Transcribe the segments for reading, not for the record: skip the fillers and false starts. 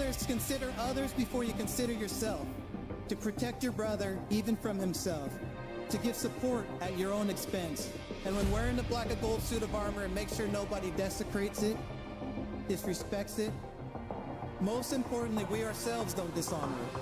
Steelers, consider others before you consider yourself. To protect your brother, even from himself. To give support at your own expense. And when wearing the black and gold suit of armor, make sure nobody desecrates it, disrespects it. Most importantly, we ourselves don't dishonor it.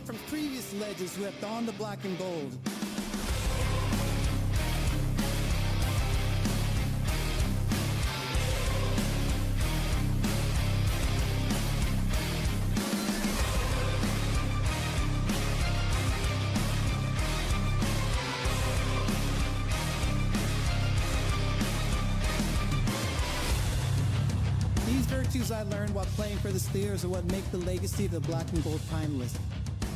From previous legends who have donned the black and gold. These virtues I learned while playing for the Steelers are what make the legacy of the black and gold timeless.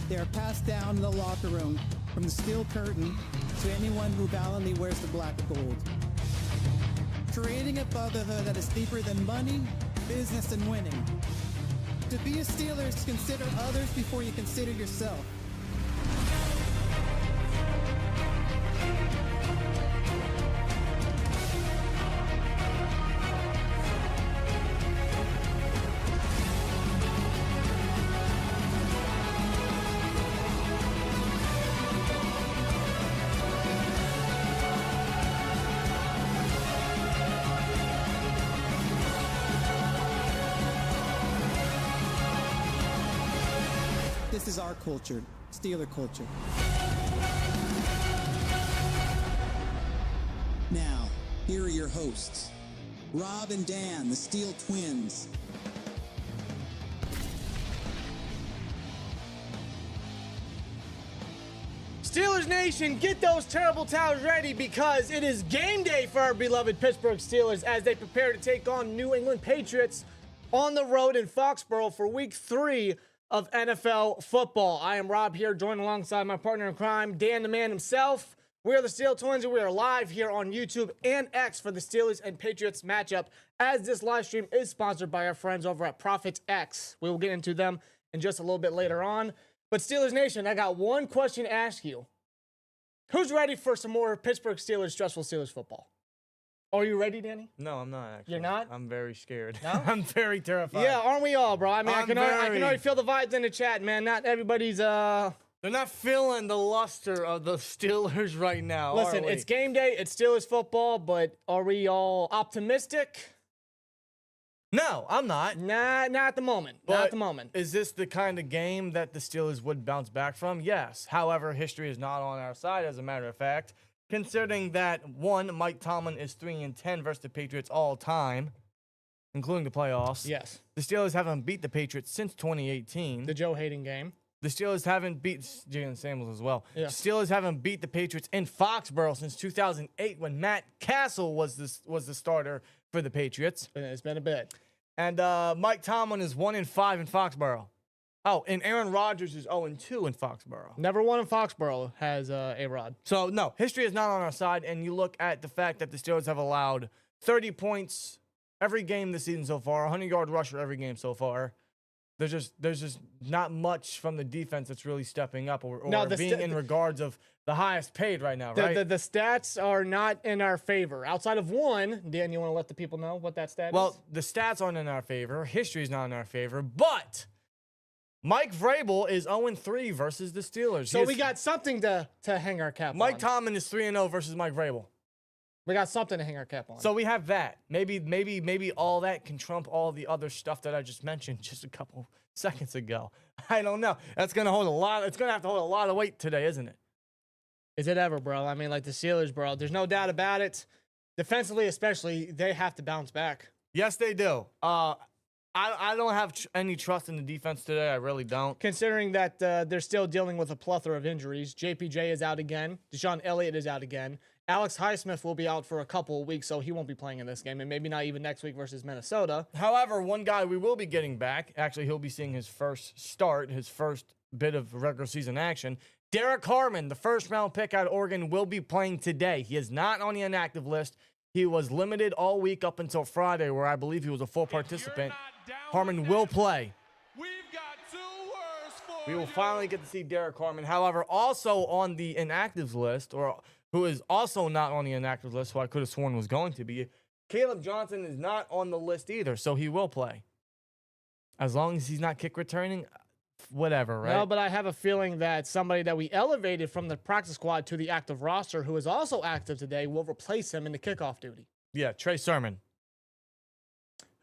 They are passed down in the locker room from the steel curtain to anyone who valiantly wears the black and gold. Creating a brotherhood that is deeper than money, business, and winning. To be a Steelers, consider others before you consider yourself. This is our culture, Steeler culture. Now, here are your hosts, Rob and Dan, the Steel Twins. Steelers Nation, get those terrible towels ready because it is game day for our beloved Pittsburgh Steelers as they prepare to take on New England Patriots on the road in Foxborough for week 3 of NFL football. I am Rob here, joined alongside my partner in crime, Dan the man himself. We are the Steel Twins, and we are live here on YouTube and X for the Steelers and Patriots matchup, as this live stream is sponsored by our friends over at Profits X. We will get into them in just a little bit later on. But Steelers Nation, I got one question to ask you. Who's ready for some more Pittsburgh Steelers, stressful Steelers football? Are you ready, Danny? No, I'm not actually. You're not? I'm very scared. No? I'm very terrified. Yeah, aren't we all, bro? I mean, I can already feel the vibes in the chat, man. Not everybody's, They're not feeling the luster of the Steelers right now, Listen, are we? it's game day. It's Steelers football, but are we all optimistic? No, I'm not. Nah, not at the moment. Not at the moment. Is this the kind of game that the Steelers would bounce back from? Yes. However, history is not on our side, as a matter of fact. Considering that, one, Mike Tomlin is 3-10 versus the Patriots all time, including the playoffs. Yes. The Steelers haven't beat the Patriots since 2018. The Joe Hayden game. The Steelers haven't beat Jaylen Samuels as well. Yeah. The Steelers haven't beat the Patriots in Foxborough since 2008 when Matt Castle was the starter for the Patriots. It's been a bit. And Mike Tomlin is 1-5 in Foxborough. Oh, and Aaron Rodgers is 0-2 in Foxborough. Never won in Foxborough has A-Rod. So, no, history is not on our side, and you look at the fact that the Steelers have allowed 30 points every game this season so far, 100-yard rusher every game so far. There's just not much from the defense that's really stepping up or being in regards of the highest paid right now, right? The stats are not in our favor. Outside of one, Dan, you want to let the people know what that stat is? Well, the stats aren't in our favor. History is not in our favor, but Mike Vrabel is 0-3 versus the Steelers. So we got something to hang our cap on. Mike Tomlin is 3-0 versus Mike Vrabel. We got something to hang our cap on. So we have that. Maybe all that can trump all the other stuff that I just mentioned just a couple seconds ago. I don't know. That's gonna hold a lot. It's gonna have to hold a lot of weight today, isn't it? Is it ever, bro? I mean, like the Steelers, bro. There's no doubt about it. Defensively, especially, they have to bounce back. Yes, they do. I don't have any trust in the defense today. I really don't. Considering that they're still dealing with a plethora of injuries. JPJ is out again. Deshaun Elliott is out again. Alex Highsmith will be out for a couple of weeks, so he won't be playing in this game, and maybe not even next week versus Minnesota. However, one guy we will be getting back, actually he'll be seeing his first start, his first bit of regular season action. Derrick Harmon, the first-round pick out of Oregon, will be playing today. He is not on the inactive list. He was limited all week up until Friday, where I believe he was a full participant. Harmon will play. We will finally get to see Derrick Harmon. However, also on the inactives list, or who is also not on the inactive list, who I could have sworn was going to be, Caleb Johnson is not on the list either, so he will play. As long as he's not kick returning, whatever, right? No, but I have a feeling that somebody that we elevated from the practice squad to the active roster, who is also active today, will replace him in the kickoff duty. Yeah, Trey Sermon,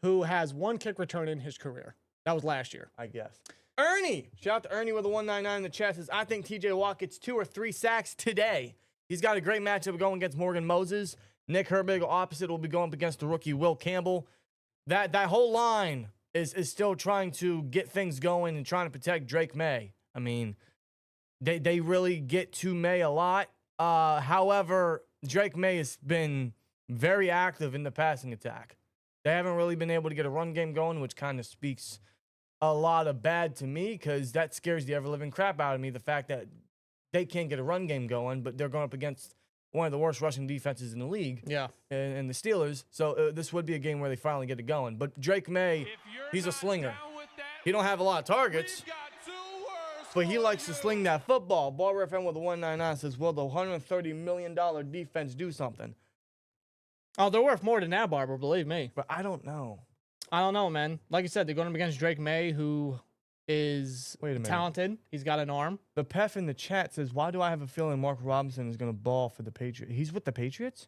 who has 1 kick return in his career. That was last year. I guess. Ernie, shout out to Ernie with a 199 in the chat, says, I think TJ Watt gets 2 or 3 sacks today. He's got a great matchup going against Morgan Moses. Nick Herbig, opposite, will be going up against the rookie Will Campbell. That whole line is still trying to get things going and trying to protect Drake May. I mean, they really get to May a lot. However, Drake May has been very active in the passing attack. They haven't really been able to get a run game going, which kind of speaks a lot of bad to me, because that scares the ever-living crap out of me, the fact that they can't get a run game going, but they're going up against one of the worst rushing defenses in the league. Yeah. And the Steelers. So this would be a game where they finally get it going. But Drake May, he's a slinger. He don't have a lot of targets, but he likes to sling that football. Barber FM with a 199 says, will the $130 million defense do something? Oh, they're worth more than that, Barber, believe me. But I don't know. I don't know, man. Like you said, they're going up against Drake May, who is talented. He's got an arm. The Pef in the chat says, why do I have a feeling Mark Robinson is going to ball for the Patriots? He's with the Patriots?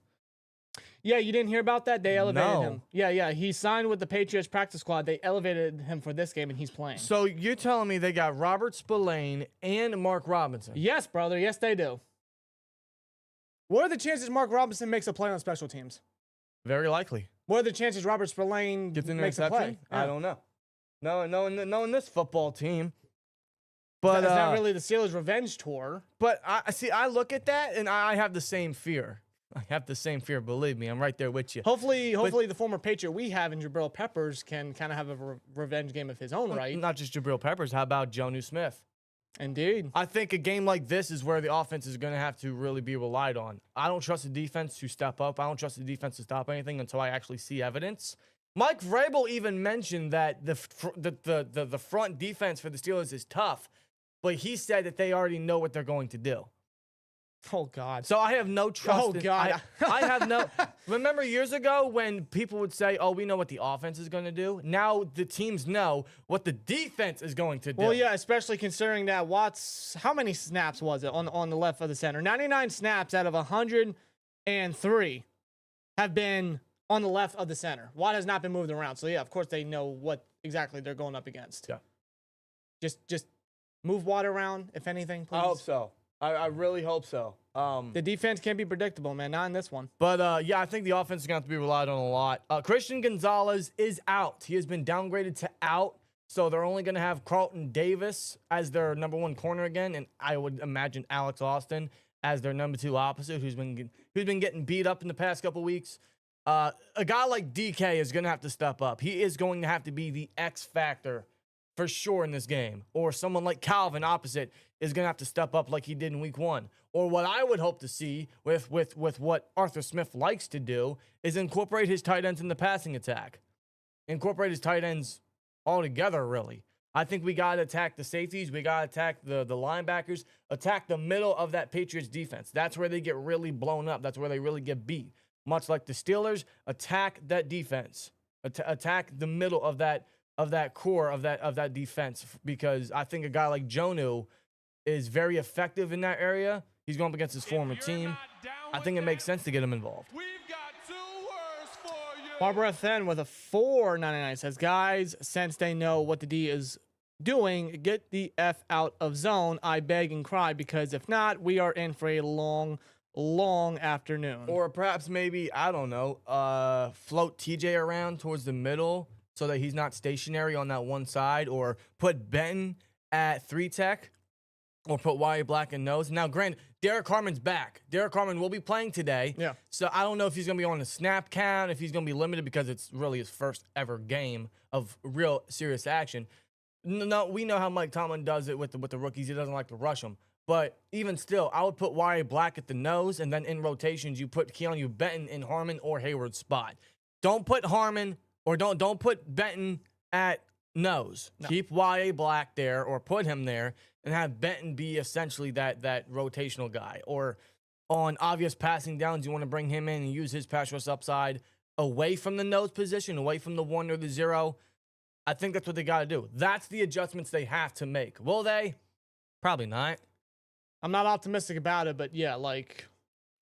Yeah, you didn't hear about that? They elevated him. Yeah. He signed with the Patriots practice squad. They elevated him for this game, and he's playing. So you're telling me they got Robert Spillane and Mark Robinson? Yes, brother. Yes, they do. What are the chances Mark Robinson makes a play on special teams? Very likely. What are the chances Robert Spillane gets an makes a play? Yeah. I don't know. No, in this football team. But it's not really the Steelers' revenge tour. But I look at that and I have the same fear. I have the same fear. Believe me, I'm right there with you. Hopefully, the former Patriot we have in Jabril Peppers can kind of have a revenge game of his own, right? Not just Jabril Peppers. How about Jonnu Smith? Indeed. I think a game like this is where the offense is going to have to really be relied on. I don't trust the defense to step up. I don't trust the defense to stop anything until I actually see evidence. Mike Vrabel even mentioned that the front defense for the Steelers is tough, but he said that they already know what they're going to do. Oh, God. So I have no trust. Oh, God. I have no... Remember years ago when people would say, oh, we know what the offense is going to do? Now the teams know what the defense is going to do. Well, yeah, especially considering that Watts... How many snaps was it on the left of the center? 99 snaps out of 103 have been on the left of the center. Watt has not been moved around. So, yeah, of course they know what exactly they're going up against. Yeah. Just move Watt around, if anything, please. I hope so. I really hope so. The defense can't be predictable, man. Not in this one. But, yeah, I think the offense is going to have to be relied on a lot. Christian Gonzalez is out. He has been downgraded to out. So they're only going to have Carlton Davis as their number 1 corner again. And I would imagine Alex Austin as their number 2 opposite, who's been getting beat up in the past couple weeks. A guy like DK is going to have to step up. He is going to have to be the X factor for sure in this game. Or someone like Calvin opposite is going to have to step up like he did in week 1. Or what I would hope to see with what Arthur Smith likes to do is incorporate his tight ends in the passing attack. Incorporate his tight ends all together, really. I think we got to attack the safeties. We got to attack the linebackers. Attack the middle of that Patriots defense. That's where they get really blown up. That's where they really get beat. Much like the Steelers, attack that defense. Attack the middle of that core of that defense, because I think a guy like Jonnu is very effective in that area. He's going up against his former team. I think it makes sense to get him involved. Barbara Then with a 499 says, guys, since they know what the D is doing, get the F out of zone. I beg and cry, because if not, we are in for a long afternoon. Or perhaps maybe, I don't know, float TJ around towards the middle so that he's not stationary on that one side, or put Benton at 3 tech, or put Wyatt Black in nose. Now, granted, Derrick Harmon's back. Derrick Harmon will be playing today. Yeah. So I don't know if he's going to be on the snap count, if he's going to be limited because it's really his first ever game of real serious action. No, we know how Mike Tomlin does it with the rookies. He doesn't like to rush them. But even still, I would put Wyatt Black at the nose, and then in rotations, you put Keanu Benton in Harmon or Heyward's spot. Don't put Harmon or don't put Benton at nose. No. Keep Wyatt Black there or put him there and have Benton be essentially that rotational guy. Or on obvious passing downs, you want to bring him in and use his pass rush upside away from the nose position, away from the 1 or the 0. I think that's what they got to do. That's the adjustments they have to make. Will they? Probably not. I'm not optimistic about it, but yeah, like,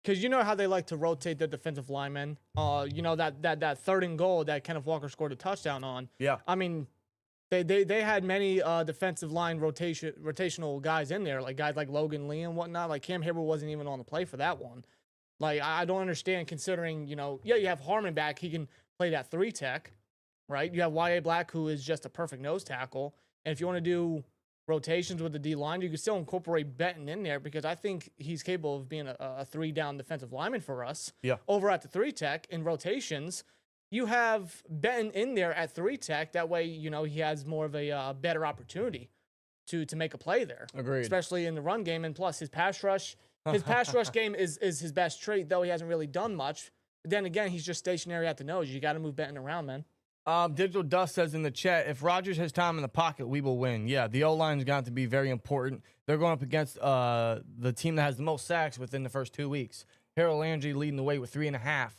because you know how they like to rotate their defensive linemen. You know, that 3rd and goal that Kenneth Walker scored a touchdown on. Yeah. I mean, they had many defensive line rotational guys in there, like guys like Logan Lee and whatnot. Like Cam Heyward wasn't even on the play for that one. Like, I don't understand, considering, you know, yeah, you have Harmon back. He can play that 3 tech, right? You have Y.A. Black, who is just a perfect nose tackle. And if you want to do rotations with the D-line, you can still incorporate Benton in there, because I think he's capable of being a 3-down defensive lineman for us. Yeah. Over at the 3 tech in rotations, you have Benton in there at 3 tech. That way, you know, he has more of a better opportunity to make a play there. Agreed. Especially in the run game, and plus his pass rush. His pass rush game is his best trait, though he hasn't really done much. But then again, he's just stationary at the nose. You got to move Benton around, man. Digital Dust says in the chat, if Rodgers has time in the pocket, we will win. Yeah, the O-line is going to be very important. They're going up against the team that has the most sacks within the first 2 weeks. Harold Landry leading the way with 3.5.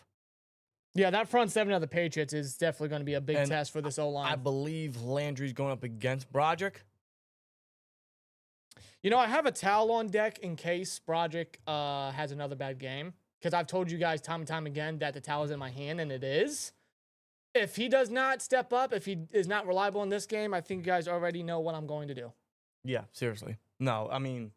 Yeah, that front 7 of the Patriots is definitely going to be a big test for this O-line. I believe Landry's going up against Broderick. You know, I have a towel on deck in case Broderick has another bad game, because I've told you guys time and time again that the towel is in my hand, and it is. If he does not step up, if he is not reliable in this game, I think you guys already know what I'm going to do. Yeah, seriously. No, I mean,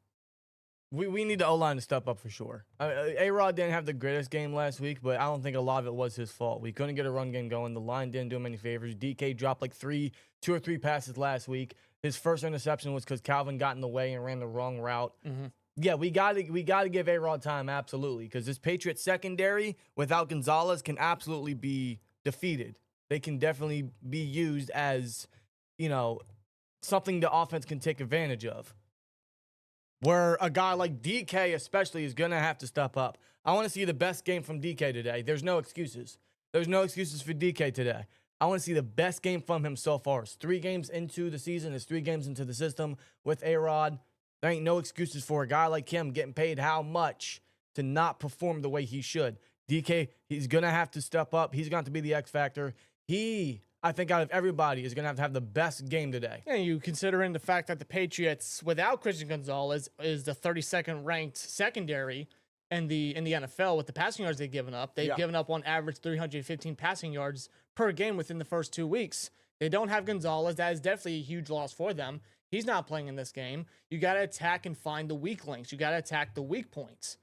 we need the O-line to step up for sure. A-Rod didn't have the greatest game last week, but I don't think a lot of it was his fault. We couldn't get a run game going. The line didn't do him any favors. DK dropped like 2 or 3 passes last week. His first interception was because Calvin got in the way and ran the wrong route. Mm-hmm. Yeah, we got to give A-Rod time, absolutely, because this Patriots secondary without Gonzalez can absolutely be defeated. They can definitely be used as, you know, something the offense can take advantage of. Where a guy like DK especially is going to have to step up. I want to see the best game from DK today. There's no excuses. There's no excuses for DK today. I want to see the best game from him so far. It's 3 games into the season. It's 3 games into the system with A-Rod. There ain't no excuses for a guy like him getting paid how much to not perform the way he should. DK, he's going to have to step up. He's going to be the X factor. He, I think, out of everybody, is going to have the best game today. Yeah, you considering the fact that the Patriots, without Christian Gonzalez, is the 32nd ranked secondary in the NFL with the passing yards they've given up. They've given up on average 315 passing yards per game within the first 2 weeks. They don't have Gonzalez. That is definitely a huge loss for them. He's not playing in this game. You got to attack and find the weak links. You got to attack the weak points.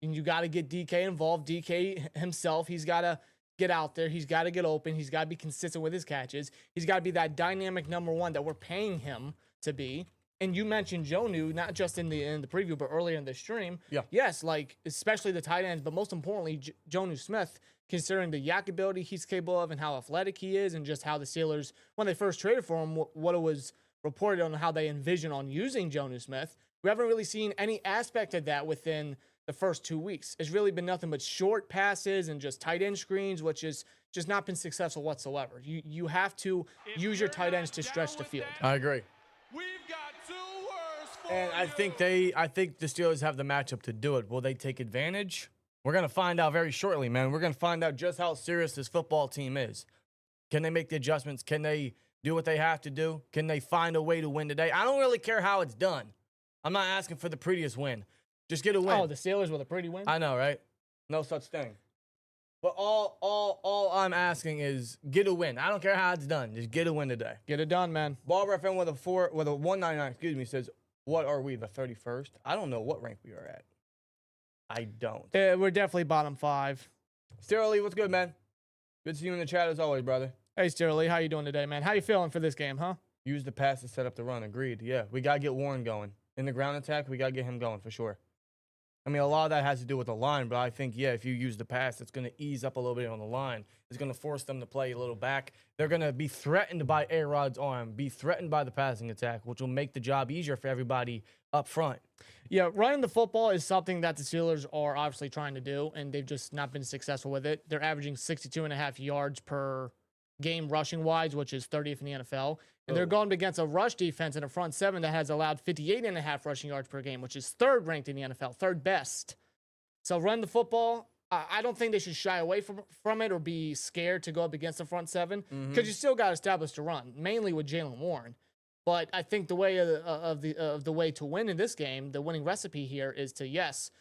And you got to get DK involved. DK himself, he's got to get out there. He's got to get open. He's got to be consistent with his catches. He's got to be that dynamic number 1 that we're paying him to be. And you mentioned Jonnu, not just in the preview, but earlier in the stream. Yeah. Yes, like, especially the tight ends, but most importantly, Jonnu Smith, considering the yak ability he's capable of and how athletic he is, and just how the Steelers, when they first traded for him, what it was reported on how they envision on using Jonnu Smith. We haven't really seen any aspect of that within the first 2 weeks. It's really been nothing but short passes and just tight end screens, which is just not been successful whatsoever. You have to use your tight ends to stretch the field. I agree. We've got 2 words for And I think the Steelers have the matchup to do it. Will they take advantage? We're going to find out very shortly, man. We're going to find out just how serious this football team is. Can they make the adjustments? Can they do what they have to do? Can they find a way to win today? I don't really care how it's done. I'm not asking for the prettiest win. Just get a win. Oh, the Steelers with a pretty win? I know, right? No such thing. But all I'm asking is get a win. I don't care how it's done. Just get a win today. Get it done, man. Barber FM with a 199, excuse me, says, what are we, the 31st? I don't know what rank we are at. I don't. We're definitely bottom 5. Sterling, what's good, man? Good to see you in the chat as always, brother. Hey, Steerly, how you doing today, man? How you feeling for this game, huh? Use the pass to set up the run. Agreed. Yeah, we got to get Warren going. In the ground attack, we got to get him going for sure. I mean, a lot of that has to do with the line, but I think, yeah, if you use the pass, it's going to ease up a little bit on the line. It's going to force them to play a little back. They're going to be threatened by A-Rod's arm, be threatened by the passing attack, which will make the job easier for everybody up front. Yeah, running the football is something that the Steelers are obviously trying to do, and they've just not been successful with it. They're averaging 62.5 yards per game rushing-wise, which is 30th in the NFL. And they're going against a rush defense in a front seven that has allowed 58.5 rushing yards per game, which is third ranked in the NFL, third best. So run the football. I don't think they should shy away from it or be scared to go up against the front seven because you still got to establish the run, mainly with Jaylen Warren. But I think the way of the way to win in this game, the winning recipe here is to, yes,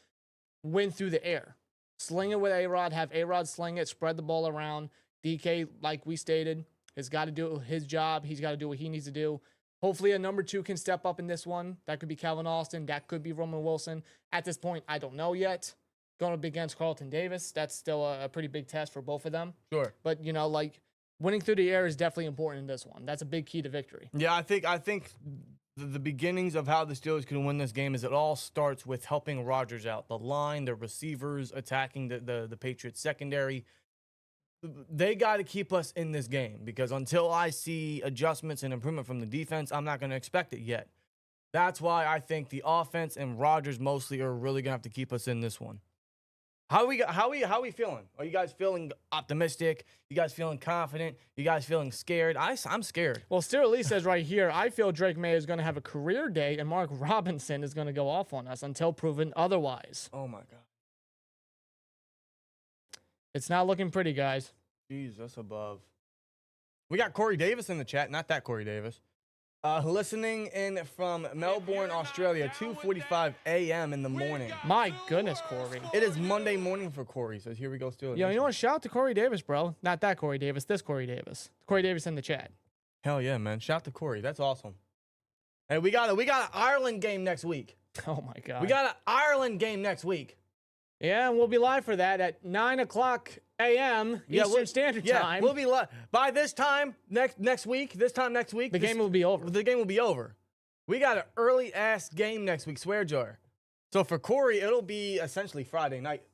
win through the air. Sling it with A-Rod, have A-Rod sling it, spread the ball around. DK, like we stated, has got to do his job. He's got to do what he needs to do. Hopefully a number 2 can step up in this one. That could be Calvin Austin. That could be Roman Wilson. At this point, I don't know yet. Going up against Carlton Davis, that's still a pretty big test for both of them. Sure. But, you know, like, winning through the air is definitely important in this one. That's a big key to victory. Yeah, I think the beginnings of how the Steelers can win this game is it all starts with helping Rodgers out. The line, the receivers, attacking the Patriots secondary. They got to keep us in this game because until I see adjustments and improvement from the defense, I'm not going to expect it yet. That's why I think the offense and Rodgers mostly are really going to have to keep us in this one. How are we feeling? Are you guys feeling optimistic? You guys feeling confident? You guys feeling scared? I'm scared. Well, Steer Lee says right here, I feel Drake May is going to have a career day and Mark Robinson is going to go off on us until proven otherwise. Oh, my God. It's not looking pretty, guys. Jeez, that's above. We got Corey Davis in the chat. Not that Corey Davis. Listening in from Melbourne, Australia, 2:45 a.m. in the morning. My goodness, Corey. It is Monday morning for Corey, so here we go still. Yo, you know what? Shout out to Corey Davis, bro. Not that Corey Davis, this Corey Davis. Corey Davis in the chat. Hell yeah, man. Shout out to Corey. That's awesome. Hey, we got an Ireland game next week. Oh, my God. We got an Ireland game next week. Yeah, and we'll be live for that at 9 o'clock a.m. Eastern Standard Time. We'll be live. By this time next week, the game will be over. The game will be over. We got an early-ass game next week, swear jar. So for Corey, it'll be essentially Saturday night.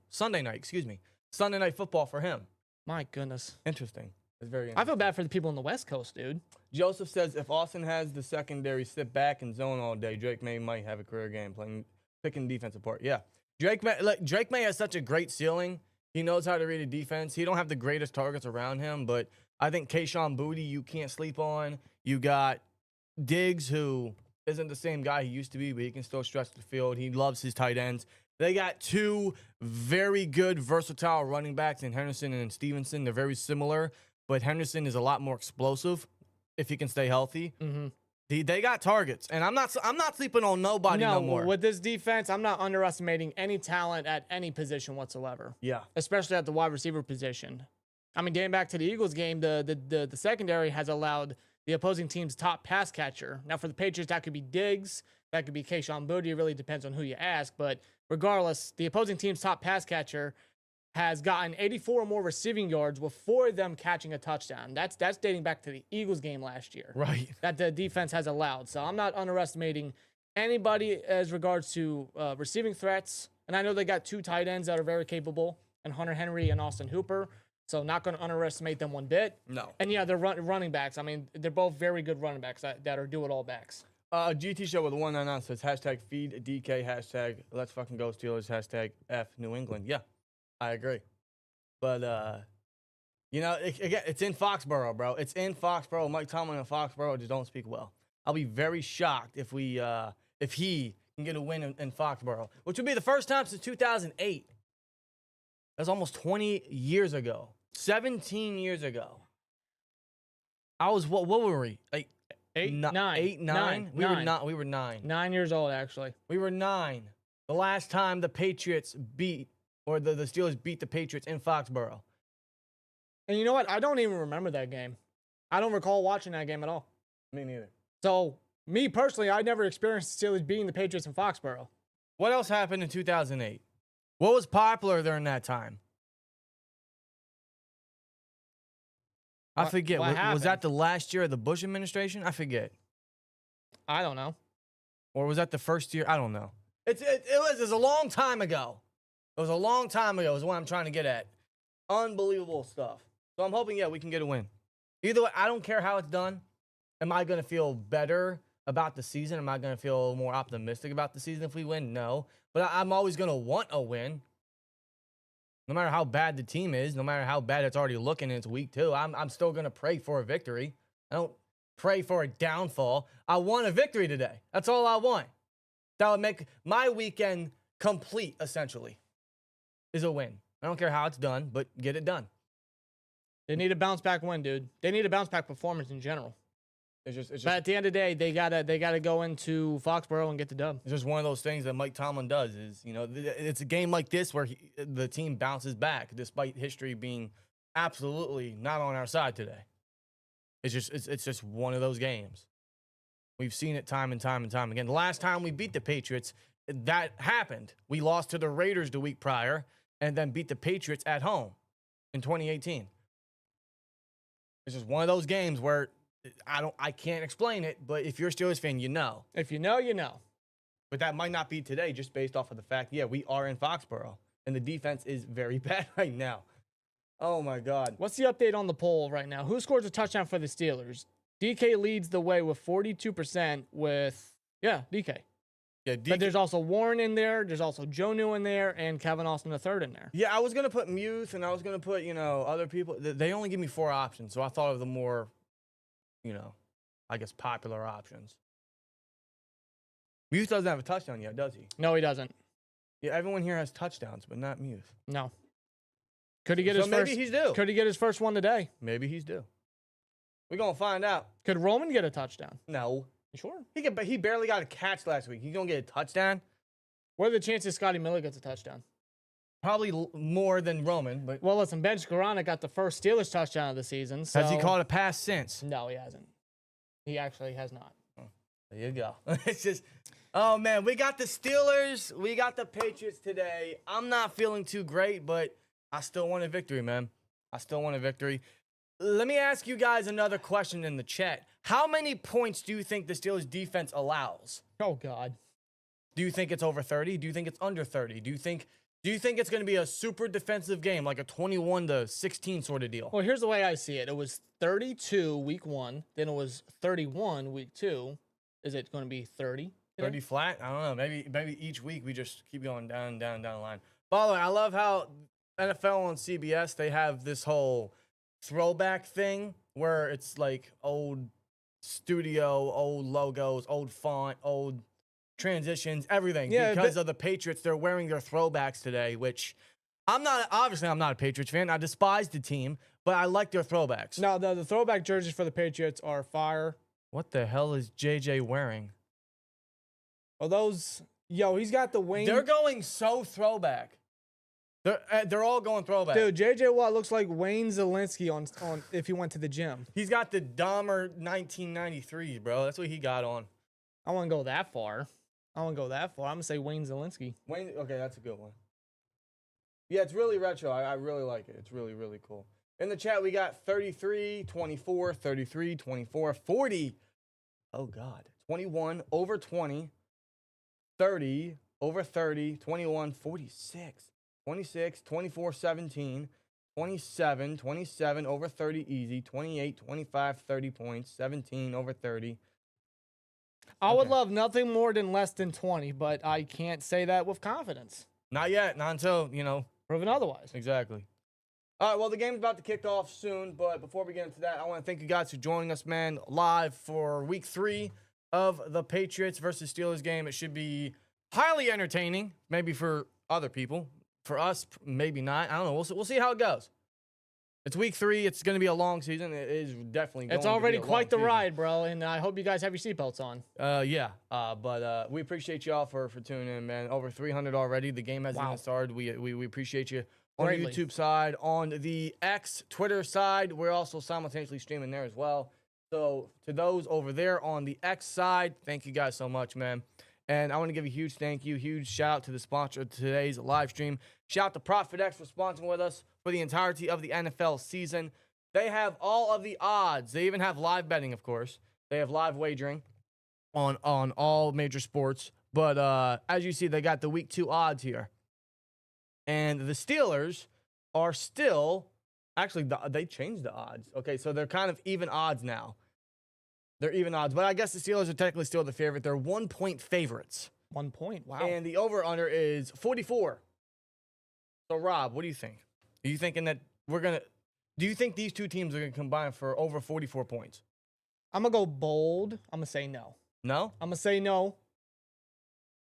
Sunday night, excuse me. Sunday night football for him. My goodness. Interesting. It's very interesting. I feel bad for the people on the West Coast, dude. Joseph says, if Austin has the secondary sit back and zone all day, Drake May might have a career game picking defense apart. Yeah. Drake May has such a great ceiling. He knows how to read a defense. He don't have the greatest targets around him, but I think Kayshon Boutte you can't sleep on. You got Diggs, who isn't the same guy he used to be, but he can still stretch the field. He loves his tight ends. They got two very good, versatile running backs in Henderson and Stevenson. They're very similar, but Henderson is a lot more explosive if he can stay healthy. Mm-hmm. They got targets, and I'm not sleeping on nobody no more. With this defense, I'm not underestimating any talent at any position whatsoever. Yeah, especially at the wide receiver position. I mean, getting back to the Eagles game, the secondary has allowed the opposing team's top pass catcher. Now, for the Patriots, that could be Diggs, that could be Kayshon Boutte. It really depends on who you ask, but regardless, the opposing team's top pass catcher has gotten 84 or more receiving yards with 4 of them catching a touchdown. That's dating back to the Eagles game last year. Right. That the defense has allowed. So I'm not underestimating anybody as regards to receiving threats. And I know they got 2 tight ends that are very capable, and Hunter Henry and Austin Hooper. So not going to underestimate them one bit. No. And yeah, they're running backs. I mean, they're both very good running backs that are do-it-all backs. GT Show with 199 says hashtag feed DK, hashtag let's fucking go Steelers, hashtag F New England. Yeah. I agree. But, again, it's in Foxborough, bro. It's in Foxborough. Mike Tomlin in Foxborough just don't speak well. I'll be very shocked if he can get a win in Foxborough, which would be the first time since 2008. That's almost 20 years ago. 17 years ago. I was, what were we? Like, 8, 9. 8, 9? We were 9. 9 years old, actually. We were 9. The last time the Patriots the Steelers beat the Patriots in Foxborough. And you know what? I don't even remember that game. I don't recall watching that game at all. Me neither. So, me personally, I never experienced the Steelers beating the Patriots in Foxborough. What else happened in 2008? What was popular during that time? I forget. what Was happened? that the last year of the Bush administration? I forget. I don't know. Or was that the first year? I don't know. It was a long time ago. It was a long time ago is what I'm trying to get at. Unbelievable stuff. So I'm hoping, yeah, we can get a win. Either way, I don't care how it's done. Am I going to feel better about the season? Am I going to feel more optimistic about the season if we win? No. But I'm always going to want a win. No matter how bad the team is, no matter how bad it's already looking in its week 2, I'm still going to pray for a victory. I don't pray for a downfall. I want a victory today. That's all I want. That would make my weekend complete, essentially, is a win. I don't care how it's done, but get it done. They need a bounce back win, dude. They need a bounce back performance in general. It's just But at the end of the day, they gotta go into Foxborough and get the dub. It's just one of those things that Mike Tomlin does is, it's a game like this where the team bounces back despite history being absolutely not on our side today. It's just one of those games. We've seen it time and time and time again. The last time we beat the Patriots, that happened. We lost to the Raiders the week prior and then beat the Patriots at home in 2018. It's just one of those games where I can't explain it, but if you're a Steelers fan, you know. If you know, you know. But that might not be today just based off of the fact, yeah, we are in Foxborough, and the defense is very bad right now. Oh, my God. What's the update on the poll right now? Who scores a touchdown for the Steelers? DK leads the way with 42% with, DK. Yeah, But there's also Warren in there. There's also Jonnu in there and Kevin Austin III in there. Yeah, I was going to put Muth, and I was going to put, other people. They only give me 4 options, so I thought of the more, I guess popular options. Muth doesn't have a touchdown yet, does he? No, he doesn't. Yeah, everyone here has touchdowns, but not Muth. No. Could he get his maybe first? he's due. Could he get his first one today? Maybe he's due. We're going to find out. Could Roman get a touchdown? No. You sure? He barely got a catch last week. He's going to get a touchdown? What are the chances Scotty Miller gets a touchdown? Probably more than Roman, but Well, listen, Ben Skoronic got the first Steelers touchdown of the season. So has he caught a pass since? No, he hasn't. He actually has not. There you go. It's just, oh, man, we got the Steelers. We got the Patriots today. I'm not feeling too great, but I still want a victory, man. I still want a victory. Let me ask you guys another question in the chat. How many points do you think the Steelers defense allows? Oh, God. Do you think it's over 30? Do you think it's under 30? Do you think it's going to be a super defensive game, like a 21-16 sort of deal? Well, here's the way I see it. It was 32 week 1. Then it was 31 week 2. Is it going to be 30? 30 flat? I don't know. Maybe each week we just keep going down the line. By the way, I love how NFL on CBS, they have this whole throwback thing where it's like old studio, old logos, old font, old transitions, everything. Yeah, because of the Patriots, they're wearing their throwbacks today, which I'm not a Patriots fan. I despise the team, but I like their throwbacks. No, the throwback jerseys for the Patriots are fire. What the hell is JJ wearing? Oh, those... Yo, he's got the wing. They're going so throwback. They're all going throwback. Dude, JJ Watt looks like Wayne Zielinski on if he went to the gym. He's got the Dahmer 1993s, bro. That's what he got on. I wouldn't go that far. I'm going to say Wayne Zielinski. Okay, that's a good one. Yeah, it's really retro. I really like it. It's really, really cool. In the chat, we got 33, 24, 33, 24, 40. Oh, God. 21, over 20, 30, over 30, 21, 46, 26, 24, 17, 27, 27, over 30 easy, 28, 25, 30 points, 17, over 30. I would love nothing more than less than 20, but I can't say that with confidence. Not yet. Not until, Proven otherwise. Exactly. All right, well, the game's about to kick off soon, but before we get into that, I want to thank you guys for joining us, man, live for week 3 of the Patriots versus Steelers game. It should be highly entertaining, maybe for other people. For us, maybe not. I don't know. We'll see how it goes. It's week 3. It's going to be a long season. It is definitely going It's to be already a quite the long season. ride, bro, and I hope you guys have your seatbelts on. Yeah. But we appreciate y'all for tuning in, man. Over 300 already. The game hasn't even started. We appreciate you on Greatly. the YouTube side, on the X, Twitter side. We're also simultaneously streaming there as well. So to those over there on the X side, thank you guys so much, man. And I want to give a huge thank you, huge shout out to the sponsor of today's live stream. Shout out to Profit X for sponsoring with us for the entirety of the NFL season. They have all of the odds. They even have live betting, of course. They have live wagering on all major sports. But as you see, they got the week 2 odds here. And the Steelers are still, actually, they changed the odds. Okay, so they're kind of even odds now. They're even odds. But I guess the Steelers are technically still the favorite. They're 1-point favorites. 1 point. Wow. And the over-under is 44. So, Rob, what do you think? Are you thinking that do you think these two teams are going to combine for over 44 points? I'm going to go bold. I'm going to say no. No? I'm going to say no.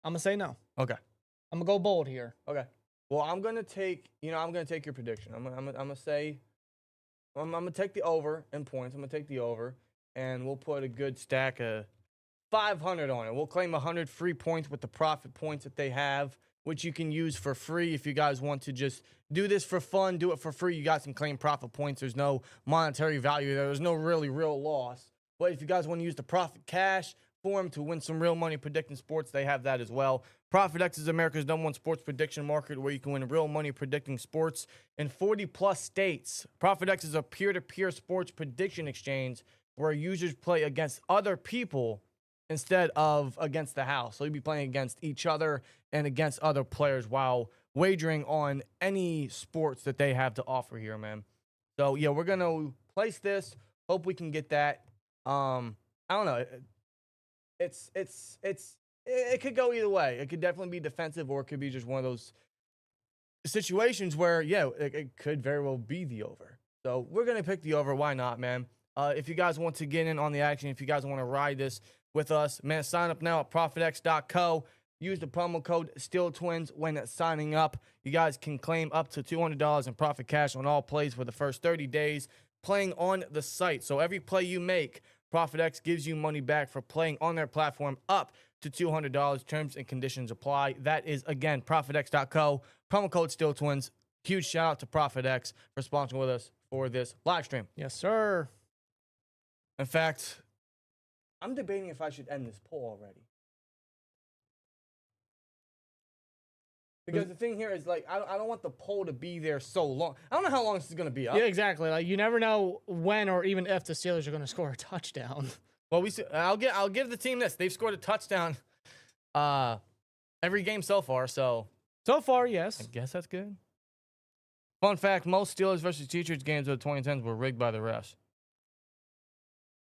I'm going to say no. Okay. I'm going to go bold here. Okay. Well, I'm going to take your prediction. I'm going to say, I'm going to take the over in points. I'm going to take the over, and we'll put a good stack of 500 on it. We'll claim 100 free points with the profit points that they have, which you can use for free if you guys want to just do this for fun, do it for free. You got some claim profit points. There's no monetary value there. There's no really real loss. But if you guys want to use the profit cash form to win some real money predicting sports, they have that as well. ProfitX is America's #1 sports prediction market where you can win real money predicting sports in 40-plus states. ProfitX is a peer-to-peer sports prediction exchange where users play against other people instead of against the house. So you'll be playing against each other and against other players while wagering on any sports that they have to offer here, man. So, yeah, we're going to place this. Hope we can get that. I don't know. It could go either way. It could definitely be defensive, or it could be just one of those situations where, yeah, it could very well be the over. So we're going to pick the over. Why not, man? If you guys want to get in on the action, if you guys want to ride this with us, man, sign up now at ProfitX.co. Use the promo code SteelTwins when signing up. You guys can claim up to $200 in profit cash on all plays for the first 30 days playing on the site. So every play you make, ProfitX gives you money back for playing on their platform up to $200. Terms and conditions apply. That is, again, ProfitX.co. Promo code SteelTwins. Huge shout out to ProfitX for sponsoring with us for this live stream. Yes, sir. In fact, I'm debating if I should end this poll already. Because the thing here is, like, I don't want the poll to be there so long. I don't know how long this is going to be up. Yeah, exactly. Like, you never know when or even if the Steelers are going to score a touchdown. Well, I'll give the team this. They've scored a touchdown every game so far, so far, yes. I guess that's good. Fun fact, most Steelers versus Patriots games of the 2010s were rigged by the refs.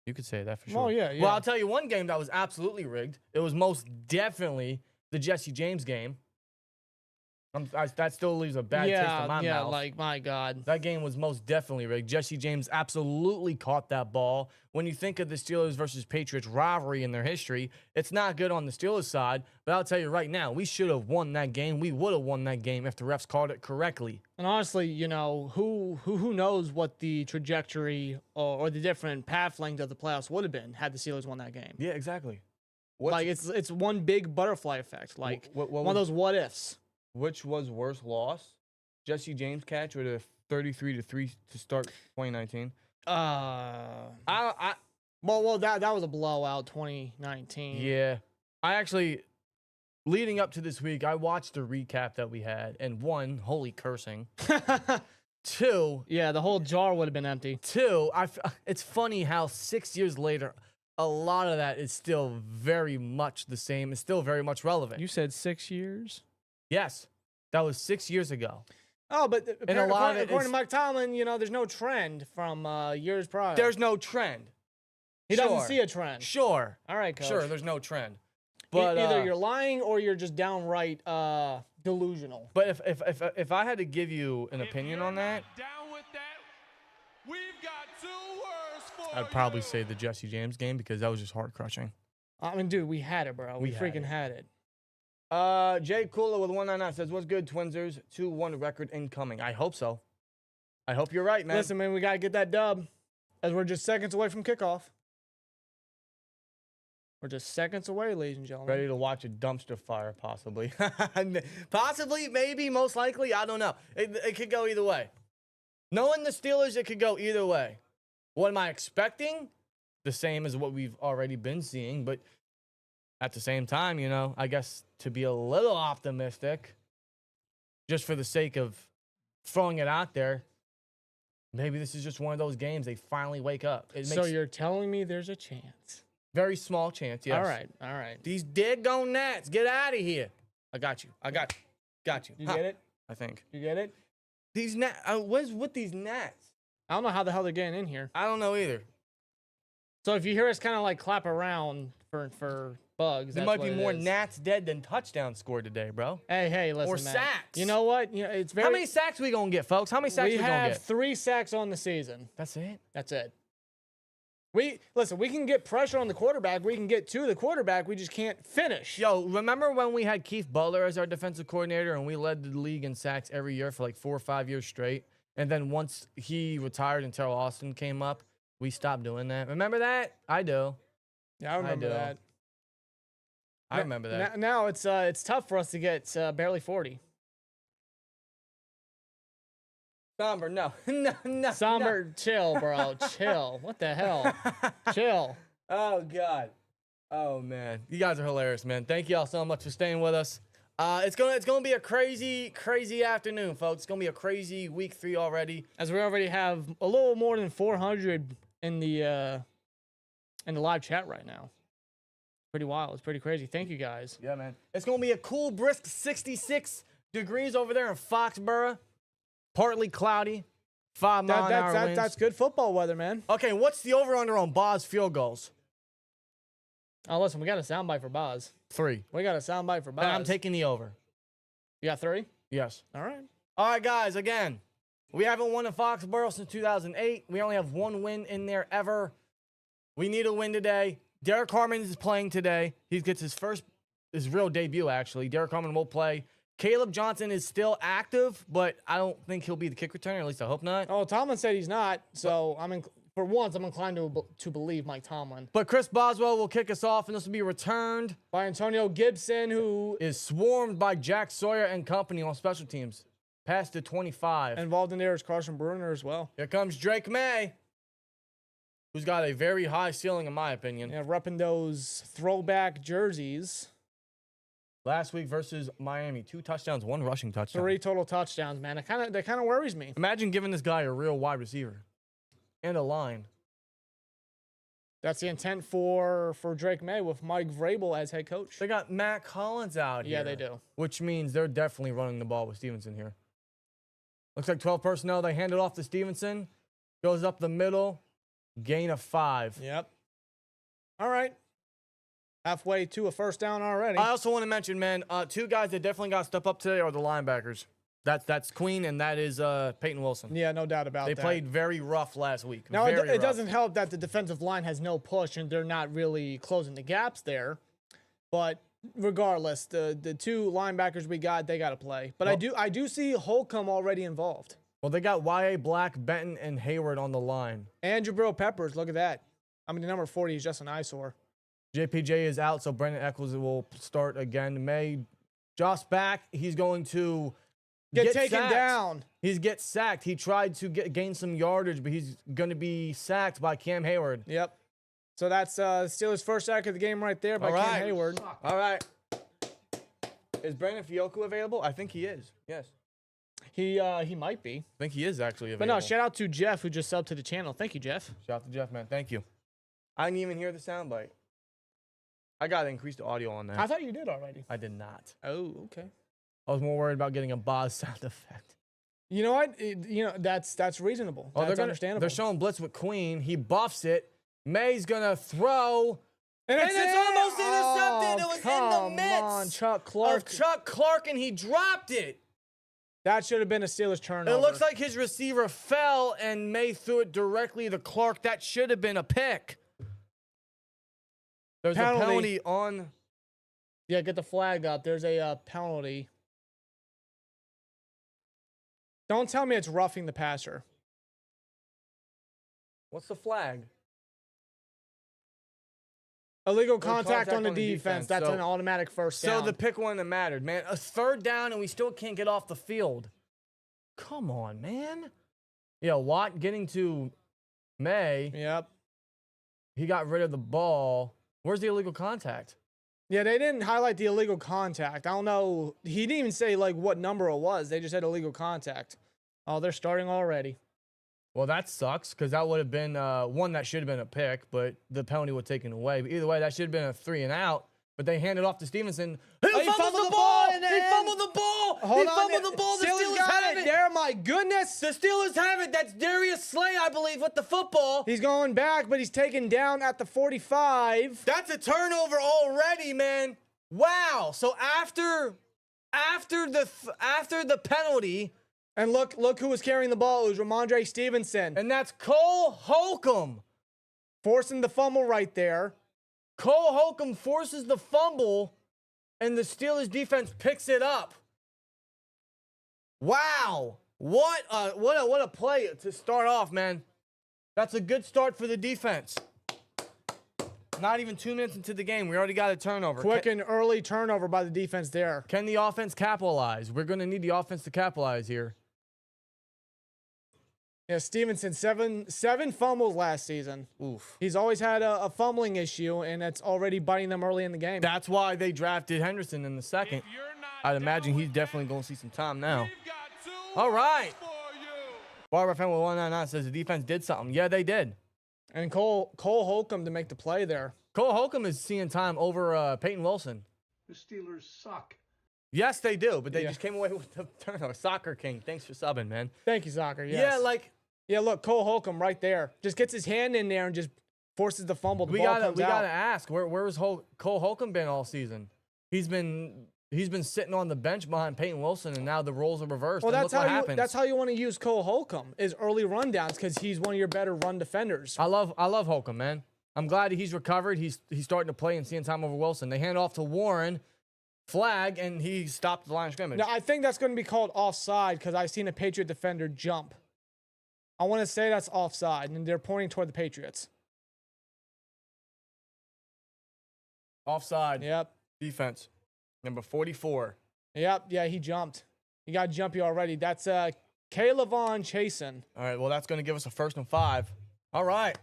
You could say that for sure. Oh, yeah. Well, I'll tell you one game that was absolutely rigged. It was most definitely the Jesse James game. That still leaves a bad taste in my mouth. Yeah, like, my God. That game was most definitely rigged. Jesse James absolutely caught that ball. When you think of the Steelers versus Patriots rivalry in their history, it's not good on the Steelers side. But I'll tell you right now, we should have won that game. We would have won that game if the refs called it correctly. And honestly, you know, who knows what the trajectory or the different path length of the playoffs would have been had the Steelers won that game. Yeah, exactly. Like, it's one big butterfly effect. Like, one of those what ifs. Which was worse loss? Jesse James catch or the 33-3 to start 2019? Well, that was a blowout 2019. Yeah. I actually, leading up to this week, I watched the recap that we had, and one, holy cursing. Two. Yeah, the whole jar would have been empty. Two, it's funny how 6 years later, a lot of that is still very much the same. It's still very much relevant. You said 6 years? Yes, that was 6 years ago. Oh, but according to Mike Tomlin, you know, there's no trend from years prior. There's no trend. He doesn't see a trend. Sure. All right, Coach. Sure, there's no trend. But either you're lying or you're just downright delusional. But if I had to give you an opinion on that, Down with that. We've got 2 words for I'd probably say the Jesse James game because that was just heart crushing. I mean, dude, we had it, bro. We freaking had it. Jay Kula with 199 says, "What's good, Twinsers? 2-1 record incoming." I hope so. I hope you're right, man. Listen, man, we gotta get that dub, as we're just seconds away from kickoff. We're just seconds away, ladies and gentlemen. Ready to watch a dumpster fire, possibly. Possibly, maybe, most likely. I don't know. It could go either way. Knowing the Steelers, it could go either way. What am I expecting? The same as what we've already been seeing, but at the same time, you know, I guess to be a little optimistic, just for the sake of throwing it out there, maybe this is just one of those games they finally wake up. It So makes you're telling me there's a chance? very small chance, yes. All right, all right. These dead-gone Nats, get out of here. I got you. Got you. You Ha, get it? I think. You get it? These Nats, what's with these Nats? I don't know how the hell they're getting in here. I don't know either. So if you hear us kind of like clap around for bugs, There that's might what be it more is. Nats dead than touchdowns scored today, bro. Hey, listen, Or man. sacks. You know what? It's very. How many sacks we gonna get, folks? How many sacks we gonna have get? 3 sacks on the season. That's it? That's it. We can get pressure on the quarterback. We can get to the quarterback. We just can't finish. Yo, remember when we had Keith Butler as our defensive coordinator and we led the league in sacks every year for like 4 or 5 years straight? And then once he retired and Terrell Austin came up, we stopped doing that. Remember that? I do. Yeah, I remember do. that. I remember that. Now it's tough for us to get barely 40. Somber, no. no. Somber, chill, bro. Chill. What the hell? Chill. Oh, God. Oh, man. You guys are hilarious, man. Thank y'all so much for staying with us. It's gonna be a crazy, crazy afternoon, folks. It's gonna be a crazy week 3 already. As we already have a little more than 400 in the live chat right now. Pretty wild. It's pretty crazy. Thank you guys. Yeah, man. It's gonna be a cool, brisk 66 degrees over there in Foxborough. Partly cloudy. 5 mile an hour winds. That's good football weather, man. Okay, what's the over/under on Boz field goals? Oh, listen, we got a soundbite for Boz. 3. We got a soundbite for Boz. And I'm taking the over. You got 3? Yes. All right. All right, guys. Again, we haven't won in Foxborough since 2008. We only have 1 win in there ever. We need a win today. Derrick Harmon is playing today. He gets his real debut, actually. Derrick Harmon will play. Caleb Johnson is still active, but I don't think he'll be the kick returner. At least I hope not. Oh, Tomlin said he's not. So for once, I'm inclined to believe Mike Tomlin. But Chris Boswell will kick us off, and this will be returned. By Antonio Gibson, who Is swarmed by Jack Sawyer and company on special teams. Past the 25. involved in there is Carson Bruner as well. Here comes Drake May, who's got a very high ceiling, in my opinion. Yeah, repping those throwback jerseys. Last week versus Miami, 2 touchdowns, 1 rushing touchdown. 3 total touchdowns, man. That kind of worries me. Imagine giving this guy a real wide receiver and a line. That's the intent for Drake May with Mike Vrabel as head coach. They got Matt Collins out here. Yeah, they do. Which means they're definitely running the ball with Stevenson here. Looks like 12 personnel. They hand it off to Stevenson. Goes up the middle. Gain of 5. Yep. All right. Halfway to a first down already. I also want to mention, man, 2 guys that definitely got to step up today are the linebackers. That's Queen and that is Peyton Wilson. Yeah, no doubt about They that. played very rough last week. Now, Very it rough. doesn't help that the defensive line has no push and they're not really closing the gaps there. But regardless, the 2 linebackers we got, they got to play. But I do see Holcomb already involved. Well, they got Y.A. Black, Benton, and Heyward on the line. And Jabril Peppers, look at that. I mean, the number 40 is just an eyesore. JPJ is out, so Brandin Echols will start again. May Josh back. He's going to Get taken sacked. down. He gets sacked. He tried to gain some yardage, but he's going to be sacked by Cam Heyward. Yep. So that's Steelers' first sack of the game right there by All Cam right. Heyward. All right. Is Brandon Fioku available? I think he is. Yes. He might be. I think he is actually But available. no, shout out to Jeff who just subbed to the channel. Thank you, Jeff. Shout out to Jeff, man. Thank you. I didn't even hear the soundbite. I got to increase the audio on that. I thought you did already. I did not. Oh, okay. I was more worried about getting a Boz sound effect. You know what? That's reasonable. That's understandable. They're showing blitz with Queen. He buffs it. May's gonna throw. and it's almost intercepted. Oh, It was in come the midst on, Chuck Clark. of Chuck Clark, and he dropped it. That should have been a Steelers turnover. It looks like his receiver fell, and May threw it directly to Clark. That should have been a pick. There's a penalty on. Yeah, get the flag up. There's a penalty. Don't tell me it's roughing the passer. What's the flag? Illegal contact on the defense. That's So- an automatic first down. So the pick one that mattered, man. A 3rd down, and we still can't get off the field. Come on, man. Yeah, Watt getting to May. Yep. He got rid of the ball. Where's the illegal contact? Yeah, they didn't highlight the illegal contact. I don't know. He didn't even say like what number it was. They just said illegal contact. Oh, they're starting already. Well, that sucks because that would have been one that should have been a pick, but the penalty was taken away. But either way, that should have been a 3 and out. But they handed off to Stevenson. He fumbled the ball! He fumbled the ball! He fumbled the ball! The Steelers have it! There, my goodness! The Steelers have it! That's Darius Slay, I believe, with the football. He's going back, but he's taken down at the 45. That's a turnover already, man. Wow. So after the penalty, And look who was carrying the ball. It was Rhamondre Stevenson. and that's Cole Holcomb. Forcing the fumble right there. Cole Holcomb forces the fumble, and the Steelers defense picks it up. Wow. What a play to start off, man. That's a good start for the defense. Not even 2 minutes into the game, we already got a turnover. Quick and early turnover by the defense there. Can the offense capitalize? We're going to need the offense to capitalize here. Yeah, Stevenson, seven fumbles last season. Oof. He's always had a fumbling issue, and it's already biting them early in the game. That's why they drafted Henderson in the second. I'd imagine he's definitely going to see some time now. All right. Barber fan with 199 says the defense did something. Yeah, they did. And Cole Holcomb to make the play there. Cole Holcomb is seeing time over Peyton Wilson. The Steelers suck. Yes, they do, but they just came away with the turnover. Soccer King, thanks for subbing, man. Thank you, Soccer. Yes. Yeah, Look, Cole Holcomb right there. Just gets his hand in there and just forces the fumble. The ball comes we out. gotta ask, where's Cole Holcomb been all season? He's been sitting on the bench behind Peyton Wilson, and now the roles are reversed. Well, and that's how you want to use Cole Holcomb is early rundowns because he's one of your better run defenders. I love Holcomb, man. I'm glad he's recovered. He's starting to play and seeing time over Wilson. They hand off to Warren, flag, and he stopped the line of scrimmage. Now, I think that's going to be called offside because I've seen a Patriot defender jump. I want to say that's offside, and they're pointing toward the Patriots. Offside. Yep. Defense. Number 44. Yep. Yeah, he jumped. He got jumpy already. That's Kayvon Chasen. All right, well, that's going to give us a 1st and 5. All right.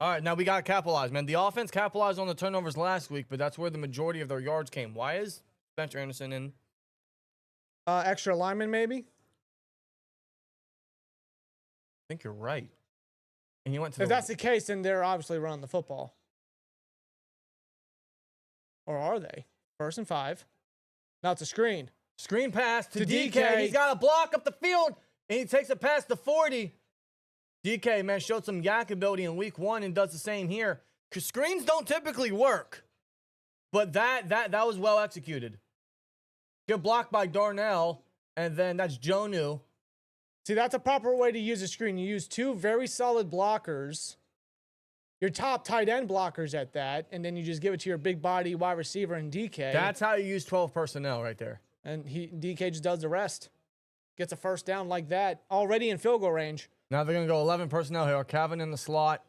All right, now we got to capitalize, man. The offense capitalized on the turnovers last week, but that's where the majority of their yards came. Why is Spencer Anderson in? Extra lineman, maybe? I think you're right. And he went to If that's the case, then they're obviously running the football. Or are they? 1st and 5. Now it's a screen. Screen pass to DK. DK. He's got a block up the field, and he takes it past the 40. DK, man, showed some yak ability in week 1 and does the same here. Because screens don't typically work. But that was well executed. Good block by Darnell, and then that's Jonnu. See, that's a proper way to use a screen. You use 2 very solid blockers, your top tight end blockers at that, and then you just give it to your big body wide receiver and DK. That's how you use 12 personnel right there. And DK just does the rest. Gets a 1st down like that, already in field goal range. Now they're going to go 11 personnel here. Calvin in the slot.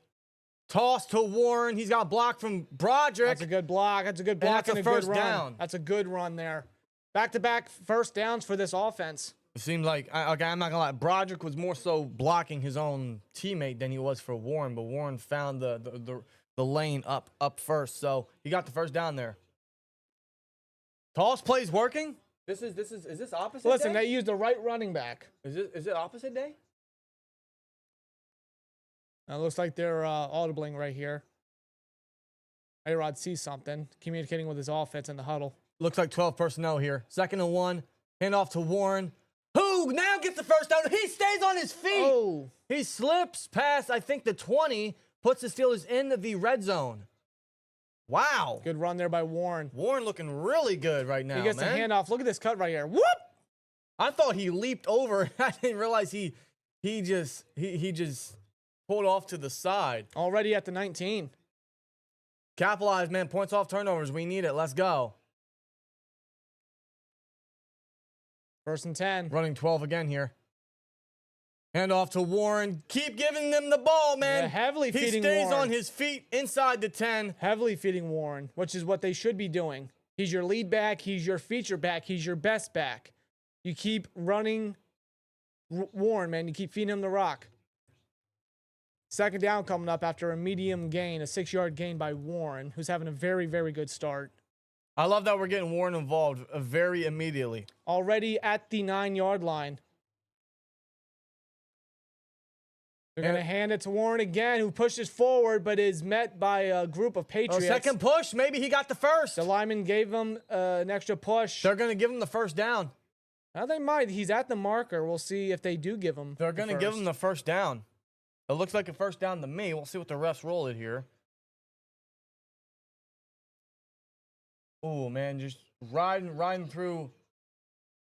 Toss to Warren. He's got a block from Broderick. That's a good block. That's a good block and and, that's a a first good run. down. That's a good run there. Back-to-back 1st downs for this offense. It seemed like, I'm not going to lie, Broderick was more so blocking his own teammate than he was for Warren, but Warren found the lane up first, so he got the 1st down there. Toss plays working? Is this opposite Listen, day? they used the right running back. Is it opposite day? It looks like they're audibling right here. A-Rod sees something, communicating with his offense in the huddle. Looks like 12 personnel here. 2nd and 1. Hand off to Warren, who now gets the 1st down. He stays on his feet. Oh. He slips past, I think, the 20, puts the Steelers in the red zone. Wow. Good run there by Warren. Warren looking really good right now, He gets man. the handoff. Look at this cut right here. Whoop! I thought he leaped over. I didn't realize he just pulled off to the side. Already at the 19. Capitalize, man. Points off turnovers. We need it. Let's go. 1st and 10. Running 12 again here. Hand off to Warren. Keep giving them the ball, man. Yeah, heavily he feeding stays Warren. on his feet inside the 10. Heavily feeding Warren, which is what they should be doing. He's your lead back. He's your feature back. He's your best back. You keep running Warren, man. You keep feeding him the rock. 2nd down coming up after a medium gain, a 6-yard gain by Warren, who's having a very, very good start. I love that we're getting Warren involved very immediately. Already at the 9-yard line. They're going to hand it to Warren again, who pushes forward, but is met by a group of Patriots. Second push. Maybe he got the first. The lineman gave him an extra push. They're going to give him the first down. They might. He's at the marker. We'll see if they do give him. They're going to give him the first down. It looks like a first down to me. We'll see what the refs roll it here. Oh, man, just riding through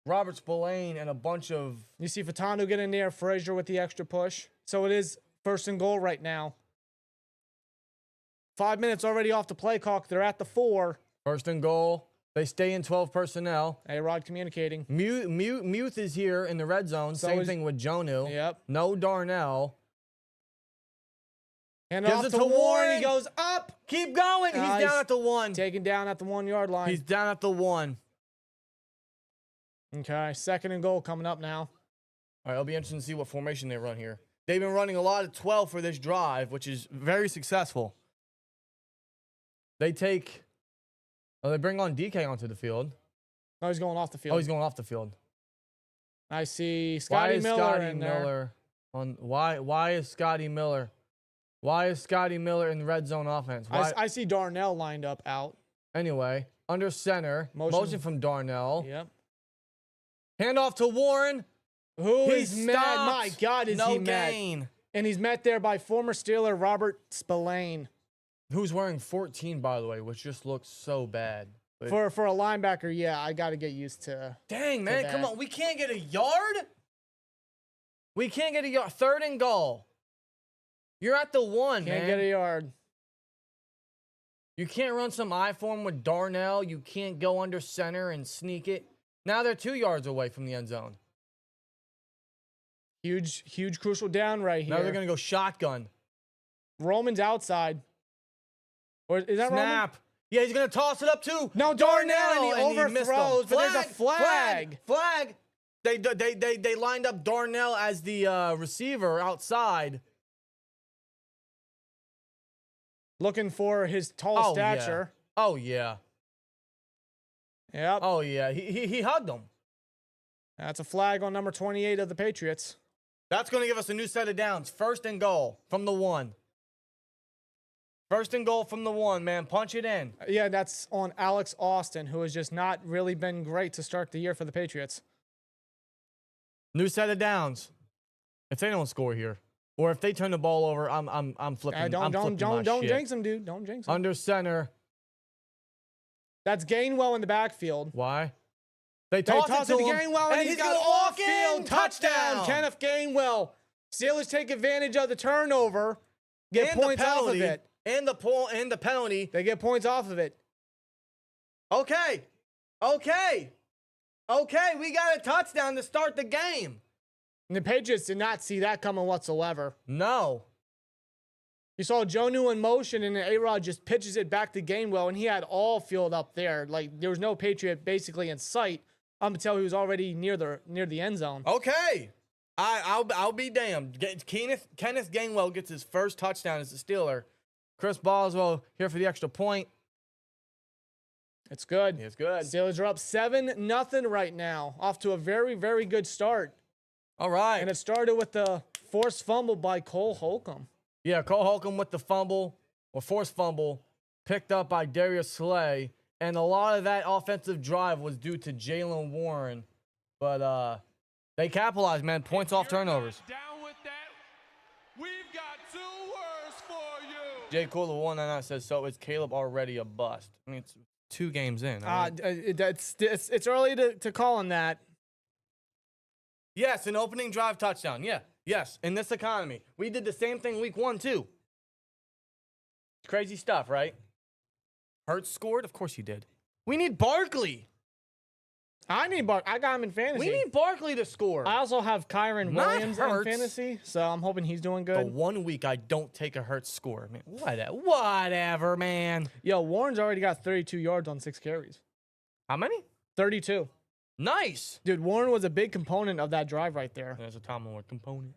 Robert Spillane and a bunch of... You see Fatanu get in there, Frazier with the extra push. So it is first and goal right now. 5 minutes already off the play clock. They're at the 4. First and goal. They stay in 12 personnel. A-Rod communicating. Muth is here in the red zone. So Same thing with Jonnu. Yep. No Darnell. And Gives off it to to Warren. Warren. He goes up. Keep going. He's down at the 1. Taken down at the 1 yard line. He's down at the 1. Okay, second and goal coming up now. All right, it'll be interesting to see what formation they run here. They've been running a lot of 12 for this drive, which is very successful. They bring on DK onto the field. No, he's going off the field. Oh, he's going off the field. I see Scotty Miller in there. Why is Scotty Miller? Why is Scotty Miller in the red zone offense? I see Darnell lined up out. Anyway, under center, motion from Darnell. Yep. Handoff to Warren. He's mad. My God, is he gain. mad. And he's met there by former Steeler Robert Spillane. Who's wearing 14, by the way, which just looks so bad. But For a linebacker, yeah, I got to get used to. Dang, man, come on. We can't get a yard? We can't get a yard. Third and goal. You're at the 1, man. Can't get a yard. You can't run some I form with Darnell. You can't go under center and sneak it. Now they're 2 yards away from the end zone. Huge crucial down right here. Now they're going to go shotgun. Roman's outside. Or is that Snap. Roman? Yeah, he's going to toss it up to No, Darnell, and he overthrows, but there's a flag. Flag. They lined up Darnell as the receiver outside. Looking for his tall stature. Yeah. Oh, yeah. Yep. Oh, yeah. He hugged him. That's a flag on number 28 of the Patriots. That's going to give us a new set of downs. First and goal from the 1. First and goal from the 1, man. Punch it in. Yeah, that's on Alex Austin, who has just not really been great to start the year for the Patriots. New set of downs. If they don't score here, or if they turn the ball over, I'm flipping. Don't jinx him, dude. Don't jinx him. Under center. That's Gainwell in the backfield. Why? They toss it to Gainwell, and he's got off-field touchdown. Kenneth Gainwell. Steelers take advantage of the turnover, get points off of it. And the penalty. They get points off of it. Okay, we got a touchdown to start the game. And the Patriots did not see that coming whatsoever. No. You saw Jonnu in motion, and A-Rod just pitches it back to Gainwell, and he had all field up there. Like, there was no Patriot basically in sight until he was already near the end zone. Okay. I'll be damned. Kenneth Gainwell gets his first touchdown as a Steeler. Chris Boswell here for the extra point. It's good. It's good. Steelers are up 7-0 right now. Off to a very, very good start. All right. And it started with the forced fumble by Cole Holcomb. Yeah, Cole Holcomb with the fumble, or forced fumble, picked up by Darius Slay. And a lot of that offensive drive was due to Jaylen Warren. But they capitalized, man. Points off turnovers. Down with that. We've got 2 words for you. Jay Cool, the 199 says, so is Caleb already a bust? I mean, it's 2 games in. It's early to call on that. Yes, an opening drive touchdown. Yeah, yes, in this economy. We did the same thing week 1, too. Crazy stuff, right? Hurts scored? Of course he did. We need Barkley. I got him in fantasy. We need Barkley to score. I also have Kyron Not Williams in Hurts. fantasy, so I'm hoping he's doing good. The 1 week I don't take a Hurts score. Man, whatever, man. Yo, Warren's already got 32 yards on 6 carries. How many? 32. Nice. Dude, Warren was a big component of that drive right there. There's a TOMLIN component.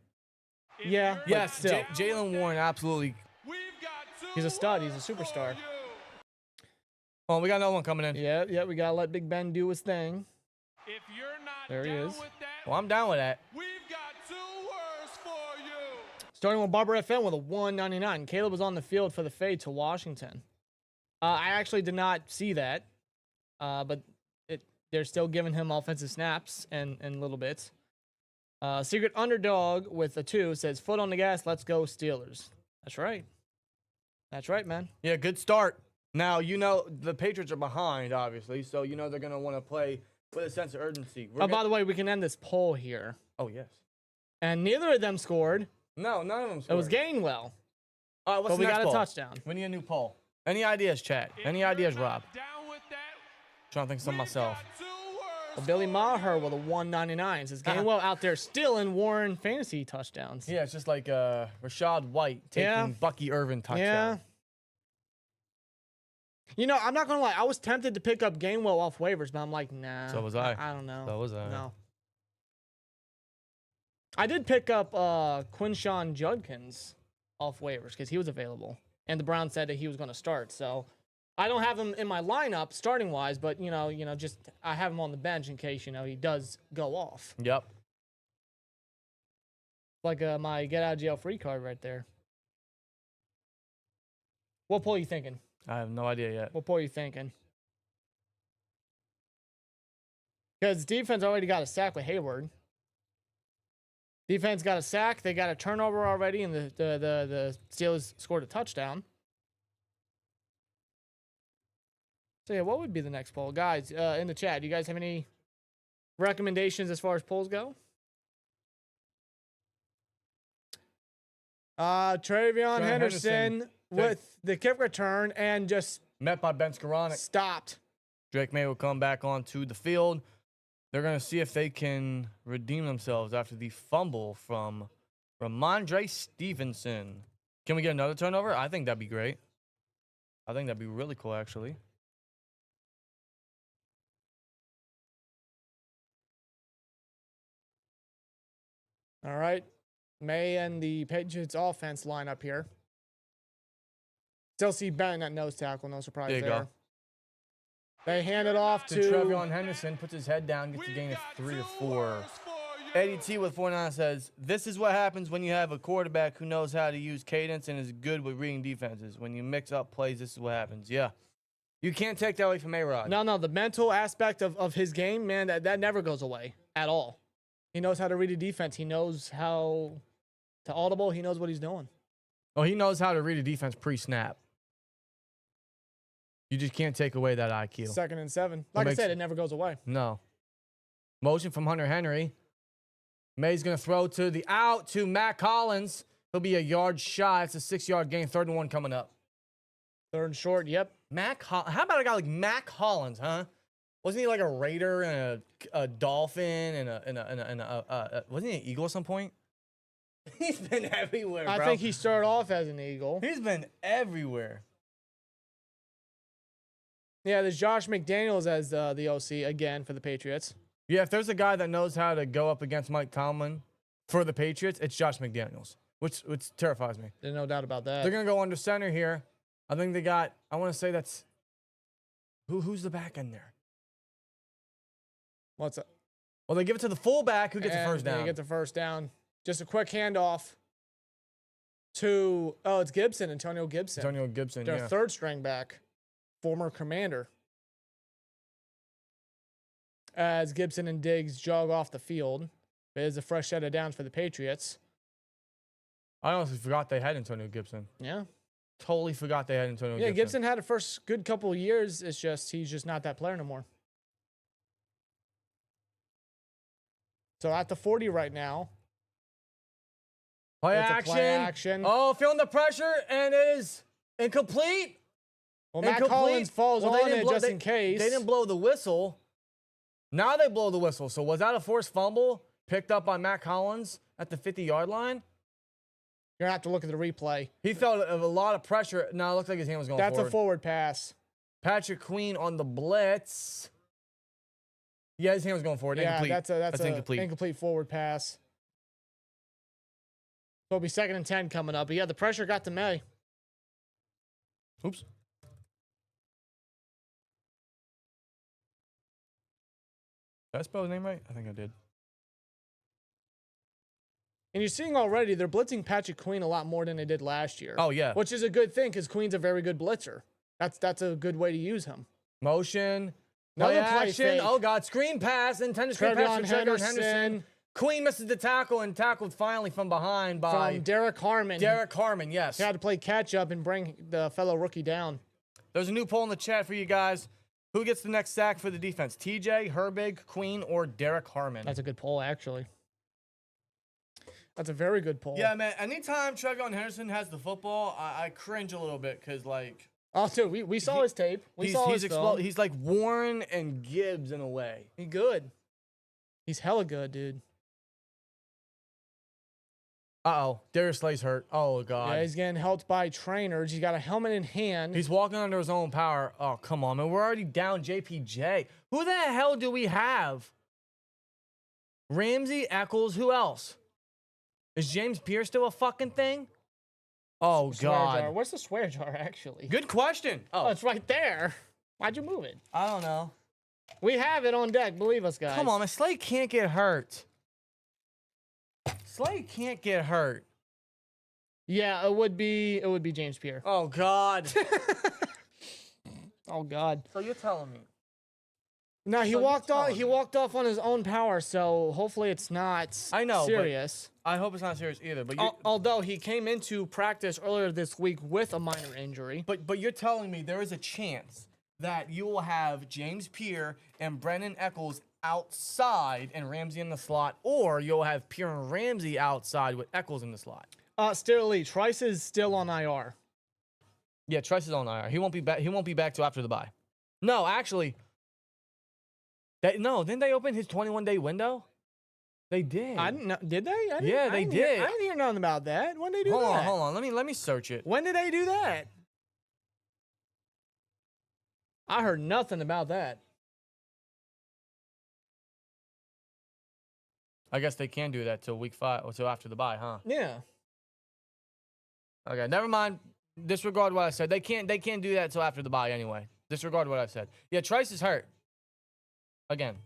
Yeah. Yes, still. Jaylen Warren, absolutely. We've got 2 He's a stud. He's a words superstar. for you. Oh, we got another one coming in. Yeah, we got to let Big Ben do his thing. If you're not There he down is. with that, Well, I'm down with that. we've got 2 words for you. Starting with Barber FM with a 199. Caleb was on the field for the fade to Washington. I actually did not see that, but they're still giving him offensive snaps and little bits. Secret Underdog with a 2 says, foot on the gas, let's go Steelers. That's right. That's right, man. Yeah, good start. Now, you know, the Patriots are behind, obviously, so you know they're going to want to play with a sense of urgency. By the way, we can end this poll here. Oh, yes. And neither of them scored. No, none of them It scored. was Gainwell. All right, what's But the we next got a poll? touchdown. We need a new poll. Any ideas, chat? Any ideas, Rob? Down with that. Trying to think of some myself. Got 2 words Well, Billy for Maher with a 199 says Gainwell out there stealing Warren fantasy touchdowns. Yeah, it's just like Rashad White taking Yeah. Bucky Irvin touchdown. Yeah. You know, I'm not going to lie. I was tempted to pick up Gainwell off waivers, but I'm like, nah. So was I. I don't know. So was I. No. I did pick up Kayshon Judkins off waivers because he was available. And the Browns said that he was going to start. So I don't have him in my lineup starting wise, but, you know, just I have him on the bench in case, he does go off. Yep. Like my get out of jail free card right there. What poll are you thinking? I have no idea yet. What poll are you thinking? Because defense already got a sack with Heyward. Defense got a sack. They got a turnover already, and the Steelers scored a touchdown. So, yeah, what would be the next poll? Guys, in the chat, do you guys have any recommendations as far as polls go? TreVeyon Henderson with the kick return and just Met by Ben Skoranek. stopped. Drake May will come back onto the field. They're going to see if they can redeem themselves after the fumble from Rhamondre Stevenson. Can we get another turnover? I think that'd be great. I think that'd be really cool, actually. All right. May and the Patriots offense line up here. Still see Ben at nose tackle. No surprise There you there. go. They hand it off To to TreVeyon Henderson, puts his head down, gets a gain of 3 or 4. Eddie T with 49 says, this is what happens when you have a quarterback who knows how to use cadence and is good with reading defenses. When you mix up plays, this is what happens. Yeah. You can't take that away from A-Rod. No, the mental aspect of his game, man, that never goes away at all. He knows how to read a defense. He knows how to audible. He knows what he's doing. Well, he knows how to read a defense pre-snap. You just can't take away that IQ. 2nd and 7. Like I said, it never goes away. No. Motion from Hunter Henry. May's going to throw to the out to Matt Collins. He'll be a yard shy. It's a 6-yard gain. 3rd and 1 coming up. 3rd and short. Yep. How about a guy like Matt Collins, huh? Wasn't he like a Raider and a Dolphin and wasn't he an Eagle at some point? He's been everywhere, bro. I think he started off as an Eagle. He's been everywhere. Yeah, there's Josh McDaniels as the OC again for the Patriots. Yeah, if there's a guy that knows how to go up against Mike Tomlin for the Patriots, it's Josh McDaniels, which terrifies me. There's no doubt about that. They're going to go under center here. I think they got, I want to say that's, who's the back end there? What's up? Well, they give it to the fullback who gets the first down. They get the first down. Just a quick handoff to, it's Gibson, Antonio Gibson. Antonio Gibson, Their yeah. 3rd string back, former commander. As Gibson and Diggs jog off the field. There's a fresh set of downs for the Patriots. I honestly forgot they had Antonio Gibson. Yeah. Totally forgot they had Antonio Yeah, Gibson. Gibson had a first good couple of years. It's just he's just not that player no more. So at the 40 right now. Play It's a action. play action. Oh, feeling the pressure, and it is incomplete. Well, Matt Collins falls Well, on it just in case. They didn't blow the whistle. Now they blow the whistle. So was that a forced fumble picked up by Matt Collins at the 50-yard line? You're going to have to look at the replay. He felt a lot of pressure. No, it looked like his hand was going That's forward. a forward pass. Patrick Queen on the blitz. Yeah, his hand was going forward. Yeah, Incomplete. that's a incomplete. incomplete forward pass. So it'll be 2nd and 10 coming up. But yeah, the pressure got to May. Oops. Did I spell his name right? I think I did. And you're seeing already they're blitzing Patrick Queen a lot more than they did last year. Oh, yeah. Which is a good thing because Queen's a very good blitzer. That's a good way to use him. Motion. Another Play play action. fake. Oh, God. Screen pass. Intended screen TreVeyon pass for TreVeyon Henderson. Henderson. Queen misses the tackle and tackled finally from behind by From Derrick Harmon. Derrick Harmon, yes. He had to play catch up and bring the fellow rookie down. There's a new poll in the chat for you guys. Who gets the next sack for the defense? TJ, Herbig, Queen, or Derrick Harmon? That's a good poll, actually. That's a very good poll. Yeah, man. Anytime TreVeyon Henderson has the football, I cringe a little bit because, like... Oh, dude, we saw his tape. We saw his film. He's like Warren and Gibbs in a way. He's good. He's hella good, dude. Uh-oh. Darius Slay's hurt. Oh, God. Yeah, he's getting helped by trainers. He's got a helmet in hand. He's walking under his own power. Oh, come on, man. We're already down JPJ. Who the hell do we have? Ramsey, Echols, who else? Is James Pierce still a fucking thing? Oh, Swear jar. God. Where's the swear jar, actually? Good question. Oh, it's right there. Why'd you move it? I don't know. We have it on deck. Believe us, guys. Come on, man. Slay can't get hurt. Slay can't get hurt. Yeah, it would be James Pierce. Oh, God. Oh, God. So you're telling me. No, he So walked you're off. telling He me. walked off on his own power. So hopefully it's not I know, but- serious. I hope it's not serious either. But you, Although he came into practice earlier this week with a minor injury. but you're telling me there is a chance that you will have James Pierre and Brandin Echols outside and Ramsey in the slot, or you'll have Pierre and Ramsey outside with Echols in the slot. Still, Trice is still on IR. Yeah, Trice is on IR. He won't be back. He won't be back till after the bye. No, actually, didn't they open his 21-day window? They did. I didn't know. Did they? I didn't- Yeah, I they didn't hear- did. I didn't hear nothing about that. When did they do that? Hold on. Let me search it. When did they do that? I heard nothing about that. I guess they can do that till week 5 or till after the bye, huh? Yeah. Okay, never mind. Disregard what I said. They can't do that till after the bye anyway. Disregard what I said. Yeah, Trice is hurt. Again.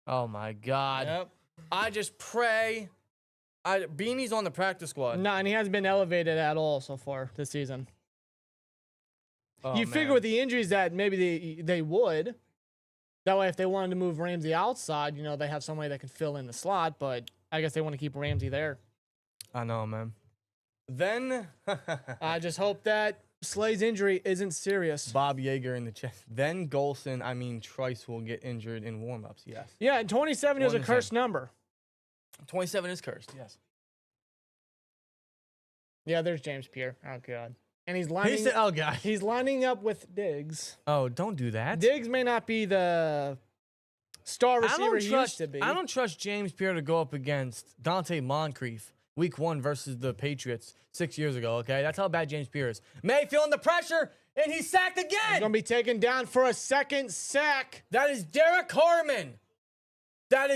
Oh my God. Yep. I just pray. Beanie's on the practice squad. No, and he hasn't been elevated at all so far this season. Oh, You figure man. with the injuries that maybe they would. That way, if they wanted to move Ramsey outside, they have somebody that can fill in the slot. But I guess they want to keep Ramsey there. I know, man. Then I just hope that Slay's injury isn't serious. Bob Yeager in the chest. Then Trice will get injured in warmups. Yes. Yeah, and 27 is a One cursed number. 27 is cursed. Yes. Yeah, there's James Pierre. Oh God, and he's lining. Oh God. He's lining up with Diggs. Oh, don't do that. Diggs may not be the star receiver he used to be. I don't trust James Pierre to go up against Dante Moncrief week 1 versus the Patriots 6 years ago, okay? That's how bad James Pierre is. May feeling the pressure, and he's sacked He's again. gonna be taken down for a second sack. That is Derrick Harmon. Cam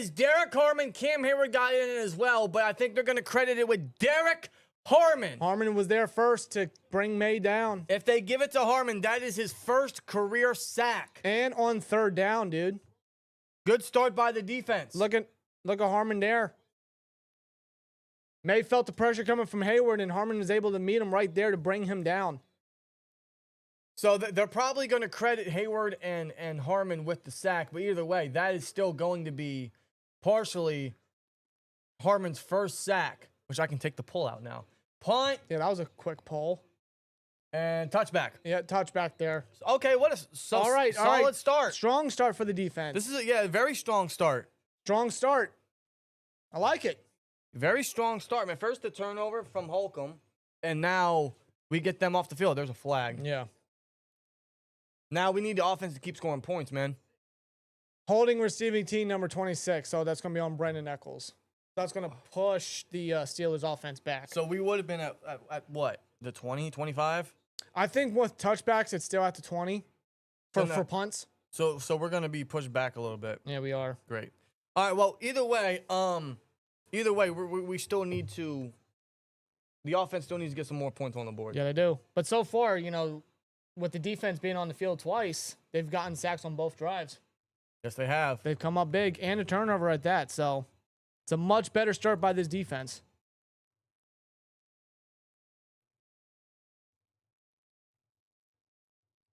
Heyward got in as well, but I think they're going to credit it with Derrick Harmon. Harmon was there first to bring May down. If they give it to Harmon, that is his first career sack. And on third down, dude. Good start by the defense. Look at Harmon there. May felt the pressure coming from Heyward, and Harmon was able to meet him right there to bring him down. So they're probably going to credit Heyward and Harmon with the sack, but either way, that is still going to be partially Harmon's first sack, which I can take the pull out now. Punt Yeah, that was a quick pull. and touchback. Yeah, touchback there. Okay, what a solid start. Strong start for the defense. This is a very strong start. Strong start. I like it. Very strong start, man. First the turnover from Holcomb, and now we get them off the field. There's a flag. Yeah. Now we need the offense to keep scoring points, man. Holding receiving team number 26, so that's going to be on Brandin Echols. That's going to push the Steelers offense back. So we would have been at what? The 20, 25? I think with touchbacks, it's still at the 20 for punts. So we're going to be pushed back a little bit. Yeah, we are. Great. All right, well, either way, we still need to the offense still needs to get some more points on the board. Yeah, they do. But so far, with the defense being on the field twice, they've gotten sacks on both drives. Yes, they have. They've come up big and a turnover at that. So it's a much better start by this defense.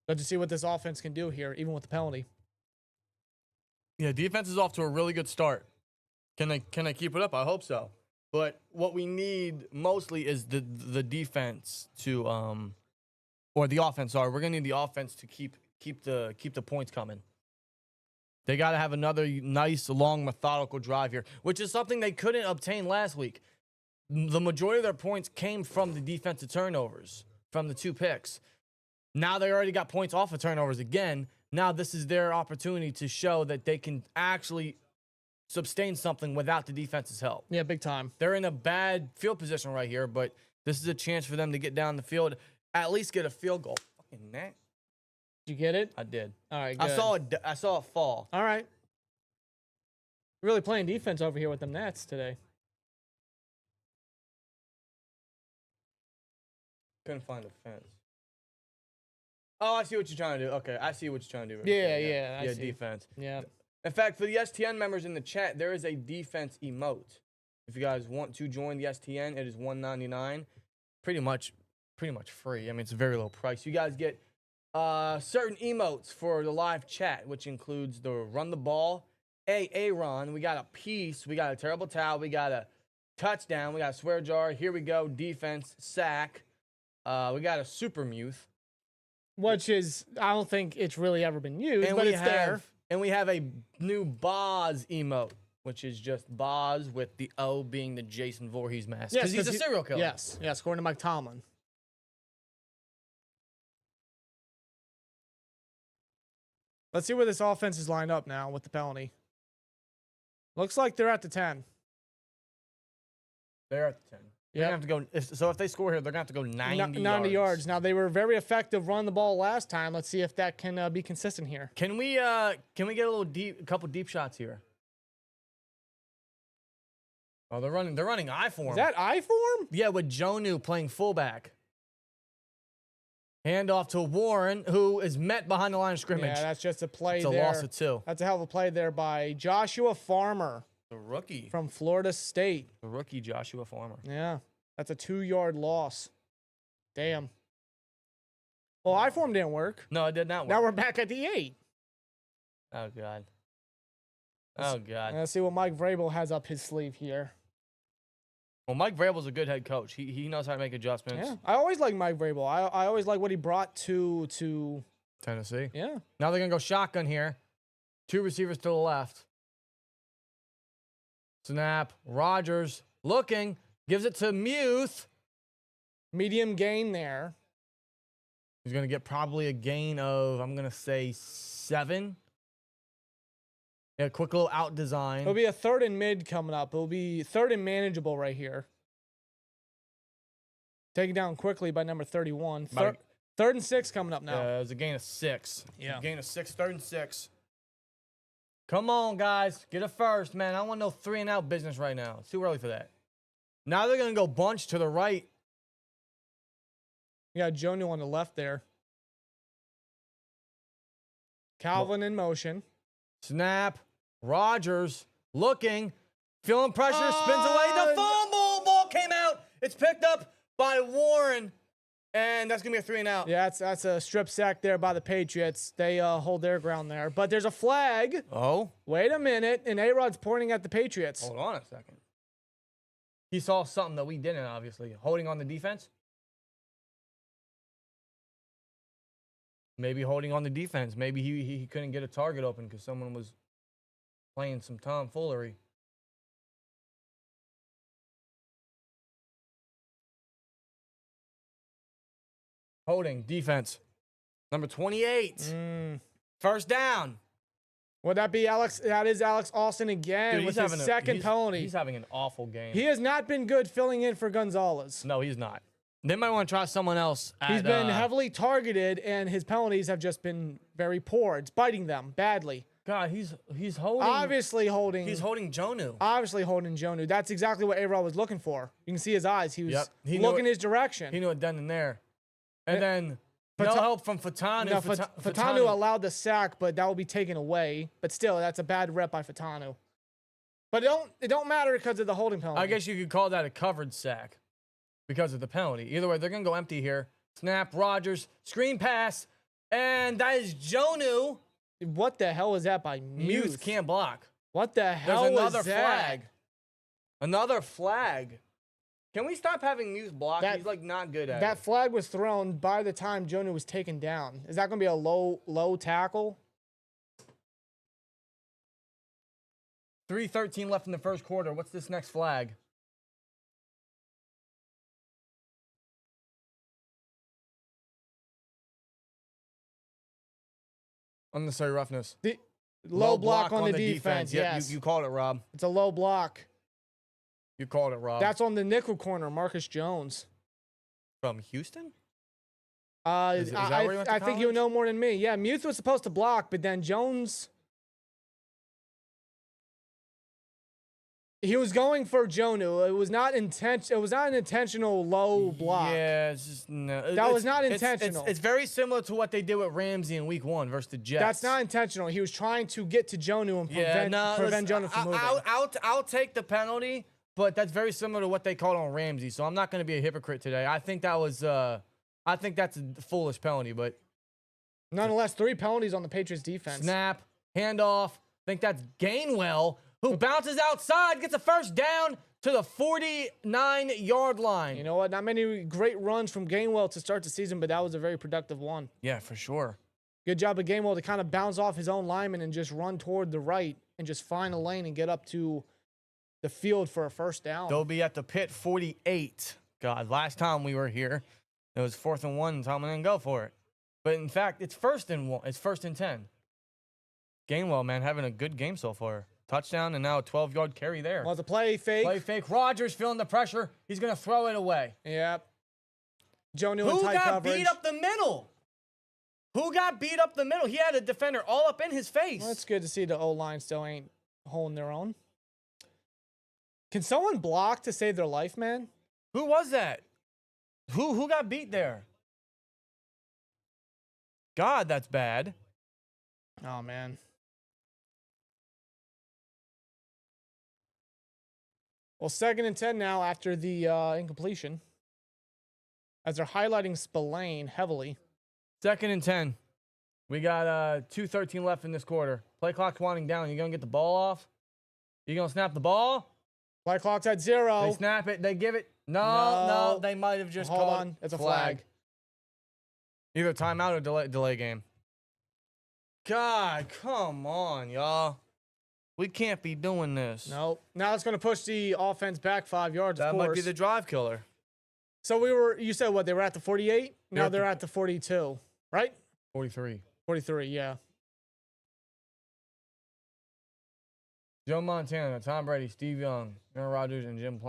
Good to see what this offense can do here, even with the penalty. Yeah, defense is off to a really good start. Can I keep it up? I hope so. But what we need mostly is the defense to or the offense. Sorry, we're gonna need the offense to keep the points coming. They got to have another nice, long, methodical drive here, which is something they couldn't obtain last week. The majority of their points came from the defensive turnovers, from the 2 picks. Now they already got points off of turnovers again. Now this is their opportunity to show that they can actually sustain something without the defense's help. Yeah, big time. They're in a bad field position right here, but this is a chance for them to get down the field, at least get a field goal. Fucking net. Did you get it? I did. All right, good. I saw it fall. All right. Really playing defense over here with them Nets today. Couldn't find the fence. Oh, I see what you're trying to do. Okay, I see what you're trying to do. Right Yeah, there. I see. Defense. Yeah. In fact, for the STN members in the chat, there is a defense emote. If you guys want to join the STN, it is $1.99. Pretty much free. I mean, it's a very low price. You guys get certain emotes for the live chat, which includes the run the ball, Aaron. We got a piece. We got a terrible towel. We got a touchdown. We got a swear jar. Here we go. Defense, sack. We got a super Muth. Which is, I don't think it's really ever been used, but it's there. And we have a new Boz emote, which is just Boz with the O being the Jason Voorhees mask. Because he's a serial killer. Yes, according to Mike Tomlin. Let's see where this offense is lined up now with the penalty. Looks like they're at the 10. They're at the 10. They're gonna have to go. If they score here, they're gonna have to go 90 yards. Now they were very effective running the ball last time. Let's see if that can be consistent here. Can we get a couple deep shots here? Oh, they're running I form. Is that I form? Yeah, with Jonnu playing fullback. Handoff to Warren, who is met behind the line of scrimmage. Yeah, that's just a play it's a there. loss of 2. That's a hell of a play there by Joshua Farmer. The rookie. From Florida State. The rookie Joshua Farmer. Yeah, that's a 2-yard loss. Damn. Well, I form didn't work. No, it did not work. Now we're back at the 8. Oh, God. Oh, God. Let's see what Mike Vrabel has up his sleeve here. Well, Mike Vrabel's a good head coach. He knows how to make adjustments. Yeah, I always like Mike Vrabel. I always like what he brought to Tennessee. Yeah. Now they're going to go shotgun here. 2 receivers to the left. Snap. Rodgers looking. Gives it to Muth. Medium gain there. He's going to get probably a gain of, I'm going to say, 7. Yeah, quick little out design. It'll be a 3rd and mid coming up. It'll be 3rd and manageable right here. Taken down quickly by number 31. 3rd and 6 coming up now. Yeah, it's a gain of 6. Yeah. A gain of 6, 3rd and 6. Come on, guys. Get it first, man. I don't want no 3-and-out business right now. It's too early for that. Now they're going to go bunch to the right. You got Jonnu on the left there. Calvin in motion. Snap. Rodgers looking. Feeling pressure. Spins away. The fumble. Ball came out. It's picked up by Warren. And that's going to be a 3-and-out. Yeah, that's a strip sack there by the Patriots. They hold their ground there. But there's a flag. Oh. Wait a minute. And A-Rod's pointing at the Patriots. Hold on a second. He saw something that we didn't, obviously. Holding on the defense. Maybe holding on the defense. Maybe he couldn't get a target open because someone was playing some tomfoolery. Holding, defense. Number 28. First down. Would that be Alex? That is Alex Austin again. Dude, with his second penalty. He's having an awful game. He has not been good filling in for Gonzalez. No, he's not. They might want to try someone else. He's been heavily targeted, and his penalties have just been very poor. It's biting them badly. God, he's holding. Obviously holding. He's holding Jonnu. Obviously holding Jonnu. That's exactly what A-Rod was looking for. You can see his eyes. He was looking his direction. He knew it done in there. And then No help from Fatanu. No, Fatanu allowed the sack, but that will be taken away. But still, that's a bad rep by Fatanu. But it don't matter because of the holding penalty. I guess you could call that a covered sack because of the penalty. Either way, they're going to go empty here. Snap, Rodgers, screen pass, and that is Jonnu. What the hell is that by Muth? Muth can't block. What the hell There's another is that? flag. Another flag. Can we stop having Muth block? He's like not good at it. That flag was thrown by the time Jonnu was taken down. Is that going to be a low tackle? 3:13 left in the first quarter. What's this next flag? Unnecessary roughness. The low block on the defense. Yep, Yes. you called it, Rob. It's a low block. You called it, Rob. That's on the nickel corner, Marcus Jones. From Houston? Is that where he went to I think you college? know more than me. Yeah, Muth was supposed to block, but then Jones. He was going for Jonnu. It was not It was not an intentional low block. Yeah, it's just no. That was not intentional. It's very similar to what they did with Ramsey in Week 1 versus the Jets. That's not intentional. He was trying to get to Jonnu and prevent Jonnu from moving. I'll take the penalty, but that's very similar to what they called on Ramsey. So I'm not going to be a hypocrite today. I think that was I think that's a foolish penalty, but nonetheless, 3 penalties on the Patriots defense. snap, handoff. I think that's Gainwell, who bounces outside, gets a first down to the 49-yard line. You know what? Not many great runs from Gainwell to start the season, but that was a very productive one. Yeah, for sure. Good job of Gainwell to kind of bounce off his own lineman and just run toward the right and just find a lane and get up to the field for a first down. They'll be at the Pitt 48. God, last time we were here, it was 4th and 1, and Tomlin didn't go for it. But in fact, it's 1st and 1. It's 1st and 10. Gainwell, man, having a good game so far. Touchdown and now a 12-yard carry there. Well, the play fake. Play fake. Rodgers feeling the pressure. He's going to throw it away. Yep. Jonnu in Who tight got coverage. beat up the middle? Who got beat up the middle? He had a defender all up in his face. Well, it's good to see the O-line still ain't holding their own. Can someone block to save their life, man? Who was that? Who got beat there? God, that's bad. Oh, man. Well, 2nd and 10 now after the incompletion. As they're highlighting Spillane heavily. 2nd and 10. We got 2:13 left in this quarter. Play clock's winding down. You going to get the ball off? You going to snap the ball? Play clock's at 0. They snap it. They give it. No. They might have just Hold called on. It's a flag. Either timeout or delay game. God, come on, y'all. We can't be doing this. No. Now it's going to push the offense back 5 yards, of That course. might be the drive killer. So you said what, they were at the 48? Now they're at the 42, right? 43. 43, yeah. Joe Montana, Tom Brady, Steve Young, Aaron Rodgers, and Jim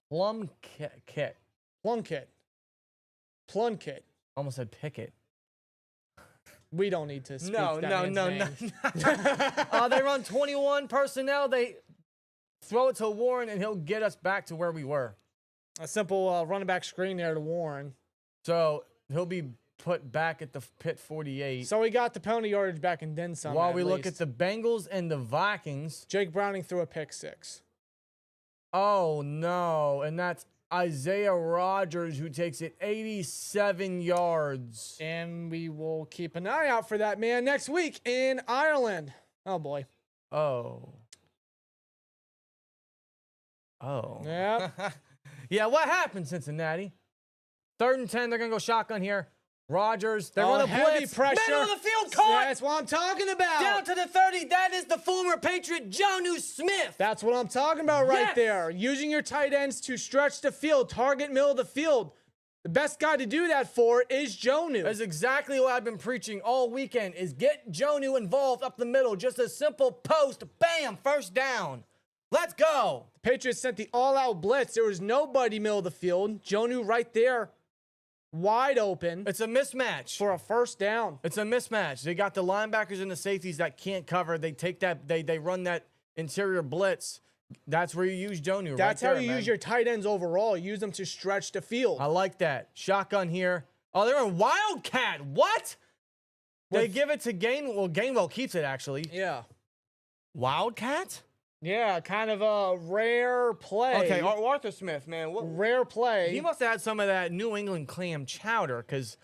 Plunkett. Plunkett. Almost said Pickett. We don't need to speak No. name. They run 21 personnel. They throw it to Warren, and he'll get us back to where we were. A simple running back screen there to Warren. So he'll be put back at the Pitt 48. So we got the penalty yardage back and then some. While we look at the Bengals and the Vikings. Jake Browning threw a pick 6. Oh, no. And that's Isaiah Rodgers, who takes it 87 yards. And we will keep an eye out for that man next week in Ireland. Oh, boy. Oh. Yeah. Yeah, what happened, Cincinnati? 3rd and 10, they're going to go shotgun here. Rodgers, they're going to heavy blitz. pressure. Middle of the field, caught. That's what I'm talking about. Down to the 30. That is the former Patriot, Jonnu Smith. That's what I'm talking about right Yes. there. Using your tight ends to stretch the field, target middle of the field. The best guy to do that for is Jonnu. That's exactly what I've been preaching all weekend, is get Jonnu involved up the middle. Just a simple post, bam, first down. Let's go. The Patriots sent the all-out blitz. There was nobody middle of the field. Jonnu right there, wide open It's a mismatch. for a first down. It's a mismatch. They got the linebackers and the safeties that can't cover. They take that, they run that interior blitz. That's where you use Jonnu. That's right how there, you man. use your tight ends overall. Use them to stretch the field. I like that. Shotgun here. Oh, they're in Wildcat. What? They give it to Gainwell. Well, Gainwell keeps it, actually. Yeah. Wildcat? Yeah, kind of a rare play. Okay, Arthur Smith, man. Rare play. He must have had some of that New England clam chowder, because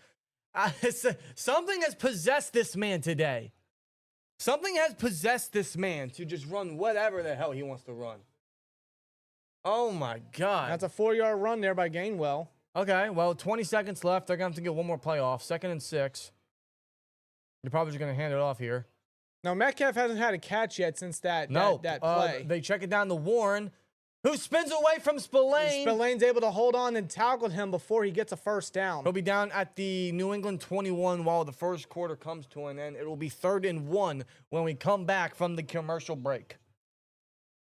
something has possessed this man today. Something has possessed this man to just run whatever the hell he wants to run. Oh, my God. That's a 4-yard run there by Gainwell. Okay, well, 20 seconds left. They're going to have to get one more play off. 2nd and 6. They're probably just going to hand it off here. Now, Metcalf hasn't had a catch yet since that play. They check it down to Warren, who spins away from Spillane. Spillane's able to hold on and tackle him before he gets a first down. He'll be down at the New England 21 while the first quarter comes to an end. It will be 3rd and 1 when we come back from the commercial break.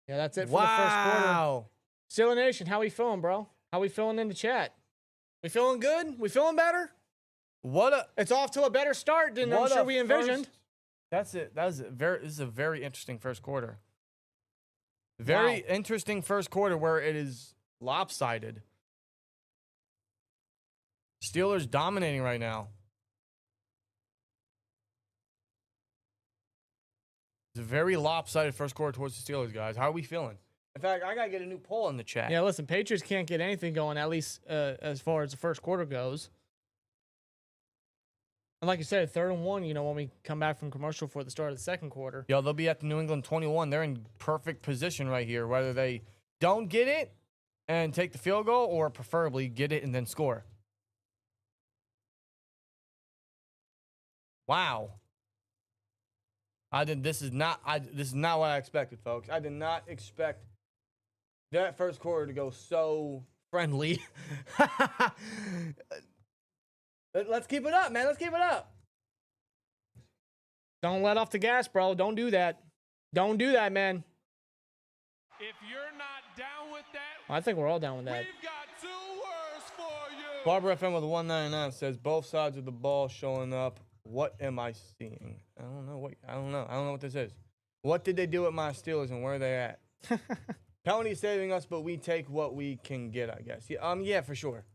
Yeah, that's it for the first quarter. Wow. Steelers Nation, how we feeling, bro? How we feeling in the chat? We feeling good? We feeling better? It's off to a better start than I'm sure we envisioned. That's it. This is a very interesting first quarter. Very interesting first quarter where it is lopsided. Steelers dominating right now. It's a very lopsided first quarter towards the Steelers, guys. How are we feeling? In fact, I got to get a new poll in the chat. Yeah, listen, Patriots can't get anything going, at least as far as the first quarter goes. And like you said, 3rd and 1, when we come back from commercial for the start of the second quarter. Yo, they'll be at the New England 21. They're in perfect position right here, whether they don't get it and take the field goal or preferably get it and then score. Wow. This is not what I expected, folks. I did not expect that first quarter to go so friendly. Let's keep it up, man. Let's keep it up. Don't let off the gas, bro. Don't do that. Don't do that, man. If you're not down with that, I think we're all down with that. we've got 2 words for you. Barbara FM with 199 says both sides of the ball showing up. What am I seeing? I don't know what this is. What did they do with my Steelers and where are they at? Penalty saving us, but we take what we can get, I guess. Yeah, for sure.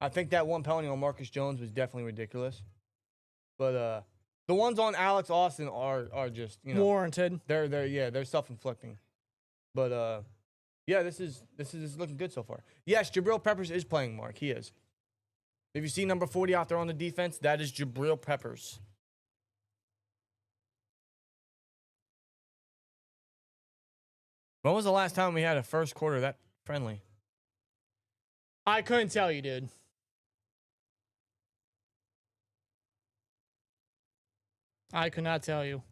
I think that one penalty on Marcus Jones was definitely ridiculous. But the ones on Alex Austin are just, warranted. They're self-inflicting. But yeah, this is looking good so far. Yes, Jabril Peppers is playing, Mark. He is. If you see number 40 out there on the defense, that is Jabril Peppers. When was the last time we had a first quarter that friendly? I couldn't tell you, dude. I could not tell you.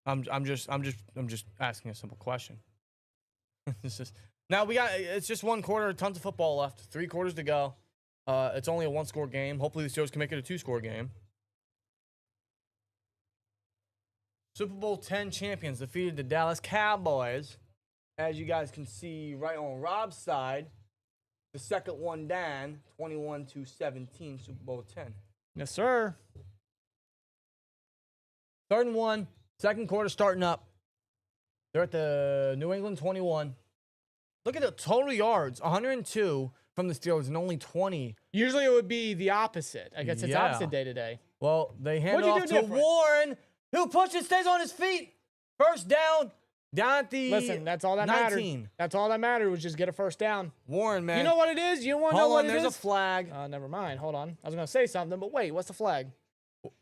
I'm just asking a simple question. Now it's just one quarter, tons of football left, 3 quarters to go. It's only a 1-score game. Hopefully the Steelers can make it a 2-score game. Super Bowl 10 champions defeated the Dallas Cowboys. As you guys can see right on Rob's side, the second one down, 21-17, Super Bowl 10. Yes, sir. 3rd and 1, second quarter starting up. They're at the New England 21. Look at the total yards, 102 from the Steelers and only 20. Usually it would be the opposite. I guess it's opposite day today. Well, they hand it off to Warren, who pushes, stays on his feet. First down at the Listen, that's all that 19. mattered. That's all that mattered was just get a first down. Warren, man. You know what it is? You want to know what it is? There's a flag. Never mind. Hold on. I was going to say something, but wait, what's the flag?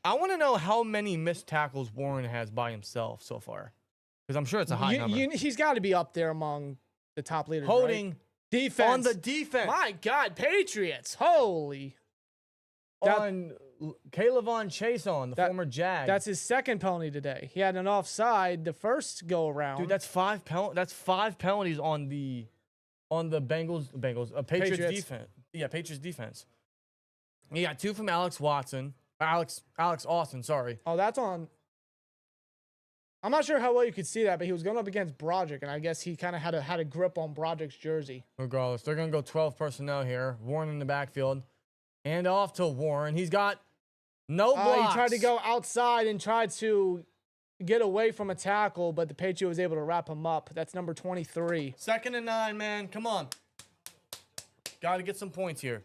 I want to know how many missed tackles Warren has by himself so far. Because I'm sure it's a high number. He's got to be up there among the top leaders, Holding right? Defense. on the defense. My God, Patriots. Holy. On Kayvon Chase the former Jag. That's his second penalty today. He had an offside the first go around. Dude, that's 5 penalties on the Patriots defense. Yeah, Patriots defense. You got 2 from Alex Austin, sorry. Oh, that's on. I'm not sure how well you could see that, but he was going up against Broderick, and I guess he kind of had a grip on Broderick's jersey. Regardless, they're going to go 12 personnel here. Warren in the backfield. And off to Warren. He's got no blocks. He tried to go outside and tried to get away from a tackle, but the Patriot was able to wrap him up. That's number 23. 2nd and 9, man. Come on. Got to get some points here.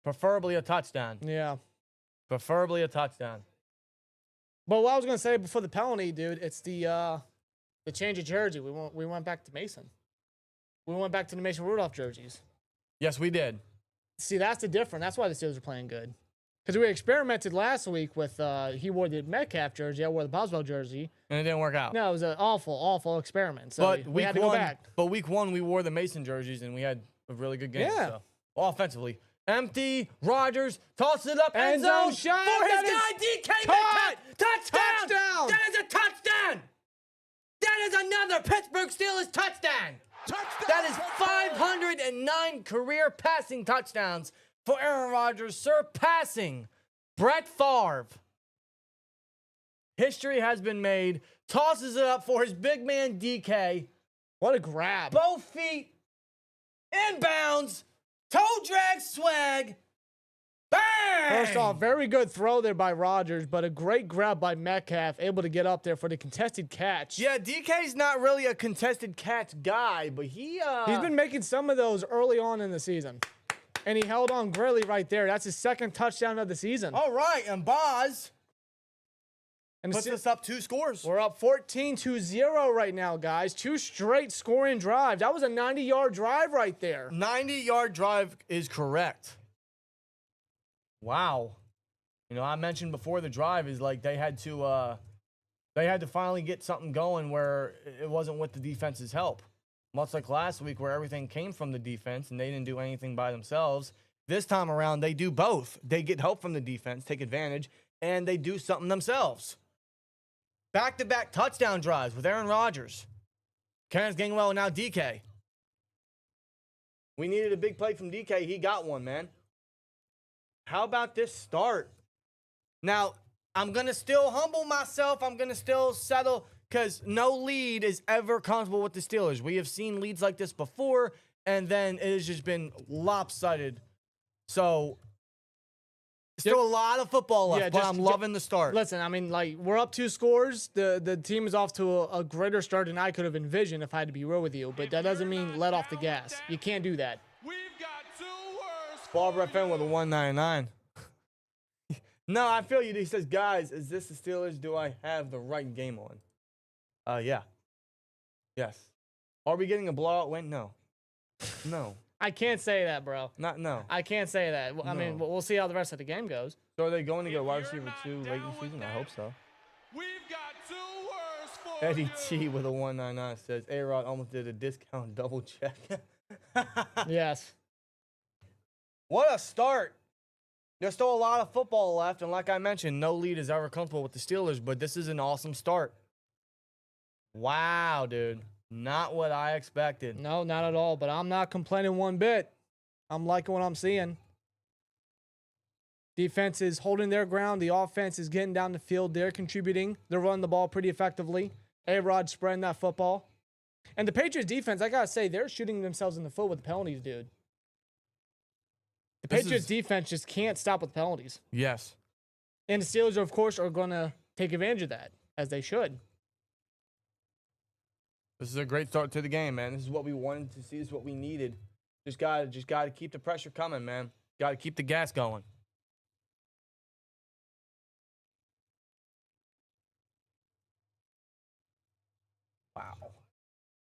Preferably a touchdown. Yeah. Preferably a touchdown. But what I was gonna say before the penalty, dude, it's the change of jersey. We went back to Mason. We went back to the Mason Rudolph jerseys. Yes, we did. See, that's the difference. That's why the Steelers are playing good. Because we experimented last week with he wore the Metcalf jersey, I wore the Boswell jersey. And it didn't work out. No, it was an awful experiment. So we had to go back. But week 1, we wore the Mason jerseys, and we had a really good game. Yeah. So. Offensively. Empty. Rodgers tosses it up. End zone shot. For his guy, DK Metcalf. Touchdown. Touchdown. That is a touchdown. That is another Pittsburgh Steelers touchdown. That is 509 career passing touchdowns for Aaron Rodgers, surpassing Brett Favre. History has been made. Tosses it up for his big man, DK. What a grab. Both feet inbounds. Toe drag swag. Bang! First off, very good throw there by Rodgers, but a great grab by Metcalf, able to get up there for the contested catch. Yeah, DK's not really a contested catch guy, but he's been making some of those early on in the season. And he held on Gurley right there. That's his second touchdown of the season. All right, and Boz And puts us up 2 scores. We're up 14-0 right now, guys. 2 straight scoring drives. That was a 90-yard drive right there. 90-yard drive is correct. Wow. You know, I mentioned before the drive is like they had to finally get something going where it wasn't with the defense's help. Much like last week where everything came from the defense and they didn't do anything by themselves. This time around, they do both. They get help from the defense, take advantage, and they do something themselves. Back-to-back touchdown drives with Aaron Rodgers. Kenneth, Gainwell, and now DK. We needed a big play from DK. He got one, man. How about this start? Now, I'm going to still humble myself. I'm going to still settle because no lead is ever comfortable with the Steelers. We have seen leads like this before, and then it has just been lopsided. So, still a lot of football left, but I'm loving the start. Listen, I mean, like, we're up 2 scores. The team is off to a greater start than I could have envisioned if I had to be real with you, but that doesn't mean let off the gas. You can't do that. We've got 2 words. Ball FM with a 199. No, I feel you. He says, guys, is this the Steelers? Do I have the right game on? Yeah. Yes. Are we getting a blowout win? No. No. I can't say that, bro. No. I can't say that. I mean, we'll see how the rest of the game goes. So are they going to get wide receiver 2 late in the season? I hope so. We've got 2 words for Eddie you. T with a 199 says, A-Rod almost did a discount double check. Yes. What a start. There's still a lot of football left, and like I mentioned, no lead is ever comfortable with the Steelers, but this is an awesome start. Wow, dude. Not what I expected. No, not at all, but I'm not complaining one bit. I'm liking what I'm seeing. Defense is holding their ground. The offense is getting down the field. They're contributing. They're running the ball pretty effectively. A-Rod spreading that football. And the Patriots defense, I got to say, they're shooting themselves in the foot with the penalties, dude. The Patriots defense just can't stop with penalties. Yes. And the Steelers, of course, are going to take advantage of that, as they should. This is a great start to the game, man. This is what we wanted to see. This is what we needed. Just gotta keep the pressure coming, man. Got to keep the gas going. Wow.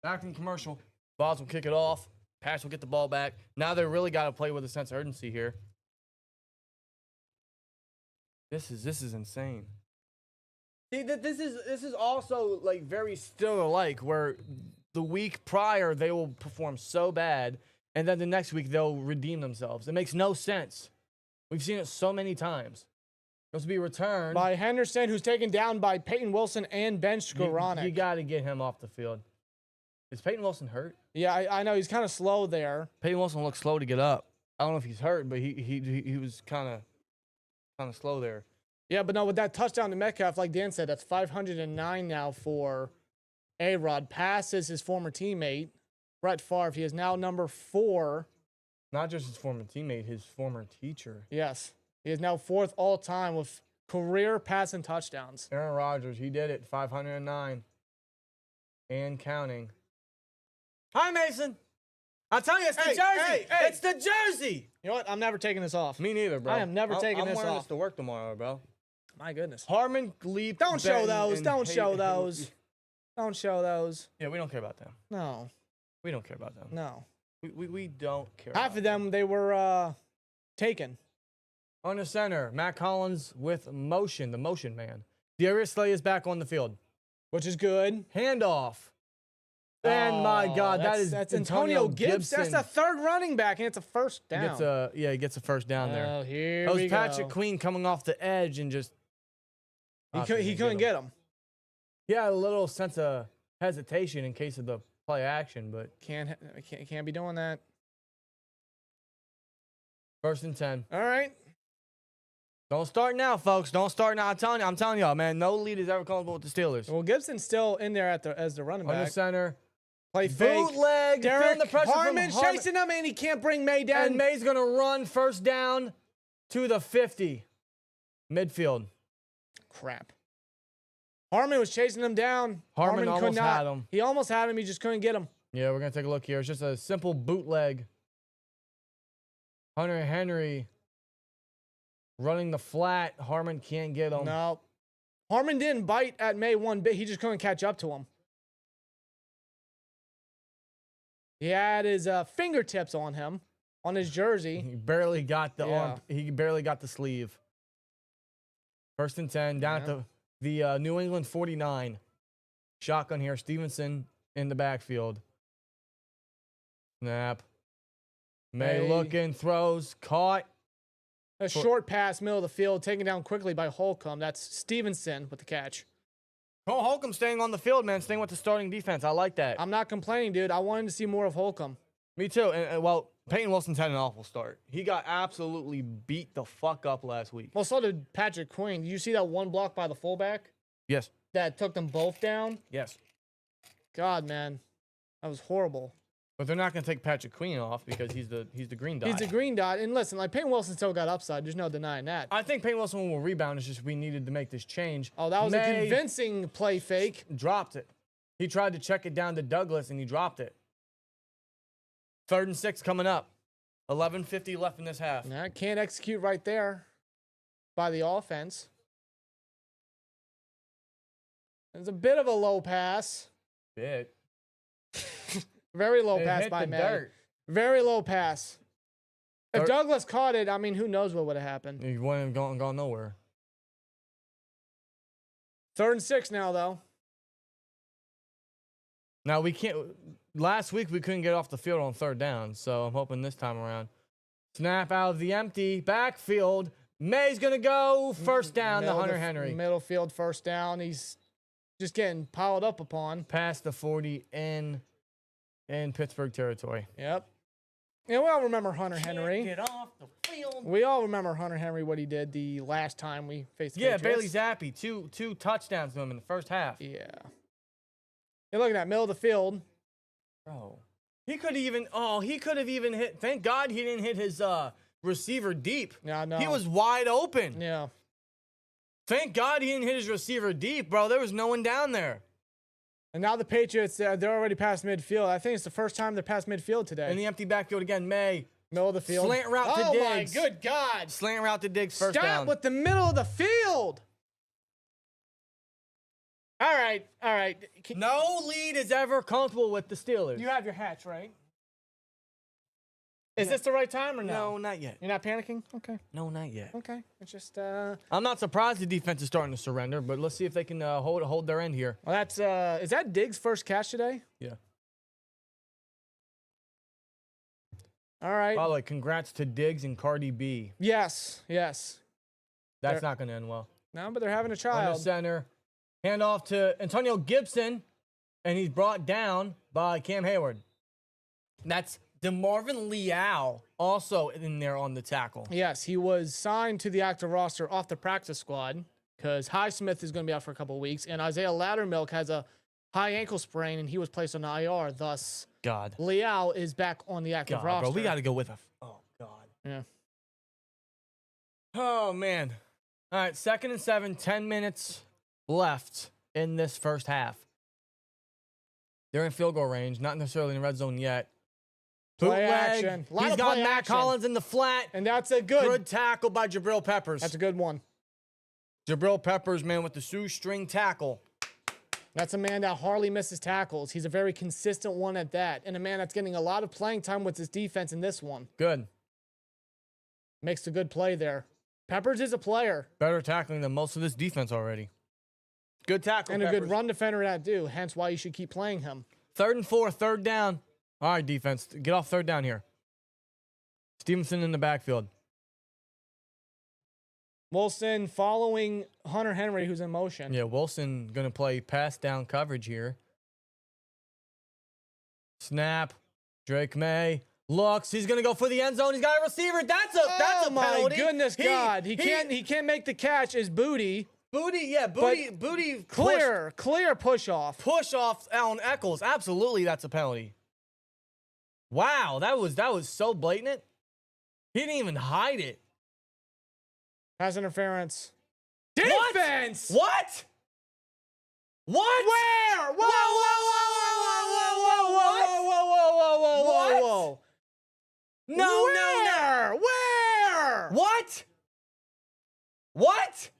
Back in commercial. Boz will kick it off. Patch will get the ball back. Now they really got to play with a sense of urgency here. This is insane. See, this is also like very Steeler-like, where the week prior they will perform so bad, and then the next week they'll redeem themselves. It makes no sense. We've seen it so many times. Supposed to be returned by Henderson, who's taken down by Peyton Wilson and Ben Skoranek. You got to get him off the field. Is Peyton Wilson hurt? Yeah, I know. He's kind of slow there. Peyton Wilson looks slow to get up. I don't know if he's hurt, but he was kind of slow there. Yeah, but no, with that touchdown to Metcalf, like Dan said, that's 509 now for A-Rod. Passes his former teammate, Brett Favre. He is now number 4. Not just his former teammate, his former teacher. Yes. He is now 4th all-time with career passing touchdowns. Aaron Rodgers, he did it. 509. And counting. Hi, Mason. I'm telling you, it's the Hey, jersey. hey. It's the jersey. You know what? I'm never taking this off. Me neither, bro. I am never taking I'm this wearing off. this to work tomorrow, bro. My goodness. Harmon, Gleep, Don't show Benton, those. and Don't show Hay- those. Don't show those. Yeah, we don't care about them. No. We don't care about them. No. We don't care. Half about of them, they were taken. On the center, Matt Collins with motion, the motion man. Darius Slay is back on the field. Which is good. Handoff. And my God, that's Antonio Gibson. That's the third running back, and it's a first down. He gets a first down there. Oh, here That we was go. Patrick Queen coming off the edge and just. He couldn't get him. He had a little sense of hesitation in case of the play action, but Can't be doing that. 1st and 10. All right. Don't start now, folks. Don't start now. I'm telling y'all, man. No lead is ever comfortable with the Steelers. Well, Gibson's still in there as the running On the back. center. Play fake. Bootleg. Derrick, Feeling the pressure Harmon from Harmon. chasing him, and he can't bring May down. And May's going to run first down to the 50. Midfield. Crap. Harmon was chasing him down. Harmon could almost not. had him. He almost had him. He just couldn't get him. Yeah, we're going to take a look here. It's just a simple bootleg. Hunter Henry running the flat. Harmon can't get him. No. Harmon didn't bite at May one bit. He just couldn't catch up to him. He had his fingertips on him, on his jersey. He barely got the Yeah. arm. He barely got the sleeve. 1st and 10 down at the New England 49. Shotgun here. Stevenson in the backfield. Snap. May looking, throws, caught. A short pass, middle of the field, taken down quickly by Holcomb. That's Stevenson with the catch. Oh, Holcomb staying on the field, man. Staying with the starting defense. I like that. I'm not complaining, dude. I wanted to see more of Holcomb. Me too. And well, Peyton Wilson's had an awful start. He got absolutely beat the fuck up last week. Well, so did Patrick Queen. Did you see that one block by the fullback Yes. that took them both down? Yes. God, man. That was horrible. But they're not going to take Patrick Queen off because he's the green dot. He's a green dot. And listen, like Peyton Wilson still got upside. There's no denying that. I think Peyton Wilson will rebound. It's just we needed to make this change. Oh, that was a May convincing play fake. dropped it. He tried to check it down to Douglas, and he dropped it. 3rd and 6 coming up. 11:50 left in this half. Nah, can't execute right there by the offense. There's a bit of a low pass. Bit. Very low It pass hit by the May. dirt. Very low pass. If Third- Douglas caught it, I mean, who knows what would have happened. He wouldn't have gone nowhere. 3rd and 6 now, though. Now we can't. Last week we couldn't get off the field on 3rd down, so I'm hoping this time around. Snap out of the empty backfield. May's gonna go first down to Hunter Henry. Middle field, first down. He's just getting piled up upon. Past the 40 in Pittsburgh territory. Yep. Yeah, we all remember Hunter Henry. Get off the field. We all remember Hunter Henry, what he did the last time we faced the Yeah, Patriots. Bailey Zappi, two touchdowns to him in the first half. Yeah. You're looking at middle of the field. Bro, he could have even hit. Thank God he didn't hit his receiver deep. Yeah, I know. He was wide open. Yeah. Thank God he didn't hit his receiver deep, bro. There was no one down there. And now the Patriots, they're already past midfield. I think it's the first time they're past midfield today. In the empty backfield again, May. Middle of the field. Slant route to Oh, Diggs. my good God. Slant route to Diggs, first Stop down. with the middle of the field. All right. No lead is ever comfortable with the Steelers. You have your hatch, right? Is this the right time or no? No, not yet. You're not panicking? Okay. No, not yet. Okay. It's just, I'm not surprised the defense is starting to surrender, but let's see if they can hold their end here. well, that's, is that Diggs' first catch today? Yeah. All right. By the way, congrats to Diggs and Cardi B. Yes. That's They're- not going to end well. No, but they're having a On the child. center. Handoff to Antonio Gibson, and he's brought down by Cam Heyward. That's DeMarvin Leal also in there on the tackle. Yes, he was signed to the active roster off the practice squad because Highsmith is going to be out for a couple of weeks, and Isaiah Loudermilk has a high ankle sprain, and he was placed on IR. Thus, God. Leal is back on the active God, roster. bro. We got to go with a. Oh, God. Yeah. Oh, man. All right, 2nd and 7, 10 minutes left in this first half. They're in field goal range, not necessarily in red zone yet. Play Bootleg. action. A lot He's of got play Matt action. Collins in the flat. And that's a good. tackle by Jabril Peppers. That's a good one. Jabril Peppers, man, with the shoestring tackle. That's a man that hardly misses tackles. He's a very consistent one at that. And a man that's getting a lot of playing time with his defense in this one. Good. Makes a good play there. Peppers is a player. Better tackling than most of this defense already. Good tackle, And a Peppers. good run defender at do. Hence why you should keep playing him. 3rd and 4, 3rd down. All right, defense. Get off 3rd down here. Stevenson in the backfield. Wilson following Hunter Henry, who's in motion. Yeah, Wilson going to play pass down coverage here. Snap. Drake May looks. He's going to go for the end zone. He's got a receiver. That's a Oh my penalty. goodness, God! He can't make the catch. Is Boutte Boutte clear push off? push off on Echols. Absolutely, that's a penalty. Wow, that was so blatant. He didn't even hide it. Pass interference. What? Defense. What? What? Where? Whoa! Whoa! No. Where? What? What?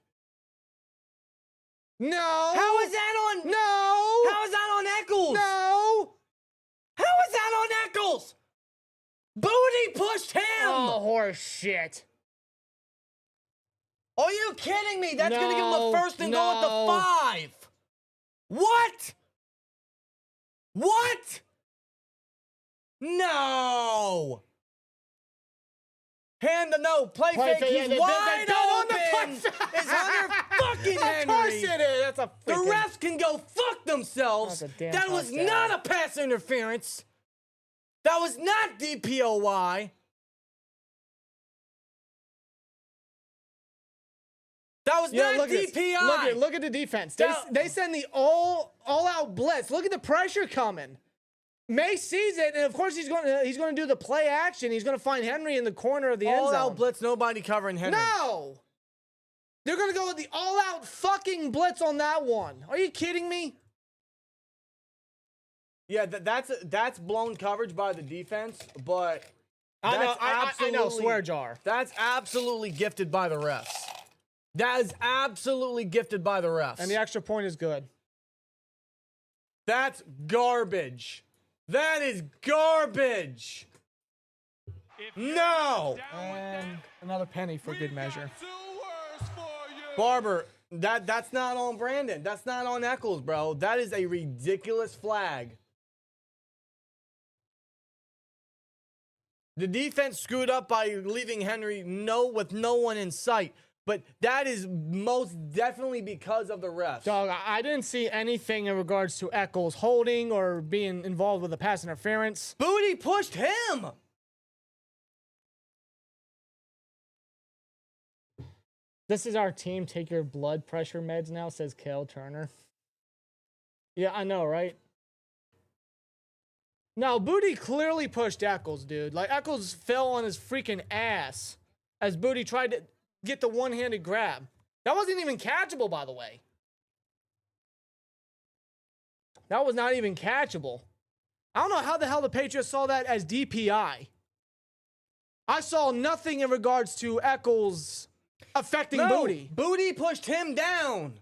No. How is that on? No. How is that on Echols? No. How is that on Echols? Boutte pushed him. Oh, horse shit. Are you kidding me? That's going to give him No, the 1st and goal at no. the 5. What? What? No. Play fake. fake, He's yeah, wide they don't on the open. play. It's Hunter fucking Of course Henry. it is. That's a The freaking... refs can go fuck themselves. That's a damn That was touchdown. not a pass interference. That was not DPOY. That was not look at this. DPI. Look at the defense. That- They send the all-out blitz. Look at the pressure coming. May sees it, and of course he's going to do the play action. He's going to find Henry in the corner of the end All zone. out blitz, nobody covering Henry. No! They're going to go with the all-out fucking blitz on that one. Are you kidding me? Yeah, that's blown coverage by the defense, but I know, swear jar. That's absolutely gifted by the refs. That is absolutely gifted by the refs. And the extra point is good. That's garbage. That is garbage. No. And another penny for good measure. Barber, that's not on Brandon. That's not on Echols, bro. That is a ridiculous flag. The defense screwed up by leaving Henry with no one in sight. But that is most definitely because of the refs. Dog, I didn't see anything in regards to Echols holding or being involved with a pass interference. Boutte pushed him. This is our team. Take your blood pressure meds now, says Kale Turner. Yeah, I know, right? No, Boutte clearly pushed Echols, dude. Like, Echols fell on his freaking ass as Boutte tried to get the one-handed grab. That wasn't even catchable, by the way. That was not even catchable. I don't know how the hell the Patriots saw that as DPI. I saw nothing in regards to Echols affecting Boutte. Boutte pushed him down.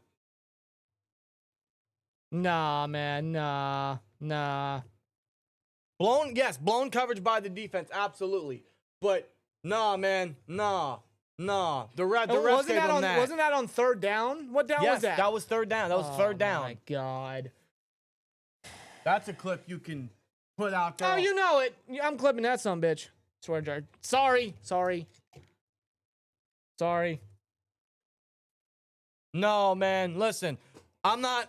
Nah, man, nah. Blown coverage by the defense, absolutely. But nah, man, nah. The refs gave him that. Wasn't that on 3rd down? What down was that? That was 3rd down. That was 3rd down. Oh my God. That's a clip you can put out there. Oh, you know it. I'm clipping that son bitch. Swear jar. Sorry. No, man. Listen, I'm not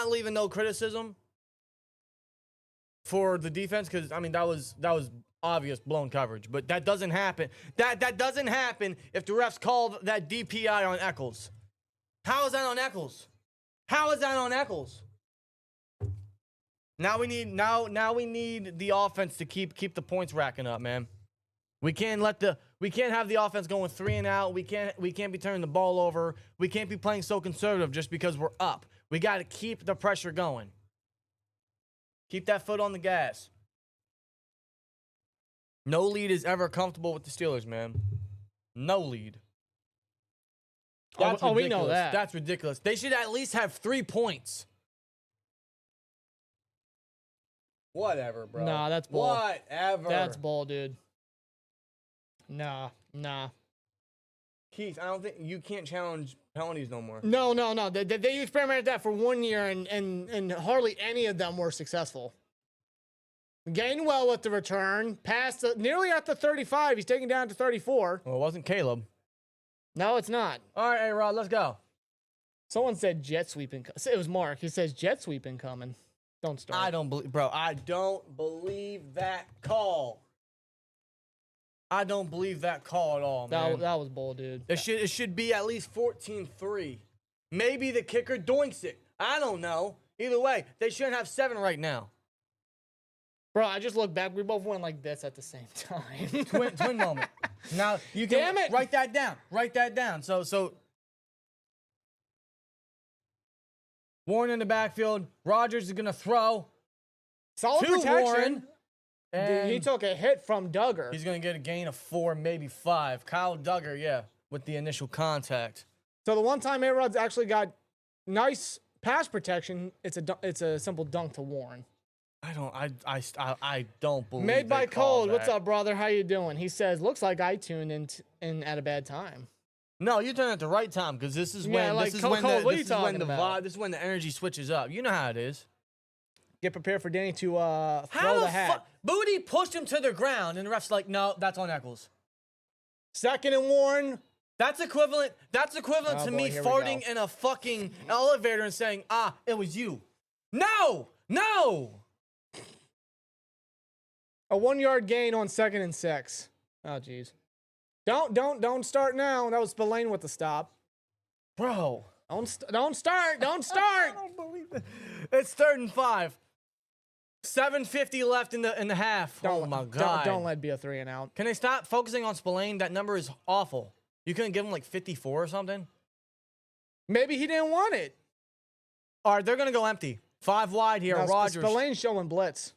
leaving no criticism for the defense because I mean that was obvious blown coverage, but that doesn't happen. That doesn't happen if the refs call that DPI on Echols. How is that on Echols? How is that on Echols? Now we need the offense to keep the points racking up, man. We can't have the offense going 3 and out. We can't be turning the ball over. We can't be playing so conservative just because we're up. We got to keep the pressure going. Keep that foot on the gas. No lead is ever comfortable with the Steelers, man. No lead. That's we know ridiculous. that. That's ridiculous. They should at least have 3 points. Whatever, bro. Nah, that's bull. Whatever. That's bull, dude. Nah. Keith, I don't think you can't challenge penalties no more. No. They experimented that for 1 year, and hardly any of them were successful. Gainwell with the return, past nearly at the 35. He's taken down to 34. Well, it wasn't Caleb. No, it's not. All right, A-Rod, let's go. Someone said jet sweep incoming. It was Mark. He says jet sweep incoming. Don't start. I don't believe that call. I don't believe that call at all, man. That was bull, dude. It should be at least 14-3. Maybe the kicker doinks it. I don't know. Either way, they shouldn't have 7 right now. Bro, I just looked back. We both went like this at the same time. Twin moment. Now you can Damn it. write that down. Write that down. So Warren in the backfield. Rodgers is gonna throw. Solid to protection. Warren. Dude, And he took a hit from Duggar. he's gonna get a gain of 4, maybe 5. Kyle Duggar, yeah, with the initial contact. So the one time A-Rod's actually got nice pass protection, it's a simple dunk to Warren. I don't believe. Made by they called Cold. What's that. up, brother? How you doing? He says, looks like I tuned in at a bad time. No, you turn at the right time because this is Yeah, when like, this is Cold, when Cold, the what are this you is when talking the about? vibe, this is when the energy switches up. You know how it is. Get prepared for Danny to How throw the hat. Boutte pushed him to the ground, and the ref's like, no, that's on Echols. Second and Warren. That's equivalent. That's equivalent Oh, to boy, me here we farting go. in a fucking elevator and saying, it was you. No. A 1 yard gain on 2nd and 6. Oh, jeez. Don't start now. That was Spillane with the stop. Bro. Don't start. Don't I start. don't believe it. It's 3rd and 5. 7:50 left in the half. Oh my god. Don't let it be a 3 and out. Can they stop focusing on Spillane? That number is awful. You couldn't give him like 54 or something? Maybe he didn't want it. All right, they're going to go empty. 5 wide here. No, Rodgers. Spillane's showing blitz.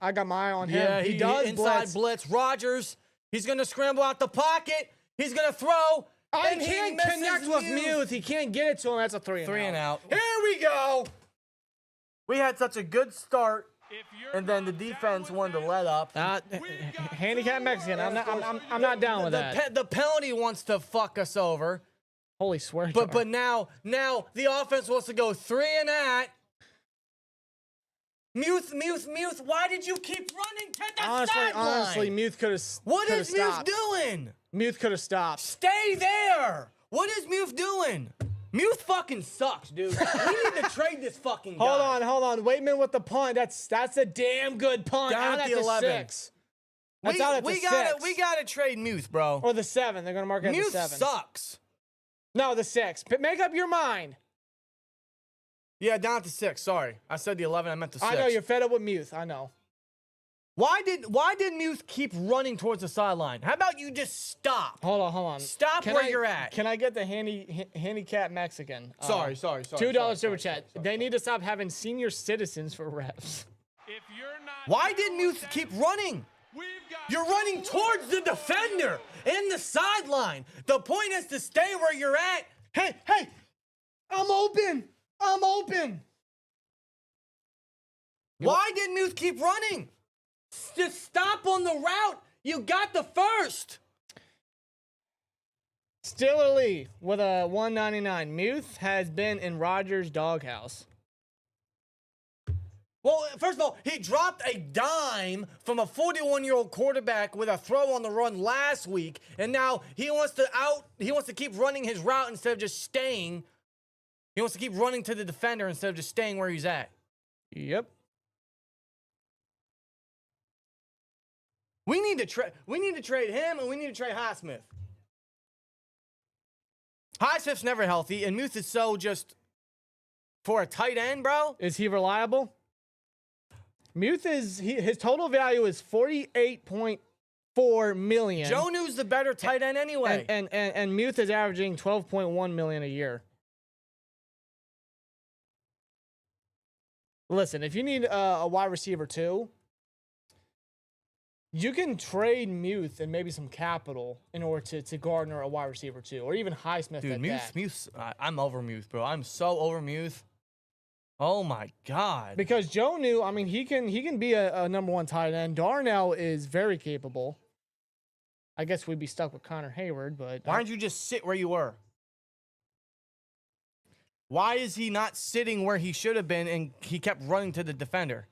I got my eye on him. Yeah, he does inside blitz. Rodgers, he's going to scramble out the pocket. He's going to throw. I and he can't misses connect with Muth. He can't get it to him. That's a 3 and 3 out. and out. Here we go. We had such a good start, If you're and then the not down defense with wanted to this, let up. Handicap Mexican. I'm not down with that. The penalty wants to fuck us over. Holy swear. But now the offense wants to go 3 and at. Muth, why did you keep running to the sideline? honestly, Muth could have. What is Muth doing? Muth could have stopped. Stay there. What is Muth doing? Muth fucking sucks, dude. We need to trade this fucking guy. Hold on. Waitman with the punt. That's a damn good punt. Down Out at at the the 11. 6. That's out at the 6. We gotta trade Muth, bro. Or the 7. They're gonna mark it at the Muth 7. sucks. No, the 6. Make up your mind. Yeah, down at the 6. Sorry, I said the 11. I meant the 6. I know you're fed up with Muth. I know. Why did Muth keep running towards the sideline? How about you just stop? Hold on. Stop where you're at. Can I get the handicap Mexican? Sorry. $2 super chat. They need to stop having senior citizens for refs. if you're not Why down did with Muth that, keep running? we've got You're running towards the defender in the sideline. The point is to stay where you're at. Hey, I'm open. Why did Muth keep running? Just stop on the route. You got the first. Stiller Lee with a 199. Muth has been in Rodgers' doghouse. Well, first of all, he dropped a dime from a 41-year-old quarterback with a throw on the run last week, and now he wants to keep running his route instead of just staying. He wants to keep running to the defender instead of just staying where he's at. Yep. We need to trade him, and we need to trade Highsmith. Highsmith's never healthy, and Muth is so just for a tight end, bro. Is he reliable? Muth his total value is $48.4 million. Jonnu's the better tight end anyway. And Muth is averaging $12.1 million a year. Listen, if you need a wide receiver too, you can trade Muth and maybe some capital in order to garner a wide receiver too, or even Highsmith Dude, at that. Muth, I'm over Muth, bro. I'm so over Muth. Oh my God. Because Jonnu, I mean, he can be a number 1 tight end. Darnell is very capable. I guess we'd be stuck with Connor Heyward, but Why don't you just sit where you were? Why is he not sitting where he should have been and he kept running to the defender?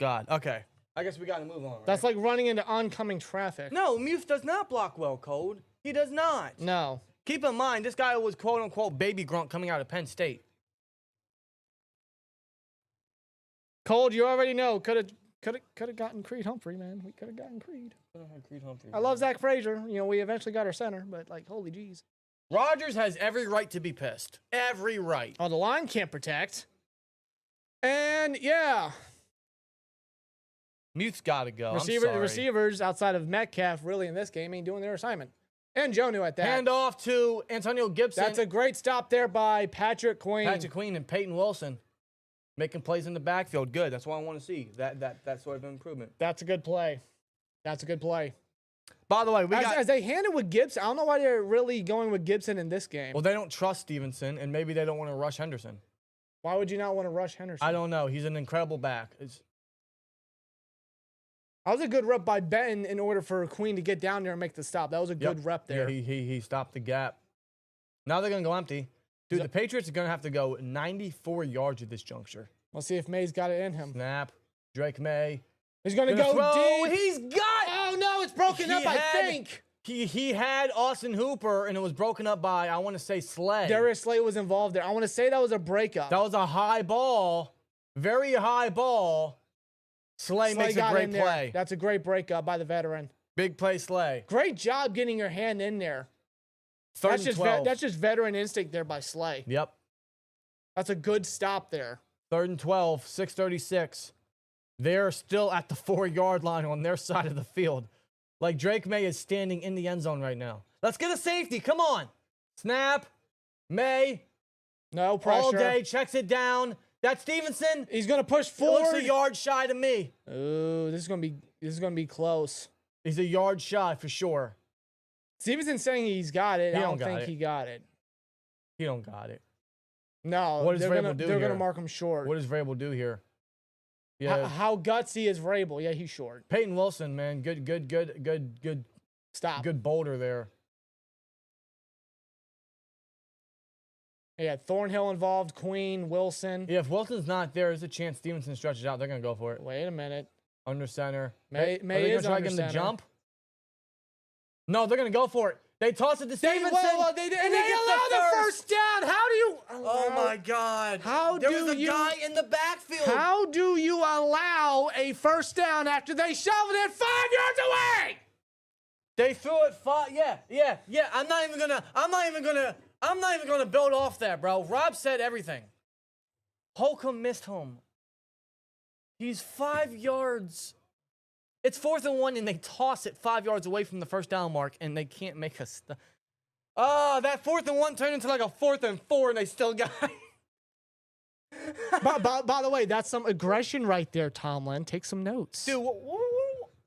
God. Okay. I guess we got to move on. Right? that's like running into oncoming traffic. No, Muth does not block well, Code. He does not. No. Keep in mind, this guy was quote unquote baby grunt coming out of Penn State. Cold, you already know. Could have gotten Creed Humphrey, man. We could have gotten Creed. I love Zach Frazier. You know, we eventually got our center, but like, holy jeez. Rodgers has every right to be pissed. Every right. Oh, the line can't protect. And yeah, Muth's got to go. receivers outside of Metcalf really in this game ain't doing their assignment. And Jonnu at that. Hand off to Antonio Gibson. That's a great stop there by Patrick Queen. Patrick Queen and Peyton Wilson making plays in the backfield. Good. That's what I want to see. That sort of improvement. That's a good play. That's a good play. By the way, as they handed with Gibson, I don't know why they're really going with Gibson in this game. Well, they don't trust Stevenson, and maybe they don't want to rush Henderson. Why would you not want to rush Henderson? I don't know. He's an incredible back. That was a good rep by Benton in order for Queen to get down there and make the stop. That was a good rep there. Yeah, he stopped the gap. Now they're going to go empty. Dude, the Patriots are going to have to go 94 yards at this juncture. Let's see if May's got it in him. Snap. Drake May. He's going to go throw. deep. He's got. Oh, no, it's broken up, I think. He had Austin Hooper, and it was broken up by, I want to say, Slay. Darius Slay was involved there. I want to say that was a breakup. That was a high ball. Very high ball. Slay makes a great play. That's a great breakup by the veteran. Big play, Slay. Great job getting your hand in there. That's just veteran instinct there by Slay. Yep. That's a good stop there. 3rd and 12, 6:36. They're still at the 4-yard line on their side of the field. Like Drake May is standing in the end zone right now. Let's get a safety. Come on. Snap. May. No pressure. All day. Checks it down. That's Stevenson. He's gonna push forward. Looks a yard shy to me. Ooh, this is gonna be close. He's a yard shy for sure. Stevenson saying he's got it. I don't got think it. he got it. He don't got it. No. What does Vrabel do They're here? gonna mark him short. What does Vrabel do here? Yeah. How gutsy is Vrabel? Yeah, he's short. Peyton Wilson, man, good Stop. Good boulder there. Yeah, Thornhill involved, Queen, Wilson. Yeah, if Wilson's not there, there's a chance Stevenson stretches out. They're gonna go for it. Wait a minute. Under center. May Are they is gonna try under to get him to center. jump? No, they're gonna go for it. They toss it to Stevenson. They allow the first down. How do you? Oh my God! How there do was a you? guy in the backfield. How do you allow a first down after they shoveled it 5 yards away? They threw it far. Yeah. I'm not even gonna build off that, bro. Rob said everything. Holcomb missed home. He's 5 yards. It's 4th and 1, and they toss it 5 yards away from the first down mark, and they can't make us. That 4th and 1 turned into like a 4th and 4, and they still got. by the way, that's some aggression right there, Tomlin. Take some notes. Dude,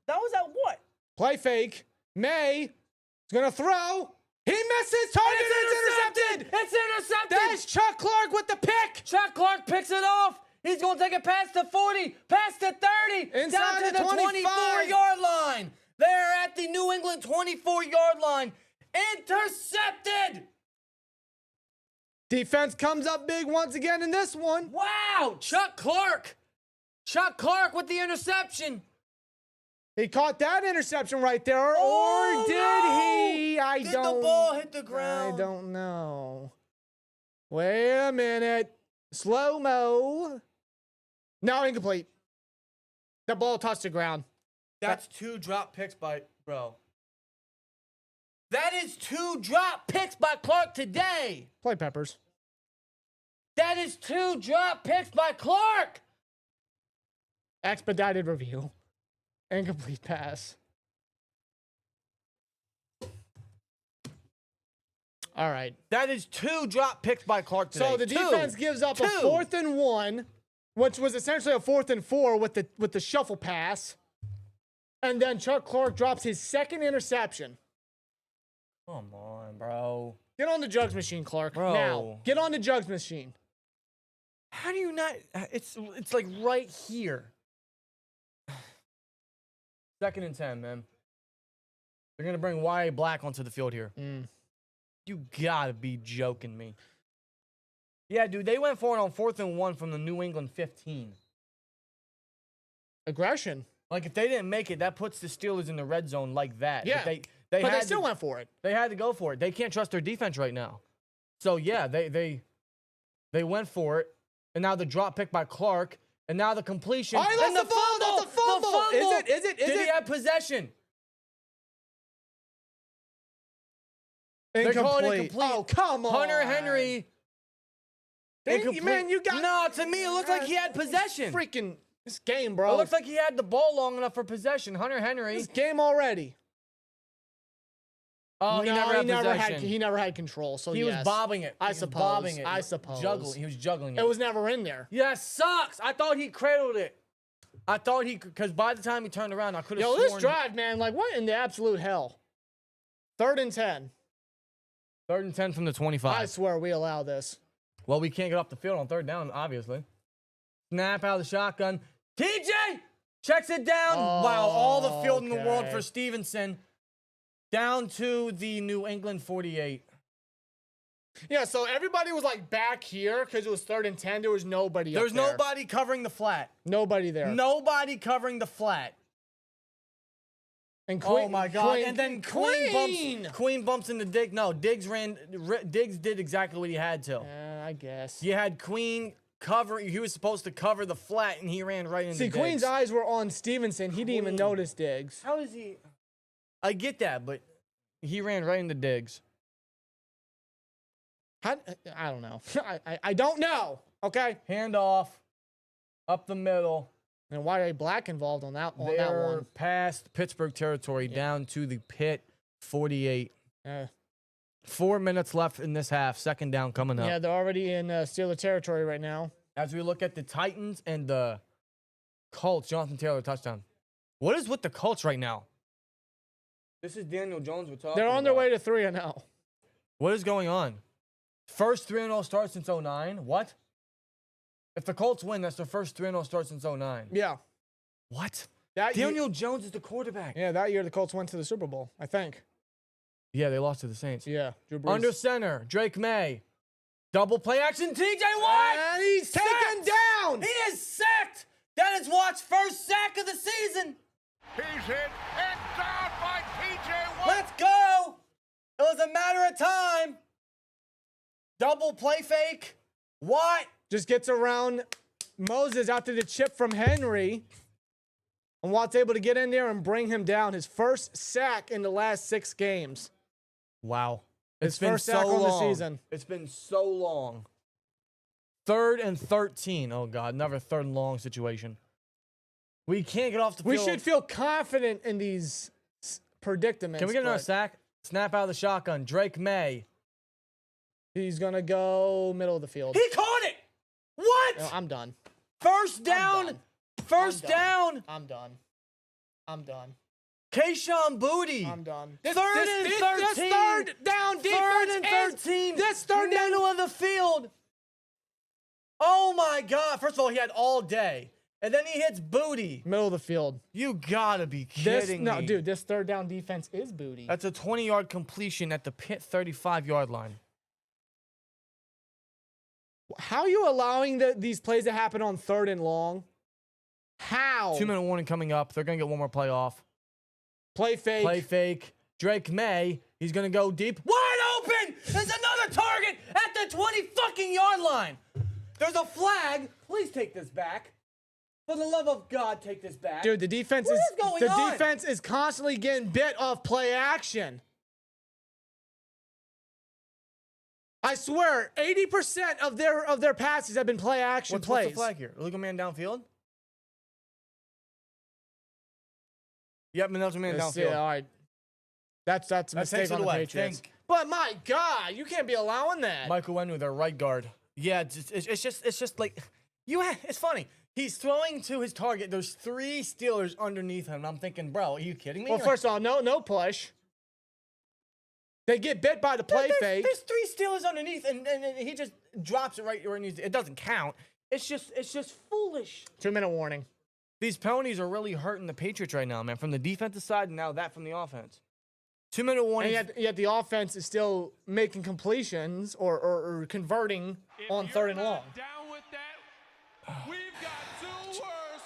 that was at what? Play fake. May is gonna throw. He misses. Target is intercepted. It's intercepted. That's Chuck Clark with the pick. Chuck Clark picks it off. He's going to take it past the 40, past the 30, inside down to the 24-yard line. They're at the New England 24-yard line. Intercepted. Defense comes up big once again in this one. Wow, Chuck Clark. Chuck Clark with the interception. He caught that interception right there, or did he? Did the ball hit the ground? I don't know. Wait a minute. Slow-mo. No, incomplete. The ball touched the ground. That's 2 drop picks by, bro. That is 2 drop picks by Clark today. Play Peppers. That is 2 drop picks by Clark. Expedited review. Incomplete pass. All right. That is 2 drop picks by Clark today. So the defense gives up a 4th and 1. which was essentially a 4th and 4 with the shuffle pass. And then Chuck Clark drops his second interception. Come on, bro. Get on the jugs machine, Clark. Bro. Now, get on the jugs machine. How do you not? It's like right here. 2nd and 10, man. They're gonna bring Y.A. Black onto the field here. You gotta be joking me. Yeah, dude, they went for it on 4th and 1 from the New England 15. Aggression. Like, if they didn't make it, that puts the Steelers in the red zone like that. Yeah, But they had still to, went for it. They had to go for it. They can't trust their defense right now. So, yeah, they went for it. And now the drop pick by Clark. And now the completion. Oh, he and lost the ball. That's a fumble. The fumble. Is it? Did he have possession? They're calling it Incomplete. complete. Oh, come on. Hunter Henry. Man, you got... No, to me, it looked like he had possession. Freaking... This game, bro. It looks like he had the ball long enough for possession. Hunter Henry. This game already. Oh, he never had possession. He never had control, so He was yes. bobbing it. I He was suppose. bobbing it. I suppose. Juggling. He was juggling it. It was never in there. Yeah, sucks. I thought he cradled it. I thought he, because by the time he turned around, I could have sworn. Yo, this drive, man, like, what in the absolute hell? 3rd and 10. 3rd and 10 from the 25. I swear we allow this. Well, we can't get off the field on 3rd down, obviously. Snap out of the shotgun. TJ checks it down. Oh, wow, all the field in the world okay. for Stevenson. Down to the New England 48. Yeah, so everybody was, like, back here because it was 3rd and 10. There was nobody There's up there. nobody covering the flat. Nobody there. Nobody covering the flat. And Queen, Oh my God! Queen, And then Queen bumps into Diggs. No, Diggs did exactly what he had to. I guess. You had Queen cover. He was supposed to cover the flat, and he ran right into See, Diggs. Queen's eyes were on Stevenson. He didn't even notice Diggs. How is he? I get that, but he ran right into Diggs. I don't know. I don't know. Okay. Handoff up the middle. And why are Black involved on that They're one? past Pittsburgh territory, down to the pit 48. Yeah. 4 minutes left in this half. 2nd down coming up. Yeah, they're already in Steeler territory right now. As we look at the Titans and the Colts, Jonathan Taylor touchdown. What is with the Colts right now? This is Daniel Jones we're talking They're on their way to 3-0. What is going on? First 3-0 start since 09? What? If the Colts win, that's their first 3-0 start since 09. Yeah. What? That Daniel Jones is the quarterback. Yeah, that year the Colts went to the Super Bowl, I think. Yeah, they lost to the Saints. Yeah. Drew Brees. Under center, Drake May. Double play action, TJ Watt! And he's taken down! He is sacked! That is Watt's first sack of the season! He's hit and down by TJ Watt. Let's go! It was a matter of time. Double play fake. Watt. Just gets around Moses after the chip from Henry. And Watt's able to get in there and bring him down. His first sack in the last 6 games. Wow. His first sack on the season. It's been so long. 3rd and 13. Oh, God. Another 3rd and long situation. We can't get off the field. We should feel confident in these predicaments. Can we get another sack? Snap out of the shotgun. Drake May. He's going to go middle of the field. He caught it! What? No, I'm done. First down. done. First I'm done. down. I'm done. I'm done. Kayshon Boutte. I'm done. Third and 13. This 3rd down defense 3rd and 13. This 3rd down. Middle of the field. Oh, my God. First of all, he had all day. And then he hits Boutte. Middle of the field. You gotta be kidding me. No, dude, this 3rd down defense is Boutte. That's a 20-yard completion at the pit 35-yard line. How are you allowing these plays to happen on 3rd and long? How? 2-minute warning coming up. They're going to get one more play off. Play fake. Play fake. Drake May. He's going to go deep. Wide open! There's another target at the 20-fucking-yard line. There's a flag. Please take this back. For the love of God, take this back. Dude, the defense What is going on? defense is constantly getting bit off play action. I swear, 80% of their passes have been play action plays. What's the flag here? Illegal man downfield? Yep, illegal man Let's see, downfield. all right. That's a That mistake takes it on the away. Patriots. Thank- But my God, you can't be allowing that. Michael Onwenu, their right guard. Yeah, it's just like It's funny. He's throwing to his target. There's 3 Steelers underneath him. I'm thinking, bro, are you kidding me? Well, first of all, no push. They get bit by the play fake. There's 3 Steelers underneath, and he just drops it right where he needs it. It doesn't count. It's just foolish. 2-minute warning. These penalties are really hurting the Patriots right now, man. From the defensive side, and now that from the offense. 2-minute warning. And yet the offense is still making completions or converting on 3rd and long. Down with that. We've got 2 words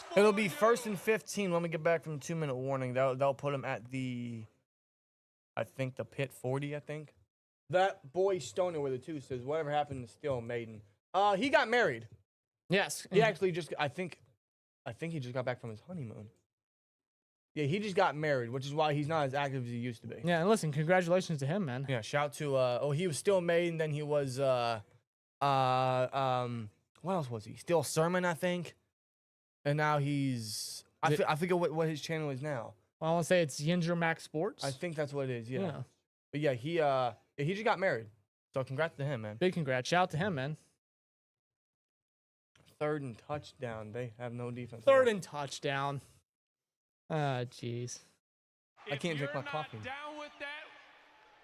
for It'll be you. 1st and 15 when we get back from the 2-minute warning. They'll put him at the, I think, the pit 40, I think. That boy Stoner with it, too, says, whatever happened to Steel Maiden. He got married. Yes. He actually just, I think he just got back from his honeymoon. Yeah, he just got married, which is why he's not as active as he used to be. Yeah, and listen, congratulations to him, man. Yeah, shout to, he was Still Maiden, then he was, what else was he? Still Sermon, I think. And now he's, I forget what his channel is now. Well, I want to say it's Yinger Max Sports. I think that's what it is, yeah. Yeah. But yeah, he just got married. So congrats to him, man. Big congrats. Shout out to him, man. 3rd and touchdown. They have no defense. 3rd and touchdown. Ah, jeez. I can't drink my If you're coffee. not down with that,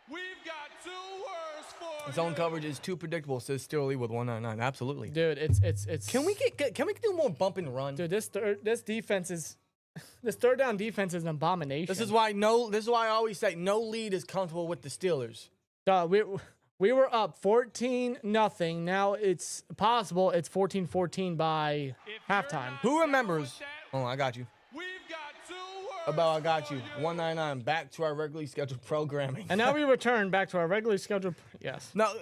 we've got 2 words for Zone you. coverage is too predictable, says Steely with 199. Absolutely. Dude, it's Can we do more bump and run? Dude, this defense is this 3rd down defense is an abomination. This is why I always say no lead is comfortable with the Steelers. We were up 14-0. Now it's possible it's 14-14 by halftime. Who remembers? Hold on, I got you. We've got 2 words I got for you. 199 back to our regularly scheduled programming. And now we return back to our regularly scheduled. Yes. Now,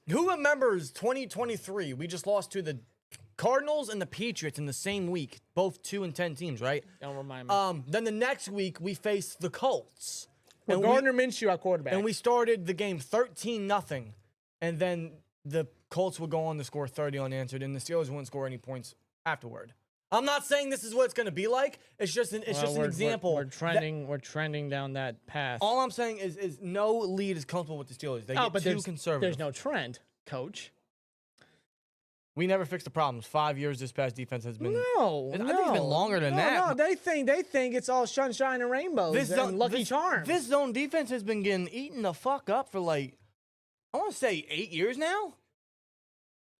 who remembers 2023? We just lost to the Cardinals and the Patriots in the same week, both 2-10 teams, right? Don't remind me. Then the next week we faced the Colts. Well, Gardner Minshew, our quarterback. And we started the game 13-0, and then the Colts would go on to score 30 unanswered, and the Steelers wouldn't score any points afterward. I'm not saying this is what it's going to be like. It's just an example. We're trending down that path. All I'm saying is no lead is comfortable with the Steelers. They get too conservative. There's no trend, coach. We never fixed the problems. 5 years this past defense has been. No, I think it's been longer than that. No, they think it's all sunshine and rainbows and Lucky Charms. This zone defense has been getting eaten the fuck up for like, I want to say 8 years now.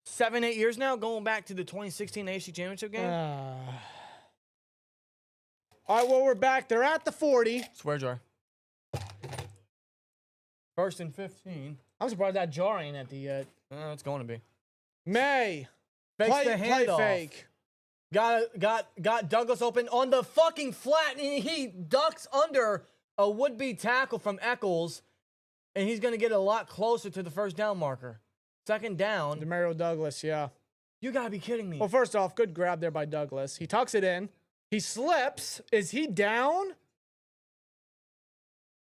7, 8 years now, going back to the 2016 AFC Championship game. All right, well, we're back. They're at the 40. Swear jar. 1st and 15. I'm surprised that jar ain't at the yet. It's going to be. May. Fakes Play the handoff. fake. Got Douglas open on the fucking flat, and he ducks under a would-be tackle from Echols, and he's going to get a lot closer to the 1st down marker. 2nd down. Demario Douglas, yeah. You got to be kidding me. Well, first off, good grab there by Douglas. He tucks it in. He slips. Is he down?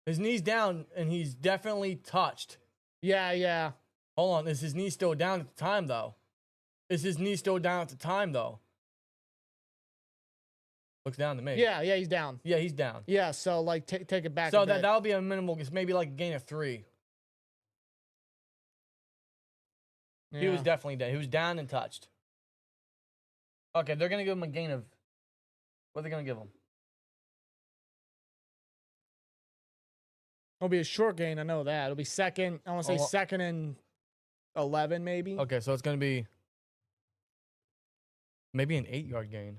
His knee's down, and he's definitely touched. Yeah. Hold on. Is his knee still down at the time, though? Looks down to me. Yeah, he's down. Yeah, he's down. Yeah, so, like, take it back So a bit. that'll be a minimal, maybe like a gain of 3. Yeah. He was definitely down. He was down and touched. Okay, they're going to give him a gain of... What are they going to give him? It'll be a short gain, I know that. It'll be second, I want to say 2nd and 11, maybe. Okay, so it's going to be... Maybe an 8-yard gain.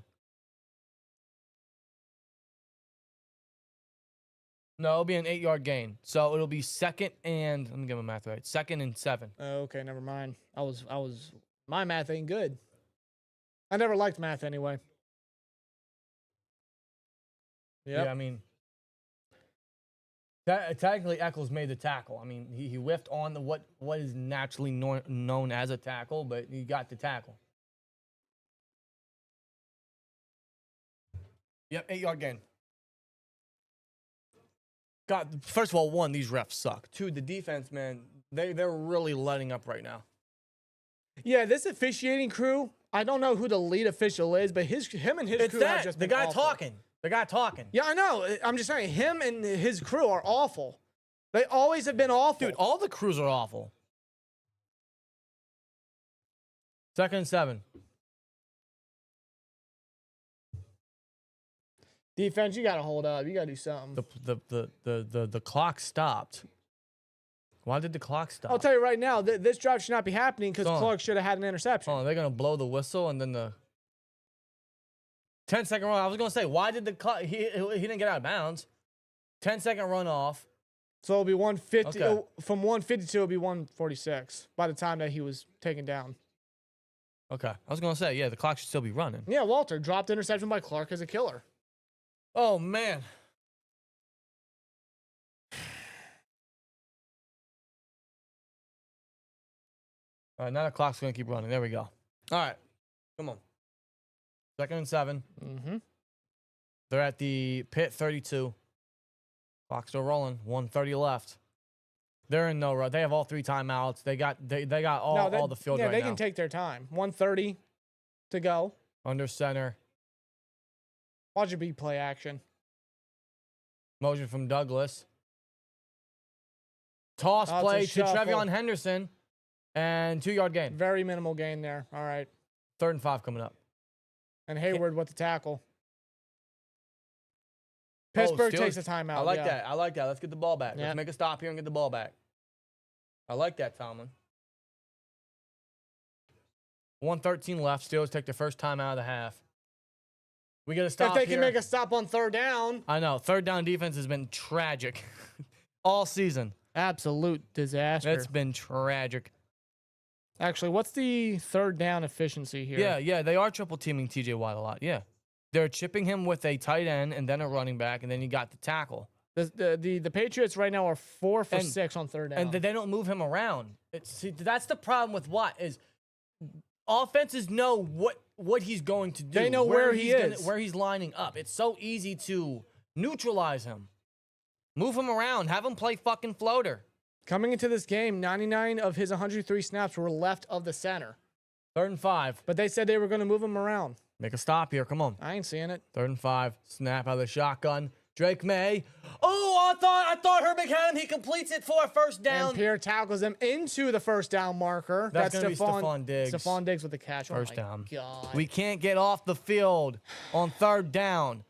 No, it'll be an 8-yard gain. So it'll be 2nd and... Let me get my math right. 2nd and 7. Okay, never mind. My math ain't good. I never liked math anyway. Yep. Yeah, I mean... Technically, Echols made the tackle. I mean, he whiffed on what is naturally known as a tackle, but he got the tackle. Yep, 8-yard gain. God, first of all, 1, these refs suck. 2, the defense, man, they're really letting up right now. Yeah, this officiating crew, I don't know who the lead official is, but him and his crew have just the been guy awful. talking. The guy talking. Yeah, I know. I'm just saying, him and his crew are awful. They always have been awful. Dude, all the crews are awful. 2nd and 7. Defense, you got to hold up. You got to do something. The clock stopped. Why did the clock stop? I'll tell you right now, this drive should not be happening because Go on. Clark should have had an interception. Oh, they're going to blow the whistle and then the 10-second run. I was going to say, why did the clock? He didn't get out of bounds. 10-second run off. So it'll be 150. Okay. From 152, it'll be 146 by the time that he was taken down. Okay. I was going to say, yeah, the clock should still be running. Yeah, Walter dropped interception by Clark as a killer. Oh, man. All right, now the clock's going to keep running. There we go. All right. Come on. 2nd and 7. Mm-hmm. They're at the Pitt 32. Clock still rolling. 1:30 left. They're in no rush. They have all 3 timeouts. They got all the field right now. Yeah, they can take their time. 1:30 to go. Under center. Watch it be play action. Motion from Douglas. Toss Oh, play it's to a shuffle. TreVeyon Henderson. And 2-yard gain. Very minimal gain there. All right. 3rd and 5 coming up. And Heyward with the tackle. Pittsburgh Steelers. takes a timeout. I like yeah. that. I like that. Let's get the ball back. Yeah. Let's make a stop here and get the ball back. I like that, Tomlin. 1:13 left. Steelers take their first time out of the half. We got to stop If they here. can make a stop on 3rd down. I know. 3rd down defense has been tragic all season. Absolute disaster. It's been tragic. Actually, what's the 3rd down efficiency here? Yeah. They are triple teaming TJ Watt a lot. Yeah. They're chipping him with a tight end and then a running back, and then you got the tackle. The Patriots right now are 4 for And- 6 on 3rd down. And they don't move him around. See, that's the problem with Watt is offenses know what he's going to do. They know where he is. where he's lining up. It's so easy to neutralize him. Move him around. Have him play fucking floater. Coming into this game, 99 of his 103 snaps were left of the center. 3rd and 5. But they said they were going to move him around. Make a stop here. Come on. I ain't seeing it. 3rd and 5. Snap out of the shotgun. Drake May. Oh, I thought Herbig had him. He completes it for a first down. And Pierre tackles him into the 1st down marker. That's gonna be Stephon Diggs. Stephon Diggs with the catch. First oh down. God. We can't get off the field on 3rd down.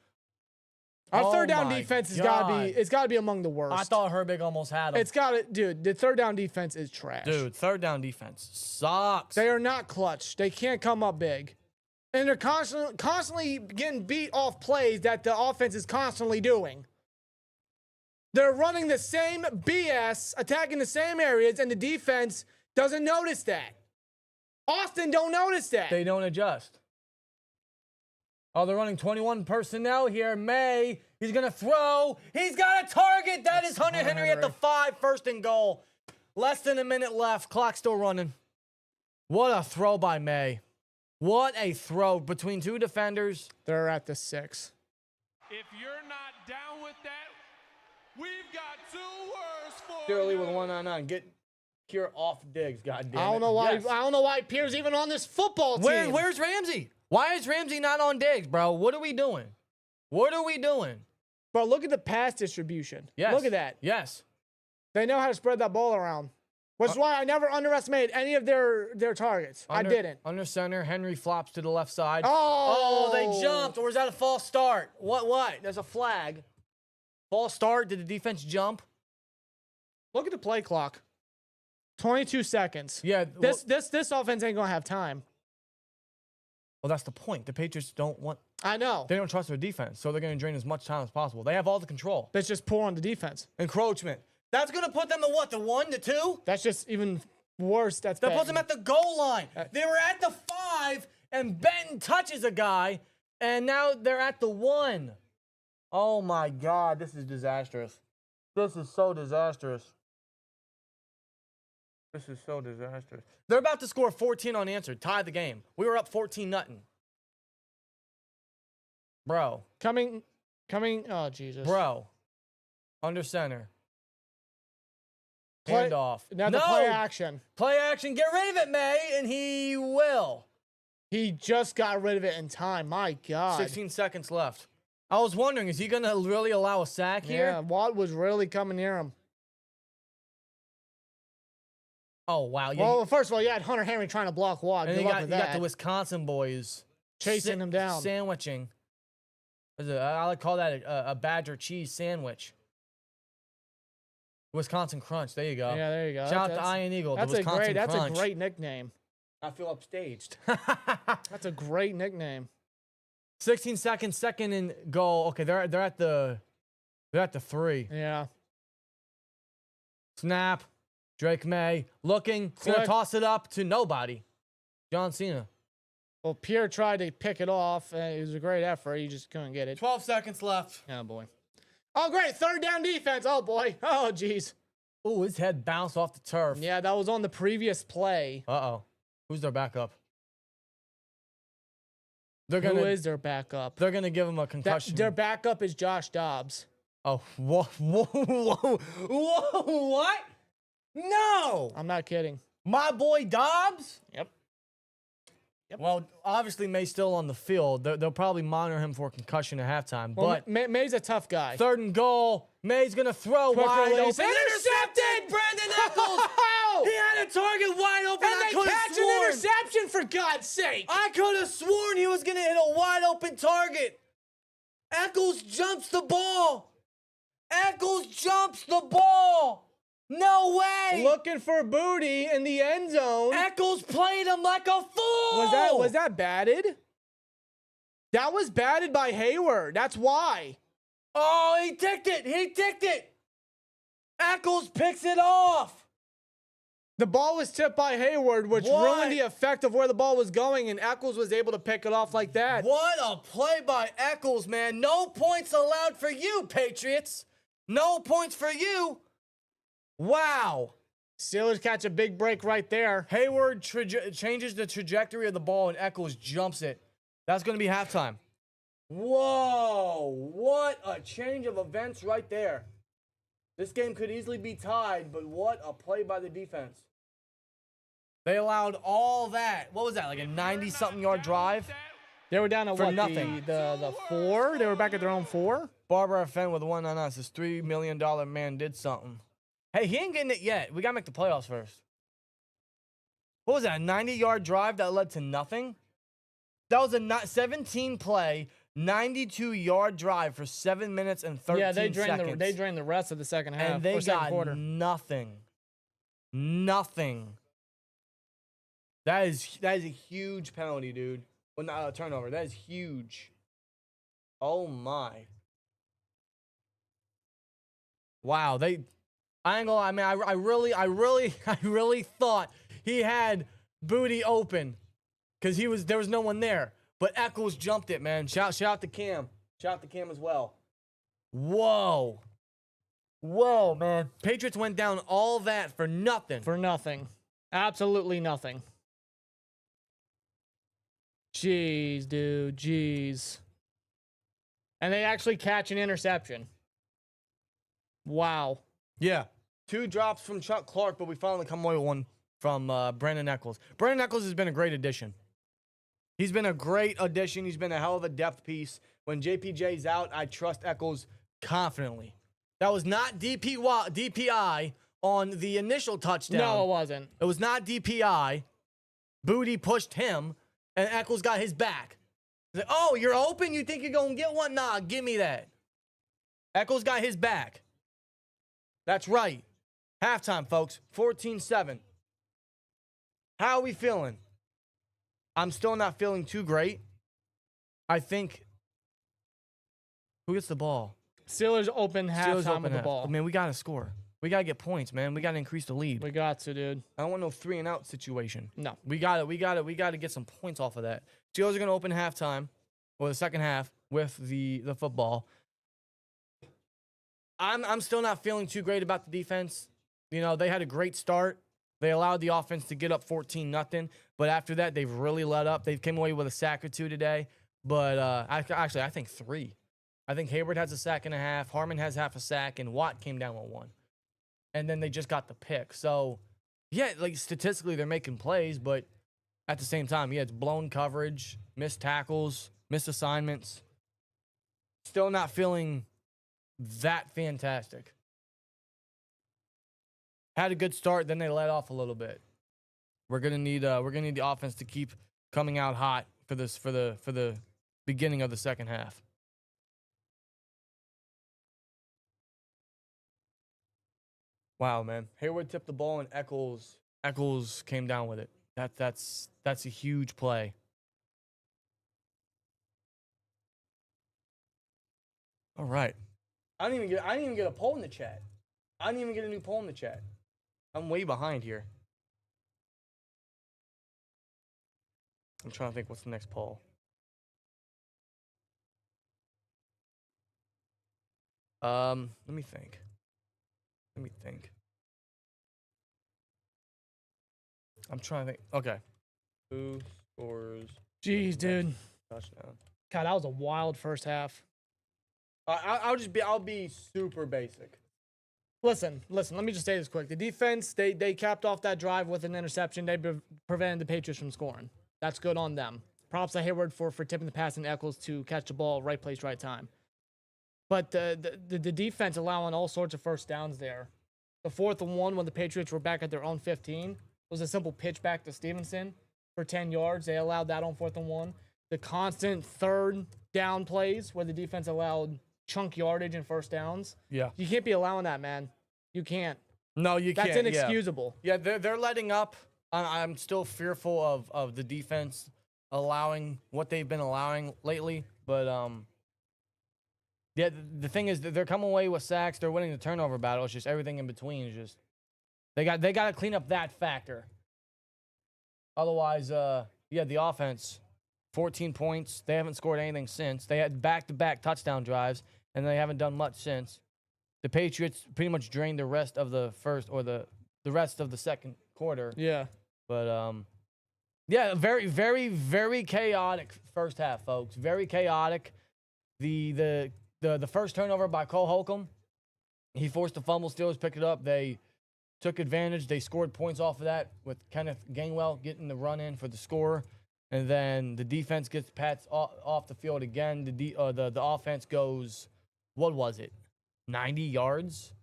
Our Oh 3rd down my defense has God. got to be. It's got to be among the worst. I thought Herbig almost had him. It's got it, dude. The 3rd down defense is trash. Dude, 3rd down defense sucks. They are not clutch. They can't come up big. And they're constantly getting beat off plays that the offense is constantly doing. They're running the same BS, attacking the same areas, and the defense doesn't notice that. Austin don't notice that. They don't adjust. Oh, they're running 21 personnel here. May, he's going to throw. He's got a target. That is Hunter Henry at the 5, 1st and goal. Less than a minute left. Clock still running. What a throw by May. What a throw between 2 defenders. They're at the 6. If you're not down with that, we've got 2 words for Early you. with 199. Get Cure off Diggs, goddamn. I don't know why. Yes. I don't know why Pierre's even on this football team. Where's Ramsey? Why is Ramsey not on Diggs, bro? What are we doing? What are we doing? Bro, look at the pass distribution. Yes. Look at that. Yes. They know how to spread that ball around. Which is why I never underestimated any of their targets. I didn't. Under center, Henry flops to the left side. Oh, they jumped. Or was that a false start? What? There's a flag. False start. Did the defense jump? Look at the play clock. 22 seconds. Yeah. This offense ain't gonna have time. Well, that's the point. The Patriots don't want. I know. They don't trust their defense, so they're going to drain as much time as possible. They have all the control. That's just poor on the defense. Encroachment. That's going to put them to what? The 1, the 2? That's just even worse. That puts them at the goal line. They were at the 5, and Benton touches a guy, and now they're at the 1. Oh my God, this is disastrous. This is so disastrous. This is so disastrous. They're about to score 14 unanswered, tie the game. We were up 14-0. Bro. Coming. Oh, Jesus. Bro. Under center. Play- Handoff. Now the No! play action. Play action. Get rid of it, May, and he will. He just got rid of it in time. My God. 16 seconds left. I was wondering, is he going to really allow a sack here? Yeah, Watt was really coming near him. Oh, wow. Yeah, Well, first of all, you had Hunter Henry trying to block Watt. and Good you luck got, with you got that. the Wisconsin boys Chasing him down. sandwiching I like call that a Badger cheese sandwich. Wisconsin Crunch. There you go. Yeah, there you go. Shout out to Iron Eagle. That's the a Wisconsin great. Crunch. That's a great nickname. I feel upstaged. That's a great nickname. 16 seconds, second and goal. Okay, they're at the 3. Yeah. Snap. Drake May looking. Gonna Click. toss it up to nobody. John Cena. Well, Pierre tried to pick it off. It was a great effort. He just couldn't get it. 12 seconds left. Oh, boy. Oh, great. Third down defense. Oh, boy. Oh, jeez. Ooh, his head bounced off the turf. Yeah, that was on the previous play. Uh-oh. Who's their backup? Who is their backup? They're gonna give him a concussion. Their backup is Josh Dobbs. Oh, whoa, what? No! I'm not kidding. My boy Dobbs? Yep. Well, obviously May's still on the field. They'll probably monitor him for concussion at halftime. Well, But May's a tough guy. third and goal. May's gonna throw Quick wide release. open. Intercepted! Brandin Echols! He had a target wide open. And I they could catch have an sworn. interception, for God's sake. I could have sworn he was gonna hit a wide open target. Echols jumps the ball. Echols jumps the ball. No way. Looking for Boutte in the end zone. Echols played him like a fool. Was that batted? That was batted by Heyward. That's why. Oh, he ticked it. Echols picks it off. The ball was tipped by Heyward, which What? ruined the effect of where the ball was going, and Echols was able to pick it off like that. What a play by Echols, man. No points allowed for you, Patriots. No points for you. Wow. Steelers catch a big break right there. Heyward changes the trajectory of the ball, and Echols jumps it. That's going to be halftime. Whoa. What a change of events right there. This game could easily be tied, but what a play by the defense. They allowed all that. What was that, like a 90-something yard drive? They were down to For what? nothing. The 4? They were back at their own 4? Barbara Fenn with a 1 on us. This $3 million man did something. Hey, he ain't getting it yet. We got to make the playoffs first. What was that, a 90-yard drive that led to nothing? That was a 17-play, 92-yard drive for 7 minutes and 13 Yeah, they seconds. drained the rest of the second half. And they or second got quarter. nothing. Nothing. That is a huge penalty, dude. Well, not a turnover. That is huge. Oh my. Wow. I ain't gonna lie, man. I really thought he had Boutte open because there was no one there. But Echols jumped it, man. Shout out to Cam. Shout out to Cam as well. Whoa. Whoa, man. Patriots went down all that for nothing. For nothing. Absolutely nothing. Jeez, dude. Jeez. And they actually catch an interception. Wow. Yeah. 2 drops from Chuck Clark, but we finally come away with one from Brandin Echols. Brandin Echols has been a great addition. He's been a great addition. He's been a hell of a depth piece. When JPJ's out, I trust Echols confidently. That was not DPI on the initial touchdown. No, it wasn't. It was not DPI. Boutte pushed him, and Echols got his back. He's like, oh, you're open? You think you're going to get one? Nah, give me that. Echols got his back. That's right. Halftime, folks. 14-7. How are we feeling? I'm still not feeling too great. I think... Who gets the ball? Steelers open Steelers halftime open with the half. ball. Man, we got to score. We got to get points, man. We got to increase the lead. We got to, dude. I don't want no 3-and-out situation. No. We got to get some points off of that. Steelers are going to open halftime, or the second half, with the football. I'm still not feeling too great about the defense. You know, they had a great start. They allowed the offense to get up 14-0, but after that, they've really let up. They came away with a sack or 2 today, but I think 3. I think Heyward has a sack and a half. Harmon has half a sack, and Watt came down with 1. And then they just got the pick. So, yeah, like statistically, they're making plays, but at the same time, yeah, it's blown coverage, missed tackles, missed assignments. Still not feeling that fantastic. Had a good start, then they let off a little bit. We're gonna need the offense to keep coming out hot for the beginning of the second half. Wow, man. Heyward tipped the ball and Echols came down with it. That's a huge play. All right. I didn't even get a poll in the chat. I didn't even get a new poll in the chat. I'm way behind here. I'm trying to think what's the next poll. Let me think. I'm trying to think. Okay. Who scores Jeez, dude. touchdown? God, that was a wild first half. I'll be super basic. Listen. Let me just say this quick. The defense, they capped off that drive with an interception. They prevented the Patriots from scoring. That's good on them. Props to Heyward for tipping the pass and Echols to catch the ball, right place, right time. But the defense allowing all sorts of first downs there. The 4th and 1 when the Patriots were back at their own 15 was a simple pitch back to Stevenson for 10 yards. They allowed that on 4th and 1. The constant 3rd down plays where the defense allowed chunk yardage and first downs. Yeah. You can't be allowing that, man. You can't. No, you can't. That's inexcusable. Yeah, they're letting up. I'm still fearful of the defense allowing what they've been allowing lately. But yeah, the thing is that they're coming away with sacks. They're winning the turnover battle. It's just everything in between is just they got to clean up that factor. Otherwise, yeah, the offense, 14 points. They haven't scored anything since. They had back-to-back touchdown drives, and they haven't done much since. The Patriots pretty much drained the rest of the first or the rest of the second quarter. Yeah. But yeah, very, very, very chaotic first half, folks. Very chaotic. The first turnover by Cole Holcomb, he forced a fumble. Steelers picked it up. They took advantage. They scored points off of that with Kenneth Gainwell getting the run in for the score. And then the defense gets Pats off the field again. The offense goes, what was it, 90 yards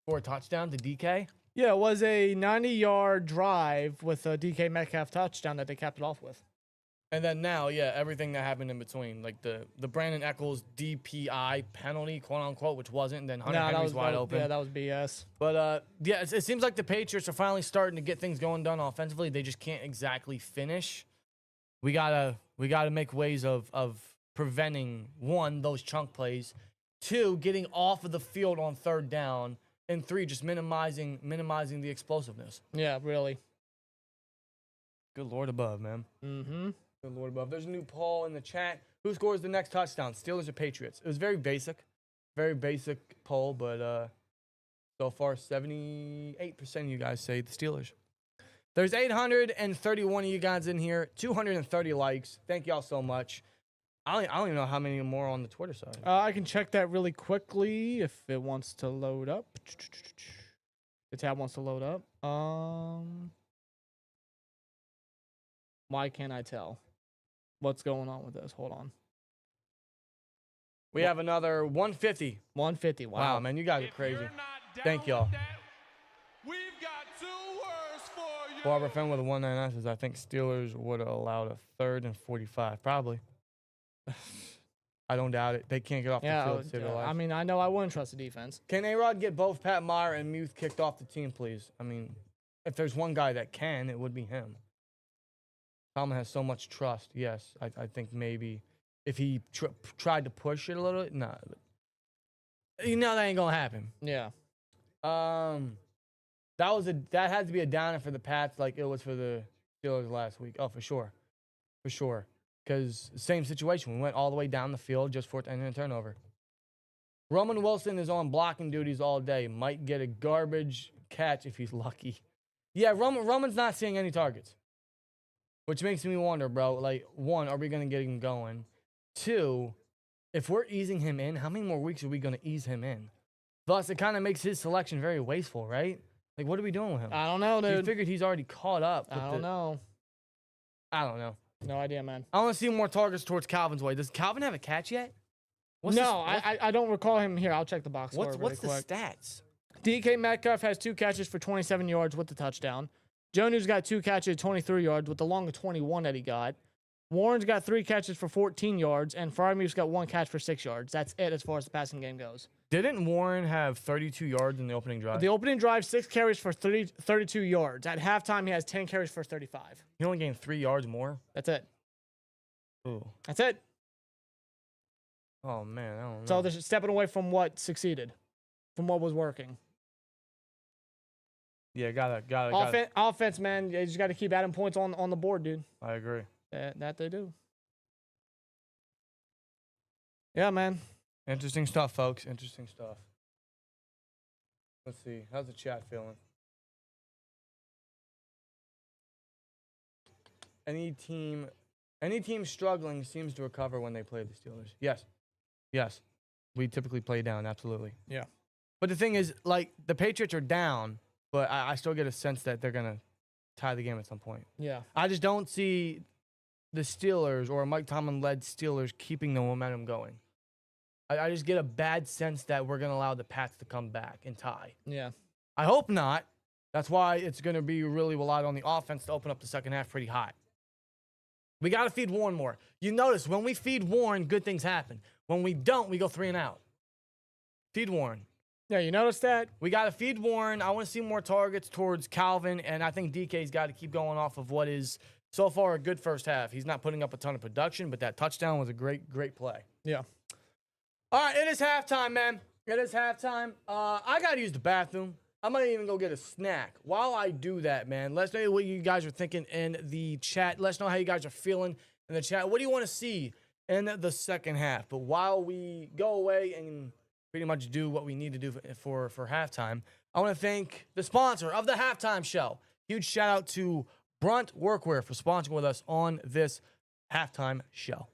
for a touchdown to DK? Yeah, it was a 90-yard drive with a DK Metcalf touchdown that they capped it off with. And then now, yeah, everything that happened in between, like the Brandin Echols DPI penalty, quote unquote, which wasn't. And then Hunter Henry's wide open. Yeah, that was BS. But yeah, it seems like the Patriots are finally starting to get things going done offensively. They just can't exactly finish. We gotta make ways of preventing, 1, those chunk plays, 2, getting off of the field on 3rd down, and 3, just minimizing the explosiveness. Yeah, really. Good Lord above, man. Mm-hmm. Good Lord above. There's a new poll in the chat. Who scores the next touchdown, Steelers or Patriots? It was very basic poll, but so far 78% of you guys say the Steelers. There's 831 of you guys in here, 230 likes. Thank y'all so much. I don't even know how many more on the Twitter side. I can check that really quickly if it wants to load up. The tab wants to load up. Why can't I tell what's going on with this? Hold on. We have another 150. 150. Wow, man, you guys are crazy. Thank y'all. We've got 2 words for you. Barbara Finn with a 199 says, I think Steelers would have allowed a 3rd and 45. Probably. I don't doubt it. They can't get off the field to save their lives. I mean, I know I wouldn't trust the defense. Can A-Rod get both Pat Meyer and Muth kicked off the team, please? I mean, if there's one guy that can, it would be him. Tomlin has so much trust. Yes, I think maybe if he tried to push it a little, nah. You know that ain't gonna happen. Yeah. That had to be a downer for the Pats, like it was for the Steelers last week. Oh, for sure, Because same situation, we went all the way down the field just for it to end in a turnover. Roman Wilson is on blocking duties all day. Might get a garbage catch if he's lucky. Yeah, Roman's not seeing any targets. Which makes me wonder, bro, like, 1, are we going to get him going? 2, if we're easing him in, how many more weeks are we going to ease him in? Thus, it kind of makes his selection very wasteful, right? Like, what are we doing with him? I don't know, dude. You figured he's already caught up. I don't know. I don't know. No idea, man. I want to see more targets towards Calvin's way. Does Calvin have a catch yet? I don't recall him here. I'll check the box score What's the really quick. stats? DK Metcalf has 2 catches for 27 yards with the touchdown. Jonnu's got 2 catches, 23 yards, with the long of 21 that he got. Warren's got 3 catches for 14 yards, and Frymuth's got 1 catch for 6 yards. That's it as far as the passing game goes. Didn't Warren have 32 yards in the opening drive? The opening drive, 6 carries for 32 yards. At halftime, he has 10 carries for 35. He only gained 3 yards more? That's it. Ooh. That's it. Oh, man, I don't know. So they're stepping away from what succeeded, from what was working. Yeah, gotta. Offense, man, you just got to keep adding points on the board, dude. I agree. That they do. Yeah, man. Interesting stuff, folks. Interesting stuff. Let's see. How's the chat feeling? Any team struggling seems to recover when they play the Steelers. Yes. We typically play down, absolutely. Yeah. But the thing is, like, the Patriots are down, but I still get a sense that they're going to tie the game at some point. Yeah. I just don't see the Steelers or Mike Tomlin-led Steelers keeping the momentum going. I just get a bad sense that we're going to allow the Pats to come back and tie. Yeah. I hope not. That's why it's going to be really relied on the offense to open up the second half pretty hot. We got to feed Warren more. You notice when we feed Warren, good things happen. When we don't, we go 3 and out. Feed Warren. Yeah, you notice that? We got to feed Warren. I want to see more targets towards Calvin, and I think DK's got to keep going off of what is so far a good first half. He's not putting up a ton of production, but that touchdown was a great play. Yeah. All right, it is halftime, man. It is halftime. I got to use the bathroom. I might even go get a snack. While I do that, man, let us know what you guys are thinking in the chat. Let us know how you guys are feeling in the chat. What do you want to see in the second half? But while we go away and pretty much do what we need to do for halftime, I want to thank the sponsor of the halftime show. Huge shout out to Brunt Workwear for sponsoring with us on this halftime show.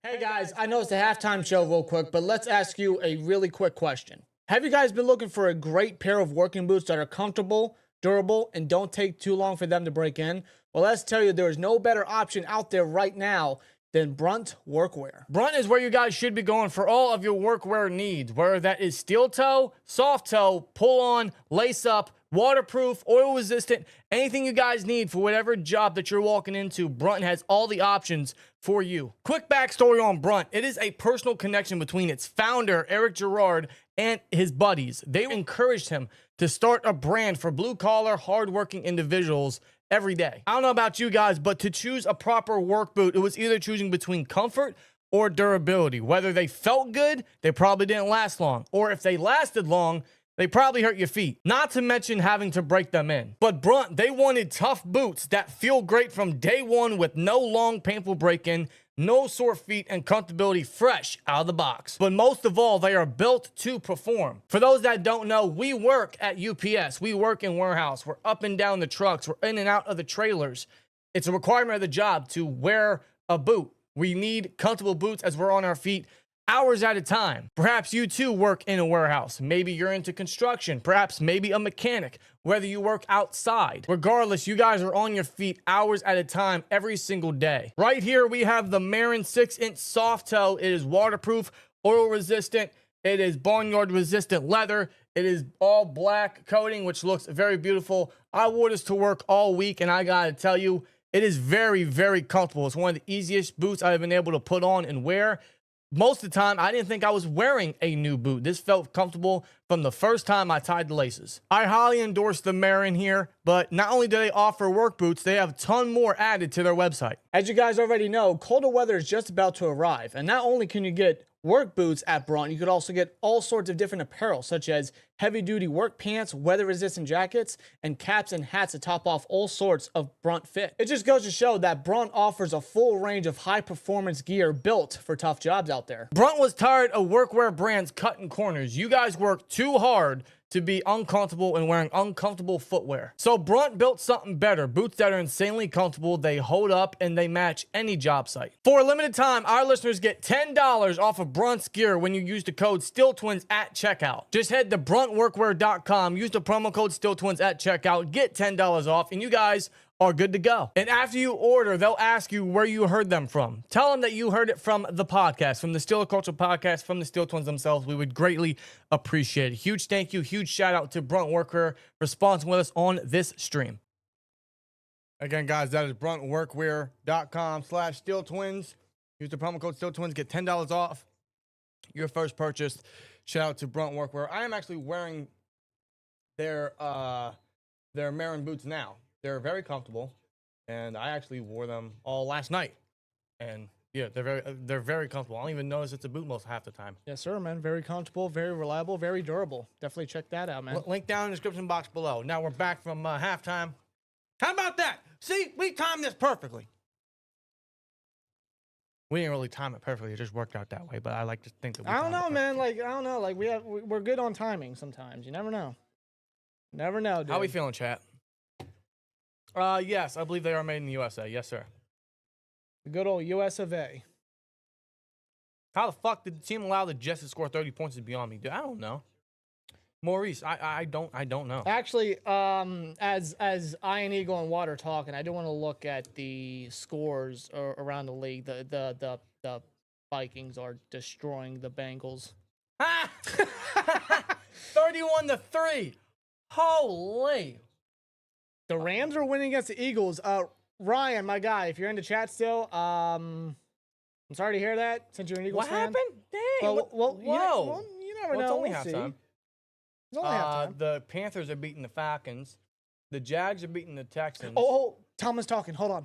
Hey guys, I know it's a halftime show real quick, but let's ask you a really quick question. Have you guys been looking for a great pair of working boots that are comfortable, durable, and don't take too long for them to break in? Well, let's tell you, there is no better option out there right now than Brunt Workwear. Brunt is where you guys should be going for all of your workwear needs, whether that is steel toe, soft toe, pull on, lace up, waterproof, oil resistant, anything you guys need for whatever job that you're walking into, Brunt has all the options for you. Quick backstory on Brunt. It is a personal connection between its founder, Eric Gerard, and his buddies. They encouraged him to start a brand for blue-collar, hardworking individuals every day. I don't know about you guys, but to choose a proper work boot, it was either choosing between comfort or durability. Whether they felt good, they probably didn't last long. Or if they lasted long, they probably hurt your feet. Not to mention having to break them in. But Brunt, they wanted tough boots that feel great from day one with no long, painful break-in, no sore feet, and comfortability fresh out of the box. But most of all, they are built to perform. For those that don't know, we work at UPS. We work in warehouse. We're up and down the trucks. We're in and out of the trailers. It's a requirement of the job to wear a boot. We need comfortable boots as we're on our feet hours at a time. Perhaps you too work in a warehouse. Maybe you're into construction. Perhaps maybe a mechanic. Whether you work outside. Regardless, you guys are on your feet hours at a time every single day. Right here, we have the Marin 6-inch soft toe. It is waterproof, oil resistant. It is barnyard resistant leather. It is all black coating, which looks very beautiful. I wore this to work all week, and I gotta tell you, it is very, very comfortable. It's one of the easiest boots I've been able to put on and wear. Most of the time, I didn't think I was wearing a new boot. This felt comfortable from the first time I tied the laces. I highly endorse the Marin here, but not only do they offer work boots, they have a ton more added to their website. As you guys already know, colder weather is just about to arrive, and not only can you get work boots at Brunt, you could also get all sorts of different apparel, such as heavy-duty work pants, weather-resistant jackets, and caps and hats to top off all sorts of Brunt fit. It just goes to show that Brunt offers a full range of high-performance gear built for tough jobs out there. Brunt was tired of workwear brands cutting corners. You guys work too hard to be uncomfortable and wearing uncomfortable footwear. So Brunt built something better. Boots that are insanely comfortable, they hold up, and they match any job site. For a limited time, our listeners get $10 off of Brunt's gear when you use the code SteelTwins at checkout. Just head to bruntworkwear.com, use the promo code SteelTwins at checkout, get $10 off, and you guys are good to go. And after you order, they'll ask you where you heard them from. Tell them that you heard it from the podcast, from the Steeler Culture podcast, from the Steel Twins themselves. We would greatly appreciate it. Huge thank you, huge shout out to Brunt Workwear for sponsoring with us on this stream. Again, guys, that is bruntworkwear.com/SteelTwins. Use the promo code SteelTwins, get $10 off your first purchase. Shout out to Brunt Workwear. I am actually wearing their Marin boots now. They're very comfortable, and I actually wore them all last night. And yeah, they're very comfortable. I don't even notice it's a boot most half the time. Yes, sir, man. Very comfortable, very reliable, very durable. Definitely check that out, man. Link down in the description box below. Now we're back from halftime. How about that? See, we timed this perfectly. We didn't really time it perfectly. It just worked out that way. But I like to think that we I don't know, timed it man. Like, I don't know. Like, we're good on timing sometimes. You never know. Never know, dude. How we feeling, chat? Yes, I believe they are made in the USA. Yes, sir. The good old US of A. How the fuck did the team allow the Jets to score 30 points is beyond me, dude. I don't know. Maurice, I don't know. Actually, as Iron Eagle and Water talking, I do want to look at the scores around the league. The Vikings are destroying the Bengals. 31-3. Holy. The Rams are winning against the Eagles. Ryan, my guy, if you're in the chat still, I'm sorry to hear that. Since you're an Eagles fan. What happened? Dang. Well, whoa. You never know. It's only We'll see. halftime. It's only halftime. The Panthers are beating the Falcons. The Jags are beating the Texans. Oh, Tom is talking. Hold on.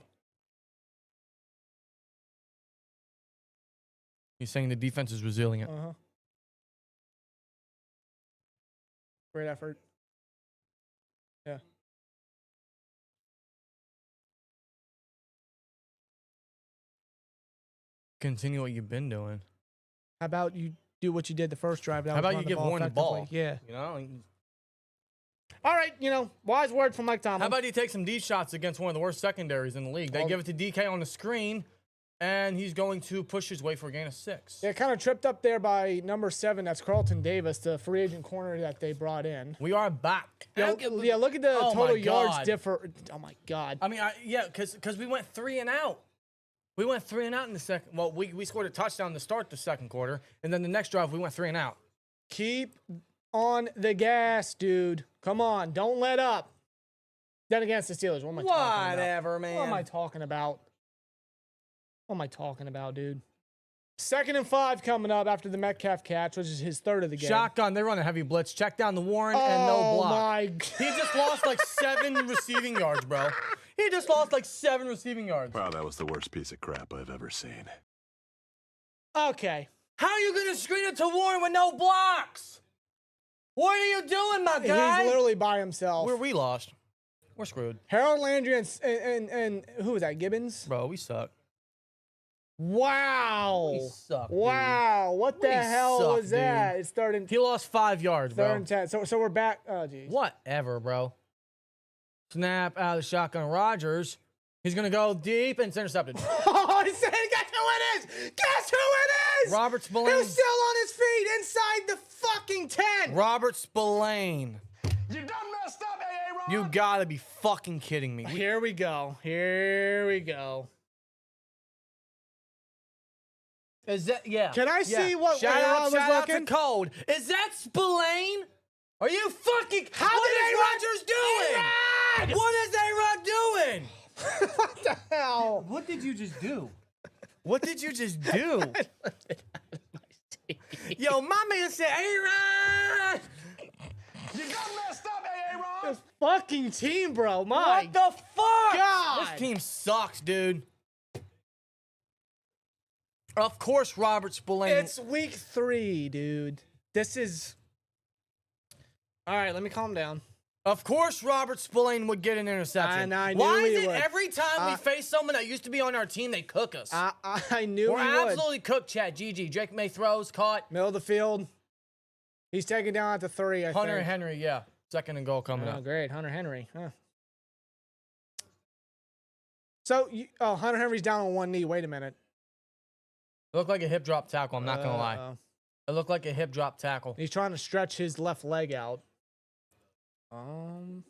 He's saying the defense is resilient. Uh-huh. Great effort. Yeah. Continue what you've been doing. How about you do what you did the first drive? That How was about run you give Warren the effectively. ball? Yeah. You know? All right, wise word from Mike Tomlin. How about he take some D shots against one of the worst secondaries in the league? They give it to DK on the screen, and he's going to push his way for a gain of 6. Yeah, kind of tripped up there by number 7. That's Carlton Davis, the free agent corner that they brought in. We are back. Yeah, look at the Oh my total yards God. differ. Oh, my God. I mean, because we went 3 and out. We went 3 and out in the second. Well, we scored a touchdown to start the second quarter, and then the next drive we went 3 and out. Keep on the gas, dude. Come on. Don't let up. Then against the Steelers. What am I talking about? Whatever, man. What am I talking about? What am I talking about, dude? 2nd and 5 coming up after the Metcalf catch, which is his 3rd of the game. Shotgun. They run a heavy blitz. Check down the Warren and no block. Oh, my He just lost like 7 receiving yards, bro. He just lost like 7 receiving yards. Wow, that was the worst piece of crap I've ever seen. Okay. How are you going to screen it to Warren with no blocks? What are you doing, my guy? He's literally by himself. We lost. We're screwed. Harold Landry and who was that? Gibbons? Bro, we suck. Wow. We suck, dude. Wow. What the hell suck, was that? dude. It's starting He lost 5 yards, 3rd bro. and 10. So we're back. Oh, geez. Whatever, bro. Snap out of the shotgun. Rodgers. He's going to go deep and it's intercepted. Oh, he said, guess who it is? Guess who it is? Robert Spillane. He's still on his feet inside the fucking 10. Robert Spillane. You done messed up, A.A. You got to be fucking kidding me. Here we go. Here we go. Is that, yeah. Can I see what shout I out, was shout out looking? to Code. Is that Spillane? Are you fucking, How what did is Rodgers doing? A-Rod! What is A-Rod doing? What the hell? What did you just do? What did you just do? Yo, my man said, A-Rod! You done messed up, A.A. This fucking team, bro. My What the fuck? God. This team sucks, dude. Of course, Robert Spillane. It's week 3, dude. This is. All right, let me calm down. Of course, Robert Spillane would get an interception. I knew Why he is it would. every time we face someone that used to be on our team, they cook us? I knew We're he would. absolutely cooked, chat. GG. Drake May throws, caught. Middle of the field. He's taken down at the 3, I Hunter think. and Henry, yeah. 2nd and goal coming Oh, up. great. Hunter Henry. Huh. So, Hunter Henry's down on one knee. Wait a minute. It looked like a hip drop tackle, I'm not going to lie. It looked like a hip drop tackle. He's trying to stretch his left leg out. No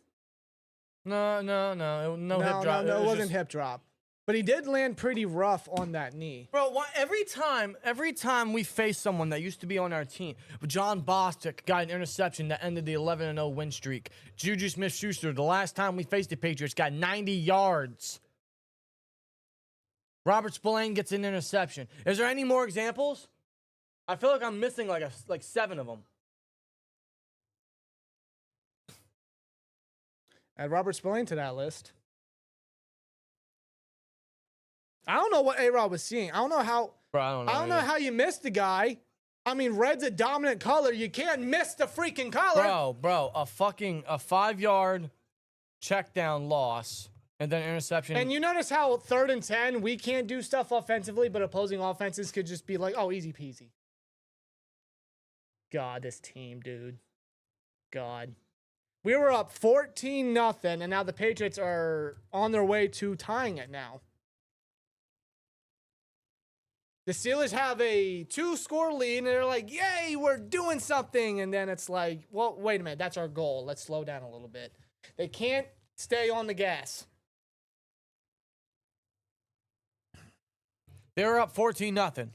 hip drop. No, it wasn't just- hip drop. But he did land pretty rough on that knee. Bro, every time we face someone that used to be on our team, John Bostic got an interception that ended the 11-0 win streak. Juju Smith-Schuster, the last time we faced the Patriots, got 90 yards. Robert Spillane gets an interception. Is there any more examples? I feel like I'm missing like 7 of them. Add Robert Spillane to that list. I don't know what A-Rod was seeing. I don't know how. Bro, I don't know. I don't know how you missed the guy. I mean, red's a dominant color. You can't miss the freaking color. Bro, a 5-yard check down loss and then interception. And you notice how 3rd and 10, we can't do stuff offensively, but opposing offenses could just be like, oh, easy peasy. God, this team, dude. God. We were up 14-0, and now the Patriots are on their way to tying it now. The Steelers have a 2-score lead, and they're like, yay, we're doing something. And then it's like, well, wait a minute. That's our goal. Let's slow down a little bit. They can't stay on the gas. They're up 14-0.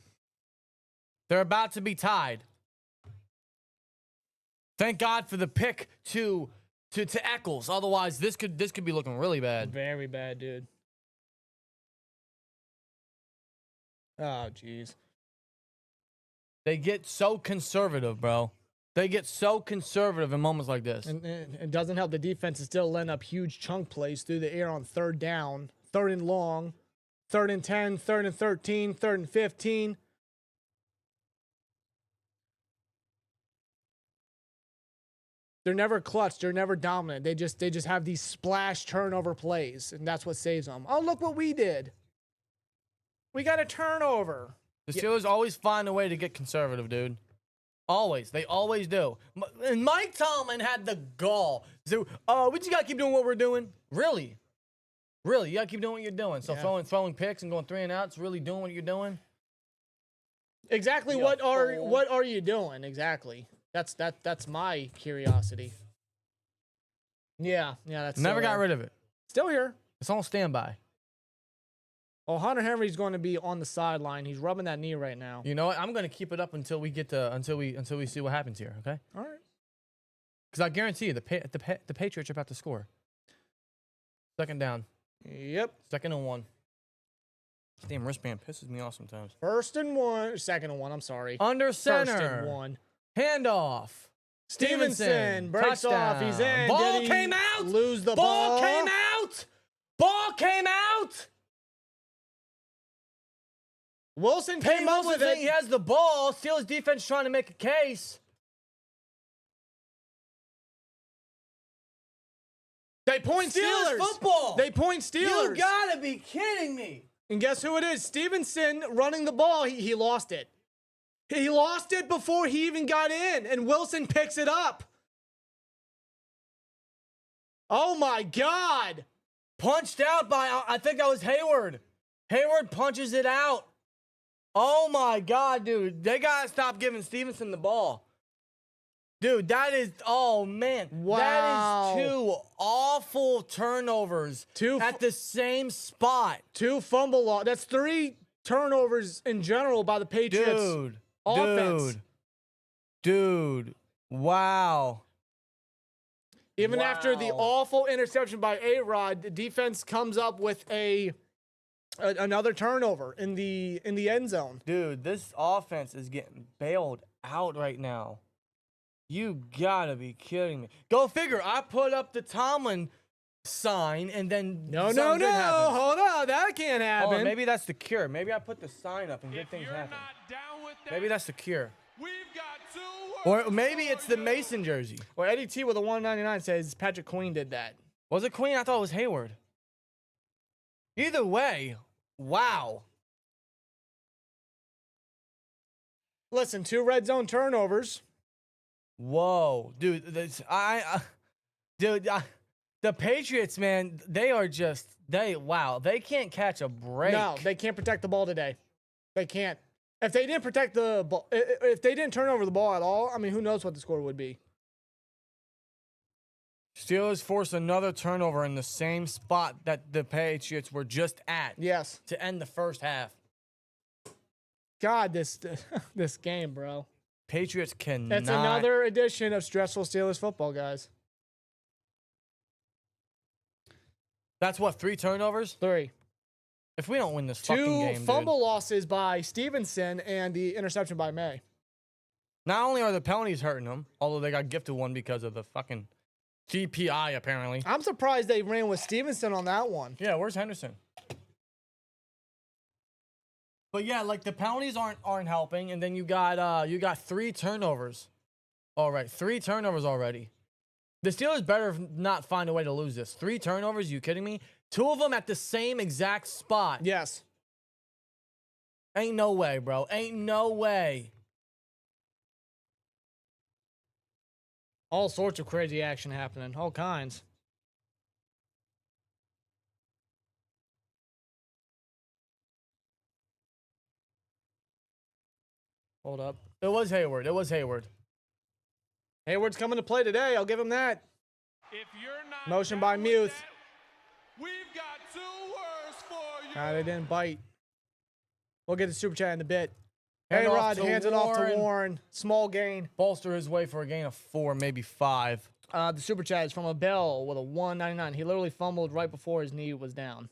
They're about to be tied. Thank God for the pick to Echols. Otherwise, this could be looking really bad. Very bad, dude. Oh, jeez. They get so conservative, bro. They get so conservative in moments like this. And it doesn't help the defense is still letting up huge chunk plays through the air on 3rd down, 3rd and long, 3rd and 10, 3rd and 13, 3rd and 15. They're never clutch. They're never dominant. They just have these splash turnover plays, and that's what saves them. Oh, look what we did. We got a turnover. The Steelers always find a way to get conservative, dude. Always. They always do. And Mike Tomlin had the gall. So, we just got to keep doing what we're doing. Really? Really? You got to keep doing what you're doing. So throwing picks and going 3 and outs, really doing what you're doing? Exactly. Yo, What are you doing? Exactly. That's my curiosity. Yeah, that's Never got rid of it. Still here. It's on standby. Oh, Hunter Henry's going to be on the sideline. He's rubbing that knee right now. You know what? I'm going to keep it up until we get to until we see what happens here, okay? All right. Because I guarantee you, the Patriots are about to score. 2nd down. Yep. 2nd and 1. This damn wristband pisses me off sometimes. 1st and 1. 2nd and 1. I'm sorry. Under center. 1st and 1. Handoff. Stevenson breaks touchdown. off. He's in. Ball Did he came out. Lose the Ball ball. came out. Ball came out. Wilson came up with it. He has the ball. Steelers defense trying to make a case. They point Steelers. Football. They point Steelers. You gotta be kidding me. And guess who it is? Stevenson running the ball. He lost it. He lost it before he even got in, and Wilson picks it up. Oh, my God. Punched out by, I think that was Heyward. Heyward punches it out. Oh, my God, dude. They got to stop giving Stevenson the ball. Dude, that is, oh, man. Wow. That is 2 awful turnovers at the same spot. 2 fumble loss. That's 3 turnovers in general by the Patriots. Offense. Dude. Wow. Even after the awful interception by A-Rod, the defense comes up with another turnover in the end zone. Dude, this offense is getting bailed out right now. You gotta be kidding me. Go figure. I put up the Tomlin sign and then No. Hold on. That can't happen. on, maybe that's the cure. Maybe I put the sign up and good things happen. Maybe that's the cure. We've got 2 words. Or maybe it's the Mason jersey. Well, Eddie T with a 199 says Patrick Queen did that. Was it Queen? I thought it was Heyward. Either way, wow. Listen, 2 red zone turnovers. Whoa, dude. The Patriots, man, they can't catch a break. No, they can't protect the ball today. They can't. If they didn't protect the ball, if they didn't turn over the ball at all, I mean, who knows what the score would be. Steelers forced another turnover in the same spot that the Patriots were just at. Yes. To end the first half. God, this game, bro. Patriots cannot. It's another edition of stressful Steelers football, guys. That's what, 3 turnovers? 3. If we don't win this fucking game, 2 fumble losses by Stevenson and the interception by May. Not only are the penalties hurting them, although they got gifted one because of the fucking DPI, apparently. I'm surprised they ran with Stevenson on that one. Yeah, where's Henderson? But yeah, like the penalties aren't helping, and then you got 3 turnovers. All right, 3 turnovers already. The Steelers better not find a way to lose this. 3 turnovers? You kidding me? 2 of them at the same exact spot. Yes. Ain't no way, bro. Ain't no way. All sorts of crazy action happening. All kinds. Hold up. It was Heyward. It was Heyward. Heyward's coming to play today. I'll give him that. If you're not Motion down by with Muth. that, we've got 2 words for you. They didn't bite. We'll get the super chat in a bit. Hand off Heyward to hands it off to Warren. Warren. Small gain. Bolster his way for a gain of 4, maybe 5. The super chat is from a Bell with a 199. He literally fumbled right before his knee was down.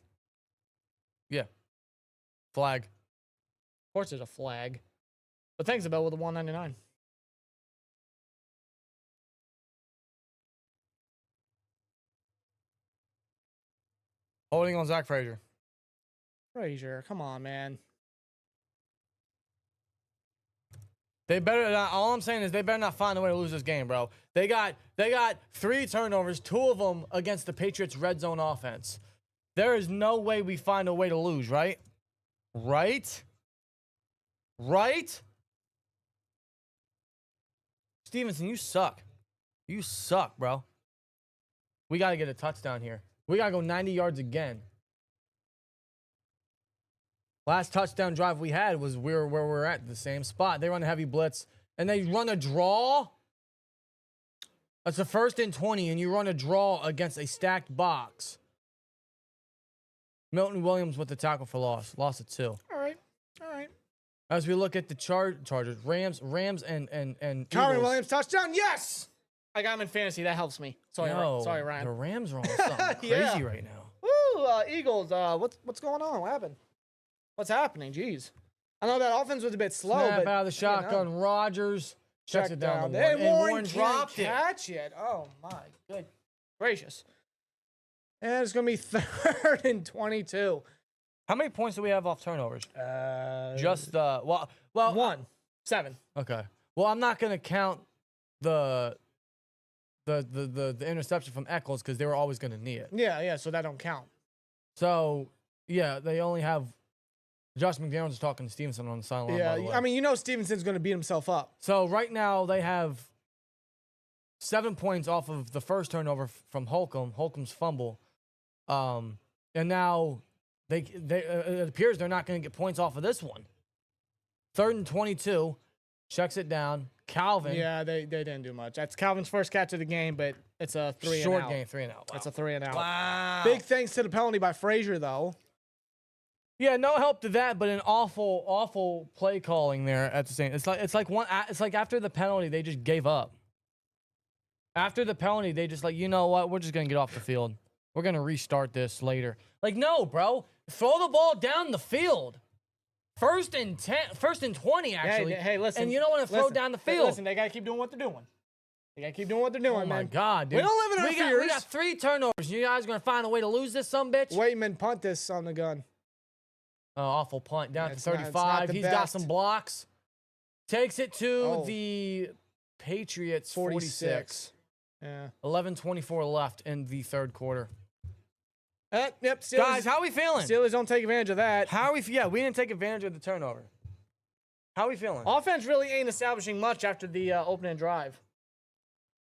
Yeah. Flag. Of course, there's a flag. But thanks, Abel, with a 199. Holding on Zach Frazier. Frazier, come on, man. They better not, all I'm saying is they better not find a way to lose this game, bro. They got 3 turnovers, 2 of them against the Patriots red zone offense. There is no way we find a way to lose, right? Right? Right? Stevenson, you suck. You suck, bro. We got to get a touchdown here. We got to go 90 yards again. Last touchdown drive we had was where we're at, the same spot. They run a heavy blitz, and they run a draw. That's a 1st and 20, and you run a draw against a stacked box. Milton Williams with the tackle for loss. Loss of 2. All right. As we look at the Chargers, Rams, and Kyron Eagles. Williams touchdown. Yes. I got him in fantasy. That helps me. Sorry, Yo, sorry, Ryan. The Rams are on something Yeah. crazy right now. Woo. Eagles. What's going on? What happened? What's happening? Jeez. I know that offense was a bit slow, Snap but out of the shotgun. Rodgers checks it down to Warren. And Warren dropped it. Catch it. Oh my good gracious. And it's gonna be 3rd and 22. How many points do we have off turnovers? Just well, 1. 7. Okay. Well, I'm not gonna count the interception from Echols because they were always gonna need it. Yeah. So that don't count. So yeah, they only have. Josh McDaniels is talking to Stevenson on the sideline. Yeah. By the way. I mean, Stevenson's gonna beat himself up. So right now they have 7 points off of the first turnover from Holcomb's fumble, and now it appears they're not going to get points off of this one. 3rd and 22, checks it down. Calvin. Yeah, they didn't do much. That's Calvin's first catch of the game, but it's a 3 short and out. game, 3 and out. Wow. It's a 3 and out. Wow. Big thanks to the penalty by Frazier, though. Yeah, no help to that, but an awful play calling there at the same. It's like after the penalty they just gave up. After the penalty they just like, you know what? We're just gonna get off the field. We're gonna restart this later. Like, no, bro, throw the ball down the field. 1st and 10, 1st and 20 actually. Hey, listen. And you don't want to throw down the field. Listen, they gotta keep doing what they're doing. They gotta keep doing what they're doing, Oh my man. God, dude. We don't live in our fears. We got 3 turnovers. You guys gonna find a way to lose this, bitch? Waitman punt this on the gun. Awful punt down Yeah, to it's not 35. the He's got best. some blocks. Takes it to Oh. the Patriots 46. Yeah. 11:24 left in the 3rd quarter. Yep. Steelers, Guys, how we feeling? Steelers don't take advantage of that. How we? Yeah, we didn't take advantage of the turnover. How we feeling? Offense really ain't establishing much after the opening drive,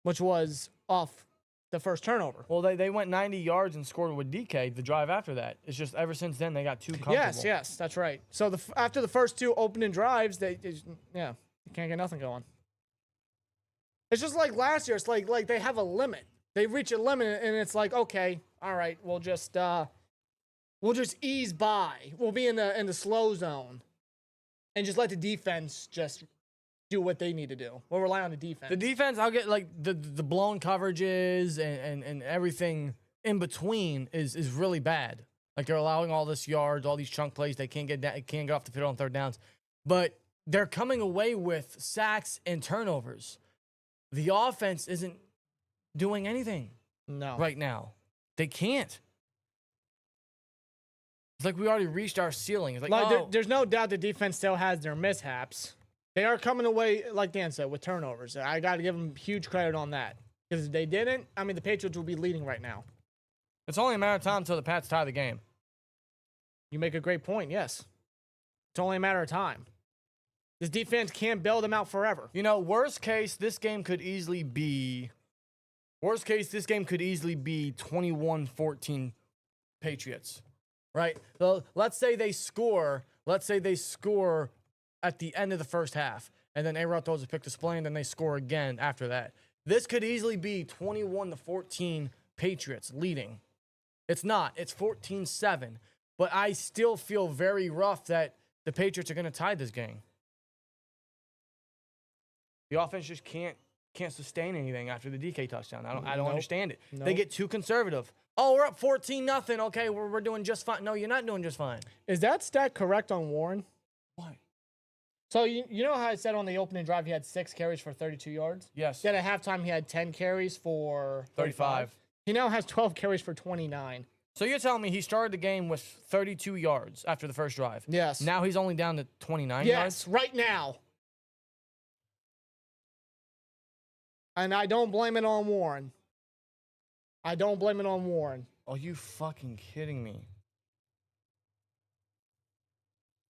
which was off the first turnover. Well, they went 90 yards and scored with DK the drive after that. It's just ever since then they got too comfortable. Yes, that's right. So after the first 2 opening drives, you can't get nothing going. It's just like last year. It's like they have a limit. They reach a limit, and it's like, okay, all right, we'll just ease by. We'll be in the slow zone, and just let the defense just do what they need to do. We'll rely on the defense. The defense, I'll get like the blown coverages and everything in between is really bad. Like they're allowing all this yards, all these chunk plays. They can't get off the field on 3rd downs. But they're coming away with sacks and turnovers. The offense isn't doing anything right now. They can't. It's like we already reached our ceiling. It's like, there's no doubt the defense still has their mishaps. They are coming away, like Dan said, with turnovers. I got to give them huge credit on that. Because if they didn't, I mean, the Patriots would be leading right now. it's only a matter of time until the Pats tie the game. You make a great point, yes. It's only a matter of time. This defense can't bail them out forever. You know, worst case, this game could easily be 21-14 Patriots. Right? So let's say they score at the end of the first half, and then A-Rod throws a pick to Spillane, then they score again after that. This could easily be 21-14 Patriots leading. It's not. It's 14-7. But I still feel very rough that the Patriots are going to tie this game. The offense just can't sustain anything after the DK touchdown. I don't understand it. They get too conservative. Oh, we're up 14-0. Okay, we're doing just fine. No, you're not doing just fine. Is that stat correct on Warren? Why? So you know how I said on the opening drive he had 6 carries for 32 yards? Yes. Then at halftime he had 10 carries for 35. He now has 12 carries for 29. So you're telling me he started the game with 32 yards after the first drive? Yes. Now he's only down to 29 yards? Yes, right now. And I don't blame it on Warren. Are you fucking kidding me?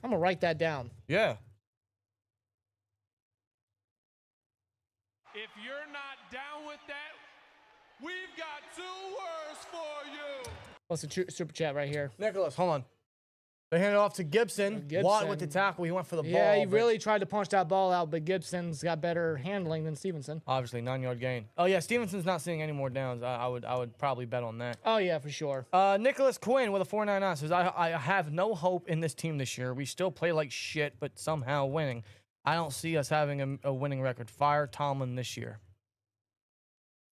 I'm going to write that down. Yeah. If you're not down with that, we've got 2 words for you. What's the super chat right here? Nicholas, hold on. They handed it off to Gibson. Watt with the tackle. He went for the ball. Yeah, he really tried to punch that ball out, but Gibson's got better handling than Stevenson. Obviously, 9-yard gain. Oh, yeah, Stevenson's not seeing any more downs. I would probably bet on that. Oh, yeah, for sure. Nicholas Quinn with a 4.99 says, I have no hope in this team this year. We still play like shit, but somehow winning. I don't see us having a winning record. Fire TOMLIN this year.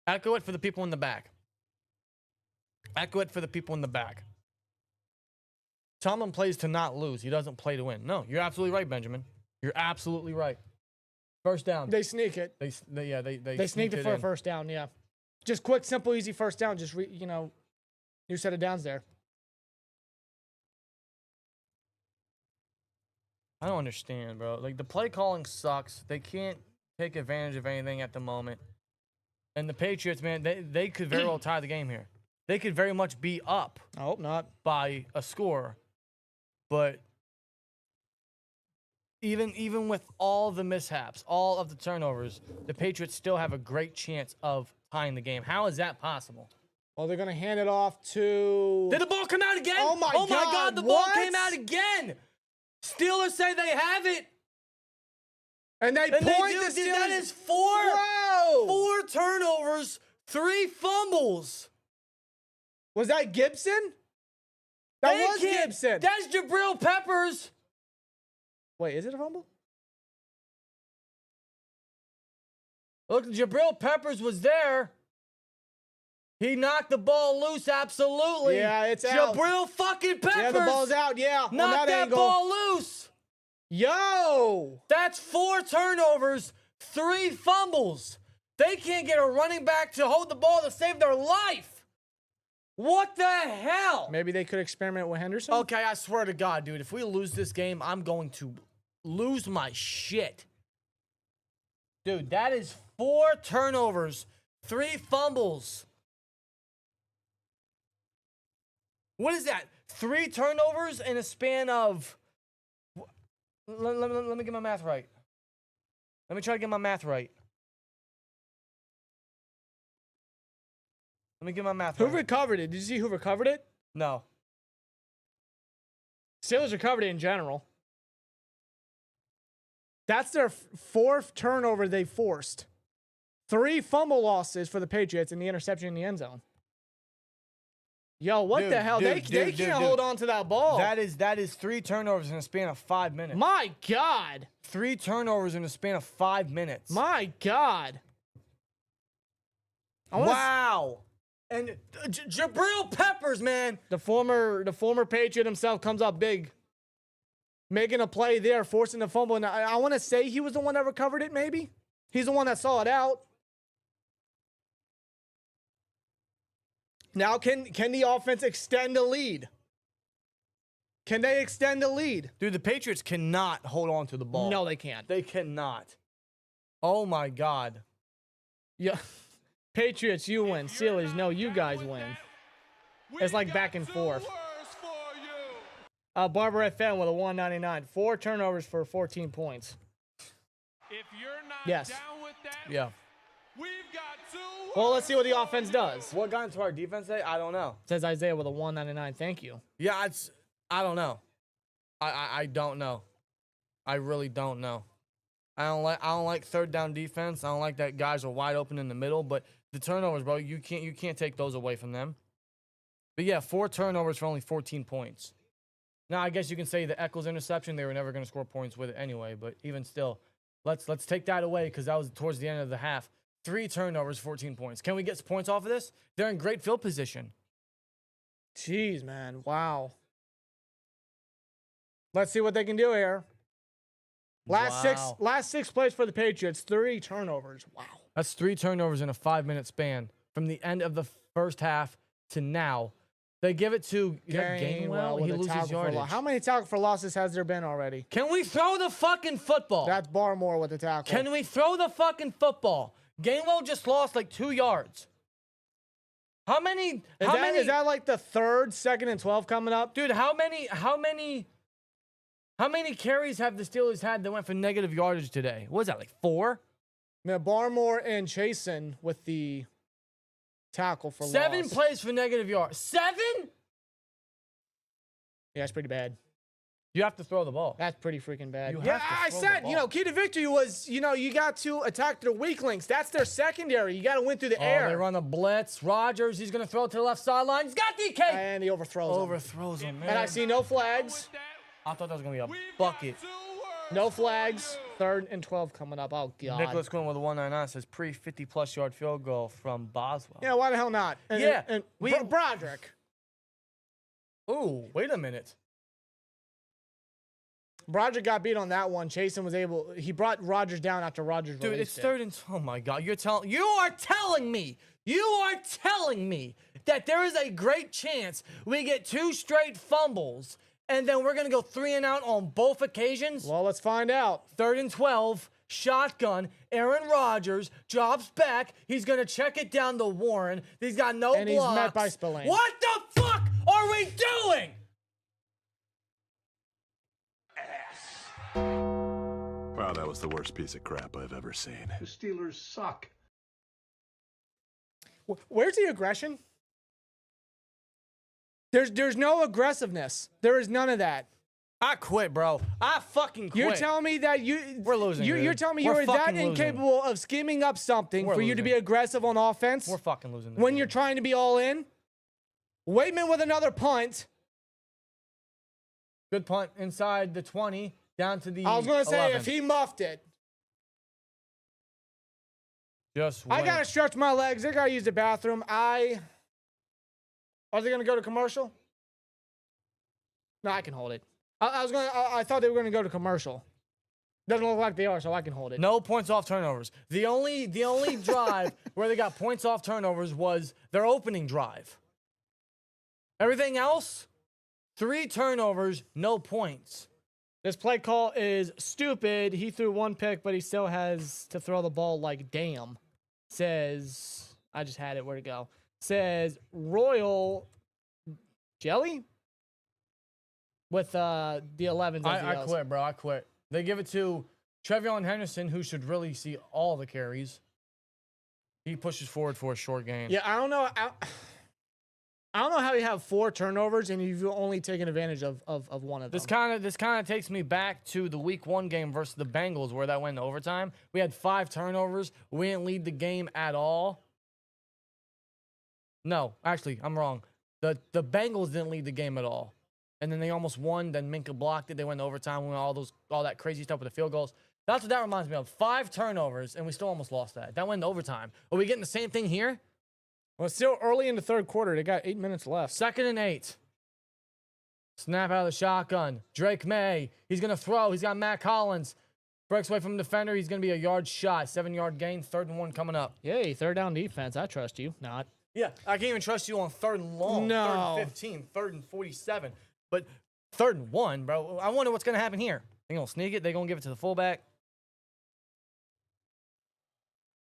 Echo it for the people in the back. TOMLIN plays to not lose. He doesn't play to win. No, you're absolutely right, Benjamin. You're absolutely right. First down. They sneak it. They sneaked it for a first down, yeah. Just quick, simple, easy first down. Just, new set of downs there. I don't understand, bro. Like, the play calling sucks. They can't take advantage of anything at the moment. And the Patriots, man, they could very well tie the game here. They could very much be up. I hope not. By a score. But even with all the mishaps, all of the turnovers, the Patriots still have a great chance of tying the game. How is that possible? Well, they're going to hand it off to... Did the ball come out again? Oh, my God. The ball came out again. Steelers say they have it. And they point the Steelers. That is 4 turnovers, 3 fumbles. Was that Gibson? That was Gibson. That's Jabril Peppers. Wait, is it a fumble? Look, Jabril Peppers was there. He knocked the ball loose, absolutely. Yeah, it's out. Jabril fucking Peppers. Yeah, the ball's out, yeah. Knocked that ball loose. Yo! That's 4 turnovers, 3 fumbles. They can't get a running back to hold the ball to save their life. What the hell? Maybe they could experiment with Henderson? Okay, I swear to God, dude, if we lose this game, I'm going to lose my shit. Dude, that is 4 turnovers, 3 fumbles. What is that? 3 turnovers in a span of... Let me get my math right. Let me try to get my math right. Let me get my math right. Who recovered it? Did you see who recovered it? No. Steelers recovered it in general. That's their 4th turnover they forced. 3 fumble losses for the Patriots and the interception in the end zone. Yo, what the hell? They can't hold on to that ball. That is 3 turnovers in a span of 5 minutes. My God. 3 turnovers in a span of 5 minutes. My God. Wow. And Jabril Peppers, man. The former Patriot himself comes up big. making a play there, forcing the fumble. And I want to say he was the one that recovered it, maybe. He's the one that saw it out. Now, can the offense extend the lead? Can they extend the lead? Dude, the Patriots cannot hold on to the ball. No, they can't. They cannot. Oh, my God. Yeah. Patriots, you win. Steelers, no, you guys win. It's like back and forth. Barbara FM with a 199. 4 turnovers for 14 points. If you're not Yes. down with that, Yeah. we've got 2 Well, let's see what the offense does. What got into our defense today? I don't know. Says Isaiah with a 199. Thank you. Yeah, I don't know. I don't know. I really don't know. I don't like third down defense. I don't like that guys are wide open in the middle, but the turnovers, bro, you can't take those away from them. But yeah, 4 turnovers for only 14 points. Now, I guess you can say the Echols interception, they were never going to score points with it anyway, but even still, let's take that away because that was towards the end of the half. 3 turnovers, 14 points. Can we get some points off of this? They're in great field position. Jeez, man. Wow. Let's see what they can do here. Last six plays for the Patriots, 3 turnovers. Wow. That's 3 turnovers in a 5-minute span from the end of the first half to now. They give it to Gainwell. He loses yardage. How many tackle for losses has there been already? Can we throw the fucking football? That's Barmore with the tackle. Can we throw the fucking football? Gainwell just lost like 2 yards. How many? Is that like the 3rd, 2nd, and 12 coming up? Dude, how many carries have the Steelers had that went for negative yardage today? What is that, like 4? Yeah, Barmore and Chasen with the tackle for 7 loss. plays for negative yards. 7? Yeah, that's pretty bad. You have to throw the ball. That's pretty freaking bad. You Yeah, have to I throw the said, ball. key to victory was, you got to attack their weak links. That's their secondary. You got to win through the air. They run a blitz. Rodgers, he's going to throw it to the left sideline. He's got DK. And he overthrows him. Overthrows him, man. And I see no flags. I thought that was going to be a bucket. No flags. 3rd and 12 coming up. Oh, God. Nicholas Quinn with a 199 says pre-50-plus yard field goal from Boswell. Yeah, why the hell not? And Broderick. Ooh, wait a minute. Broderick got beat on that one. Chasen was able. He brought Rodgers down after Rodgers Dude, released it's 3rd and... Oh, my God. You are telling me that there is a great chance we get 2 straight fumbles and then we're going to go 3 and out on both occasions? Well, let's find out. 3rd and 12, shotgun, Aaron Rodgers drops back. He's going to check it down to Warren. He's got no And blocks. he's met by Spillane. What the fuck are we doing? Wow, that was the worst piece of crap I've ever seen. The Steelers suck. Where's the aggression? There's no aggressiveness. There is none of that. I quit, bro. I fucking quit. You're telling me that We're losing, You're dude. telling me We're you're that fucking losing. incapable of scheming up something We're for you to be losing. aggressive on offense We're fucking losing. when you're trying to be all in? Waitman with another punt. Good punt inside the 20, down to the I was going to say, 11. if he muffed it, Just I wait. got to stretch my legs. I got to use the bathroom. Are they going to go to commercial? No, I can hold it. I thought they were going to go to commercial. Doesn't look like they are, so I can hold it. No points off turnovers. The only drive where they got points off turnovers was their opening drive. Everything else, 3 turnovers, no points. This play call is stupid. He threw 1 pick, but he still has to throw the ball like damn. Says, I just had it. Where'd it go? Says Royal Jelly with the 11s. I quit, bro. I quit. They give it to TreVeyon Henderson, who should really see all the carries. He pushes forward for a short gain. Yeah, I don't know. I don't know how you have 4 turnovers and you've only taken advantage of one of them. This kind of takes me back to the Week 1 game versus the Bengals where that went into overtime. We had 5 turnovers. We didn't lead the game at all. No, actually, I'm wrong. The Bengals didn't lead the game at all. And then they almost won. Then Minka blocked it. They went to overtime. We went all that crazy stuff with the field goals. That's what that reminds me of. 5 turnovers, and we still almost lost that. That went into overtime. Are we getting the same thing here? Well, it's still early in the 3rd quarter. They got 8 minutes left. 2nd and 8. Snap out of the shotgun. Drake May. He's going to throw. He's got Matt Collins. Breaks away from the defender. He's going to be a yard shot. 7-yard gain. 3rd and 1 coming up. Yay, 3rd down defense. I trust you. Not. Yeah, I can't even trust you on 3rd and long. No. 3rd and 15. 3rd and 47. But 3rd and 1, bro. I wonder what's going to happen here. They're going to sneak it. They're going to give it to the fullback.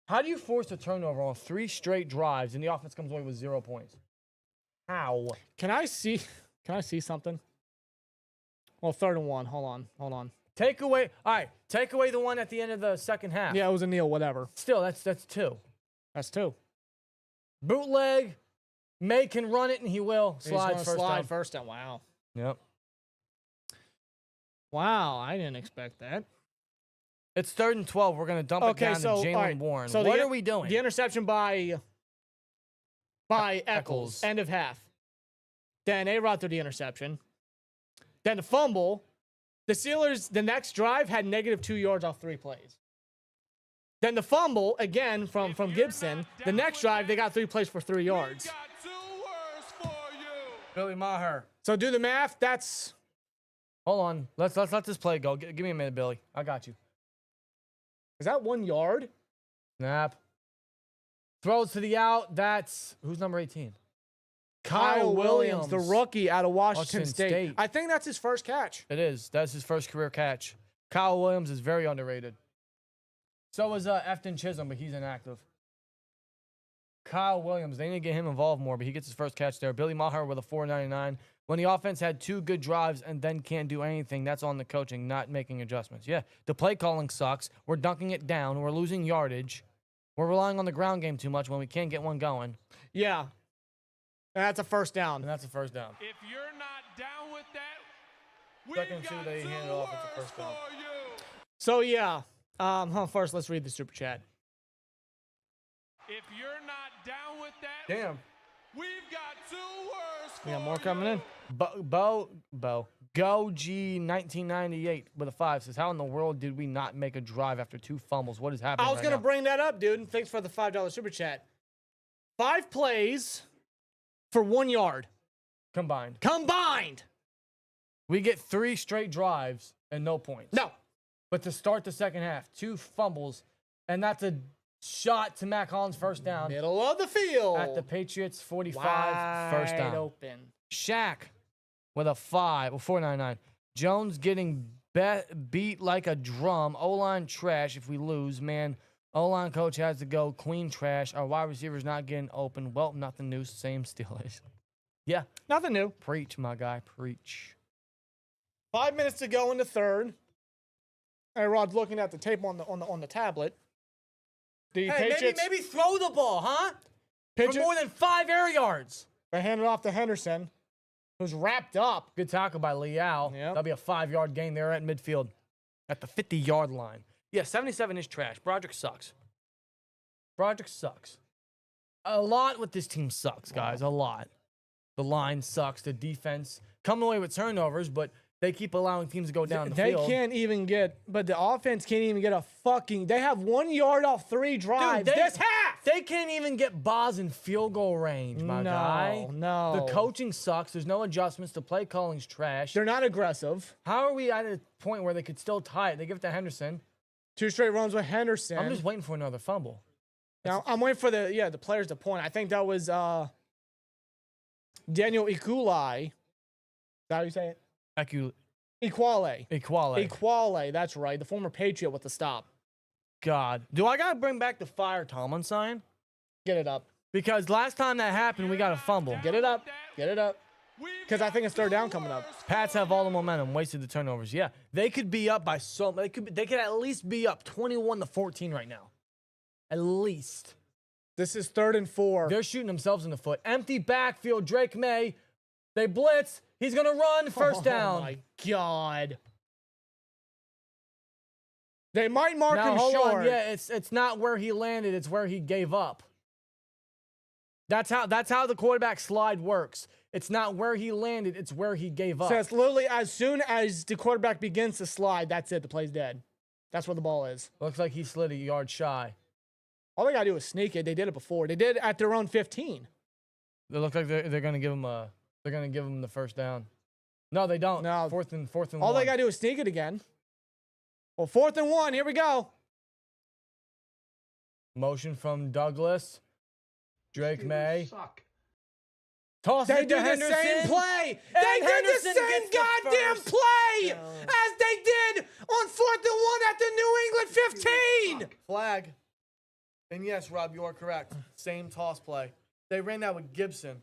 How do you force a turnover on 3 straight drives and the offense comes away with 0 points? How? Can I see something? Well, 3rd and 1. Hold on. Take away the one at the end of the second half. Yeah, it was a kneel, whatever. Still, that's 2. That's 2. Bootleg. May can run it, and he will. Slide first down. Wow. Yep. Wow, I didn't expect that. It's 3rd and 12. We're going to dump it down to Jaylen Warren. So what are we doing? The interception by Echols. End of half. Then A-Rod threw the interception. Then the fumble. The Steelers, the next drive, had -2 yards off 3 plays. Then the fumble, again, from Gibson. The next drive, they got 3 plays for 3 yards. Got 2 words for you. Billy Maher. So do the math. That's... Hold on. Let's let this play go. Give me a minute, Billy. I got you. Is that 1 yard? Snap. Throws to the out. That's... Who's number 18? Kyle Williams, the rookie out of Washington State. I think that's his first catch. It is. That's his first career catch. Kyle Williams is very underrated. So was Efton Chisholm, but he's inactive. Kyle Williams, they need to get him involved more, but he gets his first catch there. Billy Maher with a 4.99. When the offense had 2 good drives and then can't do anything, that's on the coaching, not making adjustments. Yeah, the play calling sucks. We're dunking it down. We're losing yardage. We're relying on the ground game too much when we can't get one going. Yeah. And that's a first down. And that's a first down. If you're not down with that, we've Second got two, they 2 hand it off. It's a words first down. for you. So, yeah. First, let's read the super chat. If you're not down with that, Damn. we've got 2 words for We you. got more coming in. Go G 1998 with a 5 says, how in the world did we not make a drive after 2 fumbles? What is happening I was right going to now? bring that up, dude. Thanks for the $5 super chat. 5 plays for 1 yard. Combined. We get 3 straight drives and no points. No. But to start the second half, 2 fumbles, and that's a shot to Matt Collins' first down. Middle of the field. At the Patriots 45 Wide first down. open. Shaq with a 4.99. Jones getting beat like a drum. O-line trash if we lose, man. O-line coach has to go clean trash. Our wide receivers not getting open. Well, nothing new. Same Steelers. Yeah. Nothing new. Preach, my guy. Preach. 5 minutes to go in the third. Hey, Rod's looking at the tape on the tablet. The Patriots, maybe throw the ball, huh? For Patriots, more than 5 air yards. they handed off to Henderson, who's wrapped up. Good tackle by Leal. Yep. That'll be a 5-yard gain there at midfield. At the 50-yard line. Yeah, 77 is trash. Broderick sucks. A lot with this team sucks, guys. A lot. The line sucks. The defense coming away with turnovers, but they keep allowing teams to go down the field. They can't even get, but the offense can't even get a fucking, they have 1 yard off 3 drives. This half! They can't even get Boz in field goal range, my guy. No. The coaching sucks. There's no adjustments. The play calling's trash. They're not aggressive. How are we at a point where they could still tie it? They give it to Henderson. 2 straight runs with Henderson. I'm just waiting for another fumble. Now, I'm waiting for the players to point. I think that was Daniel Ekulai. Is that how you say it? Equale, that's right. The former Patriot with the stop. God. Do I got to bring back the fire Tomlin sign? Get it up. Because last time that happened, we got a fumble. Get it up. Because I think it's 3rd down coming up. Pats have all the momentum, wasted the turnovers. Yeah, they could be up by they could at least be up 21-14 right now. At least. This is 3rd and 4. They're shooting themselves in the foot. Empty backfield, Drake May. They blitz. He's going to run. First down. Oh, my God. They might mark him hold short. on. Yeah, it's not where he landed. It's where he gave up. That's how the quarterback slide works. It's not where he landed. It's where he gave up. So it's literally as soon as the quarterback begins to slide, that's it. The play's dead. That's where the ball is. Looks like he slid a yard shy. All they got to do is sneak it. They did it before. They did it at their own 15. They look like they're going to give him the first down. No, they don't. No. Fourth and All one. they got to do is sneak it again. Well, 4th and 1. Here we go. Motion from Douglas. Drake Steelers May. Suck. Toss They it do to the Henderson. same play. They And did the Henderson same gets the goddamn first play down. as they did on 4th and 1 at the New England 15. Suck. Flag. And yes, Rob, you are correct. Same toss play. They ran that with Gibson.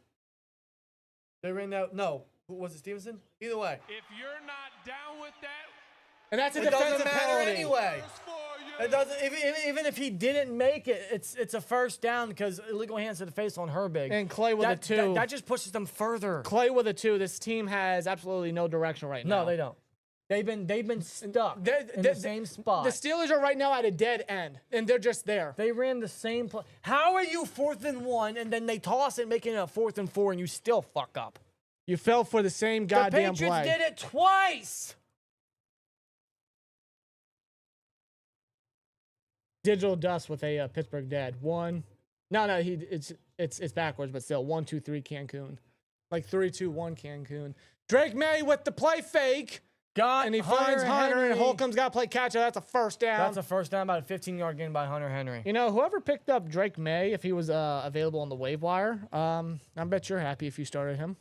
They ran that. No. Who was it, Stevenson? Either way. If you're not down with that, And that's a It doesn't defensive matter penalty. anyway. it's for you. It doesn't. Even if he didn't make it, it's a first down because illegal hands to the face on Herbig. And Clay with a 2. That just pushes them further. Clay with a 2. This team has absolutely no direction right now. No, they don't. They've been stuck in the same spot. The Steelers are right now at a dead end, and they're just there. They ran the same play. How are you 4th and 1 and then they toss it, making it a 4th and 4, and you still fuck up? You fell for the same goddamn the Patriots play. did it twice. Digital dust with a Pittsburgh dad. 1. No, it's backwards, but still 1, 2, 3 Cancun. Like 3, 2, 1 Cancun. Drake May with the play fake. And he finds Hunter, and Holcomb's got to play catch up. That's a first down. That's a first down, about a 15-yard gain by Hunter Henry. You know, whoever picked up Drake May, if he was available on the waiver wire, I bet you're happy if you started him.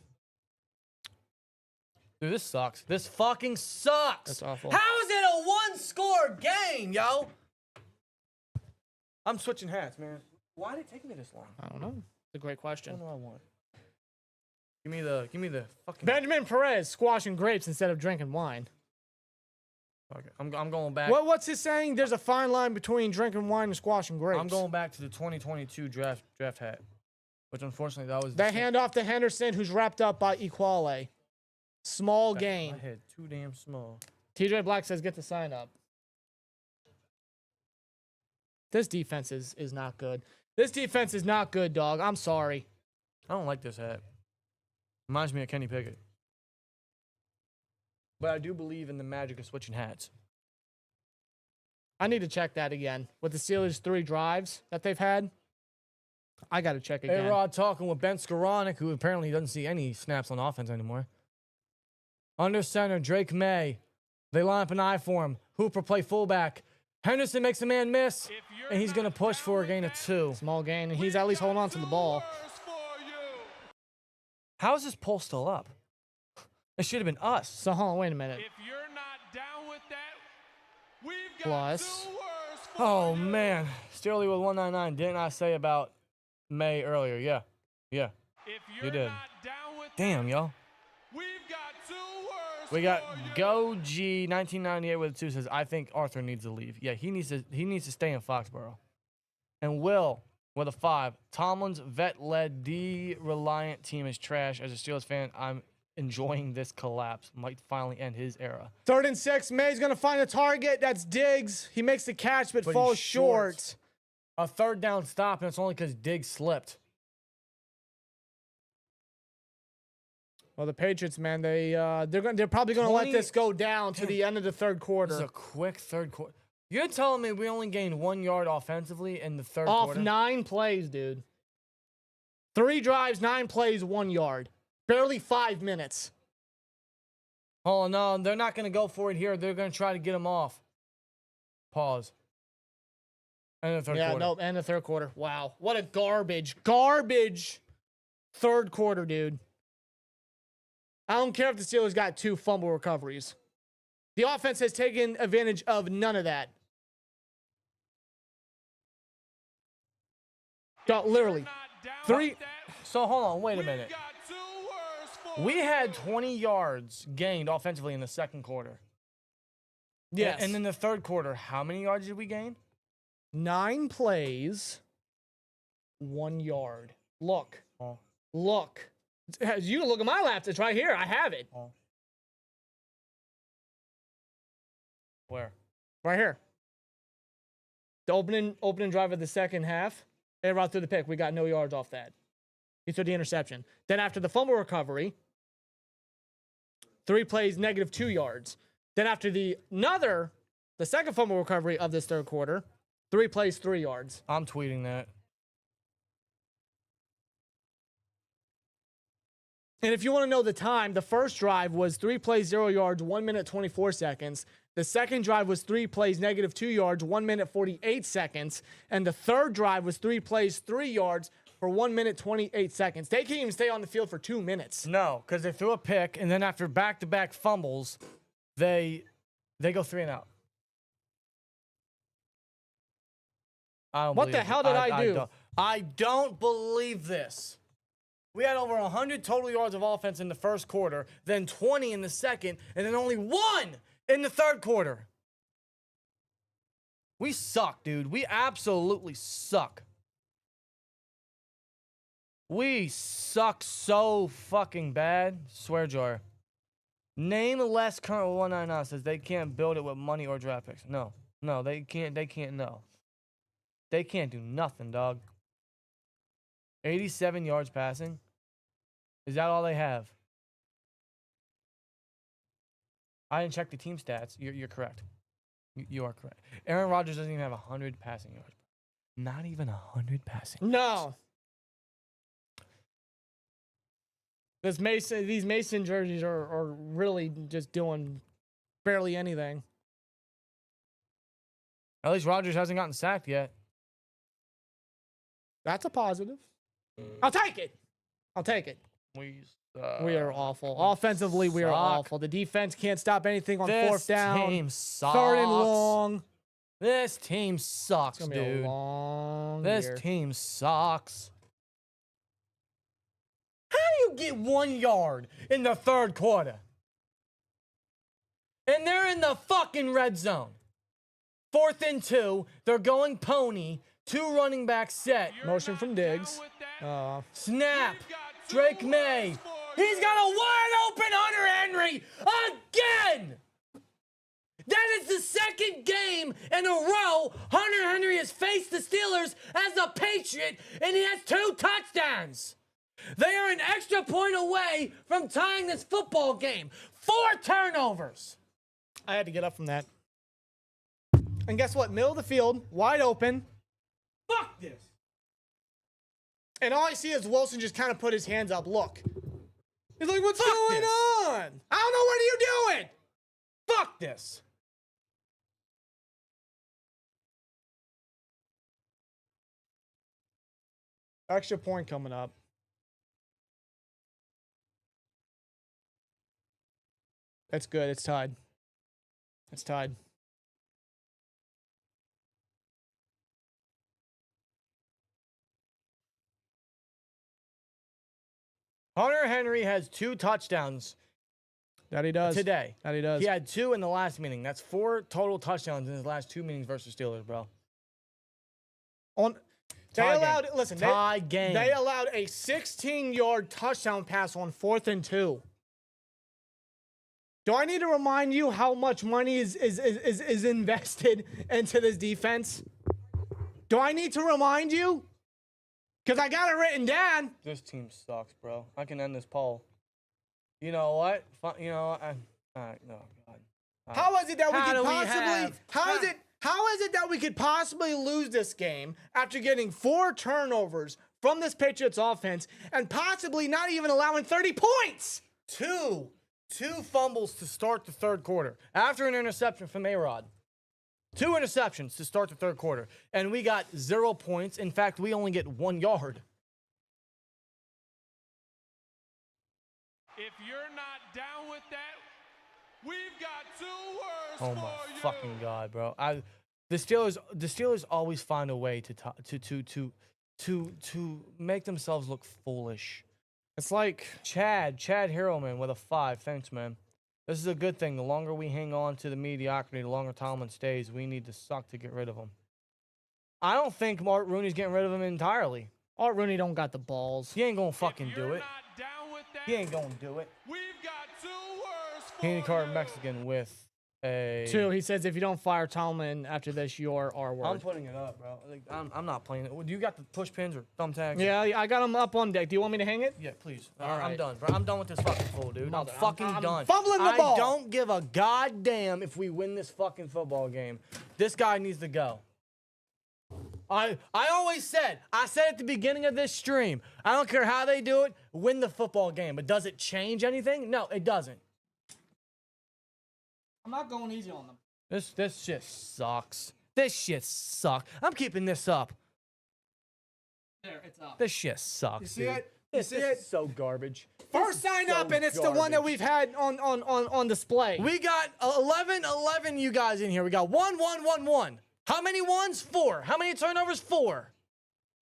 Dude, this sucks. This fucking sucks. That's awful. How is it a one-score game, yo? I'm switching hats, man. Why did it take me this long? I don't know. It's a great question. What do I want? Give me the fucking. Benjamin Perez squashing grapes instead of drinking wine. Okay, I'm going back. What's he saying? There's a fine line between drinking wine and squashing grapes. I'm going back to the 2022 draft hat, which unfortunately that was. That handoff to Henderson, who's wrapped up by Equale. Small gain. My head too damn small. TJ Black says, get the sign up. This defense is not good. This defense is not good, dog. I'm sorry. I don't like this hat. Reminds me of Kenny Pickett. But I do believe in the magic of switching hats. I need to check that again. With the Steelers' 3 drives that they've had, I got to check again. A-Rod talking with Ben Skoranek, who apparently doesn't see any snaps on offense anymore. Under center, Drake May. They line up an eye for him. Hooper play fullback. Henderson makes a man miss, and he's going to push for a gain of 2. Small gain, and he's at least holding on to the ball. How is this poll still up? It should have been us. So, hold on, wait a minute. If you're not down with that, we've got Plus. 2 words for Oh, you. man. Sterling with 199. Didn't I say about May earlier? Yeah. If You you're did. not down with Damn, that, yo. we've got 2 words We got for you. Go G 1998 with 2 says, I think Arthur needs to leave. Yeah, he needs to stay in Foxborough. And Will with a 5. Tomlin's vet-led D-reliant team is trash. As a Steelers fan, I'm enjoying this collapse. Might finally end his era. 3rd and 6. May's going to find a target. That's Diggs. He makes the catch, but But falls he's short. A 3rd down stop, and it's only because Diggs slipped. Well, the Patriots, man, they're probably going to let 20 this go down to the end of the 3rd This quarter. is a quick 3rd quarter. You're telling me we only gained 1 yard offensively in the 3rd Off quarter? 9 plays, dude. 3 drives, 9 plays, 1 yard. Barely 5 minutes. Oh, no, they're not going to go for it here. They're going to try to get him off. Pause. And the 3rd quarter. No, and the 3rd quarter. Wow. What a garbage 3rd quarter, dude. I don't care if the Steelers got 2 fumble recoveries. The offense has taken advantage of none of that. Literally. Not down 3. with that, So, hold on. Wait a we've minute. got 2 words for We you. had 20 yards gained offensively in the 2nd quarter. Yes. And in the 3rd quarter, how many yards did we gain? 9 plays, 1 yard. Look. Oh. Look. You can look at my laptop. It's right here. I have it. Oh. Where? Right here. The opening drive of the second half. And right through the pick. We got no yards off that. He threw the interception. Then after the fumble recovery, 3 plays, negative 2 yards. Then after the second fumble recovery of this 3rd quarter, 3 plays, 3 yards. I'm tweeting that. And if you want to know the time, the first drive was 3 plays, 0 yards, 1 minute, 24 seconds. The second drive was 3 plays, -2 yards, 1 minute, 48 seconds. And the third drive was 3 plays, 3 yards for 1 minute, 28 seconds. They can't even stay on the field for 2 minutes. No, because they threw a pick, and then after back-to-back fumbles, they go 3 and out. What the hell did I do? I don't believe this. We had over 100 total yards of offense in the first quarter, then 20 in the second, and then only 1 in the third quarter. We suck, dude. We absolutely suck. We suck so fucking bad. Swear jar. Name less current 199 says they can't build it with money or draft picks. No, they can't. They can't. No, they can't do nothing, dog. 87 yards passing. Is that all they have? I didn't check the team stats. You're correct. You are correct. Aaron Rodgers doesn't even have 100 passing yards. Not even 100 passing. No. These Mason jerseys are really just doing barely anything. At least Rodgers hasn't gotten sacked yet. That's a positive. I'll take it. I'll take it. We are awful. Offensively, we are awful. The defense can't stop anything on fourth down. This team sucks. 3rd and long. This team sucks, It's gonna be dude. a long This year. team sucks. How do you get 1 yard in the third quarter? And they're in the fucking red zone. 4th and 2. They're going pony. 2 running back set. Motion from Diggs. Snap. Drake May. He's got a wide open Hunter Henry again. That is the second game in a row Hunter Henry has faced the Steelers as a Patriot, and he has 2 touchdowns. They are an extra point away from tying this football game. 4 turnovers. I had to get up from that. And guess what? Middle of the field, wide open. Fuck this. And all I see is Wilson just kind of put his hands up. Look. He's like, what's Fuck going this. on? I don't know. What are you doing? Fuck this. Extra point coming up. That's good. It's tied. It's tied. Hunter Henry has 2 touchdowns That he does. today. That he does. He had 2 in the last meeting. That's 4 total touchdowns in his last 2 meetings versus Steelers, bro. They allowed, listen, tie game. They allowed a 16-yard touchdown pass on 4th and 2. Do I need to remind you how much money is invested into this defense? Do I need to remind you? Because I got it written down. This team sucks, bro. I can end this poll. You know what? You know what? All right, no, God. How is it that we How could do we possibly? have- How is it that we could possibly lose this game after getting 4 turnovers from this Patriots offense and possibly not even allowing 30 points? Two fumbles to start the third quarter after an interception from A-Rod. 2 interceptions to start the third quarter, and we got 0 points. In fact, we only get 1 yard. If you're not down with that, we've got 2 words Oh for my you. fucking God, bro! The Steelers always find a way to make themselves look foolish. It's like Chad Harrelman with a 5. Thanks, man. This is a good thing. The longer we hang on to the mediocrity, the longer Tomlin stays. We need to suck to get rid of him. I don't think Art Rooney's getting rid of him entirely. Art Rooney don't got the balls. He ain't gonna fucking If do you're it. not down with that, He ain't gonna do it. we've got 2 words for Candy card you. Mexican with a 2, he says if you don't fire Tomlin after this, you're our word. I'm putting it up, bro. Like, I'm not playing it. Do you got the push pins or thumbtacks? Yeah, I got him up on deck. Do you want me to hang it? Yeah, please. All I'm right. done, bro. I'm done with this fucking fool, dude. I'm fucking I'm done. fumbling the ball. I don't give a goddamn if we win this fucking football game. This guy needs to go. I always said, I said at the beginning of this stream, I don't care how they do it, win the football game. But does it change anything? No, it doesn't. I'm not going easy on them. This shit sucks. This shit sucks. I'm keeping this up. There, it's up. This shit sucks. You see dude. it? This is so garbage. First sign up, and it's the one that we've had on display. We got 11 you guys in here. We got 1, 1, 1, 1. How many ones? 4. How many turnovers? 4.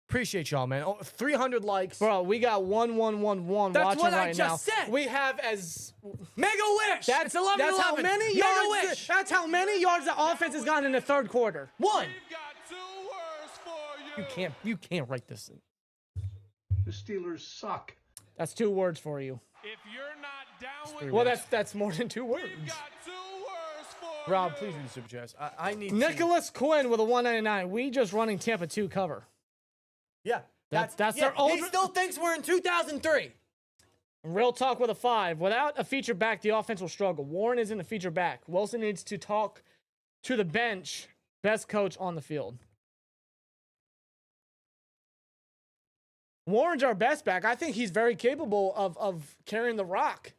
Appreciate y'all, man. 300 likes. Bro, we got 1111 That's watching what I right just now. said. We have as Mega Wish. that's It's 11, that's how 11. many Mega yards. Wish. That's how many yards the offense has gotten in the third quarter. 1. We've got 2 words for you. You can't write this. The Steelers suck. That's 2 words for you. If you're not down with Well, that, that's more than 2 words. we've got 2 words for Rob, you. please read the super chats. I need Nicholas Quinn with a 199. We just running Tampa 2 cover. Yeah. That's yeah, their He old- still thinks we're in 2003. Real talk with a 5. Without a feature back, the offense will struggle. Warren isn't a feature back. Wilson needs to talk to the bench. Best coach on the field. Warren's our best back. I think he's very capable of carrying the rock.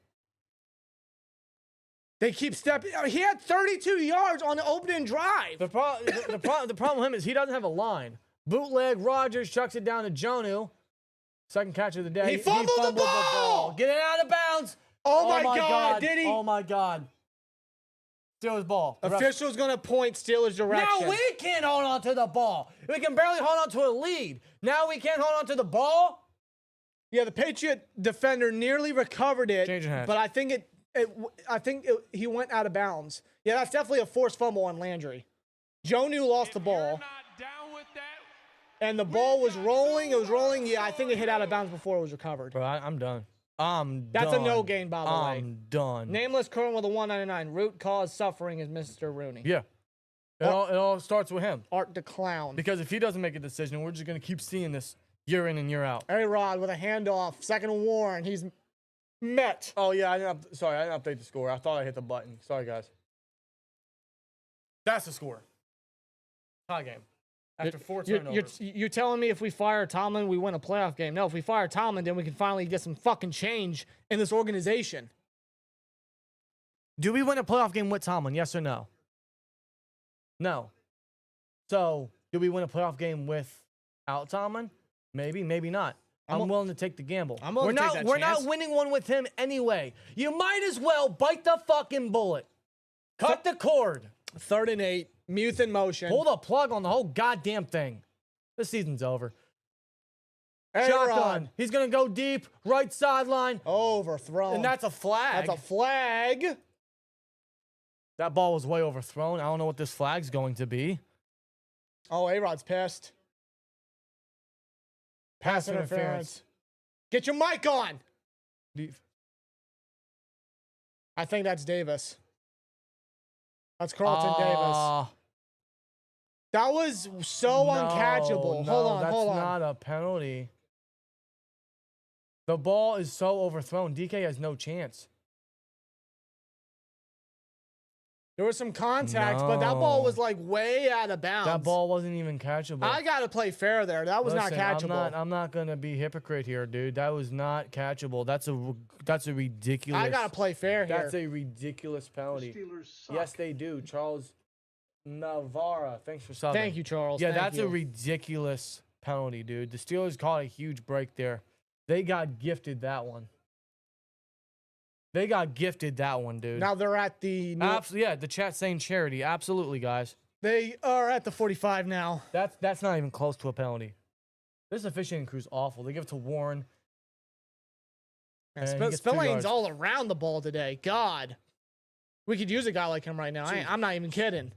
They keep stepping. He had 32 yards on the opening drive. The problem with him is he doesn't have a line. Bootleg, Rogers chucks it down to Jonnu. Second catch of the day. He fumbled the ball! Get it out of bounds. Oh my God, did he? Oh my God. Steelers ball. The ref- Official's going to point Steelers direction. Now we can't hold on to the ball. We can barely hold on to a lead. Now we can't hold on to the ball. Yeah, the Patriot defender nearly recovered it, Changing hands. but I think he went out of bounds. Yeah, that's definitely a forced fumble on Landry. Jonnu lost the If ball, you're not down with that, and the ball was rolling. It was rolling. Yeah, I think it hit out of bounds before it was recovered. Bro, I'm done. That's a no gain, by the way. I'm done. Nameless current with a 199. Root cause suffering is Mr. Rooney. Yeah. It all starts with him. Art the clown. Because if he doesn't make a decision, we're just going to keep seeing this year in and year out. A-Rod with a handoff. Second and Warren. He's met. Oh, yeah. I didn't update the score. I thought I hit the button. Sorry, guys. That's the score. Tie game. After 4 turnovers. You're telling me if we fire Tomlin, we win a playoff game? No, if we fire Tomlin, then we can finally get some fucking change In this organization. Do we win a playoff game with Tomlin? Yes or no? No. So, do we win a playoff game without Tomlin? Maybe, maybe not. I'm willing to take the gamble. I'm willing to take that We're chance. not winning one with him anyway. You might as well bite the fucking bullet. Cut the cord. 3rd and 8. Muth in motion. Pull the plug on the whole goddamn thing. This season's over. A-Rod. Shotgun. He's going to go deep. Right sideline. Overthrown. And that's a flag. That's a flag. That ball was way overthrown. I don't know what this flag's going to be. Oh, A-Rod's pissed. Pass interference. Get your mic on. I think that's Davis. That's Carlton Davis. That was so uncatchable. Hold on. That's not a penalty. The ball is so overthrown. DK has no chance. There was some contact, but that ball was like way out of bounds. That ball wasn't even catchable. I gotta play fair there. That was not catchable. I'm not gonna be hypocrite here, dude. That was not catchable. That's a ridiculous. I gotta play fair here. That's a ridiculous penalty. Steelers suck. Yes, they do. Charles Navarra. Thanks for subbing. Thank you, Charles. Yeah, Thank that's you. a ridiculous penalty, dude. The Steelers caught a huge break there. They got gifted that one. They got gifted that one, dude. Now they're at the Absolutely, yeah. The chat saying charity. Absolutely, guys. They are at the 45 now. That's not even close to a penalty. This officiating crew's awful. They give it to Warren. And he gets 2 Spillane's yards. all around the ball today. God. We could use a guy like him right now. I'm not even kidding.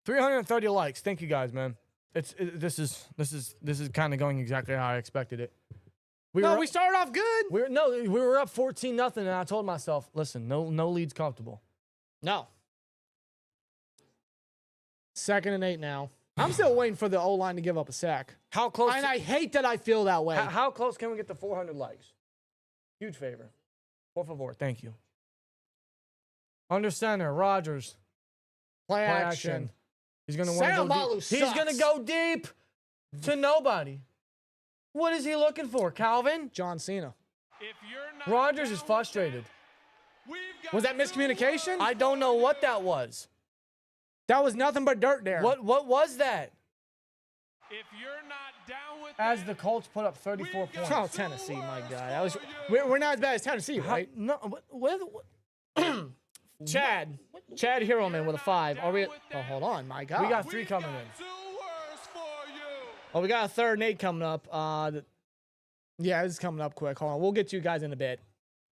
330 likes. Thank you guys, man. This is kind of going exactly how I expected it. We started off good. We were up 14-0, and I told myself, listen, no lead's comfortable. No. 2nd and 8 now. I'm still waiting for the O-line to give up a sack. How close? And I hate that I feel that way. How close can we get to 400 likes? Huge favor. Por favor. Thank you. Under center, Rogers. Play Play action. He's gonna want to go Samalu deep. He's gonna sucks. go deep to nobody. What is he looking for, Calvin? John Cena. If you're not Rogers down is with frustrated. that, we've got Was that two miscommunication? I don't know what that was. That was nothing but dirt there. What was that? If you're not down with As that, the Colts put up 34 we've got points. Oh, two Tennessee, my words God. for That was, you. we're not as bad as Tennessee, right? No, what? Chad Heroman with a 5. Are we? Oh, hold on, my God. We got 3 We've coming got in. two words for you. Oh, we got a third and 8 coming up. Yeah, this is coming up quick. Hold on, we'll get to you guys in a bit.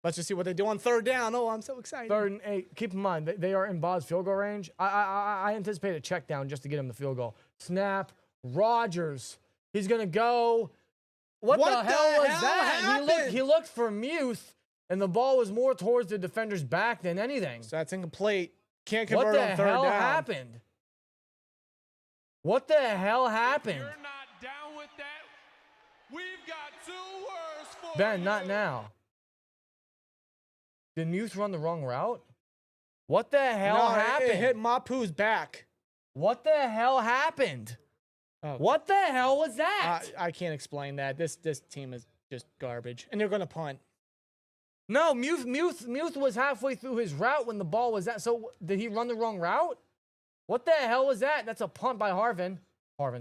Let's just see what they do on third down. Oh, I'm so excited. 3rd and 8. Keep in mind, they are in Bob's field goal range. I anticipate a check down just to get him the field goal. Snap. Rogers. He's going to go. What the hell was that? happened? He looked for Muth, and the ball was more towards the defender's back than anything. So that's incomplete. Can't What convert the on third hell down. happened? What the hell If happened? you're not down with that, we've got two words for Ben, you. not now. Did Muth run the wrong route? What the hell No, happened? It hit Mapu's back. What the hell happened? Oh. What the hell was that? I can't explain that. This team is just garbage, and they're gonna punt. No, Muth was halfway through his route when the ball was that. So did he run the wrong route? What the hell was that? That's a punt by Harvin.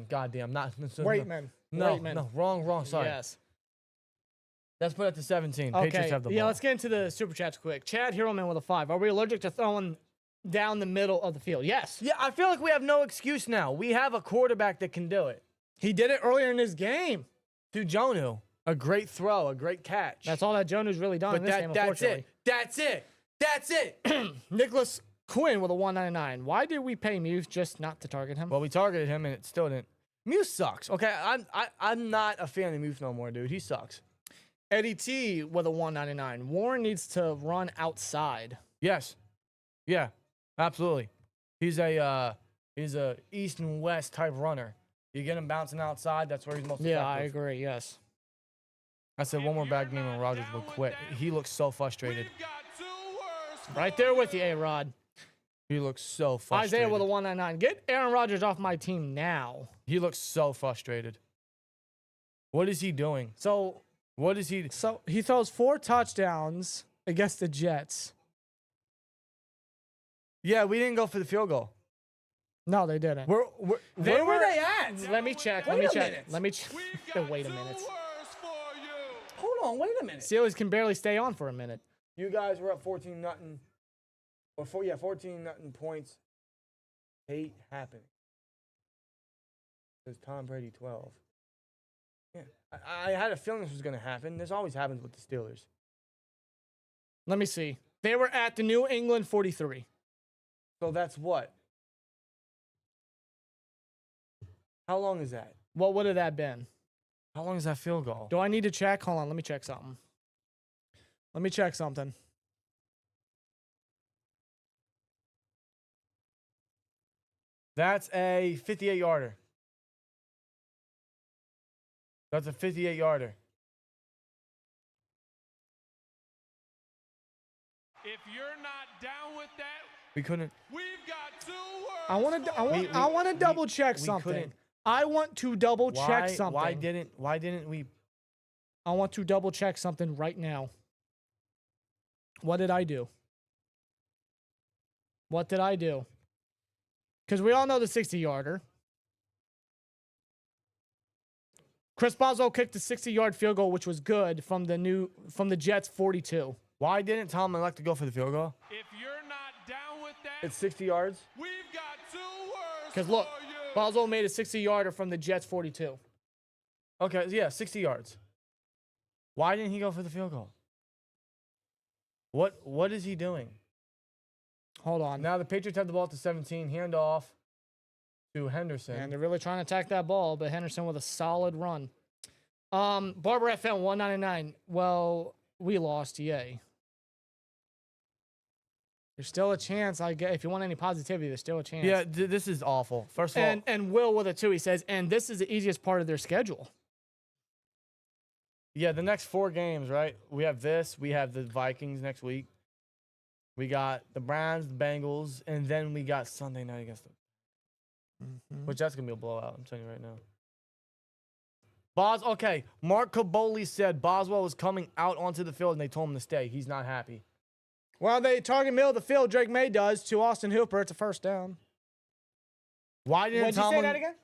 Goddamn, not Waitman. No, Waitman. no, wrong. Sorry. Yes. Let's put it to 17. Okay. Patriots have the ball. Yeah, let's get into the super chats quick. Chad Heroman with a 5. Are we allergic to throwing down the middle of the field? Yes. Yeah, I feel like we have no excuse now. We have a quarterback that can do it. He did it earlier in his game. To Jonnu, a great throw, a great catch. That's all that Jonnu's really done in But this game, that's unfortunately. it. That's it. Nicholas Quinn with a 199. Why did we pay Muth just not to target him? Well, we targeted him and it still didn't. Muth sucks. Okay, I'm not a fan of Muth no more, dude. He sucks. Eddie T with a 199. Warren needs to run outside. Yes. Yeah. Absolutely. He's a east and west type runner. You get him bouncing outside, that's where he's most effective. Yeah, I agree. Yes. I said one more bad game and Rogers would quit. He looks so frustrated. We've got two words for Right there with you, A-Rod. He looks so frustrated. Isaiah with a 199. Get Aaron Rodgers off my team now. He looks so frustrated. What is he doing? So What is he? he throws 4 touchdowns against the Jets. Yeah, we didn't go for the field goal. No, they didn't. Where were they at? Let me check. Wait Let me a check. minute. Let me check. We've got Wait a two minute. words for you. Hold on, wait a minute. Steelers can barely stay on for a minute. You guys were up 14-0. Or 14-0 points. Hate happening. Says Tom Brady 12. Yeah, I had a feeling this was going to happen. This always happens with the Steelers. Let me see. They were at the New England 43. So that's what? How long is that? What would have that been? How long is that field goal? Do I need to check? Hold on. Let me check something. Let me check something. That's a 58-yarder. That's a 58-yarder. If you're not down with that, We couldn't. we've got two words I want to. I want to double check we something. couldn't. I want to double check something. Why didn't we? I want to double check something right now. What did I do? What did I do? Because we all know the 60-yarder. Chris Boswell kicked the 60-yard field goal, which was good from the Jets 42. Why didn't Tomlin elect to go for the field goal? If you're not down with that, It's 60 yards. we've got two words Because for look, you. Boswell made a 60-yarder from the Jets 42. Okay, yeah, 60 yards. Why didn't he go for the field goal? What is he doing? Hold on. Now the Patriots have the ball at the 17, handoff to Henderson. And they're really trying to attack that ball, but Henderson with a solid run. Barber FM 199. Well, we lost. Yay. There's still a chance. I get if you want any positivity, there's still a chance. Yeah, this is awful. First of all, And Will with it too. He says, and this is the easiest part of their schedule. yeah, the next 4 games, right? We have this. We have the Vikings next week. We got the Browns, the Bengals, and then we got Sunday night against them. Which that's going to be a blowout, I'm telling you right now. Okay, Mark Caboli said Boswell was coming out onto the field and they told him to stay. He's not happy. Well, they target middle of the field. Drake May does to Austin Hooper. It's a first down. Why didn't Did you say that again?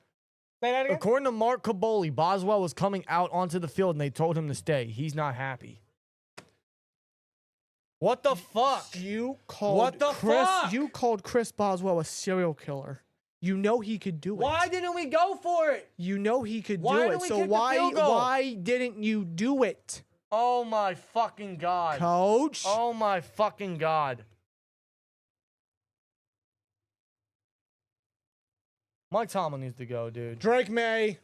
Say that again? According to Mark Caboli, Boswell was coming out onto the field and they told him to stay. He's not happy. What the fuck? You called What the fuck? You called Chris Boswell a serial killer. You know he could do it. Why didn't we go for it? You know he could Why do didn't it. we So kick the field goal? why didn't you do it, Oh my fucking God. Coach? Oh my fucking God. Mike Tomlin needs to go, dude. Drake May.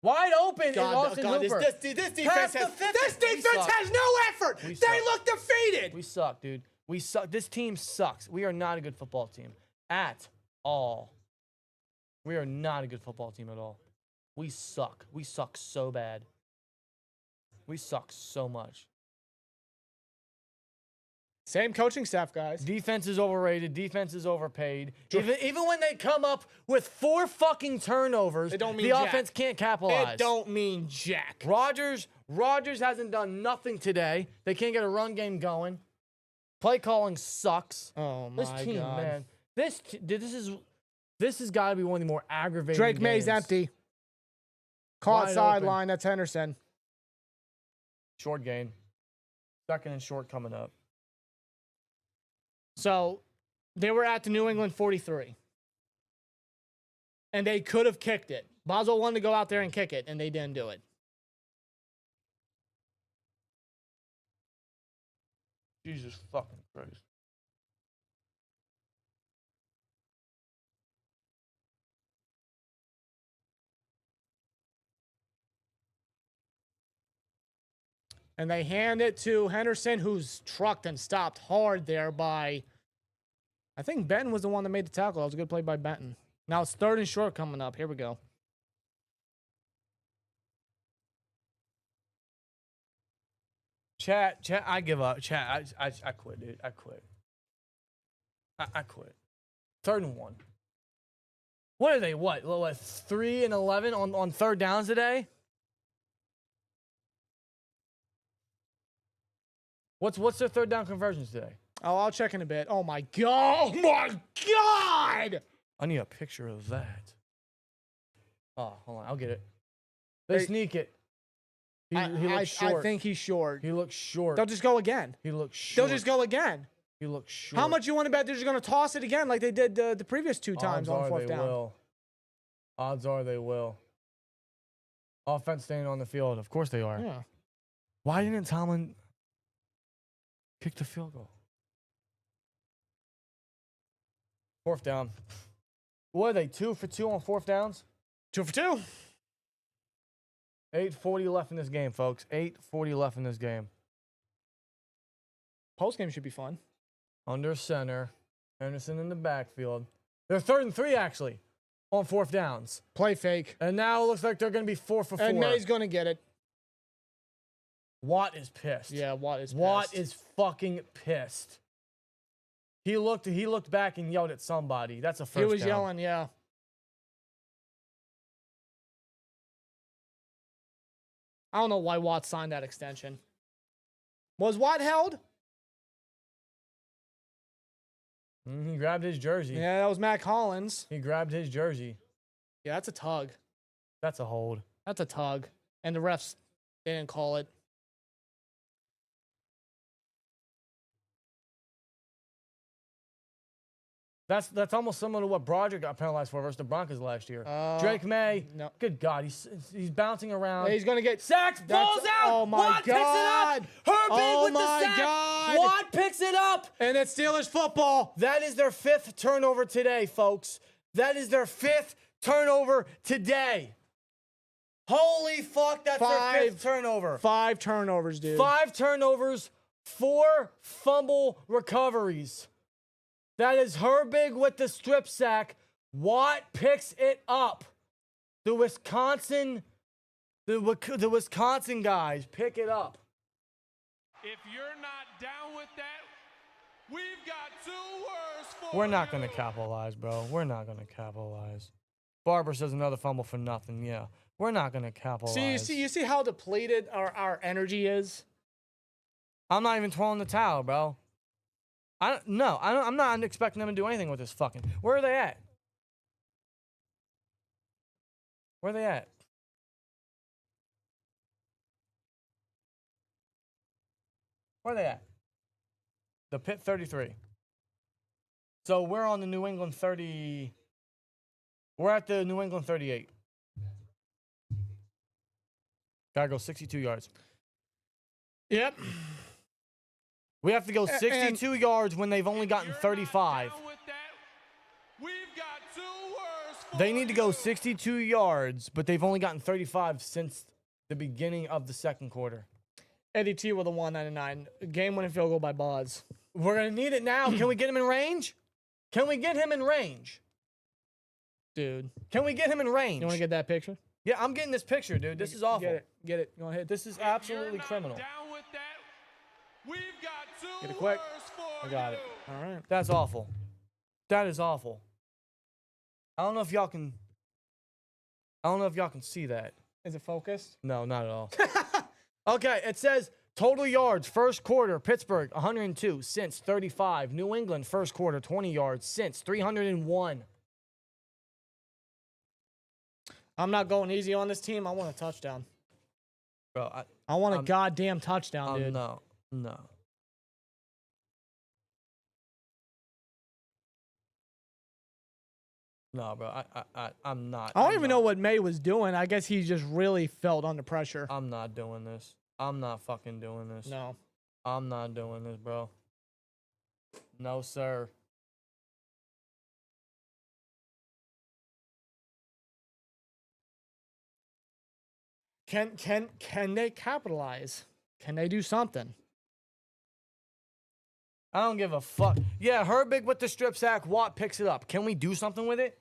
Wide open is Austin Hooper. This defense has no effort. We They suck. look defeated. We suck, dude. We suck. This team sucks. We are not a good football team at all. We are not a good football team at all. We suck. We suck so bad. We suck so much. Same coaching staff, guys. Defense is overrated. Defense is overpaid. Even when they come up with 4 fucking turnovers, It don't mean the jack. offense can't capitalize. It don't mean jack. Rodgers hasn't done nothing today. They can't get a run game going. Play calling sucks. Oh my This team, God. man. This has got to be one of the more aggravating Drake May's games. empty. Caught Wide sideline. That's Henderson. Short gain. Second and short coming up. So they were at the New England 43. And they could have kicked it. Boswell wanted to go out there and kick it, and they didn't do it. Jesus fucking Christ. And they hand it to Henderson, who's trucked and stopped hard there by, I think Benton was the one that made the tackle. That was a good play by Benton. Now it's third and short coming up. Here we go. Chat, I give up. Chat, I quit, dude. I quit. I quit. 3rd and 1. What are they? What 3 and 11 on third downs today? What's their third down conversions today? Oh, I'll check in a bit. Oh, my God. Oh, my God. I need a picture of that. Oh, hold on. I'll get it. They sneak it. He looks short. I think he's short. He looks short. They'll just go again. He looks short. They'll just go again. He looks short. How much you want to bet they're just going to toss it again like they did the previous 2 times on 4th down? Will. Odds are they will. Offense staying on the field. Of course they are. Yeah. Why didn't Tomlin kick the field goal? 4th down. What are they, 2 for 2 on 4th downs? 2 for 2. 8:40 left in this game, folks. 8:40 left in this game. Post game should be fun. Under center. Henderson in the backfield. They're 3rd and 3, actually, on 4th downs. Play fake. And now it looks like they're going to be 4 for 4. And May's going to get it. Watt is pissed. Yeah, Watt is pissed. Watt is fucking pissed. He looked back and yelled at somebody. That's a first down. He was yelling, yeah. I don't know why Watt signed that extension. Was Watt held? He grabbed his jersey. Yeah, that was Matt Collins. He grabbed his jersey. Yeah, that's a tug. That's a hold. That's a tug. And the refs, they didn't call it. That's almost similar to what Broderick got penalized for versus the Broncos last year. Drake May, no. Good God, he's bouncing around. He's going to get Sacks, balls out. Oh, my Watt God. picks it up. Herbig Oh, with the my sack. God. Watt picks it up. And it's Steelers football. That is their 5th turnover today, folks. That is their 5th turnover today. Holy fuck, that's their 5th turnover. 5 turnovers, dude. 5 turnovers, 4 fumble recoveries. That is Herbig with the strip sack. Watt picks it up. The Wisconsin guys pick it up. If you're not down with that, we've got 2 words for We're not you. going to capitalize, bro. We're not going to capitalize. Barber says another fumble for nothing. Yeah. We're not going to capitalize. See, you see how depleted our energy is? I'm not even throwing the towel, bro. I'm not expecting them to do anything with this fucking. Where are they at? Where are they at? Where are they at? The Pitt 33. So we're on the New England 30. We're at the New England 38. Gotta go 62 yards. Yep. We have to go 62 yards when they've only gotten 35. They need to go 62 yards, but they've only gotten 35 since the beginning of the second quarter. Eddie T with a 199. Game-winning field goal by Boz. We're going to need it now. Can we get him in range? Can we get him in range? Dude. Can we get him in range? You want to get that picture? Yeah, I'm getting this picture, dude. This is awful. Get it. Go ahead. This is absolutely criminal. Get it quick. I got it. All right. That's awful. That is awful. I don't know if y'all can see that. Is it focused? No, not at all. Okay, it says total yards first quarter, Pittsburgh 102 since 35. New England first quarter 20 yards since 301. I'm not going easy on this team. I want a touchdown. Bro, I want a goddamn touchdown, dude. No. No, bro. I'm not. I don't even know what May was doing. I guess he just really felt under pressure. I'm not doing this. I'm not fucking doing this. No. I'm not doing this, bro. No, sir. Can they capitalize? Can they do something? I don't give a fuck. Yeah, Herbig with the strip sack. Watt picks it up. Can we do something with it?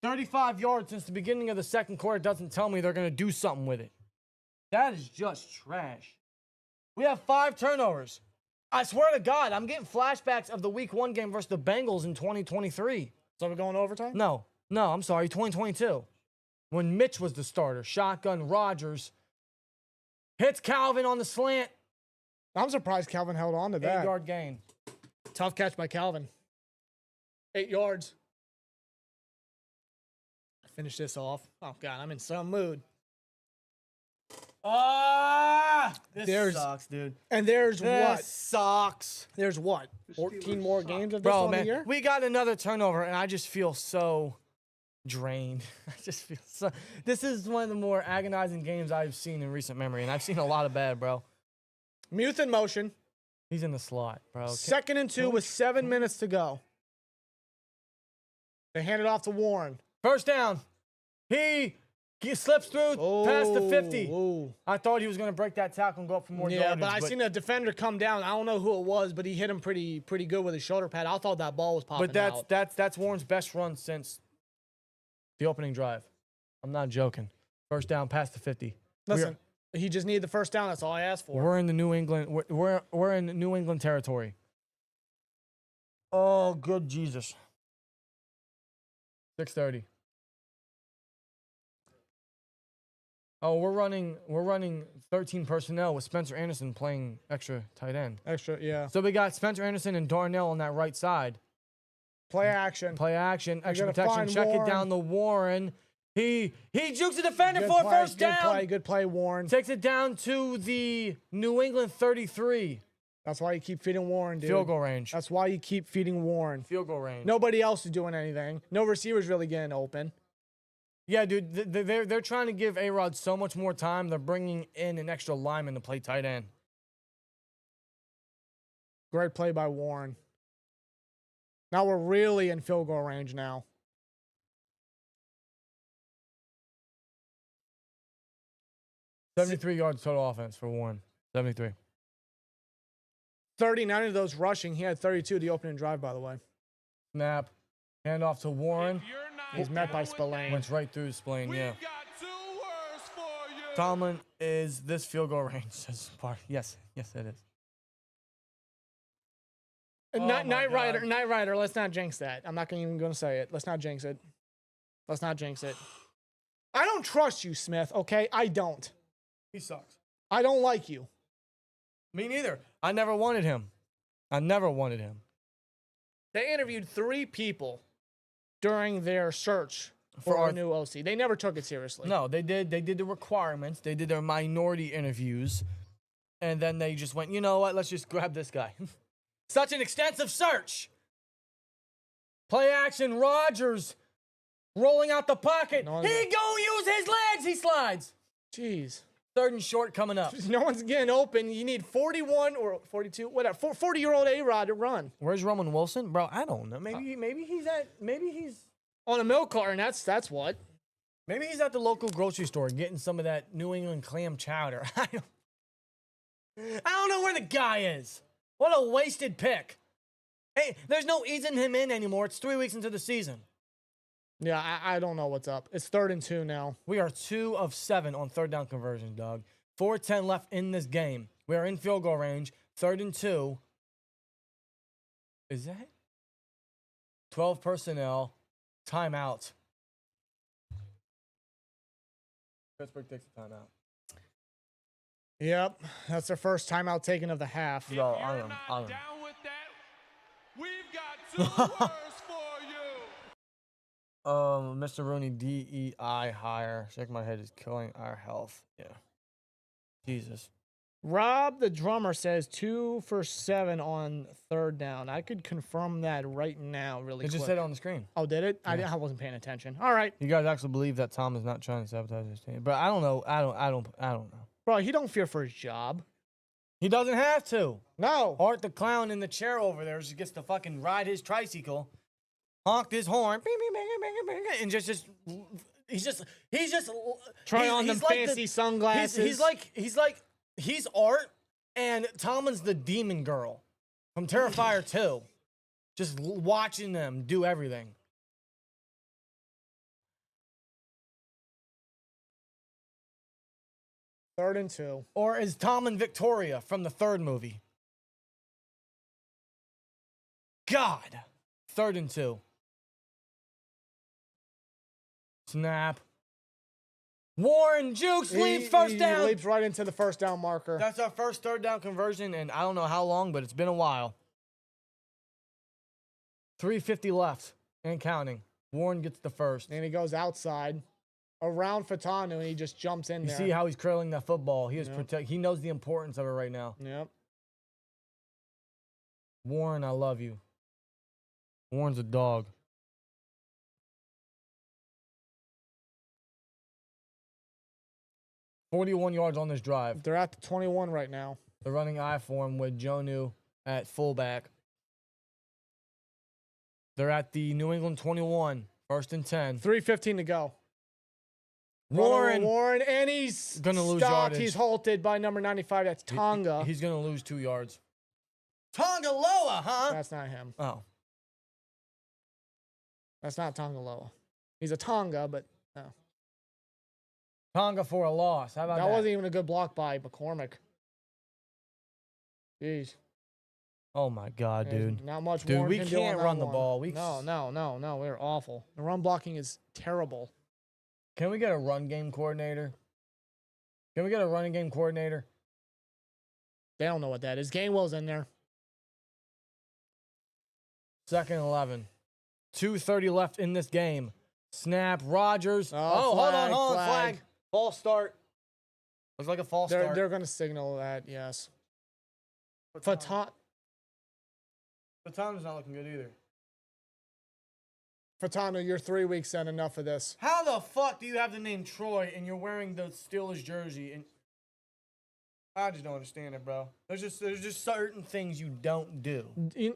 35 yards since the beginning of the second quarter doesn't tell me they're going to do something with it. That is just trash. We have 5 turnovers. I swear to God, I'm getting flashbacks of the Week 1 game versus the Bengals in 2023. So we're going to overtime? No, I'm sorry, 2022. When Mitch was the starter. Shotgun Rodgers. Hits Calvin on the slant. I'm surprised Calvin held on to that. 8-yard gain. Tough catch by Calvin. 8 yards. Finish this off. Oh, God, I'm in some mood. This sucks, dude. And there's what? This sucks. There's what? 14 more games of this Bro, on the man, year? we got another turnover, and I just feel so drained. I just feel so... This is one of the more agonizing games I've seen in recent memory, and I've seen a lot of bad, bro. Muth in motion. He's in the slot, bro. 2nd and 2 with 7 minutes to go. They hand it off to Warren. First down. He slips through past the 50. Oh. I thought he was going to break that tackle and go up for more yardage. Yeah, but I seen a defender come down. I don't know who it was, but he hit him pretty good with his shoulder pad. I thought that ball was popping out. But that's Warren's best run since the opening drive. I'm not joking. First down past the 50. Listen, he just needed the first down. That's all I asked for. We're in the New England. We're in New England territory. Oh, good Jesus. 6:30. Oh, we're running 13 personnel with Spencer Anderson playing extra tight end. Extra, yeah. So we got Spencer Anderson and Darnell on that right side. Play action. Extra protection. Check it down to Warren. He jukes the defender for a first down. Good play, Warren. Takes it down to the New England 33. That's why you keep feeding Warren, dude. Field goal range. That's why you keep feeding Warren. Field goal range. Nobody else is doing anything. No receivers really getting open. Yeah, dude, they're trying to give A-Rod so much more time. They're bringing in an extra lineman to play tight end. Great play by Warren. Now we're really in field goal range now. $73 yards total offense for Warren. 73. 39 of those rushing. He had 32 the opening drive, by the way. Snap. Hand off to Warren. He's met by Spillane. Went right through Spillane, yeah. TOMLIN, is this field goal range? Yes, it is. Night Rider, let's not jinx that. I'm not even going to say it. Let's not jinx it. Let's not jinx it. I don't trust you, Smith, okay? I don't. He sucks. I don't like you. Me neither. I never wanted him. I never wanted him. They interviewed 3 people during their search for our our new OC. They never took it seriously. No, they did. They did the requirements. They did their minority interviews. And then they just went, you know what? Let's just grab this guy. Such an extensive search. Play action. Rodgers rolling out the pocket. No He one's- go use his legs. He slides. Jeez. 3rd and short coming up. No one's getting open. You need 41 or 42, whatever. 40-year-old A-Rod to run. Where's Roman Wilson? Bro, I don't know. Maybe he's On a milk carton, that's what. maybe he's at the local grocery store getting some of that New England clam chowder. I don't know where the guy is. What a wasted pick. Hey, there's no easing him in anymore. It's 3 weeks into the season. Yeah, I don't know what's up. It's 3rd and 2 now. We are 2 of 7 on 3rd down conversions, dog. 4:10 left in this game. We are in field goal range. 3rd and 2. Is that 12 personnel? Timeout. Pittsburgh takes a timeout. Yep, that's their first timeout taken of the half. If Yo, you're I am- not I am. down with that, we've got 2 words for you. Mr. Rooney, DEI hire. Shaking my head is killing our health. Yeah. Jesus. Rob, the drummer, says 2 for 7 on 3rd down. I could confirm that right now, really It quick. just said it on the screen. Oh, did it? Yeah. I wasn't paying attention. All right. You guys actually believe that Tom is not trying to sabotage his team? But I don't know. I don't know. Bro, he don't fear for his job. He doesn't have to. No. Art the clown in the chair over there just gets to fucking ride his tricycle, honk his horn, bing, bing, bing, bing, bing, bing, and he's just Try on them he's like fancy sunglasses. He's Art, and Tomlin's the demon girl from Terrifier 2. Just watching them do everything. Third and 2. Or is Tomlin Victoria from the 3rd movie? God. 3rd and 2. Snap. Warren Jukes leaps first down. He leaps right into the first down marker. That's our first 3rd down conversion, and I don't know how long, but it's been a while. 3:50 left and counting. Warren gets the first. And he goes outside around Fatanu, and he just jumps in You there. see how he's curling that football. He is Yep. He knows the importance of it right now. Yep. Warren, I love you. Warren's a dog. "41 yards on this drive. They're at the 21 right now. The running I form with Jonnu at fullback. They're at the New England 21, 1st and 10. 3:15 to go. Warren, and he's gonna lose stopped. yardage. He's halted by number 95. That's Tonga. He's going to lose 2 yards. Tonga Loa, huh? That's not him. Oh. That's not Tonga Loa. He's a Tonga, but no. Tonga for a loss. How about that? That wasn't even a good block by McCormick. Jeez. Oh, my God, There's dude. not much Dude, Warren we can do on can't that run the one. ball. No. We're awful. The run blocking is terrible. Can we get a run game coordinator? Can we get a running game coordinator? They don't know what that is. Gainwell's in there. 2nd and 11. 2:30 left in this game. Snap. Rodgers. Oh, hold on. flag. Flag. False start. Looks like a false start. They're going to signal that, yes. Fatanu, The time's not looking good either. you're 3 weeks in. Enough of this. How the fuck do you have the name Troy and you're wearing the Steelers jersey? And I just don't understand it, bro. There's just certain things you don't do.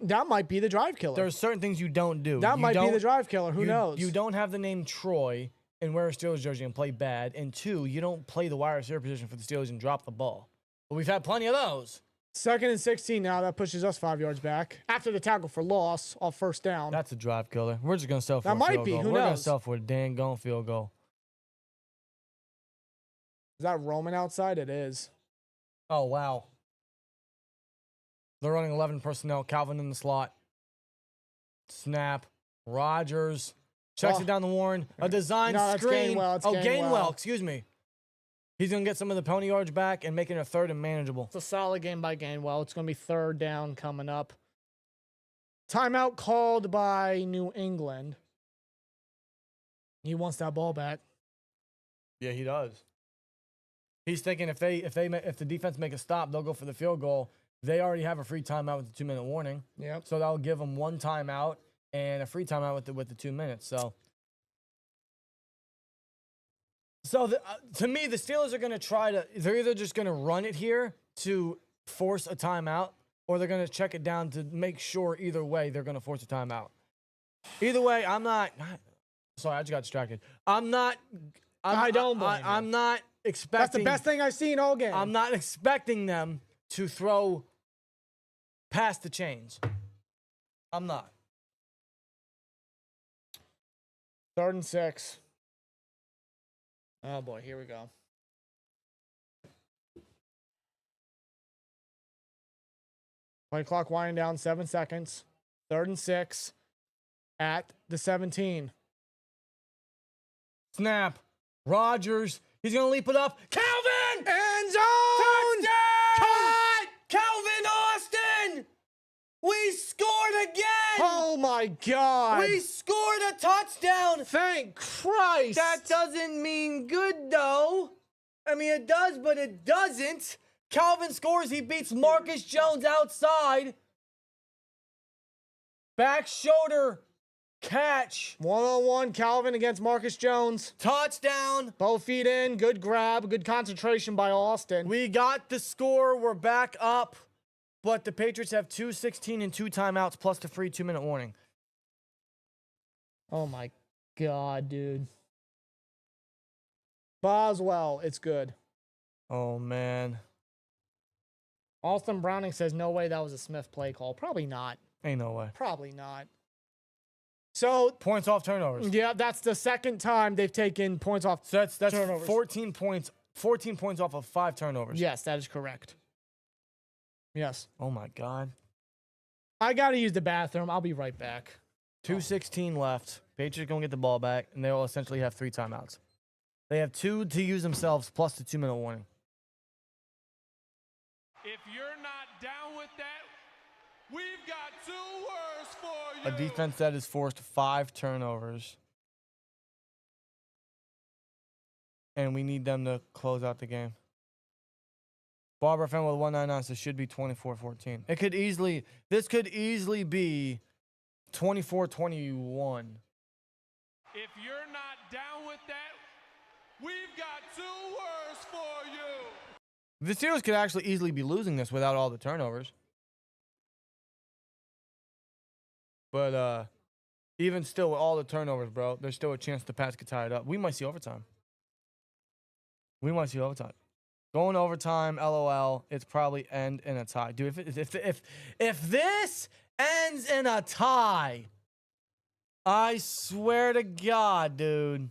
That might be the drive killer. There's certain things you don't do. That You might be the don't- drive killer. Who knows? You don't have the name Troy and wear a Steelers jersey and play bad. And 2, you don't play the wide receiver position for the Steelers and drop the ball. But we've had plenty of those. 2nd and 16 now. That pushes us 5 yards back. After the tackle for loss off first down. That's a drive killer. We're just going to sell for That a might field be. goal. Who We're going to knows? sell for a dang gone field goal. Is that Roman outside? It is. Oh, wow. They're running 11 personnel. Calvin in the slot. Snap. Rodgers Checks it down the Warren. A design No, that's screen. Gainwell, it's Oh, Gainwell. Gainwell. Excuse me. He's going to get some of the pony yards back and making a third and manageable. It's a solid game by Gainwell. It's going to be third down coming up. Timeout called by New England. He wants that ball back. Yeah, he does. He's thinking if the defense make a stop, they'll go for the field goal. They already have a free timeout with the 2-minute warning. Yep. So that'll give them one timeout and a free timeout with the 2 minutes. So to me, the Steelers are going to try to. They're either just going to run it here to force a timeout, or they're going to check it down to make sure either way they're going to force a timeout. Either way, I'm not. Sorry, I just got distracted. I don't blame you. I'm not expecting. That's the best thing I've seen all game. I'm not expecting them to throw past the chains. I'm not. 3rd and 6. Oh boy, here we go. Play clock winding down, 7 seconds. 3rd and 6 at the 17. Snap. Rodgers. He's going to leap it up. Calvin! End zone! Touchdown! Calvin Austin! We scored again! Oh my God! We scored a touchdown! Thank Christ! That doesn't mean good, though. I mean, it does, but it doesn't. Calvin scores. He beats Marcus Jones outside. Back shoulder catch. 1-on-1, Calvin against Marcus Jones. Touchdown. Both feet in. Good grab. Good concentration by Austin. We got the score. We're back up. But the Patriots have 2:16 and 2 timeouts plus the free 2-minute warning. Oh my God, dude. Boswell, it's good. Oh, man. Austin Browning says, no way that was a Smith play call. Probably not. Ain't no way. Probably not. So, Points off turnovers. yeah, that's the second time they've taken points off. So that's turnovers. 14 points. 14 points off of 5 turnovers. Yes, that is correct. Yes. Oh, my God. I got to use the bathroom. I'll be right back. 2:16 left. Patriots going to get the ball back, and they'll essentially have 3 timeouts. They have 2 to use themselves plus the 2-minute warning. If you're not down with that, we've got 2 words for you. A defense that has forced 5 turnovers. And we need them to close out the game. Barbara fan with 199 says should be 24-14. This could easily be 24-21. If you're not down with that, we've got 2 words for you. The Steelers could actually easily be losing this without all the turnovers. But even still, with all the turnovers, bro, there's still a chance the Pats could tie it up. We might see overtime. Going overtime, LOL. It's probably end in a tie, dude. If this ends in a tie, I swear to God, dude.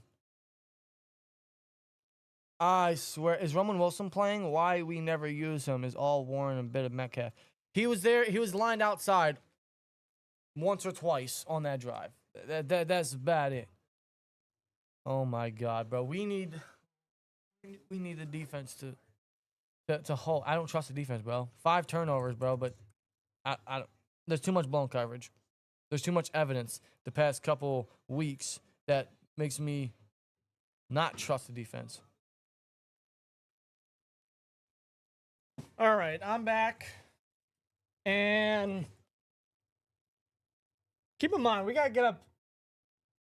I swear. Is Roman Wilson playing? Why we never use him is all Warren and a bit of Metcalf. He was there. He was lined outside once or twice on that drive. That's about it. Oh my God, bro. We need the defense to hold. I don't trust the defense, bro. 5 turnovers, bro, but I don't, there's too much blown coverage. There's too much evidence the past couple weeks that makes me not trust the defense. All right, I'm back. And keep in mind, we got to get up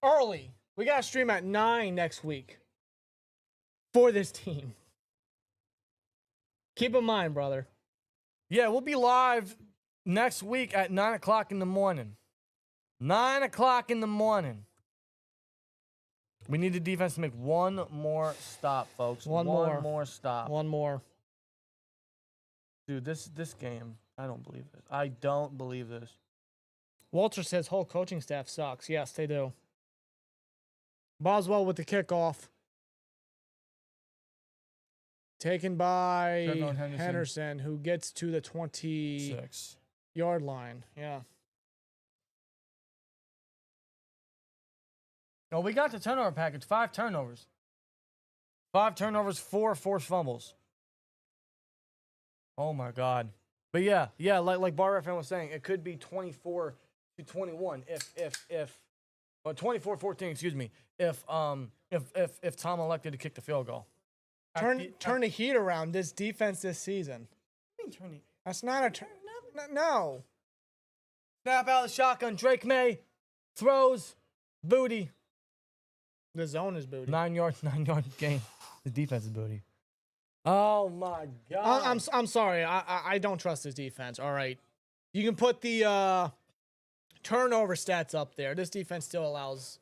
early. We got to stream at 9 next week for this team. Keep in mind, brother. Yeah, we'll be live next week at 9 o'clock in the morning. 9 o'clock in the morning. We need the defense to make one more stop, folks. One more stop. One more. Dude, this game, I don't believe this. I don't believe this. Walter says whole coaching staff sucks. Yes, they do. Boswell with the kickoff. Taken by Henderson, who gets to the 20-yard line. Yeah. Oh, we got the turnover package. 5 turnovers. 5 turnovers, 4 forced fumbles. Oh my God. But yeah, like Bar FM was saying, it could be 24-21 or 24-14, excuse me, if Tom elected to kick the field goal. Turn the heat around this defense this season. That's not a turn. No. Snap out of the shotgun. Drake May throws. Boutte. The zone is Boutte. 9 yard gain. The defense is Boutte. Oh my God. I'm sorry. I don't trust this defense. All right. You can put the turnover stats up there. This defense still allows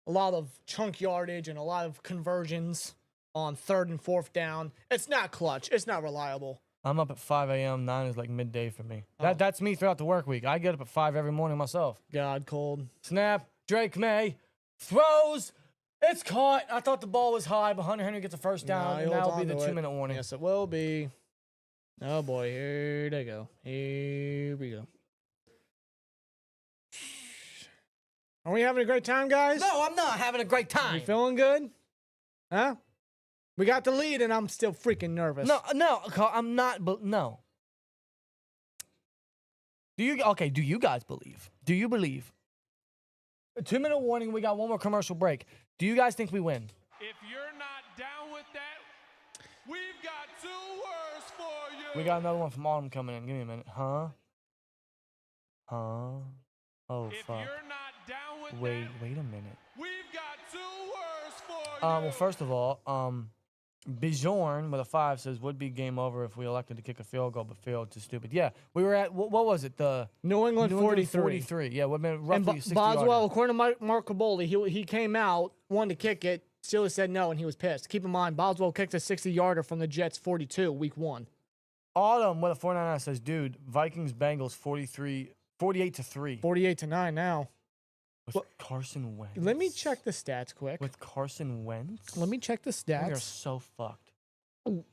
a lot of chunk yardage and a lot of conversions on 3rd and 4th down. It's not clutch. It's not reliable. I'm up at 5 a.m. 9 is like midday for me. That's me throughout the work week. I get up at 5 every morning myself. God, cold. Snap. Drake May throws. It's caught. I thought the ball was high, but Hunter Henry gets a first down, and that'll be the 2-minute warning. Yes, it will be. Oh, boy. Here they go. Here we go. Are we having a great time, guys? No, I'm not having a great time. You feeling good? Huh? We got the lead, and I'm still freaking nervous. No, I'm not. No. Do you guys believe? Do you believe? A 2-minute warning. We got one more commercial break. Do you guys think we win? If you're not down with that, we've got 2 words for you. We got another one from Autumn coming in. Give me a minute. Huh? Oh, If fuck. you're not down with Wait that, a minute. we've got 2 words for you. Well, first of all, Bjorn with a 5 says would be game over if we elected to kick a field goal but failed to stupid. Yeah, we were at what was it? The New England 43. Yeah, would have been roughly And 60 Boswell, yarder. according to Mark Caboli, he came out, wanted to kick it. Steelers said no, and he was pissed. Keep in mind, Boswell kicked a 60-yarder from the Jets 42, week 1. Autumn with a 499 says, dude, Vikings Bengals 48-3. 48-9 now. With Carson Wentz. Let me check the stats quick. With Carson Wentz? Let me check the We are stats. so fucked. Ooh.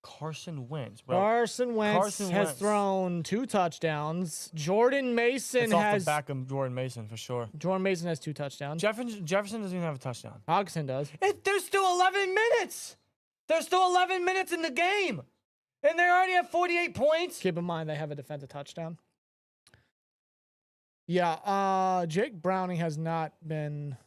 Carson Wentz, bro. Carson Wentz has Wentz. thrown 2 touchdowns. Jordan Mason It's off has. the back of Jordan Mason for sure. Jordan Mason has 2 touchdowns. Jefferson doesn't even have a touchdown. Hogson does. There's still 11 minutes. There's still 11 minutes in the game. And they already have 48 points. Keep in mind they have a defensive touchdown. Yeah, Jake Browning has not been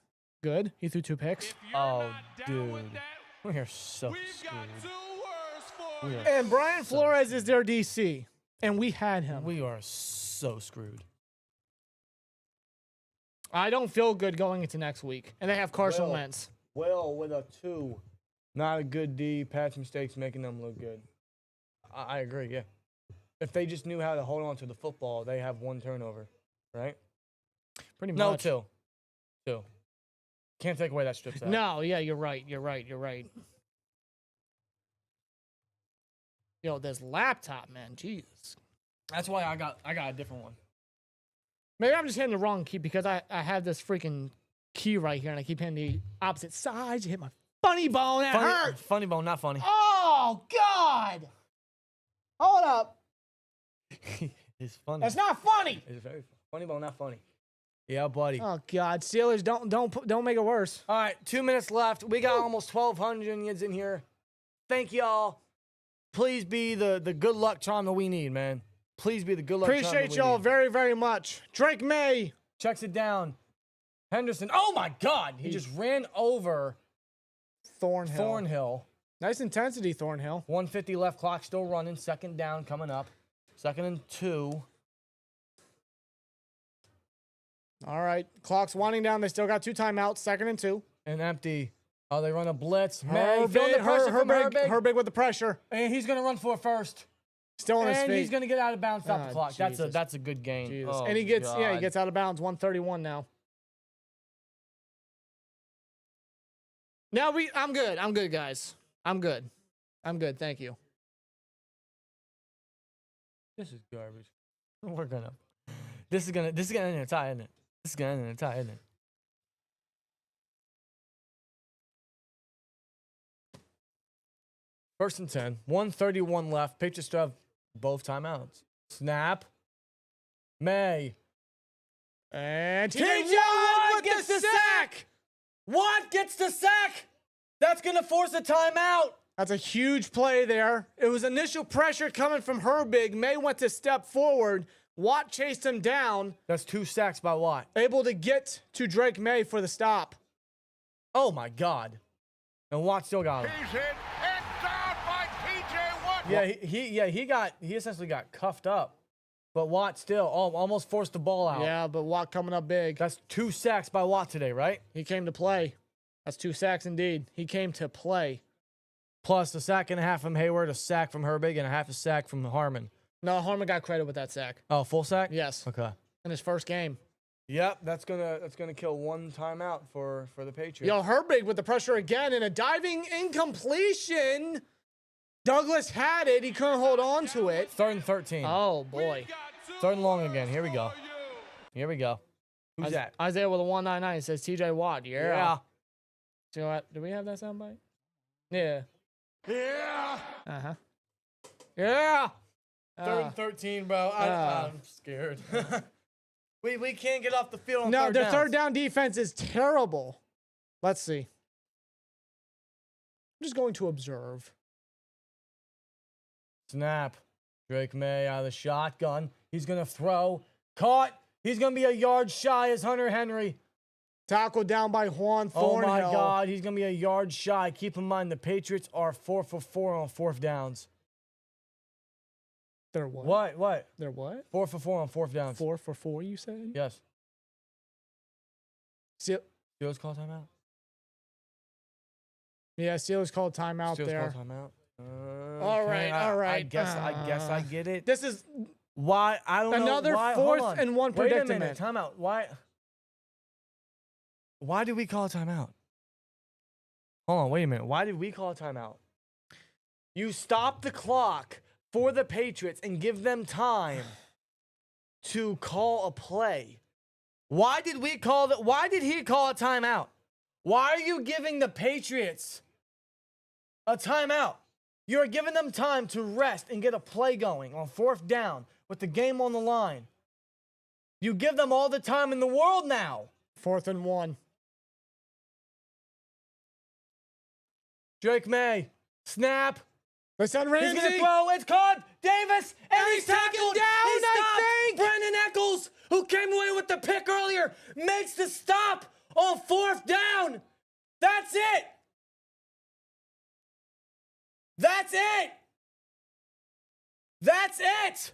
good. He threw 2 picks. If you're Oh, not down with dude. that, We are so we've got 2 screwed. words for We you. are And Brian Flores is their DC, and we had him. We are so screwed. I don't feel good going into next week, and they have Carson Well, Wentz. Will with a 2. Not a good D. Patch mistakes making them look good. I agree, yeah. If they just knew how to hold on to the football, they have 1 turnover, right? Pretty No, much. 2. 2. Can't take away that strip sack. No, yeah, you're right. Yo, this laptop, man, jeez. That's why I got a different one. Maybe I'm just hitting the wrong key because I have this freaking key right here, and I keep hitting the opposite sides. You hit my funny bone. That hurt. Funny bone, not funny. Oh, God. Hold up. It's funny. That's not funny. It's very funny bone, not funny. Yeah, buddy. Oh, God. Steelers, don't make it worse. All right, 2 minutes left. We got almost 1,200 Indians in here. Thank y'all. Please be the good luck charm that we need, man. Please be the good luck charm that Appreciate we y'all need. very, very much. Drake May. Checks it down. Henderson. Oh, my God. He just ran over Thornhill. Nice intensity, Thornhill. 150 left, clock still running. 2nd down coming up. 2nd and 2. All right. Clock's winding down. They still got 2 timeouts. 2nd and 2. And empty. Oh, they run a blitz. May feeling the pressure from Herbig. Herbig with the pressure. And he's going to run for it first. Still on his And feet. he's going to get out of bounds off Ah, the clock. Jesus. That's a good gain. Jesus. Oh, And he gets God. he gets out of bounds. 131 now. Now I'm good. I'm good, guys. I'm good. Thank you. This is garbage. We're gonna. This is gonna end in a tie, isn't it? This is gonna end in a tie, isn't it? First and 10. 1:31 left. Patriots still have both timeouts. Snap. May. And TJ TJ with gets the sack. Watt gets the sack. That's going to force a timeout. That's a huge play there. It was initial pressure coming from Herbig. May went to step forward. Watt chased him down. That's 2 sacks by Watt. Able to get to Drake May for the stop. Oh, my God. And Watt still got him. He's hit and down by TJ Watt. Yeah, he essentially got cuffed up. But Watt still almost forced the ball out. Yeah, but Watt coming up big. That's 2 sacks by Watt today, right? He came to play. That's 2 sacks indeed. He came to play. Plus a sack and a half from Heyward, a sack from Herbig, and a half a sack from Harmon. No, Harmon got credit with that sack. Oh, full sack? Yes. Okay. In his first game. Yep, that's gonna kill 1 timeout for the Patriots. Yo, Herbig with the pressure again and a diving incompletion. Douglas had it. He couldn't hold on to it. 3rd and 13. Oh, boy. 3rd and long again. Here we go. Here we go. Who's that? Isaiah with a 199. It says TJ Watt. Yeah. So what? Do we have that soundbite? Yeah. Yeah. Uh-huh. Yeah. 3rd and 13, bro. I'm scared. we can't get off the field on No, third their downs. third down defense is terrible. Let's see. I'm just going to observe. Snap. Drake May out of the shotgun. He's going to throw. Caught. He's going to be a yard shy as Hunter Henry. Tackled down by Juan Oh, Thornhill. my God. He's going to be a yard shy. Keep in mind, the Patriots are 4 for 4 on 4th downs. They're what? What? They're what? 4 for 4 on 4th downs. 4 for 4, you said? Yes. Steelers call timeout? Yeah, Steelers called timeout Steelers there. call timeout? All right, all right. I guess I get it. This is Why? I don't another know. Why, 4th and 1 Wait a predicament. minute. Timeout. Why did we call a timeout? Hold on. Wait a minute. Why did we call a timeout? You stop the clock for the Patriots and give them time to call a play. Why did he call a timeout? Why are you giving the Patriots a timeout? You're giving them time to rest and get a play going on 4th down with the game on the line. You give them all the time in the world now. 4th and 1. Drake May, snap. They send Ramsey. He's gonna throw. It's caught. Davis, and he's taken tackled. down, He's I stopped. Brandin Echols, who came away with the pick earlier, makes the stop on 4th down. That's it. That's it. That's it.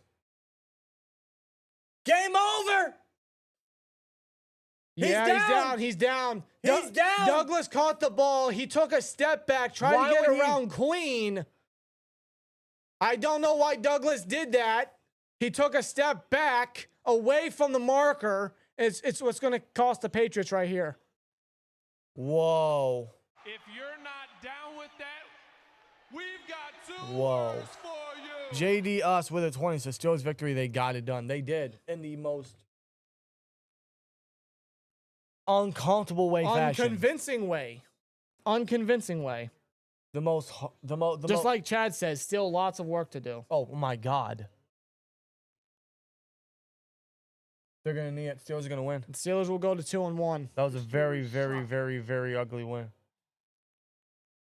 Game over. Yeah, he's down. He's down. Douglas caught the ball. He took a step back, tried to get around Queen. I don't know why Douglas did that. He took a step back away from the marker. It's what's going to cost the Patriots right here. Whoa. If you're not down with that, we've got 2 Whoa. words for you. JD us with a 20 says Steelers victory. They got it done. They did in the most uncomfortable way fashion. Unconvincing way. Unconvincing way. Just like Chad says, still lots of work to do. Oh my God. They're gonna need it. Steelers are gonna win. The Steelers will go to 2-1. That was a very, very, very, very ugly win.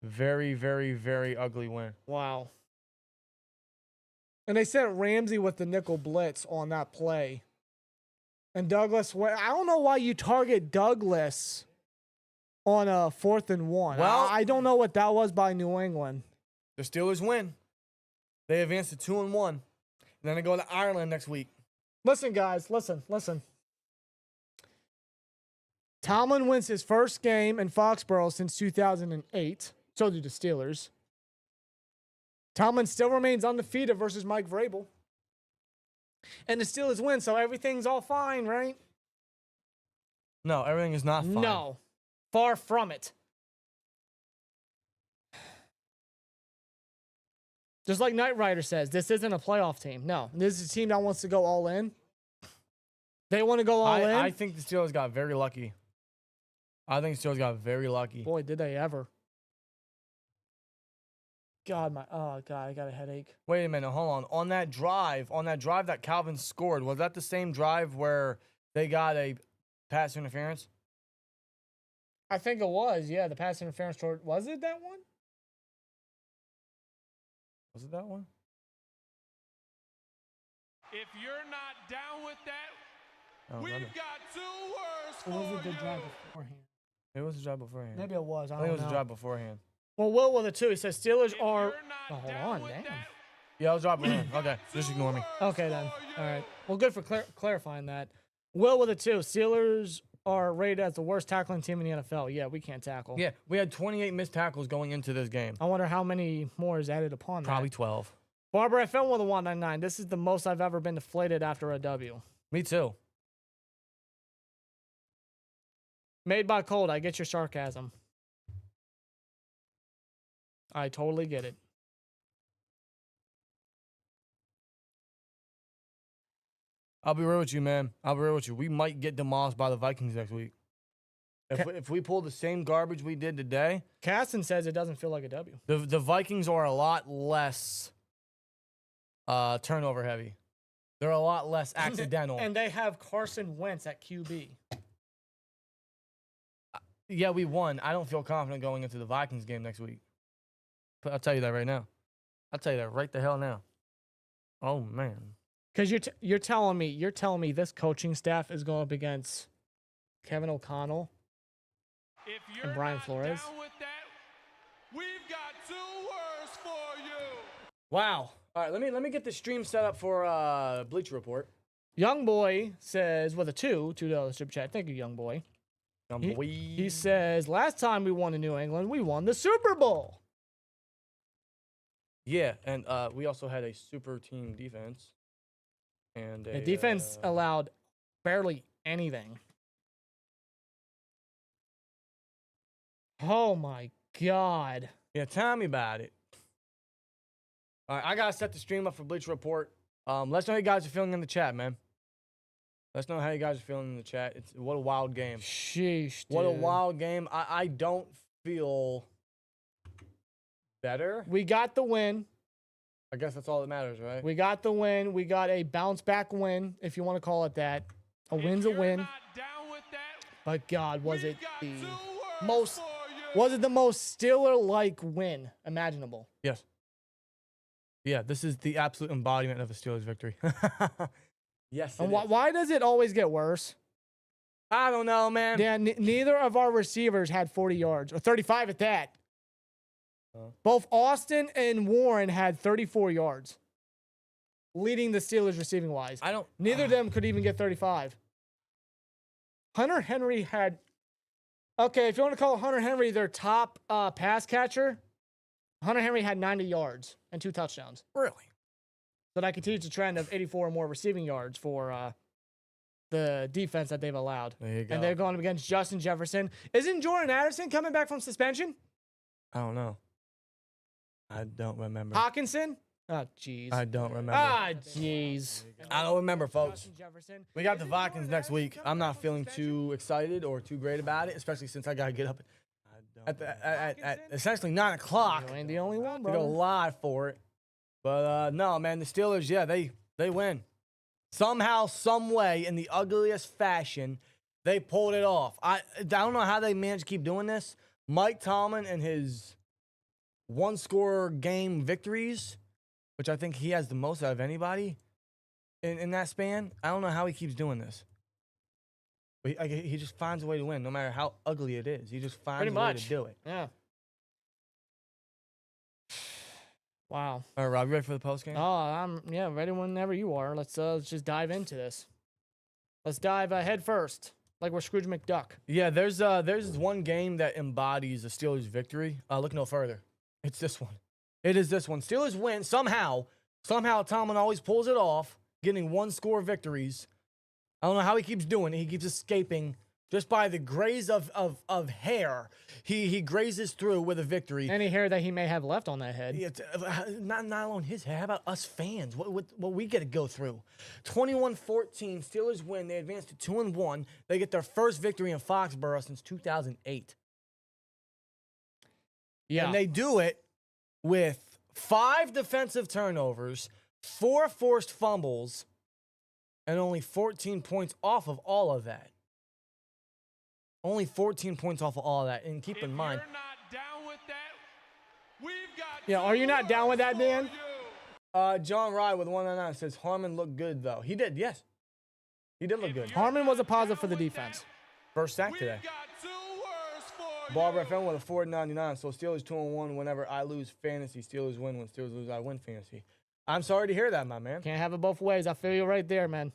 Very, very, very ugly win. Wow. And they sent Ramsey with the nickel blitz on that play. And Douglas, I don't know why you target Douglas on a 4th and 1. Well, I don't know what that was by New England. The Steelers win. They advance to 2-1. And then they go to Ireland next week. Listen, guys, listen. Tomlin wins his first game in Foxborough since 2008. So do the Steelers. Tomlin still remains undefeated versus Mike Vrabel. And the Steelers win, so everything's all fine, right? No, everything is not fine. No. Far from it. Just like Knight Rider says, this isn't a playoff team. No, this is a team that wants to go all in. They want to go all in. I think the Steelers got very lucky. Boy, did they ever. God, I got a headache. Wait a minute, hold on. On that drive that Calvin scored, was that the same drive where they got a pass interference? I think it was. Yeah, the pass interference toward. Was it that one? Was it that one? If you're not down with that, Oh, we've remember. got 2 words for Or was it the you. drive beforehand? It was a drive beforehand. Maybe it was. I I don't think it was know. a drive beforehand. Well, Will with it too. He says Steelers If are. you're not Oh, hold down on, with damn. that, Yeah, it was a drive beforehand. Okay, just ignore me. Okay then. All right. Well, good for clarifying that. Will with it too. Steelers are rated as the worst tackling team in the NFL. Yeah, we can't tackle. Yeah, we had 28 missed tackles going into this game. I wonder how many more is added upon Probably that. 12. Barber FM with a 199. This is the most I've ever been deflated after a W. Me too. Made by Cold. I get your sarcasm. I totally get it. I'll be real with you, man. I'll be real with you. We might get demolished by the Vikings next week. If we pull the same garbage we did today, Caston says it doesn't feel like a W. the Vikings are a lot less turnover heavy. They're a lot less accidental. And they have Carson Wentz at QB. Yeah, we won. I don't feel confident going into the Vikings game next week. But I'll tell you that right now. I'll tell you that right the hell now. Oh man. Because you're telling me this coaching staff is going up against Kevin O'Connell if you're and Brian not Flores. down with that, we've got 2 words for you. Wow. All right, let me get the stream set up for Bleacher Report. Young Boy says with a $2 super chat. Thank you, Young Boy. He says last time we won in New England, we won the Super Bowl. Yeah, and we also had a super team defense. And The defense allowed barely anything. Oh my God. yeah, tell me about it. All right, I gotta set the stream up for Bleacher Report. Let's know how you guys are feeling in the chat, man. Let's know how you guys are feeling in the chat. What a wild game. Sheesh, What a dude. wild game. I don't feel better. We got the win. I guess that's all that matters, right? We got the win. We got a bounce back win, if you want to call it that. A win's a win. Not down with that, But God, was it we've got the 2 words most for you. was it the most Steeler-like win imaginable? Yes. Yeah, this is the absolute embodiment of a Steelers victory. Yes. And it is. why does it always get worse? I don't know, man. Yeah, neither of our receivers had 40 yards, or 35 at that. Both Austin and Warren had 34 yards, leading the Steelers receiving wise. Neither of them could even get 35. Hunter Henry had, okay, if you want to call Hunter Henry their top pass catcher, Hunter Henry had 90 yards and 2 touchdowns. Really? So that continues the trend of 84 or more receiving yards for the defense that they've allowed. There you go. And they're going up against Justin Jefferson. Isn't Jordan Addison coming back from suspension? I don't know. I don't remember. Hawkinson? Oh, jeez. I don't remember. Ah, jeez. I don't remember, folks. Justin Jefferson. We got the Vikings next week. I'm not feeling too excited or too great about it, especially since I got to get up at essentially 9 o'clock. You ain't the only one, We got a bro. lot for it. But no, man, the Steelers, yeah, they win. Somehow, some way, in the ugliest fashion, they pulled it off. I don't know how they managed to keep doing this. Mike Tomlin and his one-score game victories, which I think he has the most out of anybody in that span. I don't know how he keeps doing this. But he just finds a way to win, no matter how ugly it is. He just finds Pretty a way much. to do it. Yeah. Wow. All right, Rob, you ready for the postgame? Oh, I'm ready whenever you are. Let's just dive into this. Let's dive head first, like we're Scrooge McDuck. Yeah, there's one game that embodies a Steelers victory. Look no further. It's this one. It is this one. Steelers win somehow. Somehow Tomlin always pulls it off, getting one-score victories. I don't know how he keeps doing it. He keeps escaping just by the graze of hair. He grazes through with a victory. Any hair that he may have left on that head. Yeah, not on his head. How about us fans? What we get to go through? 21-14, Steelers win. They advance to 2-1. They get their first victory in Foxborough since 2008. Yeah. And they do it with 5 defensive turnovers, 4 forced fumbles, and only 14 points off of all of that. Only 14 points off of all of that. And keep in mind, If you're not down with that, we've got Yeah, are you not down with that, Dan? John Rye with 199 says Harmon looked good though. He did, yes. He did look good. Harmon was a positive for the defense. First sack today. Barbara FM with a 499. So Steelers 2-1 whenever I lose fantasy. Steelers win. When Steelers lose, I win fantasy. I'm sorry to hear that, my man. Can't have it both ways. I feel you right there, man.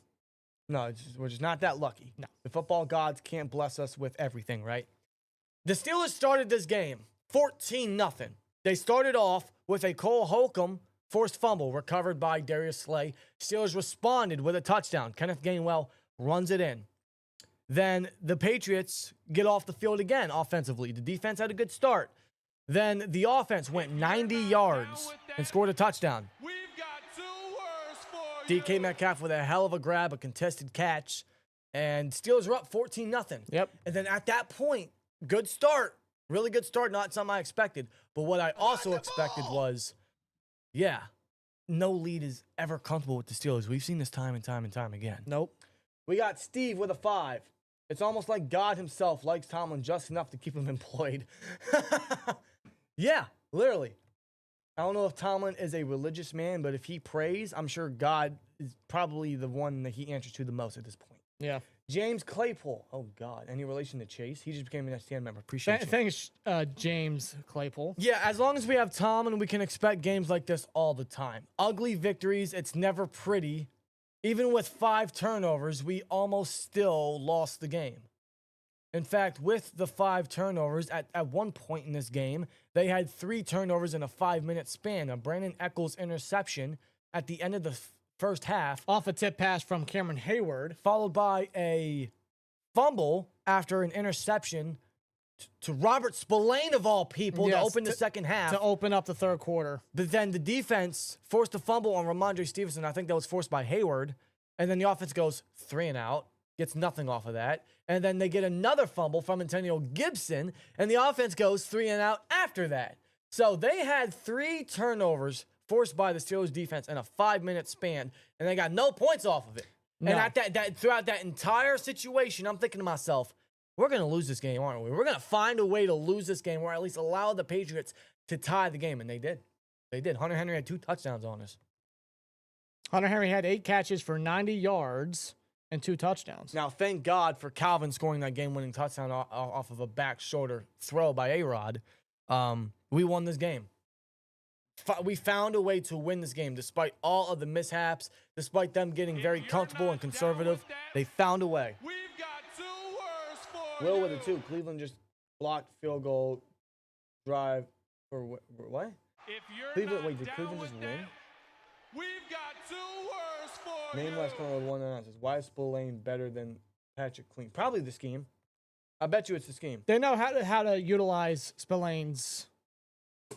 No, we're just not that lucky. No. The football gods can't bless us with everything, right? The Steelers started this game 14-0. They started off with a Cole Holcomb forced fumble recovered by Darius Slay. Steelers responded with a touchdown. Kenneth Gainwell runs it in. Then the Patriots get off the field again offensively. The defense had a good start. Then the offense went 90 yards and scored a touchdown. DK Metcalf with a hell of a grab, a contested catch, and Steelers were up 14-0. Yep. And then at that point, good start. Really good start, not something I expected. But what I also expected was, no lead is ever comfortable with the Steelers. We've seen this time and time and time again. Nope. We got Steve with a 5. It's almost like God himself likes Tomlin just enough to keep him employed. Yeah, literally. I don't know if Tomlin is a religious man, but if he prays, I'm sure God is probably the one that he answers to the most at this point. Yeah. James Claypool. Oh, God. Any relation to Chase? He just became an STN member. Appreciate you. Thanks, James Claypool. Yeah, as long as we have Tomlin, we can expect games like this all the time. Ugly victories. It's never pretty. Even with 5 turnovers, we almost still lost the game. In fact, with the 5 turnovers, at one point in this game, they had 3 turnovers in a 5-minute span. A Brandin Echols interception at the end of the first half. Off a tip pass from Cameron Heyward. Followed by a fumble after an interception to Robert Spillane, of all people, to open the second half. To open up the third quarter. But then the defense forced a fumble on Rhamondre Stevenson. I think that was forced by Heyward. And then the offense goes 3 and out, gets nothing off of that. And then they get another fumble from Antonio Gibson, and the offense goes 3 and out after that. So they had 3 turnovers forced by the Steelers defense in a 5-minute span, and they got no points off of it. No. And at throughout that entire situation, I'm thinking to myself, we're going to lose this game, aren't we? We're going to find a way to lose this game, or at least allow the Patriots to tie the game, and they did. They did. Hunter Henry had 2 touchdowns on us. Hunter Henry had 8 catches for 90 yards and 2 touchdowns. Now, thank God for Calvin scoring that game-winning touchdown off of a back shoulder throw by A-Rod. We won this game. We found a way to win this game despite all of the mishaps, despite them getting very comfortable and conservative. They found a way. We've got 2 words for Will with it too. Cleveland just blocked field goal drive for what? If you're Cleveland. not Wait, did down Cleveland with just that, win? we've got 2 words for Name you. last corner with 199 says, why is Spillane better than Patrick Clean? Probably the scheme. I bet you it's the scheme. They know how to utilize Spillane's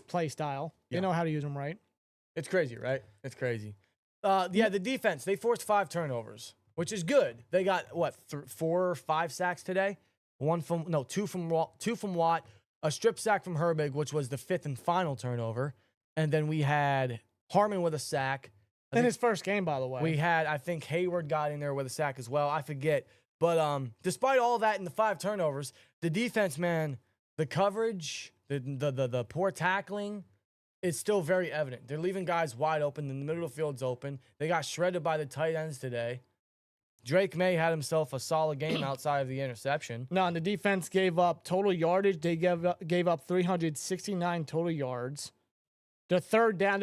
play style. They Yeah. know how to use him right. It's crazy, right? It's crazy. The defense, they forced 5 turnovers, which is good. They got, what, 4 or 5 sacks today? 2 from Watt, a strip sack from Herbig, which was the 5th and final turnover. And then we had Harmon with a sack. In his first game, by the way. We had, I think, Heyward got in there with a sack as well. I forget. But despite all that and the 5 turnovers, the defense, man, the coverage, the poor tackling is still very evident. They're leaving guys wide open. The middle of the field's open. They got shredded by the tight ends today. Drake May had himself a solid game outside of the interception. No, and the defense gave up total yardage. They gave up 369 total yards. Their third down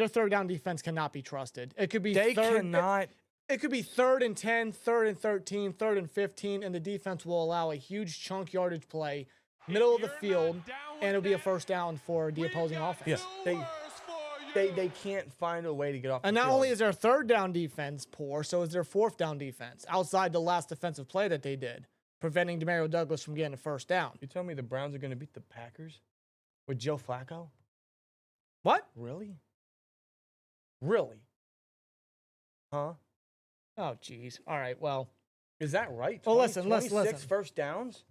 defense cannot be trusted. It could be They third, cannot. It could be 3rd and 10, 3rd and 13, 3rd and 15, and the defense will allow a huge chunk yardage play, middle of the field, and it'll be a first down for the opposing offense. Yes, they can't find a way to get off And the not field. only is their 3rd down defense poor, so is their 4th down defense outside the last defensive play that they did, preventing Demario Douglas from getting a first down. You tell me the Browns are going to beat the Packers with Joe Flacco? What? Really? Really? Huh? Oh, jeez. All right, well. Is that right? Well, listen. 26 first downs?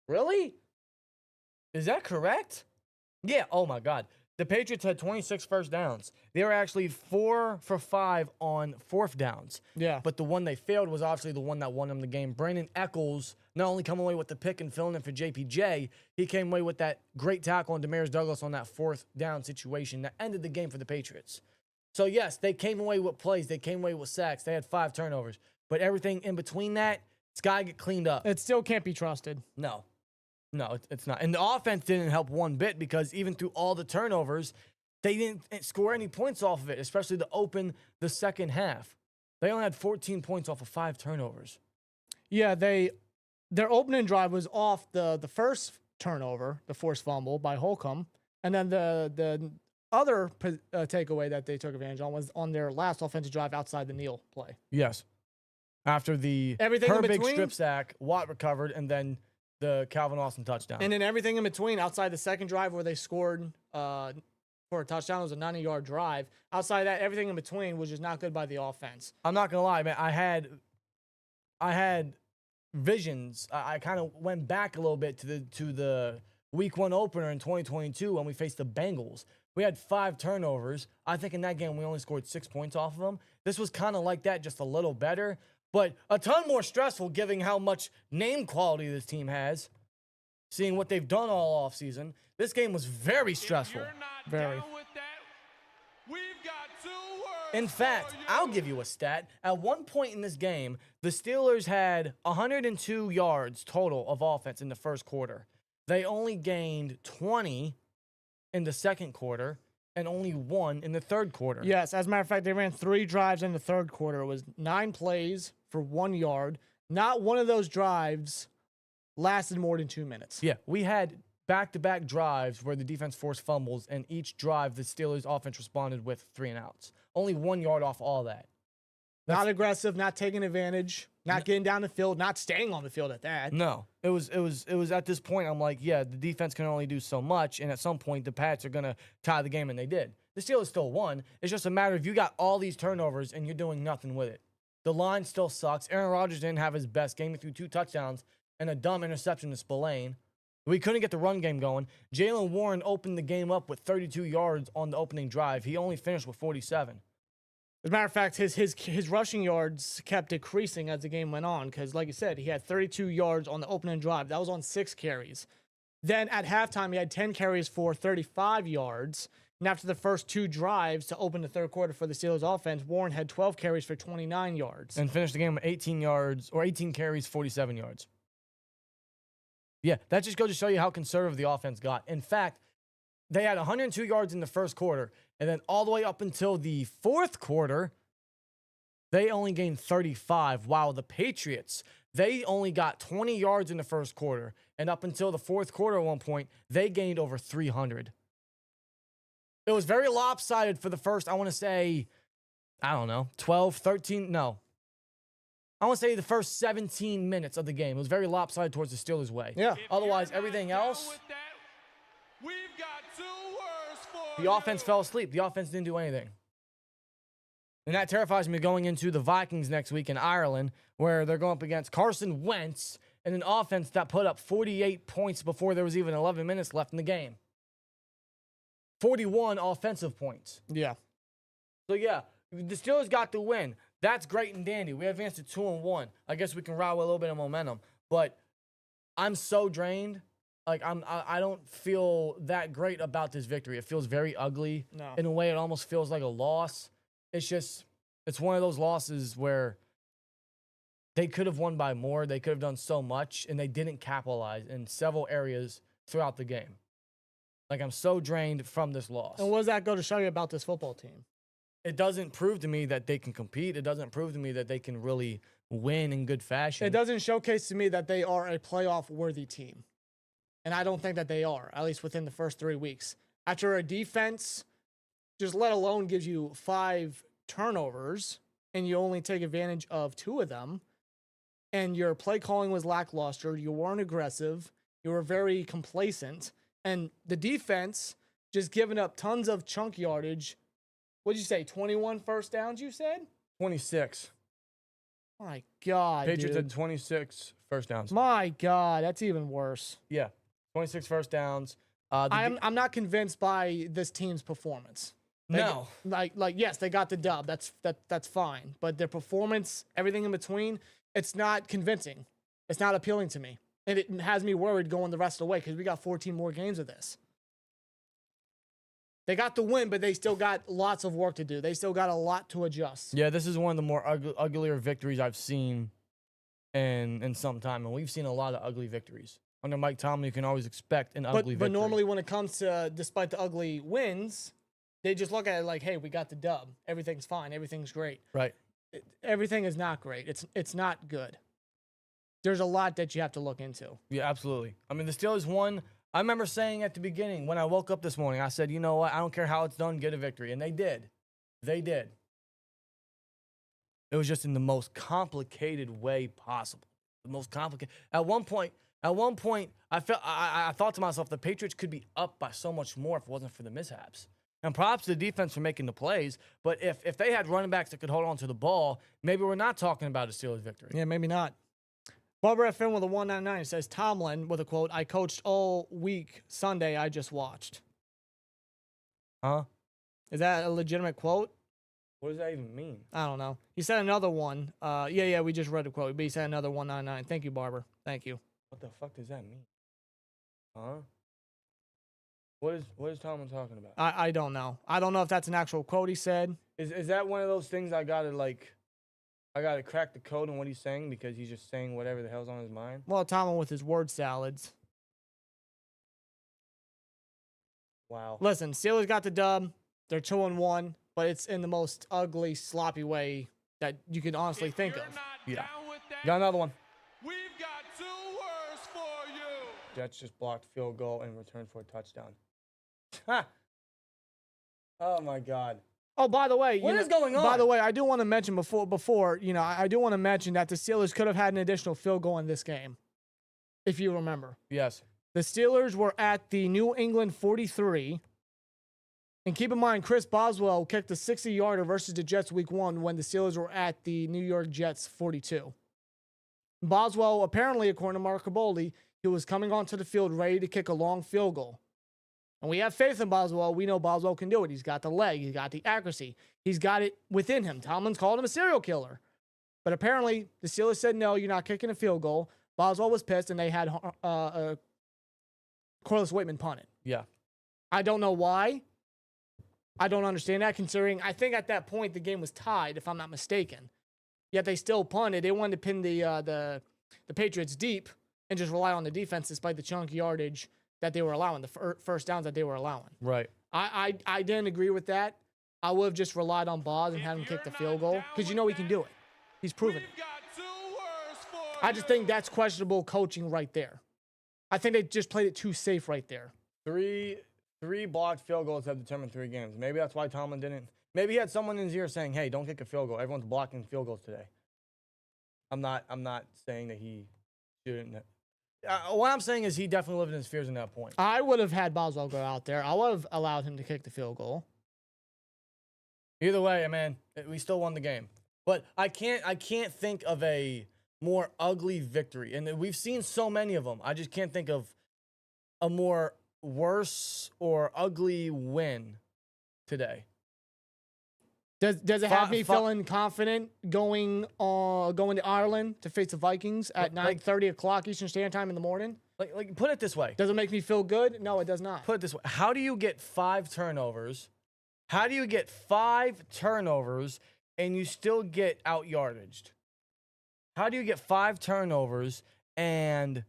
Really? Is that correct? Yeah. Oh, my God. The Patriots had 26 first downs. They were actually 4 for 5 on fourth downs. Yeah. But the one they failed was obviously the one that won them the game. Brandin Echols not only come away with the pick and filling in for JPJ, he came away with that great tackle on Demario Douglas on that fourth down situation that ended the game for the Patriots. So, yes, they came away with plays. They came away with sacks. They had 5 turnovers. But everything in between that, it's got to get cleaned up. It still can't be trusted. No, it's not. And the offense didn't help one bit because even through all the turnovers, they didn't score any points off of it, especially to open the second half. They only had 14 points off of 5 turnovers. Yeah, their opening drive was off the first turnover, the forced fumble by Holcomb, and then the other takeaway that they took advantage on was on their last offensive drive outside the kneel play. Yes. After the Everything in big between? strip sack, Watt recovered, and then the Calvin Austin touchdown. And then everything in between, outside the second drive where they scored for a touchdown, it was a 90-yard drive. Outside of that, everything in between was just not good by the offense. I'm not gonna lie, man. I had visions. I kind of went back a little bit to the Week 1 opener in 2022 when we faced the Bengals. We had 5 turnovers. I think in that game we only scored 6 points off of them. This was kind of like that, just a little better, but a ton more stressful given how much name quality this team has, seeing what they've done all offseason. This game was very stressful. If you're not Very. down with that, we've got 2 words In fact, for you. I'll give you a stat. At one point in this game, the Steelers had 102 yards total of offense in the first quarter. They only gained 20 in the second quarter and only 1 in the third quarter. Yes, as a matter of fact, they ran 3 drives in the third quarter. It was 9 plays for 1 yard. Not one of those drives lasted more than 2 minutes. Yeah, we had back-to-back drives where the defense forced fumbles, and each drive the Steelers offense responded with 3 and outs. Only 1 yard off all that. Not aggressive, not taking advantage, not getting down the field, not staying on the field at that. No, it was at this point I'm like, yeah, the defense can only do so much, and at some point the Pats are gonna tie the game, and they did. The Steelers still won. It's just a matter of you got all these turnovers and you're doing nothing with it. The line still sucks. Aaron Rodgers didn't have his best game. He threw 2 touchdowns and a dumb interception to Spillane. We couldn't get the run game going. Jaylen Warren opened the game up with 32 yards on the opening drive. He only finished with 47. As a matter of fact, his rushing yards kept decreasing as the game went on because, like you said, he had 32 yards on the opening drive. That was on 6 carries. Then at halftime, he had 10 carries for 35 yards. And after the first 2 drives to open the third quarter for the Steelers offense, Warren had 12 carries for 29 yards. And finished the game with 18 carries, 47 yards. Yeah, that just goes to show you how conservative the offense got. In fact, they had 102 yards in the first quarter, and then all the way up until the fourth quarter, they only gained 35, while the Patriots, they only got 20 yards in the first quarter, and up until the fourth quarter at one point, they gained over 300. It was very lopsided for the first, I want to say, 12, 13, no. I want to say the first 17 minutes of the game. It was very lopsided towards the Steelers' way. Yeah. If Otherwise, you're not everything down else, with that, we've got 2 words for the offense fell asleep. The offense didn't do anything. And that terrifies me going into the Vikings next week in Ireland, where they're going up against Carson Wentz and an offense that put up 48 points before there was even 11 minutes left in the game. 41 offensive points. Yeah. So, yeah, the Steelers got the win. That's great and dandy. We advanced to 2-1. I guess we can ride with a little bit of momentum. But I'm so drained. Like, I don't feel that great about this victory. It feels very ugly. No. In a way, it almost feels like a loss. It's one of those losses where they could have won by more. They could have done so much, and they didn't capitalize in several areas throughout the game. Like, I'm so drained from this loss. And what does that go to show you about this football team? It doesn't prove to me that they can compete. It doesn't prove to me that they can really win in good fashion. It doesn't showcase to me that they are a playoff-worthy team. And I don't think that they are, at least within the first 3 weeks. After a defense, just let alone gives you 5 turnovers, and you only take advantage of 2 of them, and your play calling was lackluster, you weren't aggressive, you were very complacent, and the defense just giving up tons of chunk yardage. What'd you say, 21 first downs, you said? 26. My God, Patriots dude. had 26 first downs. My God, that's even worse. Yeah, 26 first downs. I'm not convinced by this team's performance. No. Yes, they got the dub. That's fine. But their performance, everything in between, it's not convincing. It's not appealing to me. And it has me worried going the rest of the way because we got 14 more games of this. They got the win, but they still got lots of work to do. They still got a lot to adjust. Yeah, this is one of the more uglier victories I've seen in some time. And we've seen a lot of ugly victories. Under Mike Tomlin, you can always expect an ugly victory. But normally when it comes to, despite the ugly wins, they just look at it like, hey, we got the dub. Everything's fine. Everything's great. Right. Everything is not great. It's not good. There's a lot that you have to look into. Yeah, absolutely. I mean, the Steelers won. I remember saying at the beginning when I woke up this morning, I said, you know what? I don't care how it's done, get a victory. And they did. They did. It was just in the most complicated way possible. The most complicated. At one point, I thought to myself, the Patriots could be up by so much more if it wasn't for the mishaps. And props to the defense for making the plays. But if they had running backs that could hold on to the ball, maybe we're not talking about a Steelers victory. Yeah, maybe not. Barbara FM with a 199 says, Tomlin, with a quote, I coached all week Sunday I just watched. Huh? Is that a legitimate quote? What does that even mean? I don't know. He said another one. Yeah, we just read the quote, but he said another 199. Thank you, Barber. Thank you. What the fuck does that mean? Huh? What is Tomlin talking about? I don't know. I don't know if that's an actual quote he said. Is that one of those things I gotta crack the code on what he's saying because he's just saying whatever the hell's on his mind? Well, Tomlin with his word salads. Wow. Listen, Steelers got the dub. They're 2-1, but it's in the most ugly, sloppy way that you can honestly think of. Yeah. Got another one. We've got 2 words for you. Jets just blocked field goal and returned for a touchdown. Ha! Oh my God. Oh, by the way, what is going on? By the way, I do want to mention before, I do want to mention that the Steelers could have had an additional field goal in this game, if you remember. Yes. The Steelers were at the New England 43. And keep in mind, Chris Boswell kicked a 60-yarder versus the Jets week 1 when the Steelers were at the New York Jets 42. Boswell, apparently, according to Mark Caboli, he was coming onto the field ready to kick a long field goal. And we have faith in Boswell. We know Boswell can do it. He's got the leg. He's got the accuracy. He's got it within him. Tomlin's called him a serial killer. But apparently, the Steelers said, no, you're not kicking a field goal. Boswell was pissed, and they had Corliss Waitman punt it. Yeah. I don't know why. I don't understand that, considering I think at that point the game was tied, if I'm not mistaken. Yet they still punted. They wanted to pin the Patriots deep and just rely on the defense despite the chunk yardage that they were allowing, the first downs that they were allowing. Right. I didn't agree with that. I would have just relied on Boz and had him kick the field goal because you know he can do it. He's proven it. I just think that's questionable coaching right there. I think they just played it too safe right there. Three blocked field goals have determined 3 games. Maybe that's why Tomlin didn't. Maybe he had someone in his ear saying, "Hey, don't kick a field goal. Everyone's blocking field goals today." I'm not saying that he shouldn't. What I'm saying is he definitely lived in his fears in that point. I would have had Boswell go out there. I would have allowed him to kick the field goal. Either way, man, we still won the game. But I can't think of a more ugly victory, and we've seen so many of them. I just can't think of a more worse or ugly win today. Does it have me feeling confident going to Ireland to face the Vikings at 9:30 o'clock Eastern Standard Time in the morning? Like put it this way. Does it make me feel good? No, it does not. Put it this way. How do you get 5 turnovers? How do you get 5 turnovers and you still get out yardaged? How do you get 5 turnovers and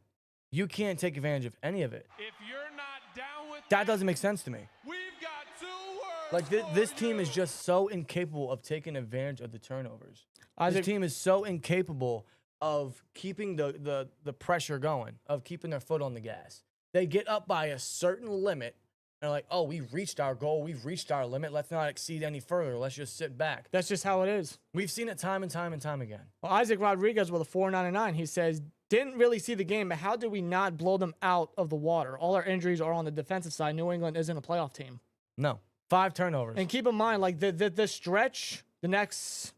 you can't take advantage of any of it? If you're not down with that doesn't make sense to me. We've got 2 words. Like this team is just so incapable of taking advantage of the turnovers. This team is so incapable of keeping the pressure going, of keeping their foot on the gas. They get up by a certain limit. And like, oh, we've reached our goal. We've reached our limit. Let's not exceed any further. Let's just sit back. That's just how it is. We've seen it time and time and time again. Well, Isaac Rodriguez with a 499. He says, didn't really see the game, but how did we not blow them out of the water? All our injuries are on the defensive side. New England isn't a playoff team. No. 5 turnovers. And keep in mind, like the stretch, the next,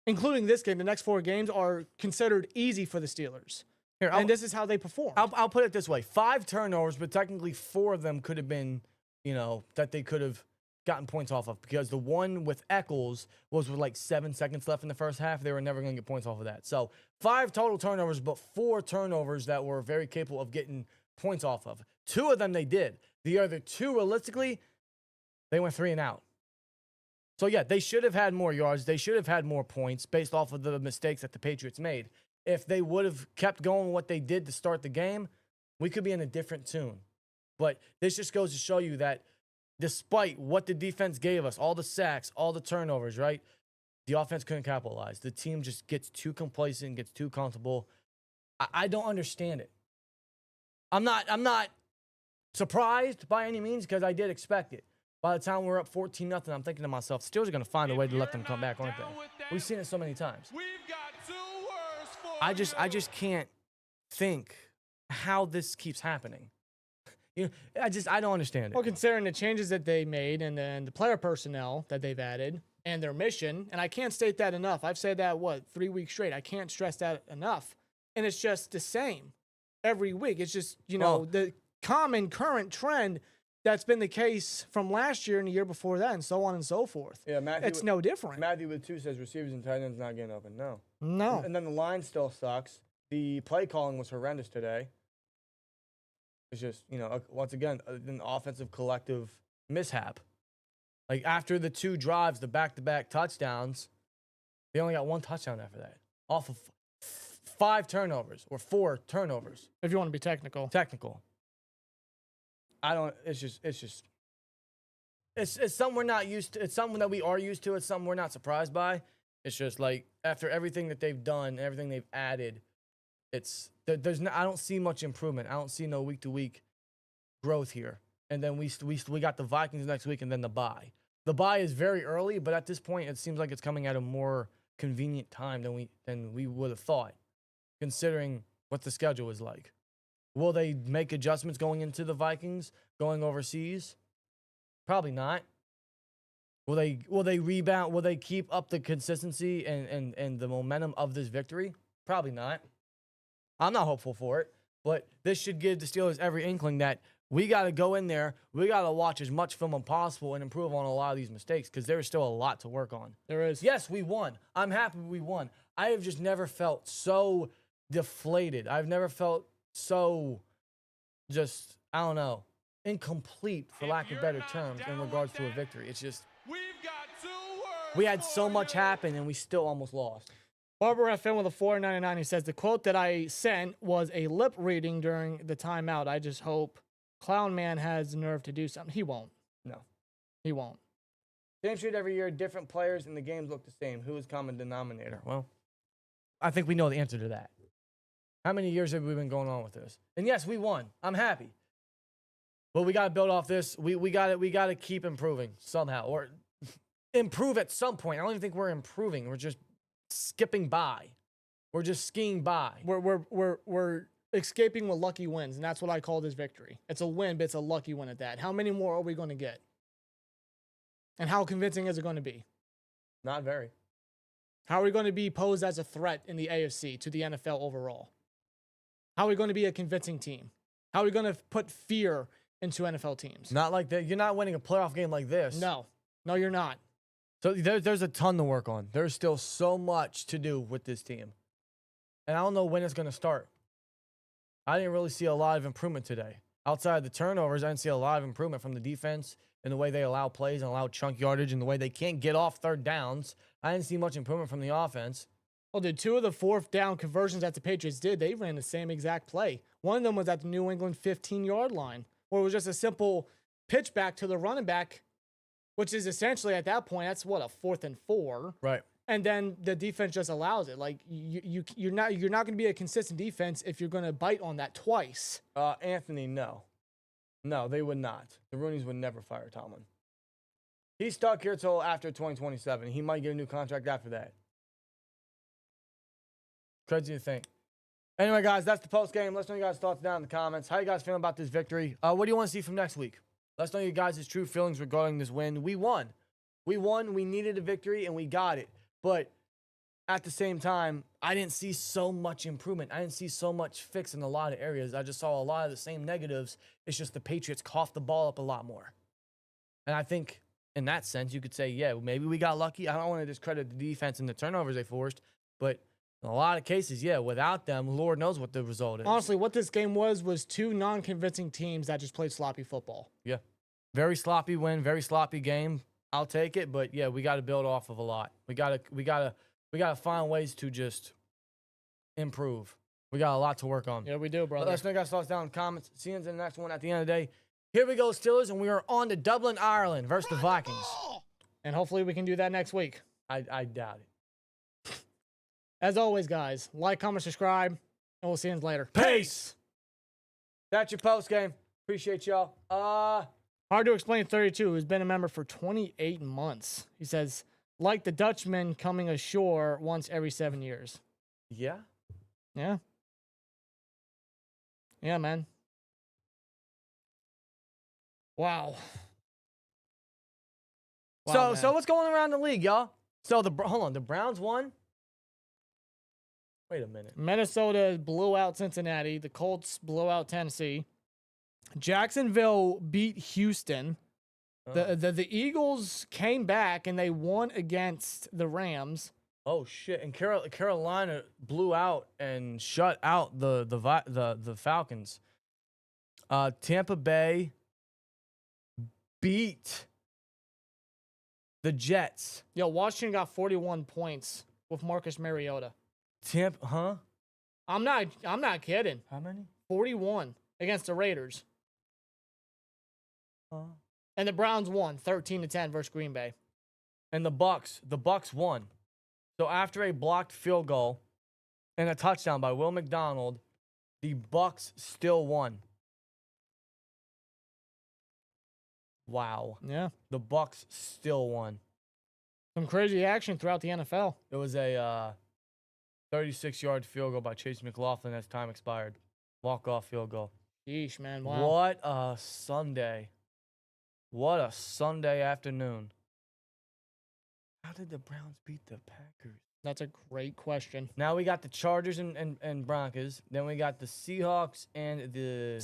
including this game, the next 4 games are considered easy for the Steelers. Here, and this is how they perform. I'll put it this way: 5 turnovers, but technically 4 of them could have been, that they could have gotten points off of, because the one with Echols was with like 7 seconds left in the first half. They were never going to get points off of that. So 5 total turnovers, but 4 turnovers that were very capable of getting points off of. 2 of them they did. The other 2, realistically, they went 3 and out. So yeah, they should have had more yards. They should have had more points based off of the mistakes that the Patriots made. If they would have kept going what they did to start the game, we could be in a different tune. But this just goes to show you that despite what the defense gave us, all the sacks, all the turnovers, right? The offense couldn't capitalize. The team just gets too complacent, gets too comfortable. I don't understand it. I'm not surprised by any means, because I did expect it. By the time we're up 14-0, I'm thinking to myself, Steelers are going to find a way to let them come back, aren't they? We've seen it so many times. We've got 2 words for I just can't think how this keeps happening. I don't understand it. Well, considering the changes that they made and then the player personnel that they've added and their mission, and I can't state that enough. I've said that, 3 weeks straight. I can't stress that enough. And it's just the same every week. It's just, the common current trend that's been the case from last year and the year before that, and so on and so forth. Yeah, Matthew, it's no different. Matthew with 2 says receivers and tight ends not getting open. No. No. And then the line still sucks. The play calling was horrendous today. It's just, once again, an offensive collective mishap. Like, after the 2 drives, the back-to-back touchdowns, they only got 1 touchdown after that. Off of 5 turnovers or 4 turnovers. If you want to be technical. It's something we're not used to. It's something that we are used to. It's something we're not surprised by. It's just like, after everything that they've done, everything they've added, I don't see much improvement. I don't see no week-to-week growth here. And then we got the Vikings next week, and then the bye. The bye is very early, but at this point, it seems like it's coming at a more convenient time than we would have thought, considering what the schedule is like. Will they make adjustments going into the Vikings, going overseas? Probably not. Will they rebound? Will they keep up the consistency and the momentum of this victory? Probably not. I'm not hopeful for it, but this should give the Steelers every inkling that we got to go in there, we got to watch as much film as possible and improve on a lot of these mistakes, because there is still a lot to work on. There is. Yes, we won. I'm happy we won. I have just never felt so deflated. I've never felt so just, I don't know, incomplete, for lack of better terms, in regards to a victory. It's just, we had so much happen and we still almost lost. Barber FM with a 499, he says, the quote that I sent was a lip reading during the timeout. I just hope Clown Man has the nerve to do something. He won't. No. He won't. Same shit every year, different players, and the games look the same. Who is common denominator? Well, I think we know the answer to that. How many years have we been going on with this? And yes, we won. I'm happy. But we got to build off this. We got to keep improving somehow, or improve at some point. I don't even think we're improving. We're just skipping by. We're just skiing by. We're escaping with lucky wins, and that's what I call this victory. It's a win, but it's a lucky win at that. How many more are we going to get? And how convincing is it going to be? Not very. How are we going to be posed as a threat in the AFC to the NFL overall? How are we going to be a convincing team? How are we going to put fear into NFL teams? Not like that. You're not winning a playoff game like this. No, you're not. So there's a ton to work on. There's still so much to do with this team. And I don't know when it's going to start. I didn't really see a lot of improvement today. Outside the turnovers, I didn't see a lot of improvement from the defense in the way they allow plays and allow chunk yardage and the way they can't get off third downs. I didn't see much improvement from the offense. Well, dude, 2 of the 4th down conversions that the Patriots did, they ran the same exact play. One of them was at the New England 15-yard line, where it was just a simple pitch back to the running back, which is essentially at that point, that's what, a 4th and 4. Right. And then the defense just allows it. Like, you're not going to be a consistent defense if you're going to bite on that twice. Anthony, no. No, they would not. The Rooneys would never fire Tomlin. He's stuck here till after 2027. He might get a new contract after that. Crazy to think. Anyway, guys, that's the post game. Let us know your guys' thoughts down in the comments. How you guys feeling about this victory? What do you want to see from next week? Let us know your guys' true feelings regarding this win. We won. We needed a victory, and we got it. But at the same time, I didn't see so much improvement. I didn't see so much fix in a lot of areas. I just saw a lot of the same negatives. It's just the Patriots coughed the ball up a lot more. And I think in that sense, you could say, yeah, maybe we got lucky. I don't want to discredit the defense and the turnovers they forced, but in a lot of cases, yeah, without them, Lord knows what the result is. Honestly, what this game was two non-convincing teams that just played sloppy football. Yeah. Very sloppy win, very sloppy game. I'll take it, but yeah, we got to build off of a lot. We got to find ways to just improve. We got a lot to work on. Yeah, we do, brother. Let us know, guys, thoughts down in the comments. See you in the next one at the end of the day. Here we go, Steelers, and we are on to Dublin, Ireland versus the Vikings. And hopefully we can do that next week. I doubt it. As always, guys, like, comment, subscribe, and we'll see you later. Peace. That's your post game. Appreciate y'all. Hard to explain 32, who's been a member for 28 months. He says, like the Dutchman coming ashore once every 7 years. Yeah. Yeah. Yeah, man. Wow. So what's going around the league, y'all? So hold on, the Browns won. Wait a minute. Minnesota blew out Cincinnati. The Colts blew out Tennessee. Jacksonville beat Houston. The Eagles came back and they won against the Rams. Oh shit! And Carolina blew out and shut out the Falcons. Tampa Bay beat the Jets. Yo, Washington got 41 points with Marcus Mariota. Huh? I'm not kidding. How many? 41 against the Raiders. Huh? And the Browns won 13-10 versus Green Bay. And the Bucks won. So after a blocked field goal and a touchdown by Will McDonald, the Bucks still won. Wow. Yeah. The Bucks still won. Some crazy action throughout the NFL. It was a 36-yard field goal by Chase McLaughlin as time expired. Walk-off field goal. Yeesh, man. Wow. What a Sunday. What a Sunday afternoon. How did the Browns beat the Packers? That's a great question. Now we got the Chargers and Broncos. Then we got the Seahawks and the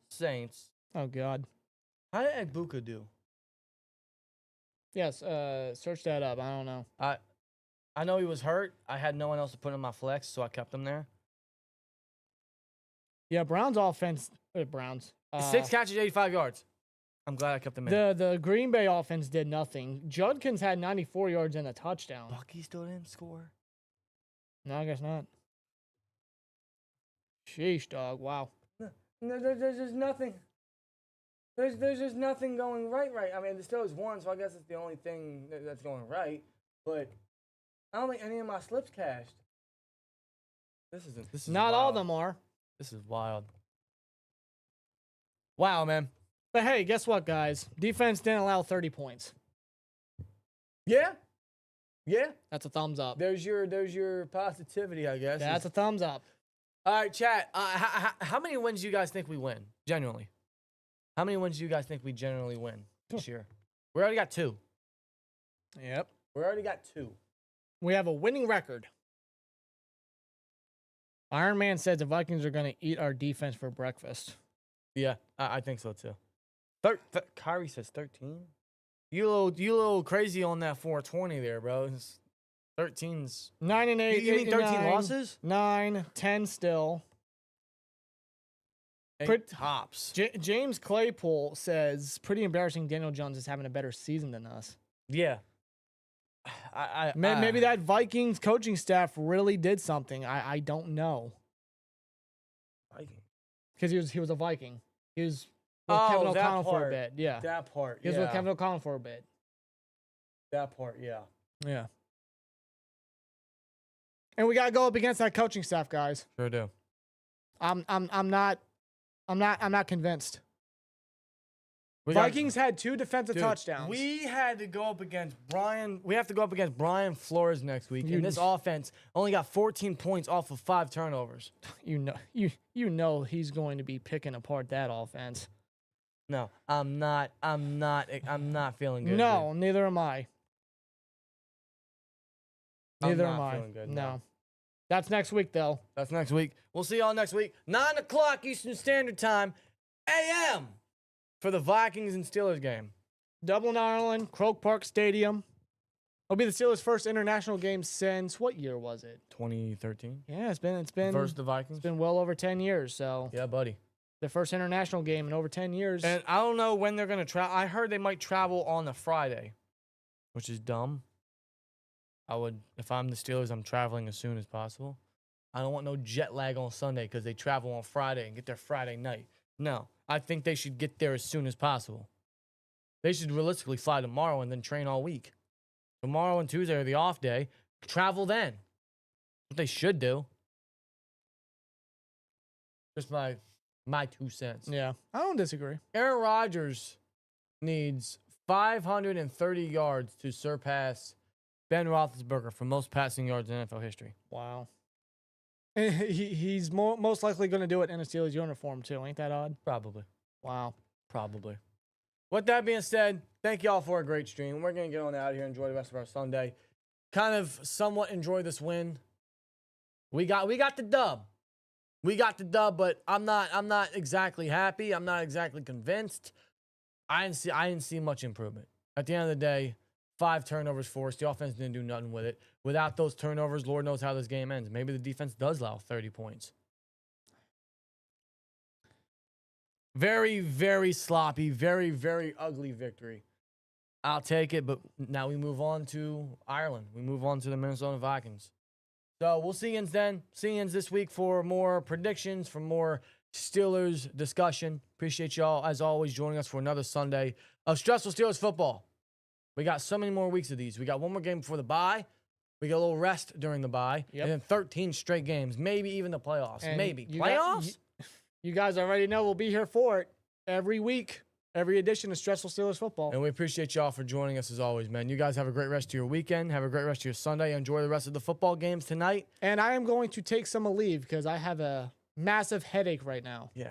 Saints. Oh, God. How did Boutte do? Yes, search that up. I don't know. I know he was hurt. I had no one else to put in my flex, so I kept him there. Yeah, Browns offense. Browns. 6 catches, 85 yards. I'm glad I kept him in. The Green Bay offense did nothing. Judkins had 94 yards and a touchdown. Bucky still didn't score. No, I guess not. Sheesh, dog. Wow. There's just nothing. There's just nothing going right. I mean, the Steelers won, so I guess it's the only thing that's going right. But I don't think any of my slips cashed. This is not wild. all of them are. This is wild. Wow, man. But hey, guess what, guys? Defense didn't allow 30 points. Yeah. That's a thumbs up. There's your positivity, I guess. That's a thumbs up. All right, chat. How many wins do you guys think we win? Genuinely. How many wins do you guys think we generally win this year? We already got 2. Yep. We already got 2. We have a winning record. Iron Man says the Vikings are going to eat our defense for breakfast. Yeah, I think so too. Kyrie says 13. You a little crazy on that 420 there, bro. 13's 9-8. You mean 13 losses? 9, 10 still. 8 tops. James Claypool says, pretty embarrassing Daniel Jones is having a better season than us. Yeah. Maybe that Vikings coaching staff really did something. I don't know. Viking. Because he was a Viking. He was with Kevin O'Connell for a bit. Yeah. That part, He was with Kevin O'Connell for a bit. That part, yeah. Yeah. And we gotta go up against that coaching staff, guys. Sure do. I'm not convinced. Vikings had 2 defensive touchdowns. We had to go up against Brian. We have to go up against Brian Flores next week. And this offense only got 14 points off of 5 turnovers. You know he's going to be picking apart that offense. No, I'm not feeling good. No, dude. neither am I. Neither am I. Feeling good, no. That's next week, though. That's next week. We'll see y'all next week. 9 o'clock Eastern Standard Time, a.m. for the Vikings and Steelers game. Dublin, Ireland, Croke Park Stadium. It'll be the Steelers' first international game since what year was it? 2013. Yeah, it's been Versus the Vikings. It's been well over 10 years. So Yeah, buddy. their first international game in over 10 years. And I don't know when they're going to travel. I heard they might travel on a Friday, which is dumb. If I'm the Steelers, I'm traveling as soon as possible. I don't want no jet lag on Sunday because they travel on Friday and get there Friday night. No, I think they should get there as soon as possible. They should realistically fly tomorrow and then train all week. Tomorrow and Tuesday are the off day. Travel then. What they should do. Just my 2 cents. Yeah, I don't disagree. Aaron Rodgers needs 530 yards to surpass Ben Roethlisberger for most passing yards in NFL history. Wow. He's most likely going to do it in a Steelers uniform, too. Ain't that odd? Probably. Wow. Probably. With that being said, thank y'all for a great stream. We're going to get on out of here and enjoy the rest of our Sunday. Kind of somewhat enjoy this win. We got the dub. We got the dub, but I'm not exactly happy. I'm not exactly convinced. I didn't see much improvement. At the end of the day, 5 turnovers forced. The offense didn't do nothing with it. Without those turnovers, Lord knows how this game ends. Maybe the defense does allow 30 points. Very, very sloppy, very, very ugly victory. I'll take it, but now we move on to Ireland. We move on to the Minnesota Vikings. So we'll see you then. See you this week for more predictions, for more Steelers discussion. Appreciate y'all, as always, joining us for another Sunday of stressful Steelers football. We got so many more weeks of these. We got one more game before the bye. We got a little rest during the bye. Yep. And then 13 straight games. Maybe even the playoffs. And Maybe. you Playoffs? You guys already know we'll be here for it every week, every edition of Stressful Steelers Football. And we appreciate y'all for joining us as always, man. You guys have a great rest of your weekend. Have a great rest of your Sunday. Enjoy the rest of the football games tonight. And I am going to take some leave because I have a massive headache right now. Yeah.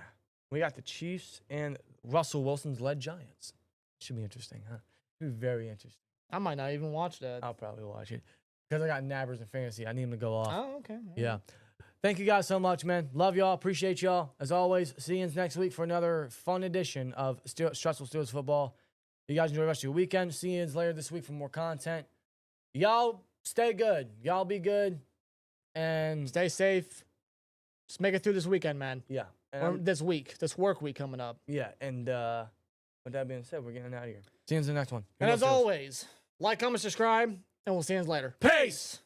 We got the Chiefs and Russell Wilson's led Giants. Should be interesting, huh? Should be very interesting. I might not even watch that. I'll probably watch it. Because I got nabbers in fantasy. I need them to go off. Oh, okay. Yeah. Thank you guys so much, man. Love y'all. Appreciate y'all. As always, see you next week for another fun edition of Stressful Steelers Football. You guys enjoy the rest of your weekend. See you later this week for more content. Y'all stay good. Y'all be good. And Stay safe. Just make it through this weekend, man. yeah. Or this week, this work week coming up. Yeah. And with that being said, we're getting out of here. See you in the next one. And as always, like, comment, subscribe, and we'll see you later. Peace!